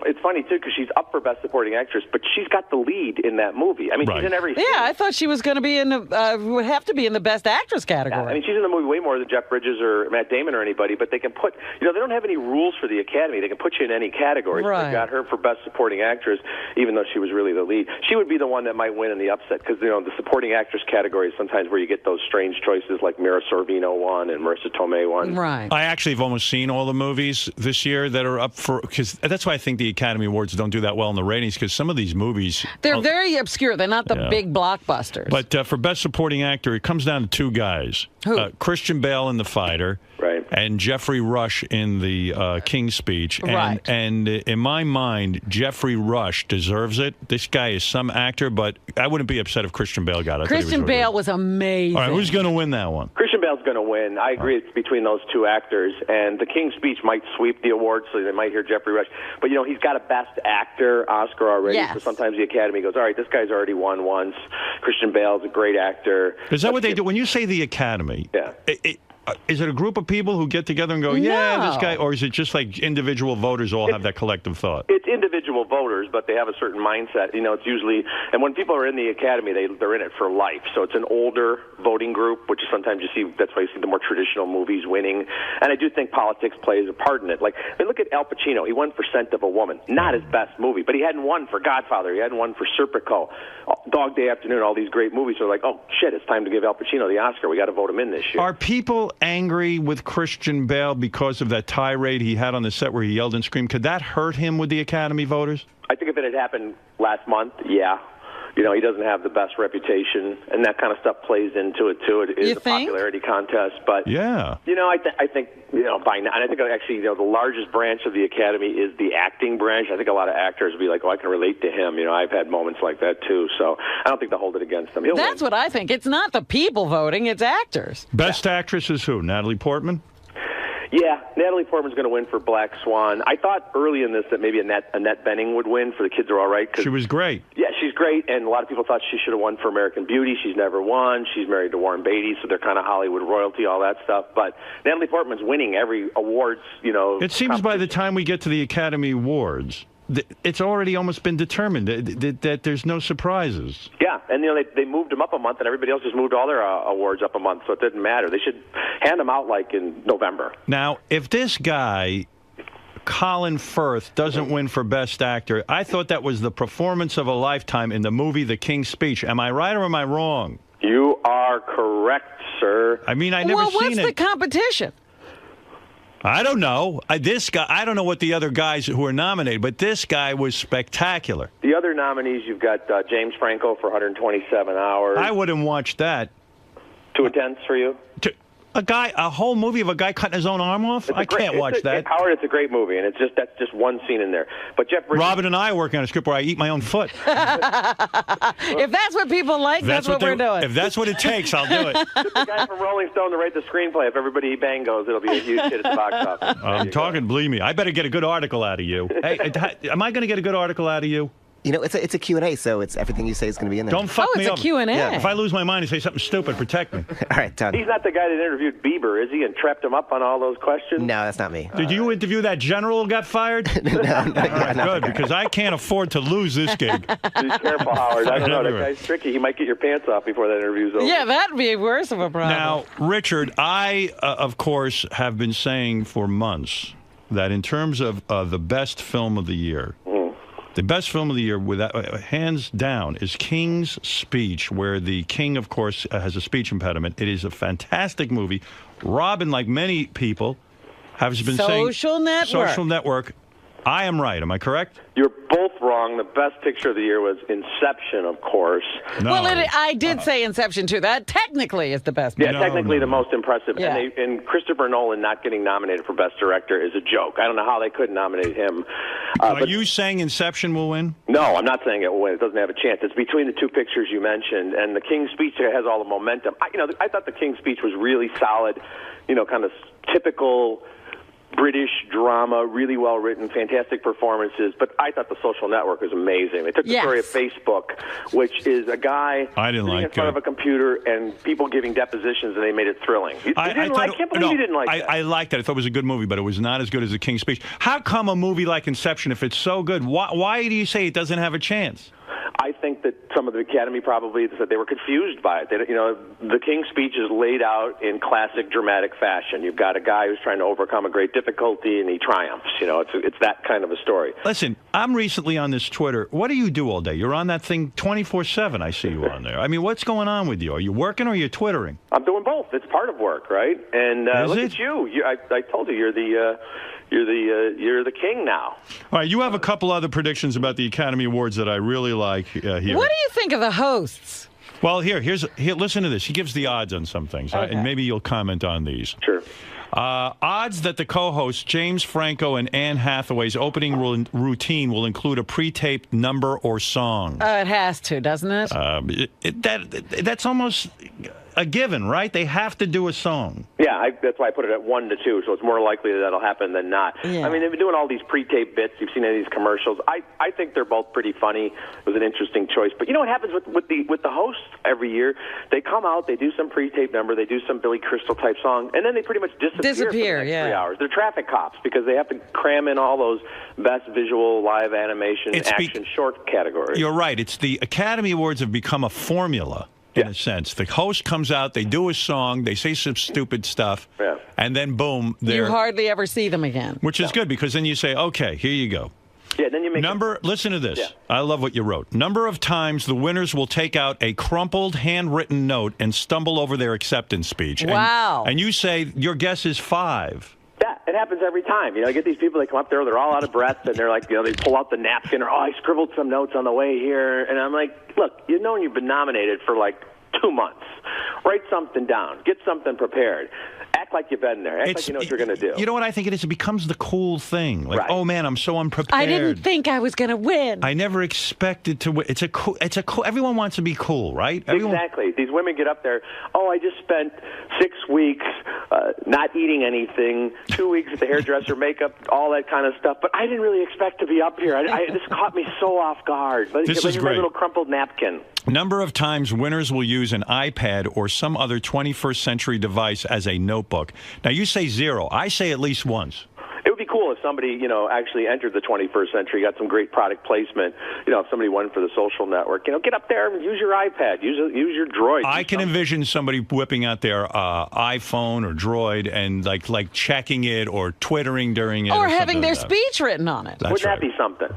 [SPEAKER 5] It's funny, too, because she's up for Best Supporting Actress, but she's got the lead in that movie. I mean, she's in every scene.
[SPEAKER 2] Yeah, I thought she was going to be would have to be in the Best Actress category.
[SPEAKER 5] Yeah, I mean, she's in the movie way more than Jeff Bridges or Matt Damon or anybody, but they can put, they don't have any rules for the Academy. They can put you in any category.
[SPEAKER 2] Right.
[SPEAKER 5] So they got her for Best Supporting Actress, even though she was really the lead. She would be the one that might win in the upset, because, the Supporting Actress category is sometimes where you get those strange choices like Mira Sorvino won and Marissa Tomei won.
[SPEAKER 2] Right.
[SPEAKER 1] I actually have almost seen all the movies this year that are up for, because that's why I think the Academy Awards don't do that well in the ratings, because some of these movies...
[SPEAKER 2] They're very obscure. They're not the big blockbusters.
[SPEAKER 1] But for Best Supporting Actor, it comes down to two guys.
[SPEAKER 2] Who?
[SPEAKER 1] Christian Bale in The Fighter.
[SPEAKER 5] Right.
[SPEAKER 1] And Jeffrey Rush in the King's Speech.
[SPEAKER 2] Right.
[SPEAKER 1] And in my mind, Jeffrey Rush deserves it. This guy is some actor, but I wouldn't be upset if Christian Bale got it.
[SPEAKER 2] Christian Bale was amazing.
[SPEAKER 1] All right, who's going to win that one?
[SPEAKER 5] Christian Bale's going to win. I agree it's between those two actors, and the King's Speech might sweep the award, so they might hear Jeffrey Rush. But, he's got a Best Actor Oscar already,
[SPEAKER 2] yes.
[SPEAKER 5] So sometimes the Academy goes, all right, this guy's already won once. Christian Bale's a great actor.
[SPEAKER 1] Is that what they do? When you say the Academy, is it a group of people who get together and go, yeah, this guy, or is it just like individual voters all have that collective thought?
[SPEAKER 5] It's individual voters, but they have a certain mindset. It's usually, and when people are in the Academy, they're in it for life. So it's an older voting group, which is sometimes you see, that's why you see the more traditional movies winning. And I do think politics plays a part in it. Like, look at Al Pacino. He won for Scent of a Woman. Not his best movie, but he hadn't won for Godfather. He hadn't won for Serpico. Dog Day Afternoon, all these great movies are like, oh, shit, it's time to give Al Pacino the Oscar. We got to vote him in this year.
[SPEAKER 1] Are people angry with Christian Bale because of that tirade he had on the set where he yelled and screamed? Could that hurt him with the Academy voters?
[SPEAKER 5] I think if it had happened last month, yeah. He doesn't have the best reputation, and that kind of stuff plays into it, too. It is a popularity contest. But,
[SPEAKER 1] yeah.
[SPEAKER 5] I think, by now, and I think actually, the largest branch of the Academy is the acting branch. I think a lot of actors would be like, oh, I can relate to him. I've had moments like that, too. So I don't think they'll hold it against him.
[SPEAKER 2] That's what I think. It's not the people voting, it's actors.
[SPEAKER 1] Best actress is who? Natalie Portman?
[SPEAKER 5] Yeah, Natalie Portman's going to win for Black Swan. I thought early in this that maybe Annette Bening would win for The Kids Are All Right.
[SPEAKER 1] She was great.
[SPEAKER 5] Yeah, she's great, and a lot of people thought she should have won for American Beauty. She's never won. She's married to Warren Beatty, so they're kind of Hollywood royalty, all that stuff. But Natalie Portman's winning every awards,
[SPEAKER 1] It seems by the time we get to the Academy Awards, it's already almost been determined that there's no surprises.
[SPEAKER 5] Yeah, and they moved them up a month, and everybody else just moved all their awards up a month, so it didn't matter. They should hand them out like in November.
[SPEAKER 1] Now, if this guy, Colin Firth, doesn't win for Best Actor, I thought that was the performance of a lifetime in the movie The King's Speech. Am I right or am I wrong?
[SPEAKER 5] You are correct, sir.
[SPEAKER 1] I mean, I never seen it.
[SPEAKER 2] Well, what's the competition?
[SPEAKER 1] I don't know. This guy, I don't know what the other guys who are nominated, but this guy was spectacular.
[SPEAKER 5] The other nominees, you've got James Franco for 127 Hours.
[SPEAKER 1] I wouldn't watch that.
[SPEAKER 5] 2 attempts for you?
[SPEAKER 1] A whole movie of a guy cutting his own arm off? I can't watch that.
[SPEAKER 5] Howard, it's a great movie, and that's just one scene in there. But Jeff Bridges,
[SPEAKER 1] Robin and I are working on a script where I eat my own foot.
[SPEAKER 2] If that's what people like, that's what we're doing.
[SPEAKER 1] If that's what it takes, I'll do it.
[SPEAKER 5] Get the guy from Rolling Stone to write the screenplay. If everybody bangos, it'll be a huge hit at the box office.
[SPEAKER 1] I'm talking, believe me. I better get a good article out of you. Hey, am I going to get a good article out of you?
[SPEAKER 23] You know, it's a Q&A, so it's everything you say is going to be in there.
[SPEAKER 1] Don't fuck me up.
[SPEAKER 2] it's a Q&A.
[SPEAKER 1] Yeah. If I lose my mind and say something stupid, protect me.
[SPEAKER 23] All right, done.
[SPEAKER 5] He's not the guy that interviewed Bieber, is he, and trapped him up on all those questions?
[SPEAKER 23] No, that's not me.
[SPEAKER 1] Did you interview that general who got fired?
[SPEAKER 23] No,
[SPEAKER 1] good, because I can't afford to lose this gig.
[SPEAKER 5] Be careful, Howard. I don't know. That guy's tricky. He might get your pants off before that interview's over.
[SPEAKER 2] Yeah, that'd be worse of a problem.
[SPEAKER 1] Now, Richard, I, of course, have been saying for months that in terms of the best film of the year, the best film of the year, hands down, is King's Speech, where the king, of course, has a speech impediment. It is a fantastic movie. Robin, like many people, has been saying... Social Network. I am right. Am I correct?
[SPEAKER 5] You're both wrong. The best picture of the year was Inception, of course.
[SPEAKER 1] No.
[SPEAKER 2] Well, I did say Inception, too. That technically is the best.
[SPEAKER 5] Yeah, technically the most impressive.
[SPEAKER 2] Yeah.
[SPEAKER 5] And Christopher Nolan not getting nominated for Best Director is a joke. I don't know how they couldn't nominate him.
[SPEAKER 1] Are you saying Inception will win?
[SPEAKER 5] No, I'm not saying it will win. It doesn't have a chance. It's between the two pictures you mentioned, and the King's Speech has all the momentum. I thought the King's Speech was really solid, kind of typical British drama, really well written, fantastic performances. But I thought The Social Network was amazing. They took the story of Facebook, which is a guy sitting in front of a computer and people giving depositions, and they made it thrilling. I can't believe you didn't like that.
[SPEAKER 1] I liked it. I thought it was a good movie, but it was not as good as The King's Speech. How come a movie like Inception, if it's so good, why do you say it doesn't have a chance?
[SPEAKER 5] I think that some of the Academy probably said they were confused by it. The King's Speech is laid out in classic dramatic fashion. You've got a guy who's trying to overcome a great difficulty, and he triumphs. It's that kind of a story.
[SPEAKER 1] Listen, I'm recently on this Twitter. What do you do all day? You're on that thing 24/7. I see you on there. I mean, what's going on with you? Are you working or are you Twittering?
[SPEAKER 5] I'm doing both. It's part of work, right? And look at you. I told you you're the king now.
[SPEAKER 1] All right, you have a couple other predictions about the Academy Awards that I really like here.
[SPEAKER 2] What do you think of the hosts?
[SPEAKER 1] Well, here, listen to this. He gives the odds on some things, and maybe you'll comment on these.
[SPEAKER 5] Sure.
[SPEAKER 1] Odds that the co-hosts, James Franco and Anne Hathaway's opening routine will include a pre-taped number or song.
[SPEAKER 2] It has to, doesn't it?
[SPEAKER 1] That's almost a given, right? They have to do a song.
[SPEAKER 5] Yeah, that's why I put it at 1 to 2, so it's more likely that'll happen than not.
[SPEAKER 2] Yeah.
[SPEAKER 5] I mean, they've been doing all these pre-taped bits. You've seen any of these commercials. I think they're both pretty funny. It was an interesting choice. But you know what happens with the hosts every year? They come out, they do some pre-taped number, they do some Billy Crystal type song, and then they pretty much disappear for the next 3 hours. They're traffic cops because they have to cram in all those best visual, live animation, action, short categories.
[SPEAKER 1] You're right. It's the Academy Awards have become a formula. In a sense, the host comes out, they do a song, they say some stupid stuff, and then boom,
[SPEAKER 2] you hardly ever see them again.
[SPEAKER 1] Which is good because then you say, okay, here you go.
[SPEAKER 5] Yeah, then you make
[SPEAKER 1] listen to this. Yeah. I love what you wrote. Number of times the winners will take out a crumpled, handwritten note and stumble over their acceptance speech.
[SPEAKER 2] Wow.
[SPEAKER 1] And you say your guess is 5.
[SPEAKER 5] Yeah, it happens every time. I get these people, they come up there, they're all out of breath, and they're like, they pull out the napkin, or, I scribbled some notes on the way here. And I'm like, look, you've been nominated for like 2 months. Write something down. Get something prepared. Act like you've been there. Act like you know what you're going to do.
[SPEAKER 1] You know what I think it is? It becomes the cool thing. Like, oh man, I'm so unprepared.
[SPEAKER 2] I didn't think I was going to win.
[SPEAKER 1] I never expected to win. It's a cool. Everyone wants to be cool, right?
[SPEAKER 5] Exactly. These women get up there. Oh, I just spent 6 weeks not eating anything. 2 weeks at the hairdresser, makeup, all that kind of stuff. But I didn't really expect to be up here. This caught me so off guard. But
[SPEAKER 1] this is great.
[SPEAKER 5] My little crumpled napkin.
[SPEAKER 1] Number of times winners will use an iPad or some other 21st century device as a notebook. Now, you say 0. I say at least once.
[SPEAKER 5] It would be cool if somebody, actually entered the 21st century, got some great product placement. If somebody won for the Social Network, get up there and use your iPad, use your Droid.
[SPEAKER 1] I can envision somebody whipping out their iPhone or Droid and like checking it or Twittering during it.
[SPEAKER 2] Or having their speech written on it.
[SPEAKER 5] Wouldn't that be something?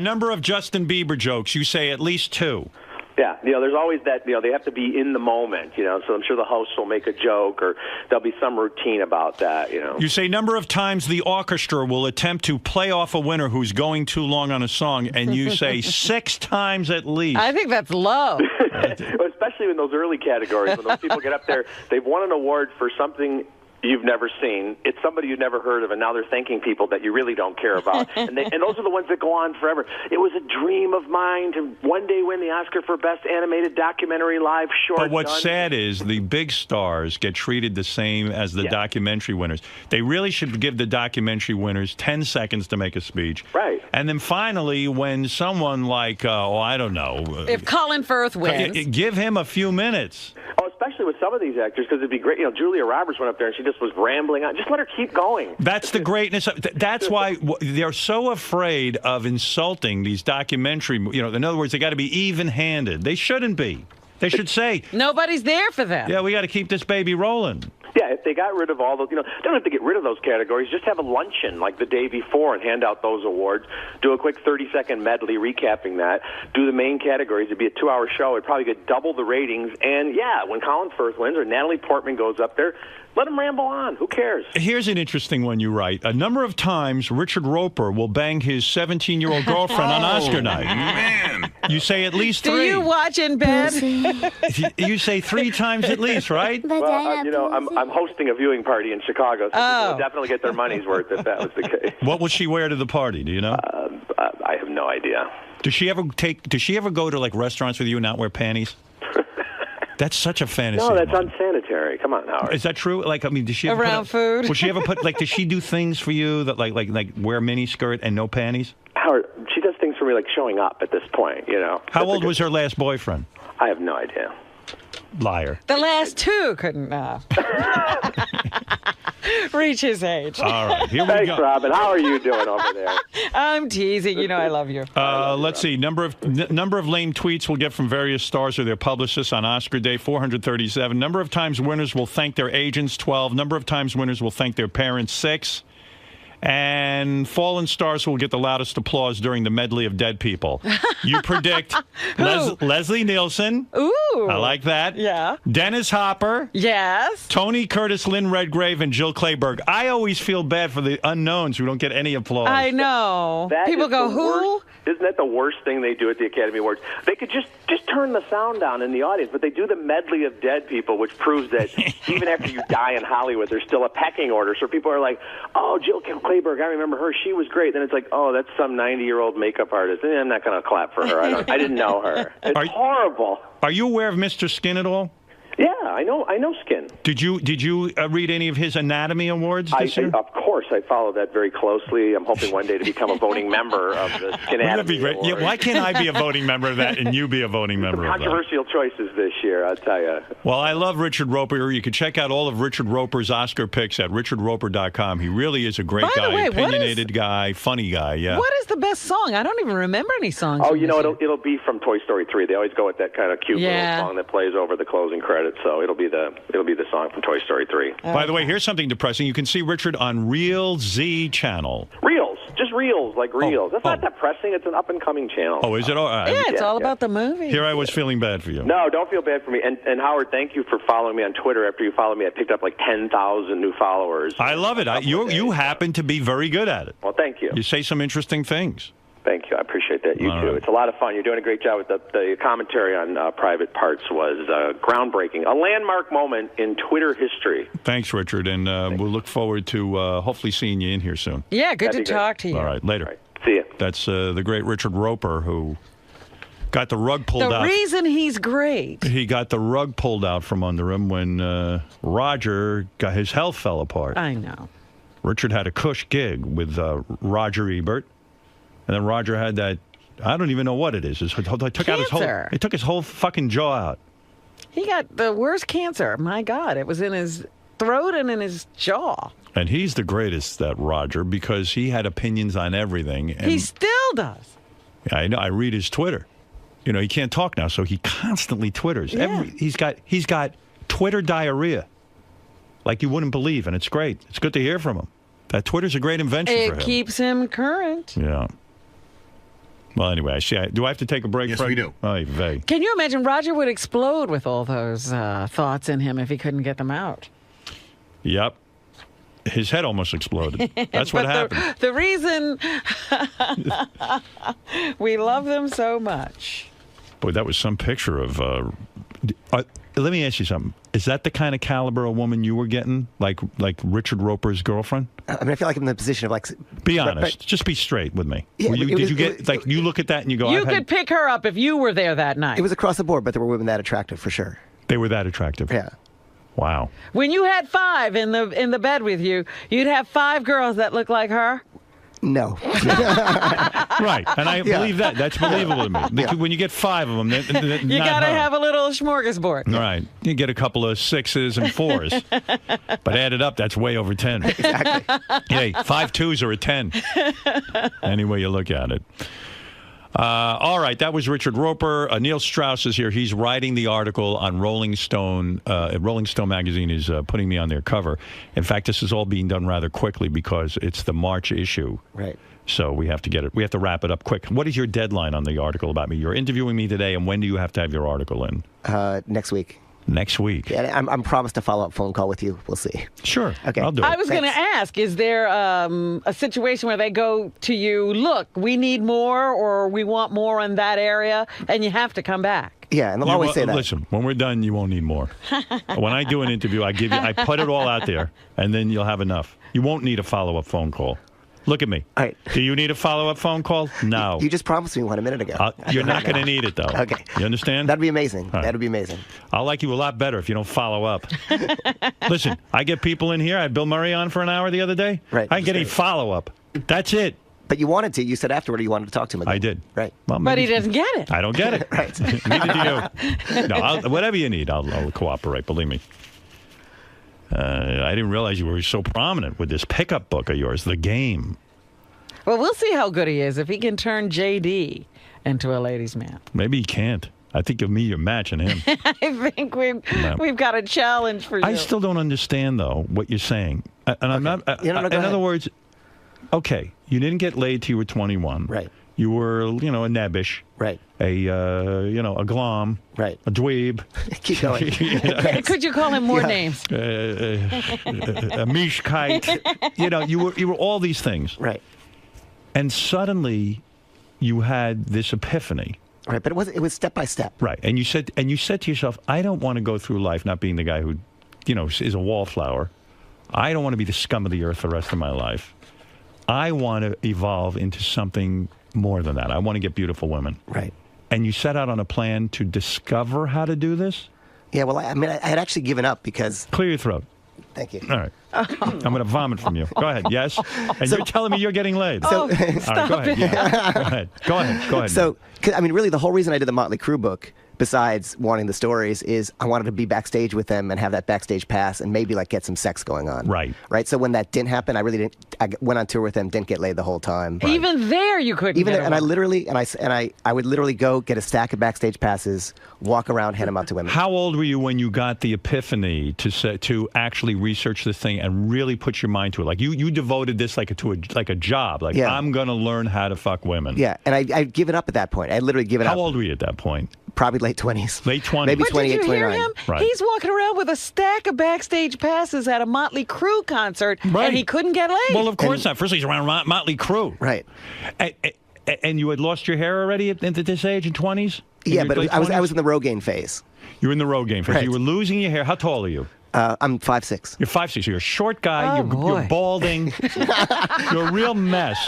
[SPEAKER 1] Number of Justin Bieber jokes, you say at least 2.
[SPEAKER 5] Yeah, there's always that, they have to be in the moment, so I'm sure the host will make a joke or there'll be some routine about that,
[SPEAKER 1] You say number of times the orchestra will attempt to play off a winner who's going too long on a song, and you say 6 times at least.
[SPEAKER 2] I think that's low.
[SPEAKER 5] Especially in those early categories, when those people get up there, they've won an award for something you've never seen. It's somebody you've never heard of, and now they're thanking people that you really don't care about. And those are the ones that go on forever. It was a dream of mine to one day win the Oscar for Best Animated Documentary Live Short.
[SPEAKER 1] But what's sad is the big stars get treated the same as the documentary winners. They really should give the documentary winners 10 seconds to make a speech.
[SPEAKER 5] Right.
[SPEAKER 1] And then finally, when someone like, I don't know.
[SPEAKER 2] If Colin Firth wins.
[SPEAKER 1] Give him a few minutes.
[SPEAKER 5] Oh, especially with some of these actors, because it'd be great. Julia Roberts went up there and she just was rambling on. Just let her keep going.
[SPEAKER 1] That's the greatness. That's why they're so afraid of insulting these documentary. In other words, they got to be even-handed. They shouldn't be. They should say
[SPEAKER 2] nobody's there for them.
[SPEAKER 1] Yeah, we got to keep this baby rolling.
[SPEAKER 5] Yeah, if they got rid of all those, they don't have to get rid of those categories. Just have a luncheon like the day before and hand out those awards. Do a quick 30-second medley recapping that. Do the main categories. It'd be a 2-hour show. It'd probably get double the ratings. And, when Colin Firth wins or Natalie Portman goes up there, let them ramble on. Who cares?
[SPEAKER 1] Here's an interesting one you write. A number of times, Richard Roper will bang his 17-year-old girlfriend on Oscar night.
[SPEAKER 15] Man.
[SPEAKER 1] You say at least 3.
[SPEAKER 2] Do you watch in bed?
[SPEAKER 1] You say 3 times at least, right?
[SPEAKER 5] Well, I'm hosting a viewing party in Chicago, so people will definitely get their money's worth if that was the case.
[SPEAKER 1] What will she wear to the party? Do you know?
[SPEAKER 5] I have no idea.
[SPEAKER 1] Does she ever go to restaurants with you and not wear panties? That's such a fantasy.
[SPEAKER 5] No, that's unsanitary. Come on, Howard.
[SPEAKER 1] Is that true? Does she ever
[SPEAKER 2] around food?
[SPEAKER 1] Will she ever does she do things for you that like wear a mini skirt and no panties?
[SPEAKER 5] Howard, she does things for me like showing up at this point,
[SPEAKER 1] How old was her last boyfriend?
[SPEAKER 5] I have no idea.
[SPEAKER 1] Liar.
[SPEAKER 2] The last 2 couldn't reach his age.
[SPEAKER 1] All right, here we
[SPEAKER 5] Thanks,
[SPEAKER 1] go.
[SPEAKER 5] Robin. How are you doing over there?
[SPEAKER 2] I'm teasing. I love you.
[SPEAKER 1] Let's see. Number of lame tweets we'll get from various stars or their publicists on Oscar Day, 437. Number of times winners will thank their agents, 12. Number of times winners will thank their parents, 6. And fallen stars will get the loudest applause during the medley of dead people. You predict Leslie Nielsen.
[SPEAKER 2] Ooh.
[SPEAKER 1] I like that.
[SPEAKER 2] Yeah.
[SPEAKER 1] Dennis Hopper.
[SPEAKER 2] Yes.
[SPEAKER 1] Tony Curtis, Lynn Redgrave, and Jill Clayburgh. I always feel bad for the unknowns who don't get any applause.
[SPEAKER 2] I know. People go, who?
[SPEAKER 5] Isn't that the worst thing they do at the Academy Awards? They could just turn the sound down in the audience, but they do the medley of dead people, which proves that even after you die in Hollywood, there's still a pecking order. So people are like, oh, Jill Clayburgh, I remember her. She was great. Then it's like, oh, that's some 90-year-old makeup artist. I'm not going to clap for her. I didn't know her. It's horrible.
[SPEAKER 1] Are you aware of Mr. Skin at all?
[SPEAKER 5] Yeah, I know Skin.
[SPEAKER 1] Did you read any of his Anatomy Awards this year?
[SPEAKER 5] Of course, I follow that very closely. I'm hoping one day to become a voting member of the Skin Anatomy
[SPEAKER 1] That'd be great.
[SPEAKER 5] Awards.
[SPEAKER 1] Yeah, why can't I be a voting member of that and you be a voting member of that?
[SPEAKER 5] Controversial choices this year, I'll tell you.
[SPEAKER 1] Well, I love Richard Roper. You can check out all of Richard Roper's Oscar picks at richardroper.com. He really is a great guy,
[SPEAKER 2] way,
[SPEAKER 1] opinionated guy, funny guy. Yeah.
[SPEAKER 2] What is the best song? I don't even remember any songs.
[SPEAKER 5] Oh, it'll be from Toy Story 3. They always go with that kind of cute little song that plays over the closing credits. So it'll be the song from Toy Story 3.
[SPEAKER 1] By the way, here's something depressing. You can see Richard on Real Z channel.
[SPEAKER 5] Reels, just Reels, like Reels. That's not depressing. It's an up-and-coming channel.
[SPEAKER 1] Oh, is it?
[SPEAKER 2] Yeah, it's all about the movie.
[SPEAKER 1] Here I was feeling bad for you.
[SPEAKER 5] No, don't feel bad for me. And Howard, thank you for following me on Twitter. After you followed me, I picked up like 10,000 new followers.
[SPEAKER 1] I love it. You happen to be very good at it.
[SPEAKER 5] Well, thank you.
[SPEAKER 1] You say some interesting things.
[SPEAKER 5] Thank you. I appreciate that. You too. It's a lot of fun. You're doing a great job with the commentary on Private Parts was groundbreaking. A landmark moment in Twitter history.
[SPEAKER 1] Thanks, Richard. And we'll look forward to hopefully seeing you in here soon.
[SPEAKER 2] Yeah, good to talk to you.
[SPEAKER 1] All right, later.
[SPEAKER 5] All right. See you.
[SPEAKER 1] That's the great Richard Roper who got the rug pulled out.
[SPEAKER 2] The reason he's great.
[SPEAKER 1] He got the rug pulled out from under him when Roger got his health fell apart.
[SPEAKER 2] I know.
[SPEAKER 1] Richard had a cush gig with Roger Ebert. And then Roger had that, I don't even know what it is. It took his whole fucking jaw out.
[SPEAKER 2] He got the worst cancer. My God, it was in his throat and in his jaw.
[SPEAKER 1] And he's the greatest, that Roger, because he had opinions on everything. And
[SPEAKER 2] he still does.
[SPEAKER 1] Yeah, I know. I read his Twitter. He can't talk now, so he constantly Twitters.
[SPEAKER 2] Yeah.
[SPEAKER 1] He's got Twitter diarrhea, like you wouldn't believe, and it's great. It's good to hear from him. That Twitter's a great invention for him.
[SPEAKER 2] It keeps him current.
[SPEAKER 1] Yeah. Well, anyway, do I have to take a break?
[SPEAKER 15] Yes, we do.
[SPEAKER 1] Oy vey.
[SPEAKER 2] Can you imagine Roger would explode with all those thoughts in him if he couldn't get them out?
[SPEAKER 1] Yep. His head almost exploded. That's what happened.
[SPEAKER 2] The reason we love them so much.
[SPEAKER 1] Boy, that was some picture of... let me ask you something. Is that the kind of caliber of woman you were getting? Like Richard Roper's girlfriend?
[SPEAKER 23] I mean, I feel like I'm in the position of like...
[SPEAKER 1] Be honest. Just be straight with me.
[SPEAKER 23] Yeah,
[SPEAKER 1] you look at that and you go...
[SPEAKER 2] You could pick her up if you were there that night.
[SPEAKER 23] It was across the board, but there were women that attractive for sure.
[SPEAKER 1] They were that attractive?
[SPEAKER 23] Yeah.
[SPEAKER 1] Wow.
[SPEAKER 2] When you had 5 in the bed with you, you'd have 5 girls that look like her?
[SPEAKER 23] No.
[SPEAKER 1] Right. And I believe that. That's believable to me. When you get 5 of them,
[SPEAKER 2] you got to have a little smorgasbord.
[SPEAKER 1] Right. You get a couple of 6s and 4s. But add it up, that's way over 10.
[SPEAKER 23] Exactly.
[SPEAKER 1] Hey, 5 2s are a 10. Any way you look at it. All right, that was Richard Roper. Neil Strauss is here. He's writing the article on Rolling Stone. Rolling Stone magazine is putting me on their cover. In fact, this is all being done rather quickly because it's the March issue.
[SPEAKER 23] Right.
[SPEAKER 1] So we have to get it. We have to wrap it up quick. What is your deadline on the article about me? You're interviewing me today, and when do you have to have your article in?
[SPEAKER 23] Next week.
[SPEAKER 1] Next week.
[SPEAKER 23] Yeah, I'm promised a follow-up phone call with you. We'll see.
[SPEAKER 1] Sure.
[SPEAKER 23] Okay.
[SPEAKER 1] I'll do it.
[SPEAKER 2] I was going to ask, is there a situation where they go to you, look, we need more or we want more in that area, and you have to come back?
[SPEAKER 23] Yeah, and they'll always say that.
[SPEAKER 1] Listen, when we're done, you won't need more. When I do an interview, I put it all out there, and then you'll have enough. You won't need a follow-up phone call. Look at me.
[SPEAKER 23] All right.
[SPEAKER 1] Do you need a follow-up phone call? No.
[SPEAKER 23] You just promised me one a minute ago.
[SPEAKER 1] You're not going to need it, though.
[SPEAKER 23] Okay.
[SPEAKER 1] You understand?
[SPEAKER 23] That'd be amazing.
[SPEAKER 1] Right.
[SPEAKER 23] That'd be amazing.
[SPEAKER 1] I'll like you a lot better if you don't follow up. Listen, I get people in here. I had Bill Murray on for an hour the other day.
[SPEAKER 23] Right.
[SPEAKER 1] I didn't get any follow-up. That's it.
[SPEAKER 23] But you wanted to. You said afterward you wanted to talk to him again.
[SPEAKER 1] I did.
[SPEAKER 23] Right.
[SPEAKER 1] Well,
[SPEAKER 2] But he doesn't get it.
[SPEAKER 1] I don't get it.
[SPEAKER 23] Right.
[SPEAKER 1] Neither do you. No, whatever you need, I'll cooperate. Believe me. I didn't realize you were so prominent with this pickup book of yours, The Game.
[SPEAKER 2] Well, we'll see how good he is if he can turn JD into a ladies' man.
[SPEAKER 1] Maybe he can't. I think of me, you're matching him.
[SPEAKER 2] I think we've got a challenge for you.
[SPEAKER 1] I still don't understand, though, what you're saying. And I'm not. In other words, okay, you didn't get laid till you were 21.
[SPEAKER 23] Right.
[SPEAKER 1] You were, a nebbish.
[SPEAKER 23] Right.
[SPEAKER 1] A glom.
[SPEAKER 23] Right.
[SPEAKER 1] A dweeb.
[SPEAKER 23] Keep going.
[SPEAKER 2] Could you call him more names?
[SPEAKER 1] A mishkite. You were all these things.
[SPEAKER 23] Right.
[SPEAKER 1] And suddenly, you had this epiphany.
[SPEAKER 23] Right, but it was step by step.
[SPEAKER 1] Right, and you said to yourself, I don't want to go through life not being the guy who, is a wallflower. I don't want to be the scum of the earth the rest of my life. I want to evolve into something more than that. I want to get beautiful women.
[SPEAKER 23] Right.
[SPEAKER 1] And you set out on a plan to discover how to do this?
[SPEAKER 23] Yeah, well, I had actually given up because...
[SPEAKER 1] Clear your throat.
[SPEAKER 23] Thank you.
[SPEAKER 1] All right. I'm going to vomit from you. Go ahead. Yes? And you're telling me you're getting laid.
[SPEAKER 23] So,
[SPEAKER 1] all right, go ahead. Yeah. Go ahead.
[SPEAKER 23] So, really, the whole reason I did the Motley Crue book, besides wanting the stories, is I wanted to be backstage with them and have that backstage pass and maybe get some sex going on.
[SPEAKER 1] Right.
[SPEAKER 23] Right. So when that didn't happen, I really didn't. I went on tour with them, didn't get laid the whole time.
[SPEAKER 2] Right. Even there, you couldn't.
[SPEAKER 23] Even there, and I would literally go get a stack of backstage passes, walk around, hand them out to women.
[SPEAKER 1] How old were you when you got the epiphany to actually research this thing and really put your mind to it? Like you devoted this to a job. I'm going to learn how to fuck women.
[SPEAKER 23] Yeah, and I'd given up at that point. I'd literally given up.
[SPEAKER 1] How old were you at that point?
[SPEAKER 23] Probably late 20s.
[SPEAKER 1] Late 20s.
[SPEAKER 23] Maybe
[SPEAKER 2] but
[SPEAKER 23] 28,
[SPEAKER 2] did you
[SPEAKER 23] 29.
[SPEAKER 2] hear him?
[SPEAKER 1] Right.
[SPEAKER 2] He's walking around with a stack of backstage passes at a Motley Crue concert,
[SPEAKER 1] right.
[SPEAKER 2] and he couldn't get laid.
[SPEAKER 1] Well, of course not. First, he's around Motley Crue.
[SPEAKER 23] Right.
[SPEAKER 1] And you had lost your hair already at this age, in 20s?
[SPEAKER 23] Yeah, but I was in the Rogaine phase.
[SPEAKER 1] You were in the Rogaine phase.
[SPEAKER 23] Right.
[SPEAKER 1] You were losing your hair. How tall are you?
[SPEAKER 23] I'm 5'6".
[SPEAKER 1] You're 5'6". You're a short guy.
[SPEAKER 2] Oh,
[SPEAKER 1] you're balding. You're a real mess.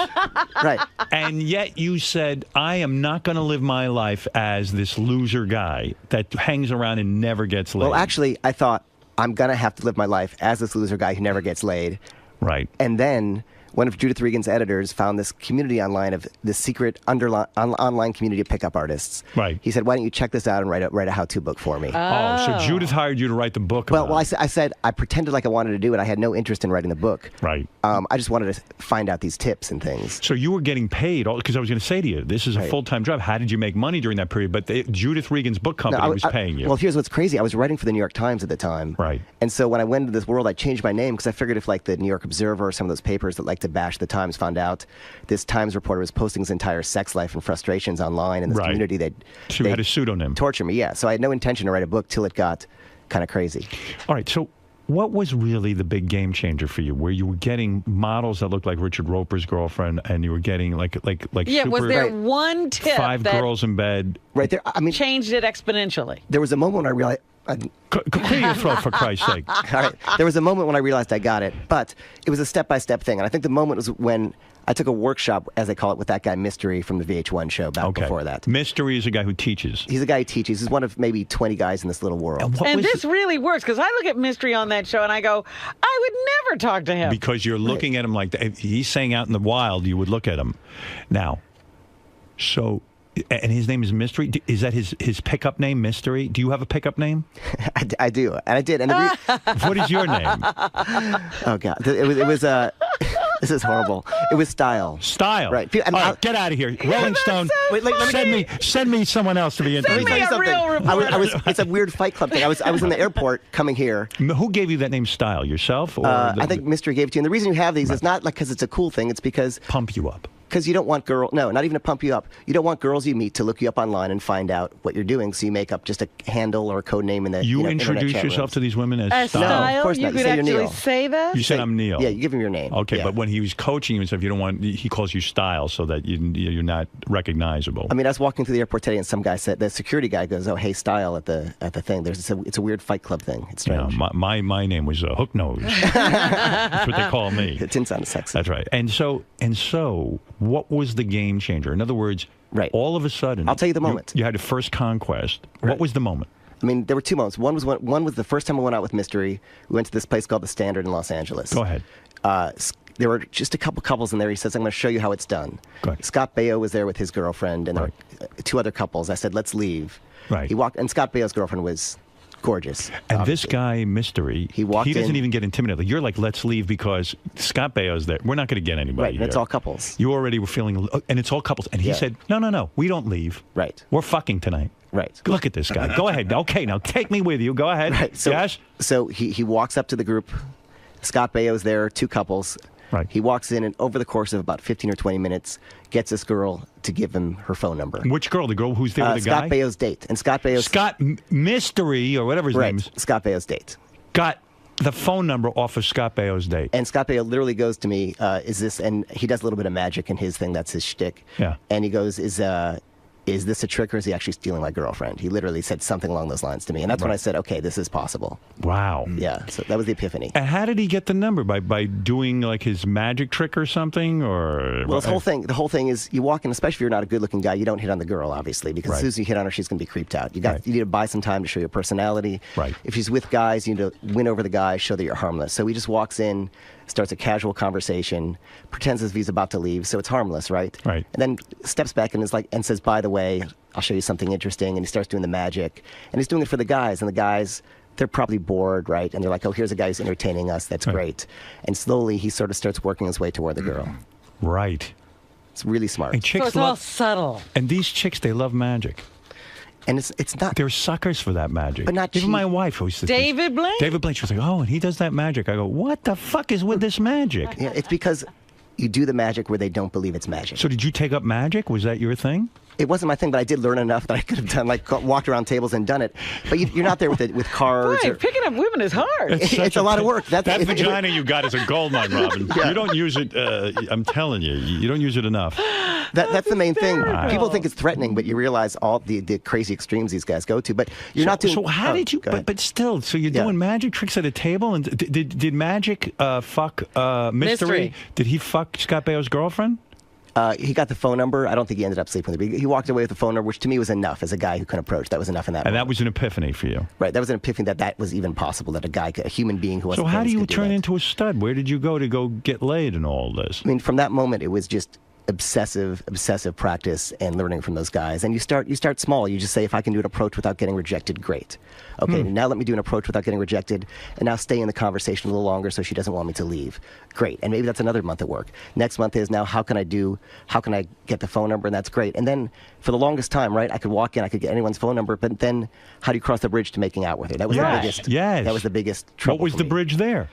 [SPEAKER 23] Right.
[SPEAKER 1] And yet you said, I am not going to live my life as this loser guy that hangs around and never gets laid.
[SPEAKER 23] Well, actually, I thought I'm going to have to live my life as this loser guy who never gets laid.
[SPEAKER 1] Right.
[SPEAKER 23] And then one of Judith Regan's editors found this community online of this secret online community of pickup artists.
[SPEAKER 1] Right.
[SPEAKER 23] He said, why don't you check this out and write a how-to book for me?
[SPEAKER 1] Oh, so Judith hired you to write the book about
[SPEAKER 23] Well, I said I pretended like I wanted to do it. I had no interest in writing the book.
[SPEAKER 1] Right.
[SPEAKER 23] I just wanted to find out these tips and things.
[SPEAKER 1] So you were getting paid, because I was going to say to you, this is a full-time job. How did you make money during that period? But Judith Regan's book company was paying you.
[SPEAKER 23] Well, here's what's crazy. I was writing for the New York Times at the time.
[SPEAKER 1] Right.
[SPEAKER 23] And so when I went into this world, I changed my name because I figured if the New York Observer or some of those papers that like to bash the Times found out this Times reporter was posting his entire sex life and frustrations online in this community.
[SPEAKER 1] She had a pseudonym.
[SPEAKER 23] Torture me, yeah. So I had no intention to write a book till it got kind of crazy.
[SPEAKER 1] All right, so what was really the big game changer for you, where you were getting models that looked like Richard Roper's girlfriend, and you were getting like
[SPEAKER 2] yeah,
[SPEAKER 1] super,
[SPEAKER 2] was there one tip
[SPEAKER 1] 5
[SPEAKER 2] that
[SPEAKER 1] girls in bed?
[SPEAKER 23] Right there, I mean,
[SPEAKER 2] changed it exponentially?
[SPEAKER 23] There was a moment when I realized...
[SPEAKER 1] Clear your throat, for Christ's sake.
[SPEAKER 23] All right. There was a moment when I realized I got it, but it was a step-by-step thing. And I think the moment was when I took a workshop, as they call it, with that guy Mystery from the VH1 show back before that.
[SPEAKER 1] Mystery is a guy who teaches.
[SPEAKER 23] He's a guy who teaches. He's one of maybe 20 guys in this little world.
[SPEAKER 2] And this really works, because I look at Mystery on that show and I go, I would never talk to him.
[SPEAKER 1] Because you're looking at him like that. If he's saying out in the wild, you would look at him. Now, so... And his name is Mystery? Is that his pickup name, Mystery? Do you have a pickup name?
[SPEAKER 23] I do, and I did. And
[SPEAKER 1] what is your name?
[SPEAKER 23] Oh, God. It was this is horrible. It was Style.
[SPEAKER 1] Style?
[SPEAKER 23] Right.
[SPEAKER 1] All right, get out of here. Rolling Stone, send me someone else to be interviewed.
[SPEAKER 23] Let me tell you something. It's a weird Fight Club thing. I was in the airport coming here.
[SPEAKER 1] Who gave you that name, Style? Yourself? Or
[SPEAKER 23] I think Mystery gave it to you. And the reason you have these is not like because it's a cool thing. It's because...
[SPEAKER 1] Pump you up.
[SPEAKER 23] Because you don't want not even to pump you up. You don't want girls you meet to look you up online and find out what you're doing, so you make up just a handle or a code name in the
[SPEAKER 1] You
[SPEAKER 23] internet
[SPEAKER 1] introduce
[SPEAKER 23] chat
[SPEAKER 1] yourself
[SPEAKER 23] rooms.
[SPEAKER 1] to these women as Style?
[SPEAKER 23] No, of course
[SPEAKER 2] you
[SPEAKER 23] not.
[SPEAKER 2] could
[SPEAKER 23] You say you're
[SPEAKER 2] actually
[SPEAKER 23] Neil.
[SPEAKER 2] say that?
[SPEAKER 1] You said I'm Neil.
[SPEAKER 23] Yeah, you give him your name.
[SPEAKER 1] Okay,
[SPEAKER 23] yeah.
[SPEAKER 1] but when he was coaching you and stuff, you don't want. He calls you Style so that you're not recognizable.
[SPEAKER 23] I mean, I was walking through the airport today, and some guy said, the security guy goes, "Oh, hey, Style," at the thing. It's a weird Fight Club thing. It's strange.
[SPEAKER 1] Yeah, my name was Hook Nose. That's what they call me.
[SPEAKER 23] It didn't sound sexy.
[SPEAKER 1] That's right. And so, what was the game changer? In other words, all of a sudden,
[SPEAKER 23] I'll tell you the moment.
[SPEAKER 1] You had a first conquest. Right. What was the moment?
[SPEAKER 23] I mean, there were two moments. One was the first time I went out with Mystery. We went to this place called the Standard in Los Angeles.
[SPEAKER 1] Go ahead.
[SPEAKER 23] There were just a couple couples in there. He says, "I'm going to show you how it's done." Scott Baio was there with his girlfriend, and there were 2 other couples. I said, "Let's leave."
[SPEAKER 1] Right.
[SPEAKER 23] He walked, and Scott Baio's girlfriend was gorgeous.
[SPEAKER 1] And this guy, Mystery, he doesn't
[SPEAKER 23] in.
[SPEAKER 1] even get intimidated. You're like, let's leave because Scott Baio's there. We're not going to get anybody
[SPEAKER 23] Right, and it's
[SPEAKER 1] here.
[SPEAKER 23] all couples.
[SPEAKER 1] You already were feeling, and it's all couples. And he said, no, we don't leave.
[SPEAKER 23] Right.
[SPEAKER 1] We're fucking tonight.
[SPEAKER 23] Right.
[SPEAKER 1] Look at this guy. Go ahead. Okay, now take me with you. Go ahead.
[SPEAKER 23] Right. So,
[SPEAKER 1] yes?
[SPEAKER 23] So he walks up to the group. Scott Baio's there, 2 couples.
[SPEAKER 1] Right.
[SPEAKER 23] He walks in, and over the course of about 15 or 20 minutes, gets this girl to give him her phone number.
[SPEAKER 1] Which girl? The girl who's there with the guy?
[SPEAKER 23] Scott Baio's date. And Scott Baio's...
[SPEAKER 1] Mystery, or whatever his name is.
[SPEAKER 23] Scott Baio's date.
[SPEAKER 1] Got the phone number off of Scott Baio's date.
[SPEAKER 23] And Scott Baio literally goes to me, is this... And he does a little bit of magic in his thing. That's his shtick.
[SPEAKER 1] Yeah.
[SPEAKER 23] And he goes, is this a trick, or is he actually stealing my girlfriend? He literally said something along those lines to me. And that's when I said, okay, this is possible.
[SPEAKER 1] Wow.
[SPEAKER 23] Yeah, so that was the epiphany.
[SPEAKER 1] And how did he get the number? By doing like his magic trick or something? Or
[SPEAKER 23] Well, the whole thing is you walk in, especially if you're not a good-looking guy, you don't hit on the girl, obviously, because as soon as you hit on her, she's going to be creeped out. You need to buy some time to show your personality.
[SPEAKER 1] Right.
[SPEAKER 23] If she's with guys, you need to win over the guys, show that you're harmless. So he just walks in, starts a casual conversation, pretends as if he's about to leave, so it's harmless, right?
[SPEAKER 1] Right.
[SPEAKER 23] And then steps back and says, by the way, I'll show you something interesting, and he starts doing the magic. And he's doing it for the guys, and the guys, they're probably bored, right? And they're like, oh, here's a guy who's entertaining us, that's great. And slowly he sort of starts working his way toward the girl.
[SPEAKER 1] Right.
[SPEAKER 23] It's really smart.
[SPEAKER 1] And chicks
[SPEAKER 2] So it's all subtle.
[SPEAKER 1] And these chicks, they love magic.
[SPEAKER 23] And it's not...
[SPEAKER 1] They're suckers for that magic.
[SPEAKER 23] But not
[SPEAKER 1] even my wife, who used to...
[SPEAKER 2] David Blaine?
[SPEAKER 1] David Blaine, she was like, oh, and he does that magic. I go, what the fuck is with this magic?
[SPEAKER 23] Yeah, it's because you do the magic where they don't believe it's magic.
[SPEAKER 1] So did you take up magic? Was that your thing?
[SPEAKER 23] It wasn't my thing, but I did learn enough that I could have done, like, walked around tables and done it. But you're not there with cards.
[SPEAKER 2] Right, picking up women is hard.
[SPEAKER 23] It's a lot of work.
[SPEAKER 1] That vagina you got is a gold mine, Robin.
[SPEAKER 23] Yeah.
[SPEAKER 1] You don't use it, I'm telling you, you don't use it enough.
[SPEAKER 23] That's the main thing. People think it's threatening, but you realize all the crazy extremes these guys go to. But you're not doing...
[SPEAKER 1] So how did you... But still, so you're doing magic tricks at a table? And did Magic fuck Mystery? Did he fuck Scott Baio's girlfriend?
[SPEAKER 23] He got the phone number. I don't think he ended up sleeping with her. He walked away with the phone number, which to me was enough as a guy who can approach. That was enough in that moment.
[SPEAKER 1] And that was an epiphany for you.
[SPEAKER 23] Right. That was an epiphany that was even possible, that a human being who wasn't
[SPEAKER 1] So how do
[SPEAKER 23] famous
[SPEAKER 1] you
[SPEAKER 23] could
[SPEAKER 1] turn
[SPEAKER 23] that.
[SPEAKER 1] into a stud? Where did you go to get laid and all this?
[SPEAKER 23] I mean, from that moment, it was just obsessive practice and learning from those guys. And you start small. You just say, if I can do an approach without getting rejected, great. Okay, now let me do an approach without getting rejected, and now stay in the conversation a little longer so she doesn't want me to leave. Great. And maybe that's another month at work. Next month is now how can I get the phone number, and that's great. And then for the longest time, right, I could walk in, I could get anyone's phone number, but then how do you cross the bridge to making out with her? That was the biggest.
[SPEAKER 1] Yes.
[SPEAKER 23] That was the biggest trouble.
[SPEAKER 1] What was the bridge there?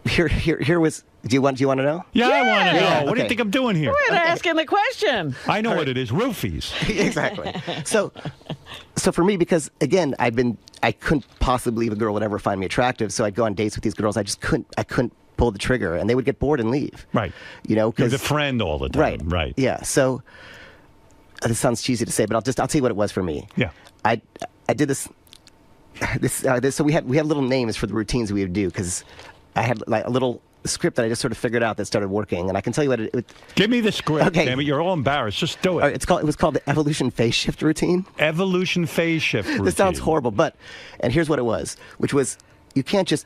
[SPEAKER 23] Here was. Do you want to know?
[SPEAKER 1] Yeah, I want to know.
[SPEAKER 23] Yeah,
[SPEAKER 1] What do you
[SPEAKER 23] okay.
[SPEAKER 1] think I'm doing here?
[SPEAKER 2] We're asking the question.
[SPEAKER 1] I know what it is. Roofies.
[SPEAKER 23] Exactly. So for me, because again, I couldn't possibly believe a girl would ever find me attractive. So I'd go on dates with these girls. I couldn't pull the trigger, and they would get bored and leave.
[SPEAKER 1] Right.
[SPEAKER 23] You know,
[SPEAKER 1] You're
[SPEAKER 23] because
[SPEAKER 1] the friend all the time. Right.
[SPEAKER 23] Yeah. So this sounds cheesy to say, but I'll tell you what it was for me.
[SPEAKER 1] Yeah.
[SPEAKER 23] I did this. So we had little names for the routines we would do because I had like a little script that I just sort of figured out that started working, and I can tell you what it
[SPEAKER 1] Give me the script.
[SPEAKER 23] Okay.
[SPEAKER 1] Damn it, you're all embarrassed. Just do it.
[SPEAKER 23] It was called the evolution phase shift routine.
[SPEAKER 1] Evolution phase shift routine.
[SPEAKER 23] This sounds horrible, and here's what it was, which was you can't just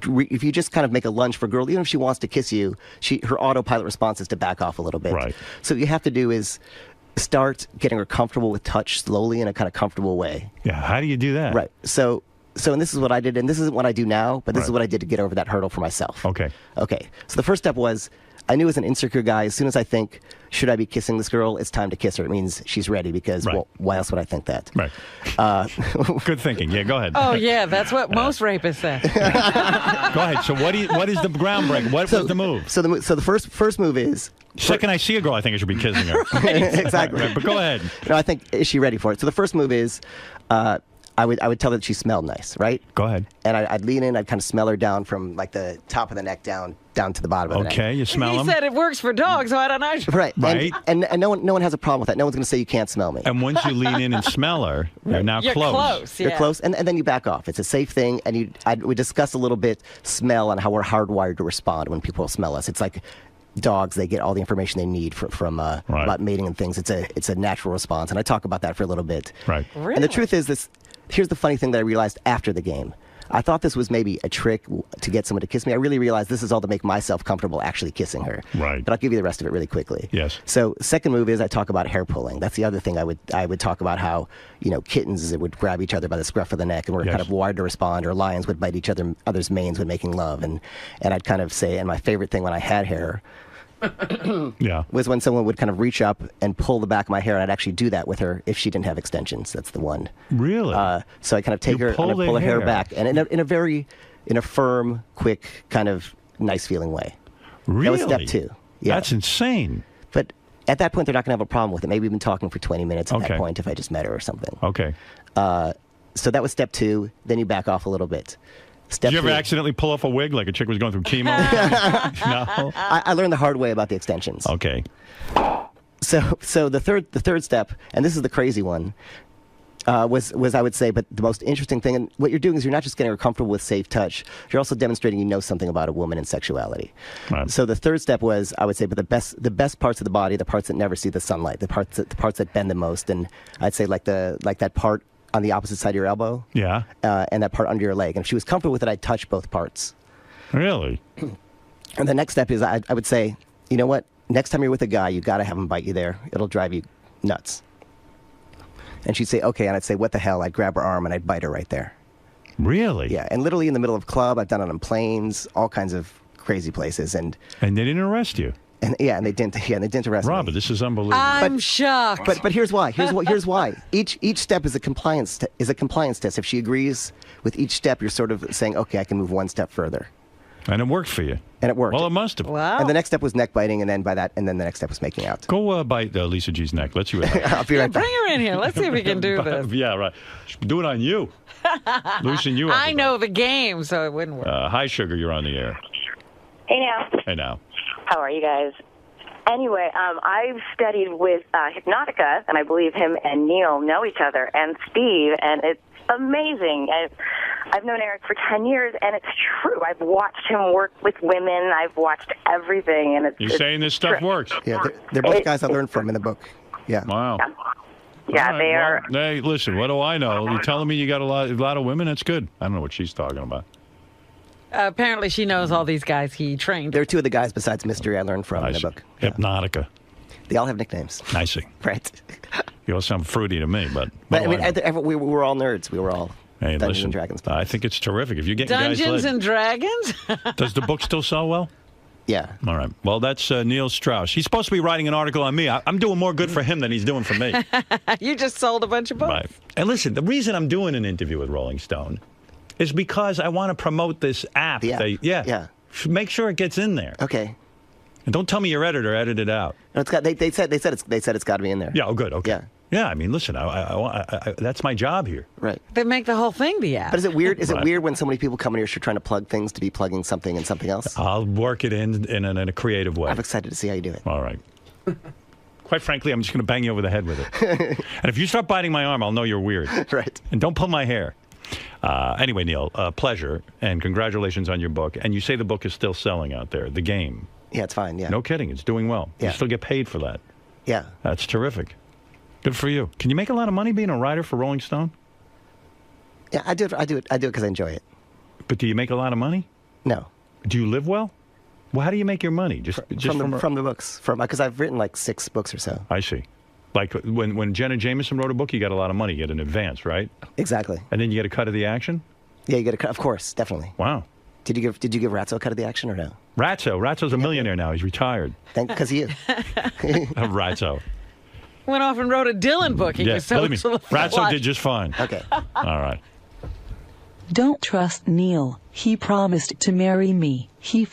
[SPEAKER 23] if you just kind of make a lunge for a girl, even if she wants to kiss you, her autopilot response is to back off a little bit.
[SPEAKER 1] Right.
[SPEAKER 23] So what you have to do is start getting her comfortable with touch slowly in a kind of comfortable way.
[SPEAKER 1] Yeah. How do you do that?
[SPEAKER 23] Right. So and this is what I did, and this isn't what I do now, but this is
[SPEAKER 1] Right.
[SPEAKER 23] what I did to get over that hurdle for myself.
[SPEAKER 1] Okay.
[SPEAKER 23] Okay. So the first step was I knew as an insecure guy, as soon as I think, should I be kissing this girl? It's time to kiss her. It means she's ready because, well, why else would I think that?
[SPEAKER 1] Right. Good thinking. Yeah, go ahead.
[SPEAKER 2] Oh, yeah, that's what most rapists say.
[SPEAKER 1] Go ahead. So what is the groundbreaking? What was the move?
[SPEAKER 23] So the first move is...
[SPEAKER 1] Second I see a girl, I think I should be kissing her.
[SPEAKER 23] Exactly.
[SPEAKER 1] Right, but go ahead.
[SPEAKER 23] No, I think, is she ready for it? So the first move is... I would tell her that she smelled nice, right?
[SPEAKER 1] Go ahead.
[SPEAKER 23] And I'd lean in, I'd kind of smell her down from like the top of the neck down to the bottom of the neck.
[SPEAKER 1] Okay, you smell
[SPEAKER 2] He
[SPEAKER 1] them.
[SPEAKER 2] said it works for dogs, so I don't know.
[SPEAKER 23] Right.
[SPEAKER 1] Right.
[SPEAKER 23] And no one has a problem with that. No one's going to say you can't smell me.
[SPEAKER 1] And once you lean in and smell her, you're now
[SPEAKER 2] You're close,
[SPEAKER 23] You're
[SPEAKER 2] yeah.
[SPEAKER 23] close, and then you back off. It's a safe thing, and we discuss a little bit smell and how we're hardwired to respond when people smell us. It's like dogs; they get all the information they need from about mating and things. It's a natural response, and I talk about that for a little bit.
[SPEAKER 1] Right.
[SPEAKER 23] And the truth is this. Here's the funny thing that I realized after the game. I thought this was maybe a trick to get someone to kiss me. I really realized this is all to make myself comfortable actually kissing her.
[SPEAKER 1] Right.
[SPEAKER 23] But I'll give you the rest of it really quickly.
[SPEAKER 1] Yes.
[SPEAKER 23] So second move is I talk about hair pulling. That's the other thing I would talk about how, kittens would grab each other by the scruff of the neck and we're kind of wired to respond, or lions would bite each other's manes when making love. And I'd kind of say, and my favorite thing when I had hair was when someone would kind of reach up and pull the back of my hair, and I'd actually do that with her if she didn't have extensions. That's the one.
[SPEAKER 1] Really?
[SPEAKER 23] So I kind of take her and I pull her hair back, and in a firm, quick, kind of nice feeling way.
[SPEAKER 1] Really?
[SPEAKER 23] That was step 2. Yeah.
[SPEAKER 1] That's insane.
[SPEAKER 23] But at that point, they're not going to have a problem with it. Maybe we've been talking for 20 minutes at that point if I just met her or something.
[SPEAKER 1] Okay.
[SPEAKER 23] So that was step 2. Then you back off a little bit. Step
[SPEAKER 1] Did you ever
[SPEAKER 23] 3.
[SPEAKER 1] accidentally pull off a wig like a chick was going through chemo? No.
[SPEAKER 23] I learned the hard way about the extensions.
[SPEAKER 1] Okay.
[SPEAKER 23] So the third step, and this is the crazy one, was I would say, but the most interesting thing, and what you're doing is you're not just getting her comfortable with safe touch, you're also demonstrating you know something about a woman and sexuality.
[SPEAKER 1] Right.
[SPEAKER 23] So the third step was, I would say, but the best parts of the body, the parts that never see the sunlight, the parts that bend the most, and I'd say like that part on the opposite side of your elbow.
[SPEAKER 1] Yeah.
[SPEAKER 23] And that part under your leg. And if she was comfortable with it, I'd touch both parts.
[SPEAKER 1] Really?
[SPEAKER 23] And the next step is I would say, you know what? Next time you're with a guy, you got to have him bite you there. It'll drive you nuts. And she'd say, okay. And I'd say, what the hell? I'd grab her arm and I'd bite her right there.
[SPEAKER 1] Really?
[SPEAKER 23] Yeah. And literally in the middle of a club, I've done it on planes, all kinds of crazy places. And
[SPEAKER 1] they didn't arrest you?
[SPEAKER 23] And they didn't arrest me.
[SPEAKER 1] Robert, this is unbelievable.
[SPEAKER 2] I'm shocked.
[SPEAKER 23] But here's why. Here's why. Each step is a compliance test. If she agrees with each step, you're sort of saying, okay, I can move one step further.
[SPEAKER 1] And it worked for you.
[SPEAKER 23] And it worked.
[SPEAKER 1] Well, it must have.
[SPEAKER 2] Wow.
[SPEAKER 23] And the next step was neck biting, and then the next step was making out.
[SPEAKER 1] Go bite Lisa G's neck. Let's see what happens.
[SPEAKER 23] I'll be right back.
[SPEAKER 2] Bring her in here. Let's see if we can do this.
[SPEAKER 1] Yeah, right. Do it on you. Loosen you up.
[SPEAKER 2] I know the game, so it wouldn't work.
[SPEAKER 1] Hi, Sugar. You're on the air.
[SPEAKER 15] Hey now.
[SPEAKER 1] Hey now.
[SPEAKER 15] How are you guys? Anyway, I've studied with Hypnotica, and I believe him and Neil know each other, and Steve, and it's amazing. I've known Eric for 10 years, and it's true. I've watched him work with women. I've watched everything, and it's
[SPEAKER 1] You're saying this stuff works?
[SPEAKER 23] Yeah, they're both guys I learned from in the book. Yeah.
[SPEAKER 1] Wow.
[SPEAKER 15] Yeah,
[SPEAKER 1] All
[SPEAKER 15] they are.
[SPEAKER 1] Well, hey, listen, what do I know? You're telling me you got a lot of women? That's good. I don't know what she's talking about.
[SPEAKER 2] Apparently, she knows all these guys he trained.
[SPEAKER 23] There are 2 of the guys besides Mystery I learned from in the book.
[SPEAKER 1] Hypnotica.
[SPEAKER 23] They all have nicknames.
[SPEAKER 1] I see.
[SPEAKER 23] Right.
[SPEAKER 1] You all sound fruity to me, but
[SPEAKER 23] I mean, we were all nerds. We were all Dungeons and Dragons.
[SPEAKER 1] I think it's terrific. If you get
[SPEAKER 2] Dungeons
[SPEAKER 1] guys
[SPEAKER 2] and Dragons?
[SPEAKER 1] Does the book still sell well?
[SPEAKER 23] Yeah.
[SPEAKER 1] All right. Well, that's Neil Strauss. He's supposed to be writing an article on me. I'm doing more good for him than he's doing for me.
[SPEAKER 2] You just sold a bunch of books.
[SPEAKER 1] Right. And listen, the reason I'm doing an interview with Rolling Stone is because I want to promote this app.
[SPEAKER 23] Yeah.
[SPEAKER 1] Yeah. Make sure it gets in there.
[SPEAKER 23] Okay.
[SPEAKER 1] And don't tell me your editor edited it out.
[SPEAKER 23] No, it's got. They said it's got to be in there.
[SPEAKER 1] Yeah. Oh, good. Okay.
[SPEAKER 23] Yeah.
[SPEAKER 1] Yeah. I mean, listen. I that's my job here.
[SPEAKER 23] Right.
[SPEAKER 2] They make the whole thing the app.
[SPEAKER 23] But is it weird? Is it weird when so many people come in here trying to plug things to be plugging something and something else?
[SPEAKER 1] I'll work it in a creative way.
[SPEAKER 23] I'm excited to see how you do it.
[SPEAKER 1] All right. Quite frankly, I'm just going to bang you over the head with it. And if you start biting my arm, I'll know you're weird.
[SPEAKER 23] Right.
[SPEAKER 1] And don't pull my hair. Anyway, Neil, pleasure, and congratulations on your book. And you say the book is still selling out there, The Game.
[SPEAKER 23] Yeah, it's fine, yeah.
[SPEAKER 1] No kidding, it's doing well.
[SPEAKER 23] Yeah.
[SPEAKER 1] You still get paid for that.
[SPEAKER 23] Yeah.
[SPEAKER 1] That's terrific. Good for you. Can you make a lot of money being a writer for Rolling Stone?
[SPEAKER 23] Yeah, I do it because I enjoy it.
[SPEAKER 1] But do you make a lot of money?
[SPEAKER 23] No.
[SPEAKER 1] Do you live well? Well, how do you make your money? Just
[SPEAKER 23] from the books. Because I've written like 6 books or so.
[SPEAKER 1] I see. Like when Jenna Jameson wrote a book, you got a lot of money. You get an advance, right?
[SPEAKER 23] Exactly.
[SPEAKER 1] And then you get a cut of the action?
[SPEAKER 23] Yeah, you get a cut. Of course, definitely.
[SPEAKER 1] Wow.
[SPEAKER 23] Did you give Ratso a cut of the action or no?
[SPEAKER 1] Ratso's a millionaire now. He's retired.
[SPEAKER 23] Because of you.
[SPEAKER 1] Ratso.
[SPEAKER 2] Went off and wrote a Dylan book. He was so
[SPEAKER 1] believe me, Ratso did just fine.
[SPEAKER 23] Okay.
[SPEAKER 1] All right.
[SPEAKER 18] Don't trust Neil. He promised to marry me. He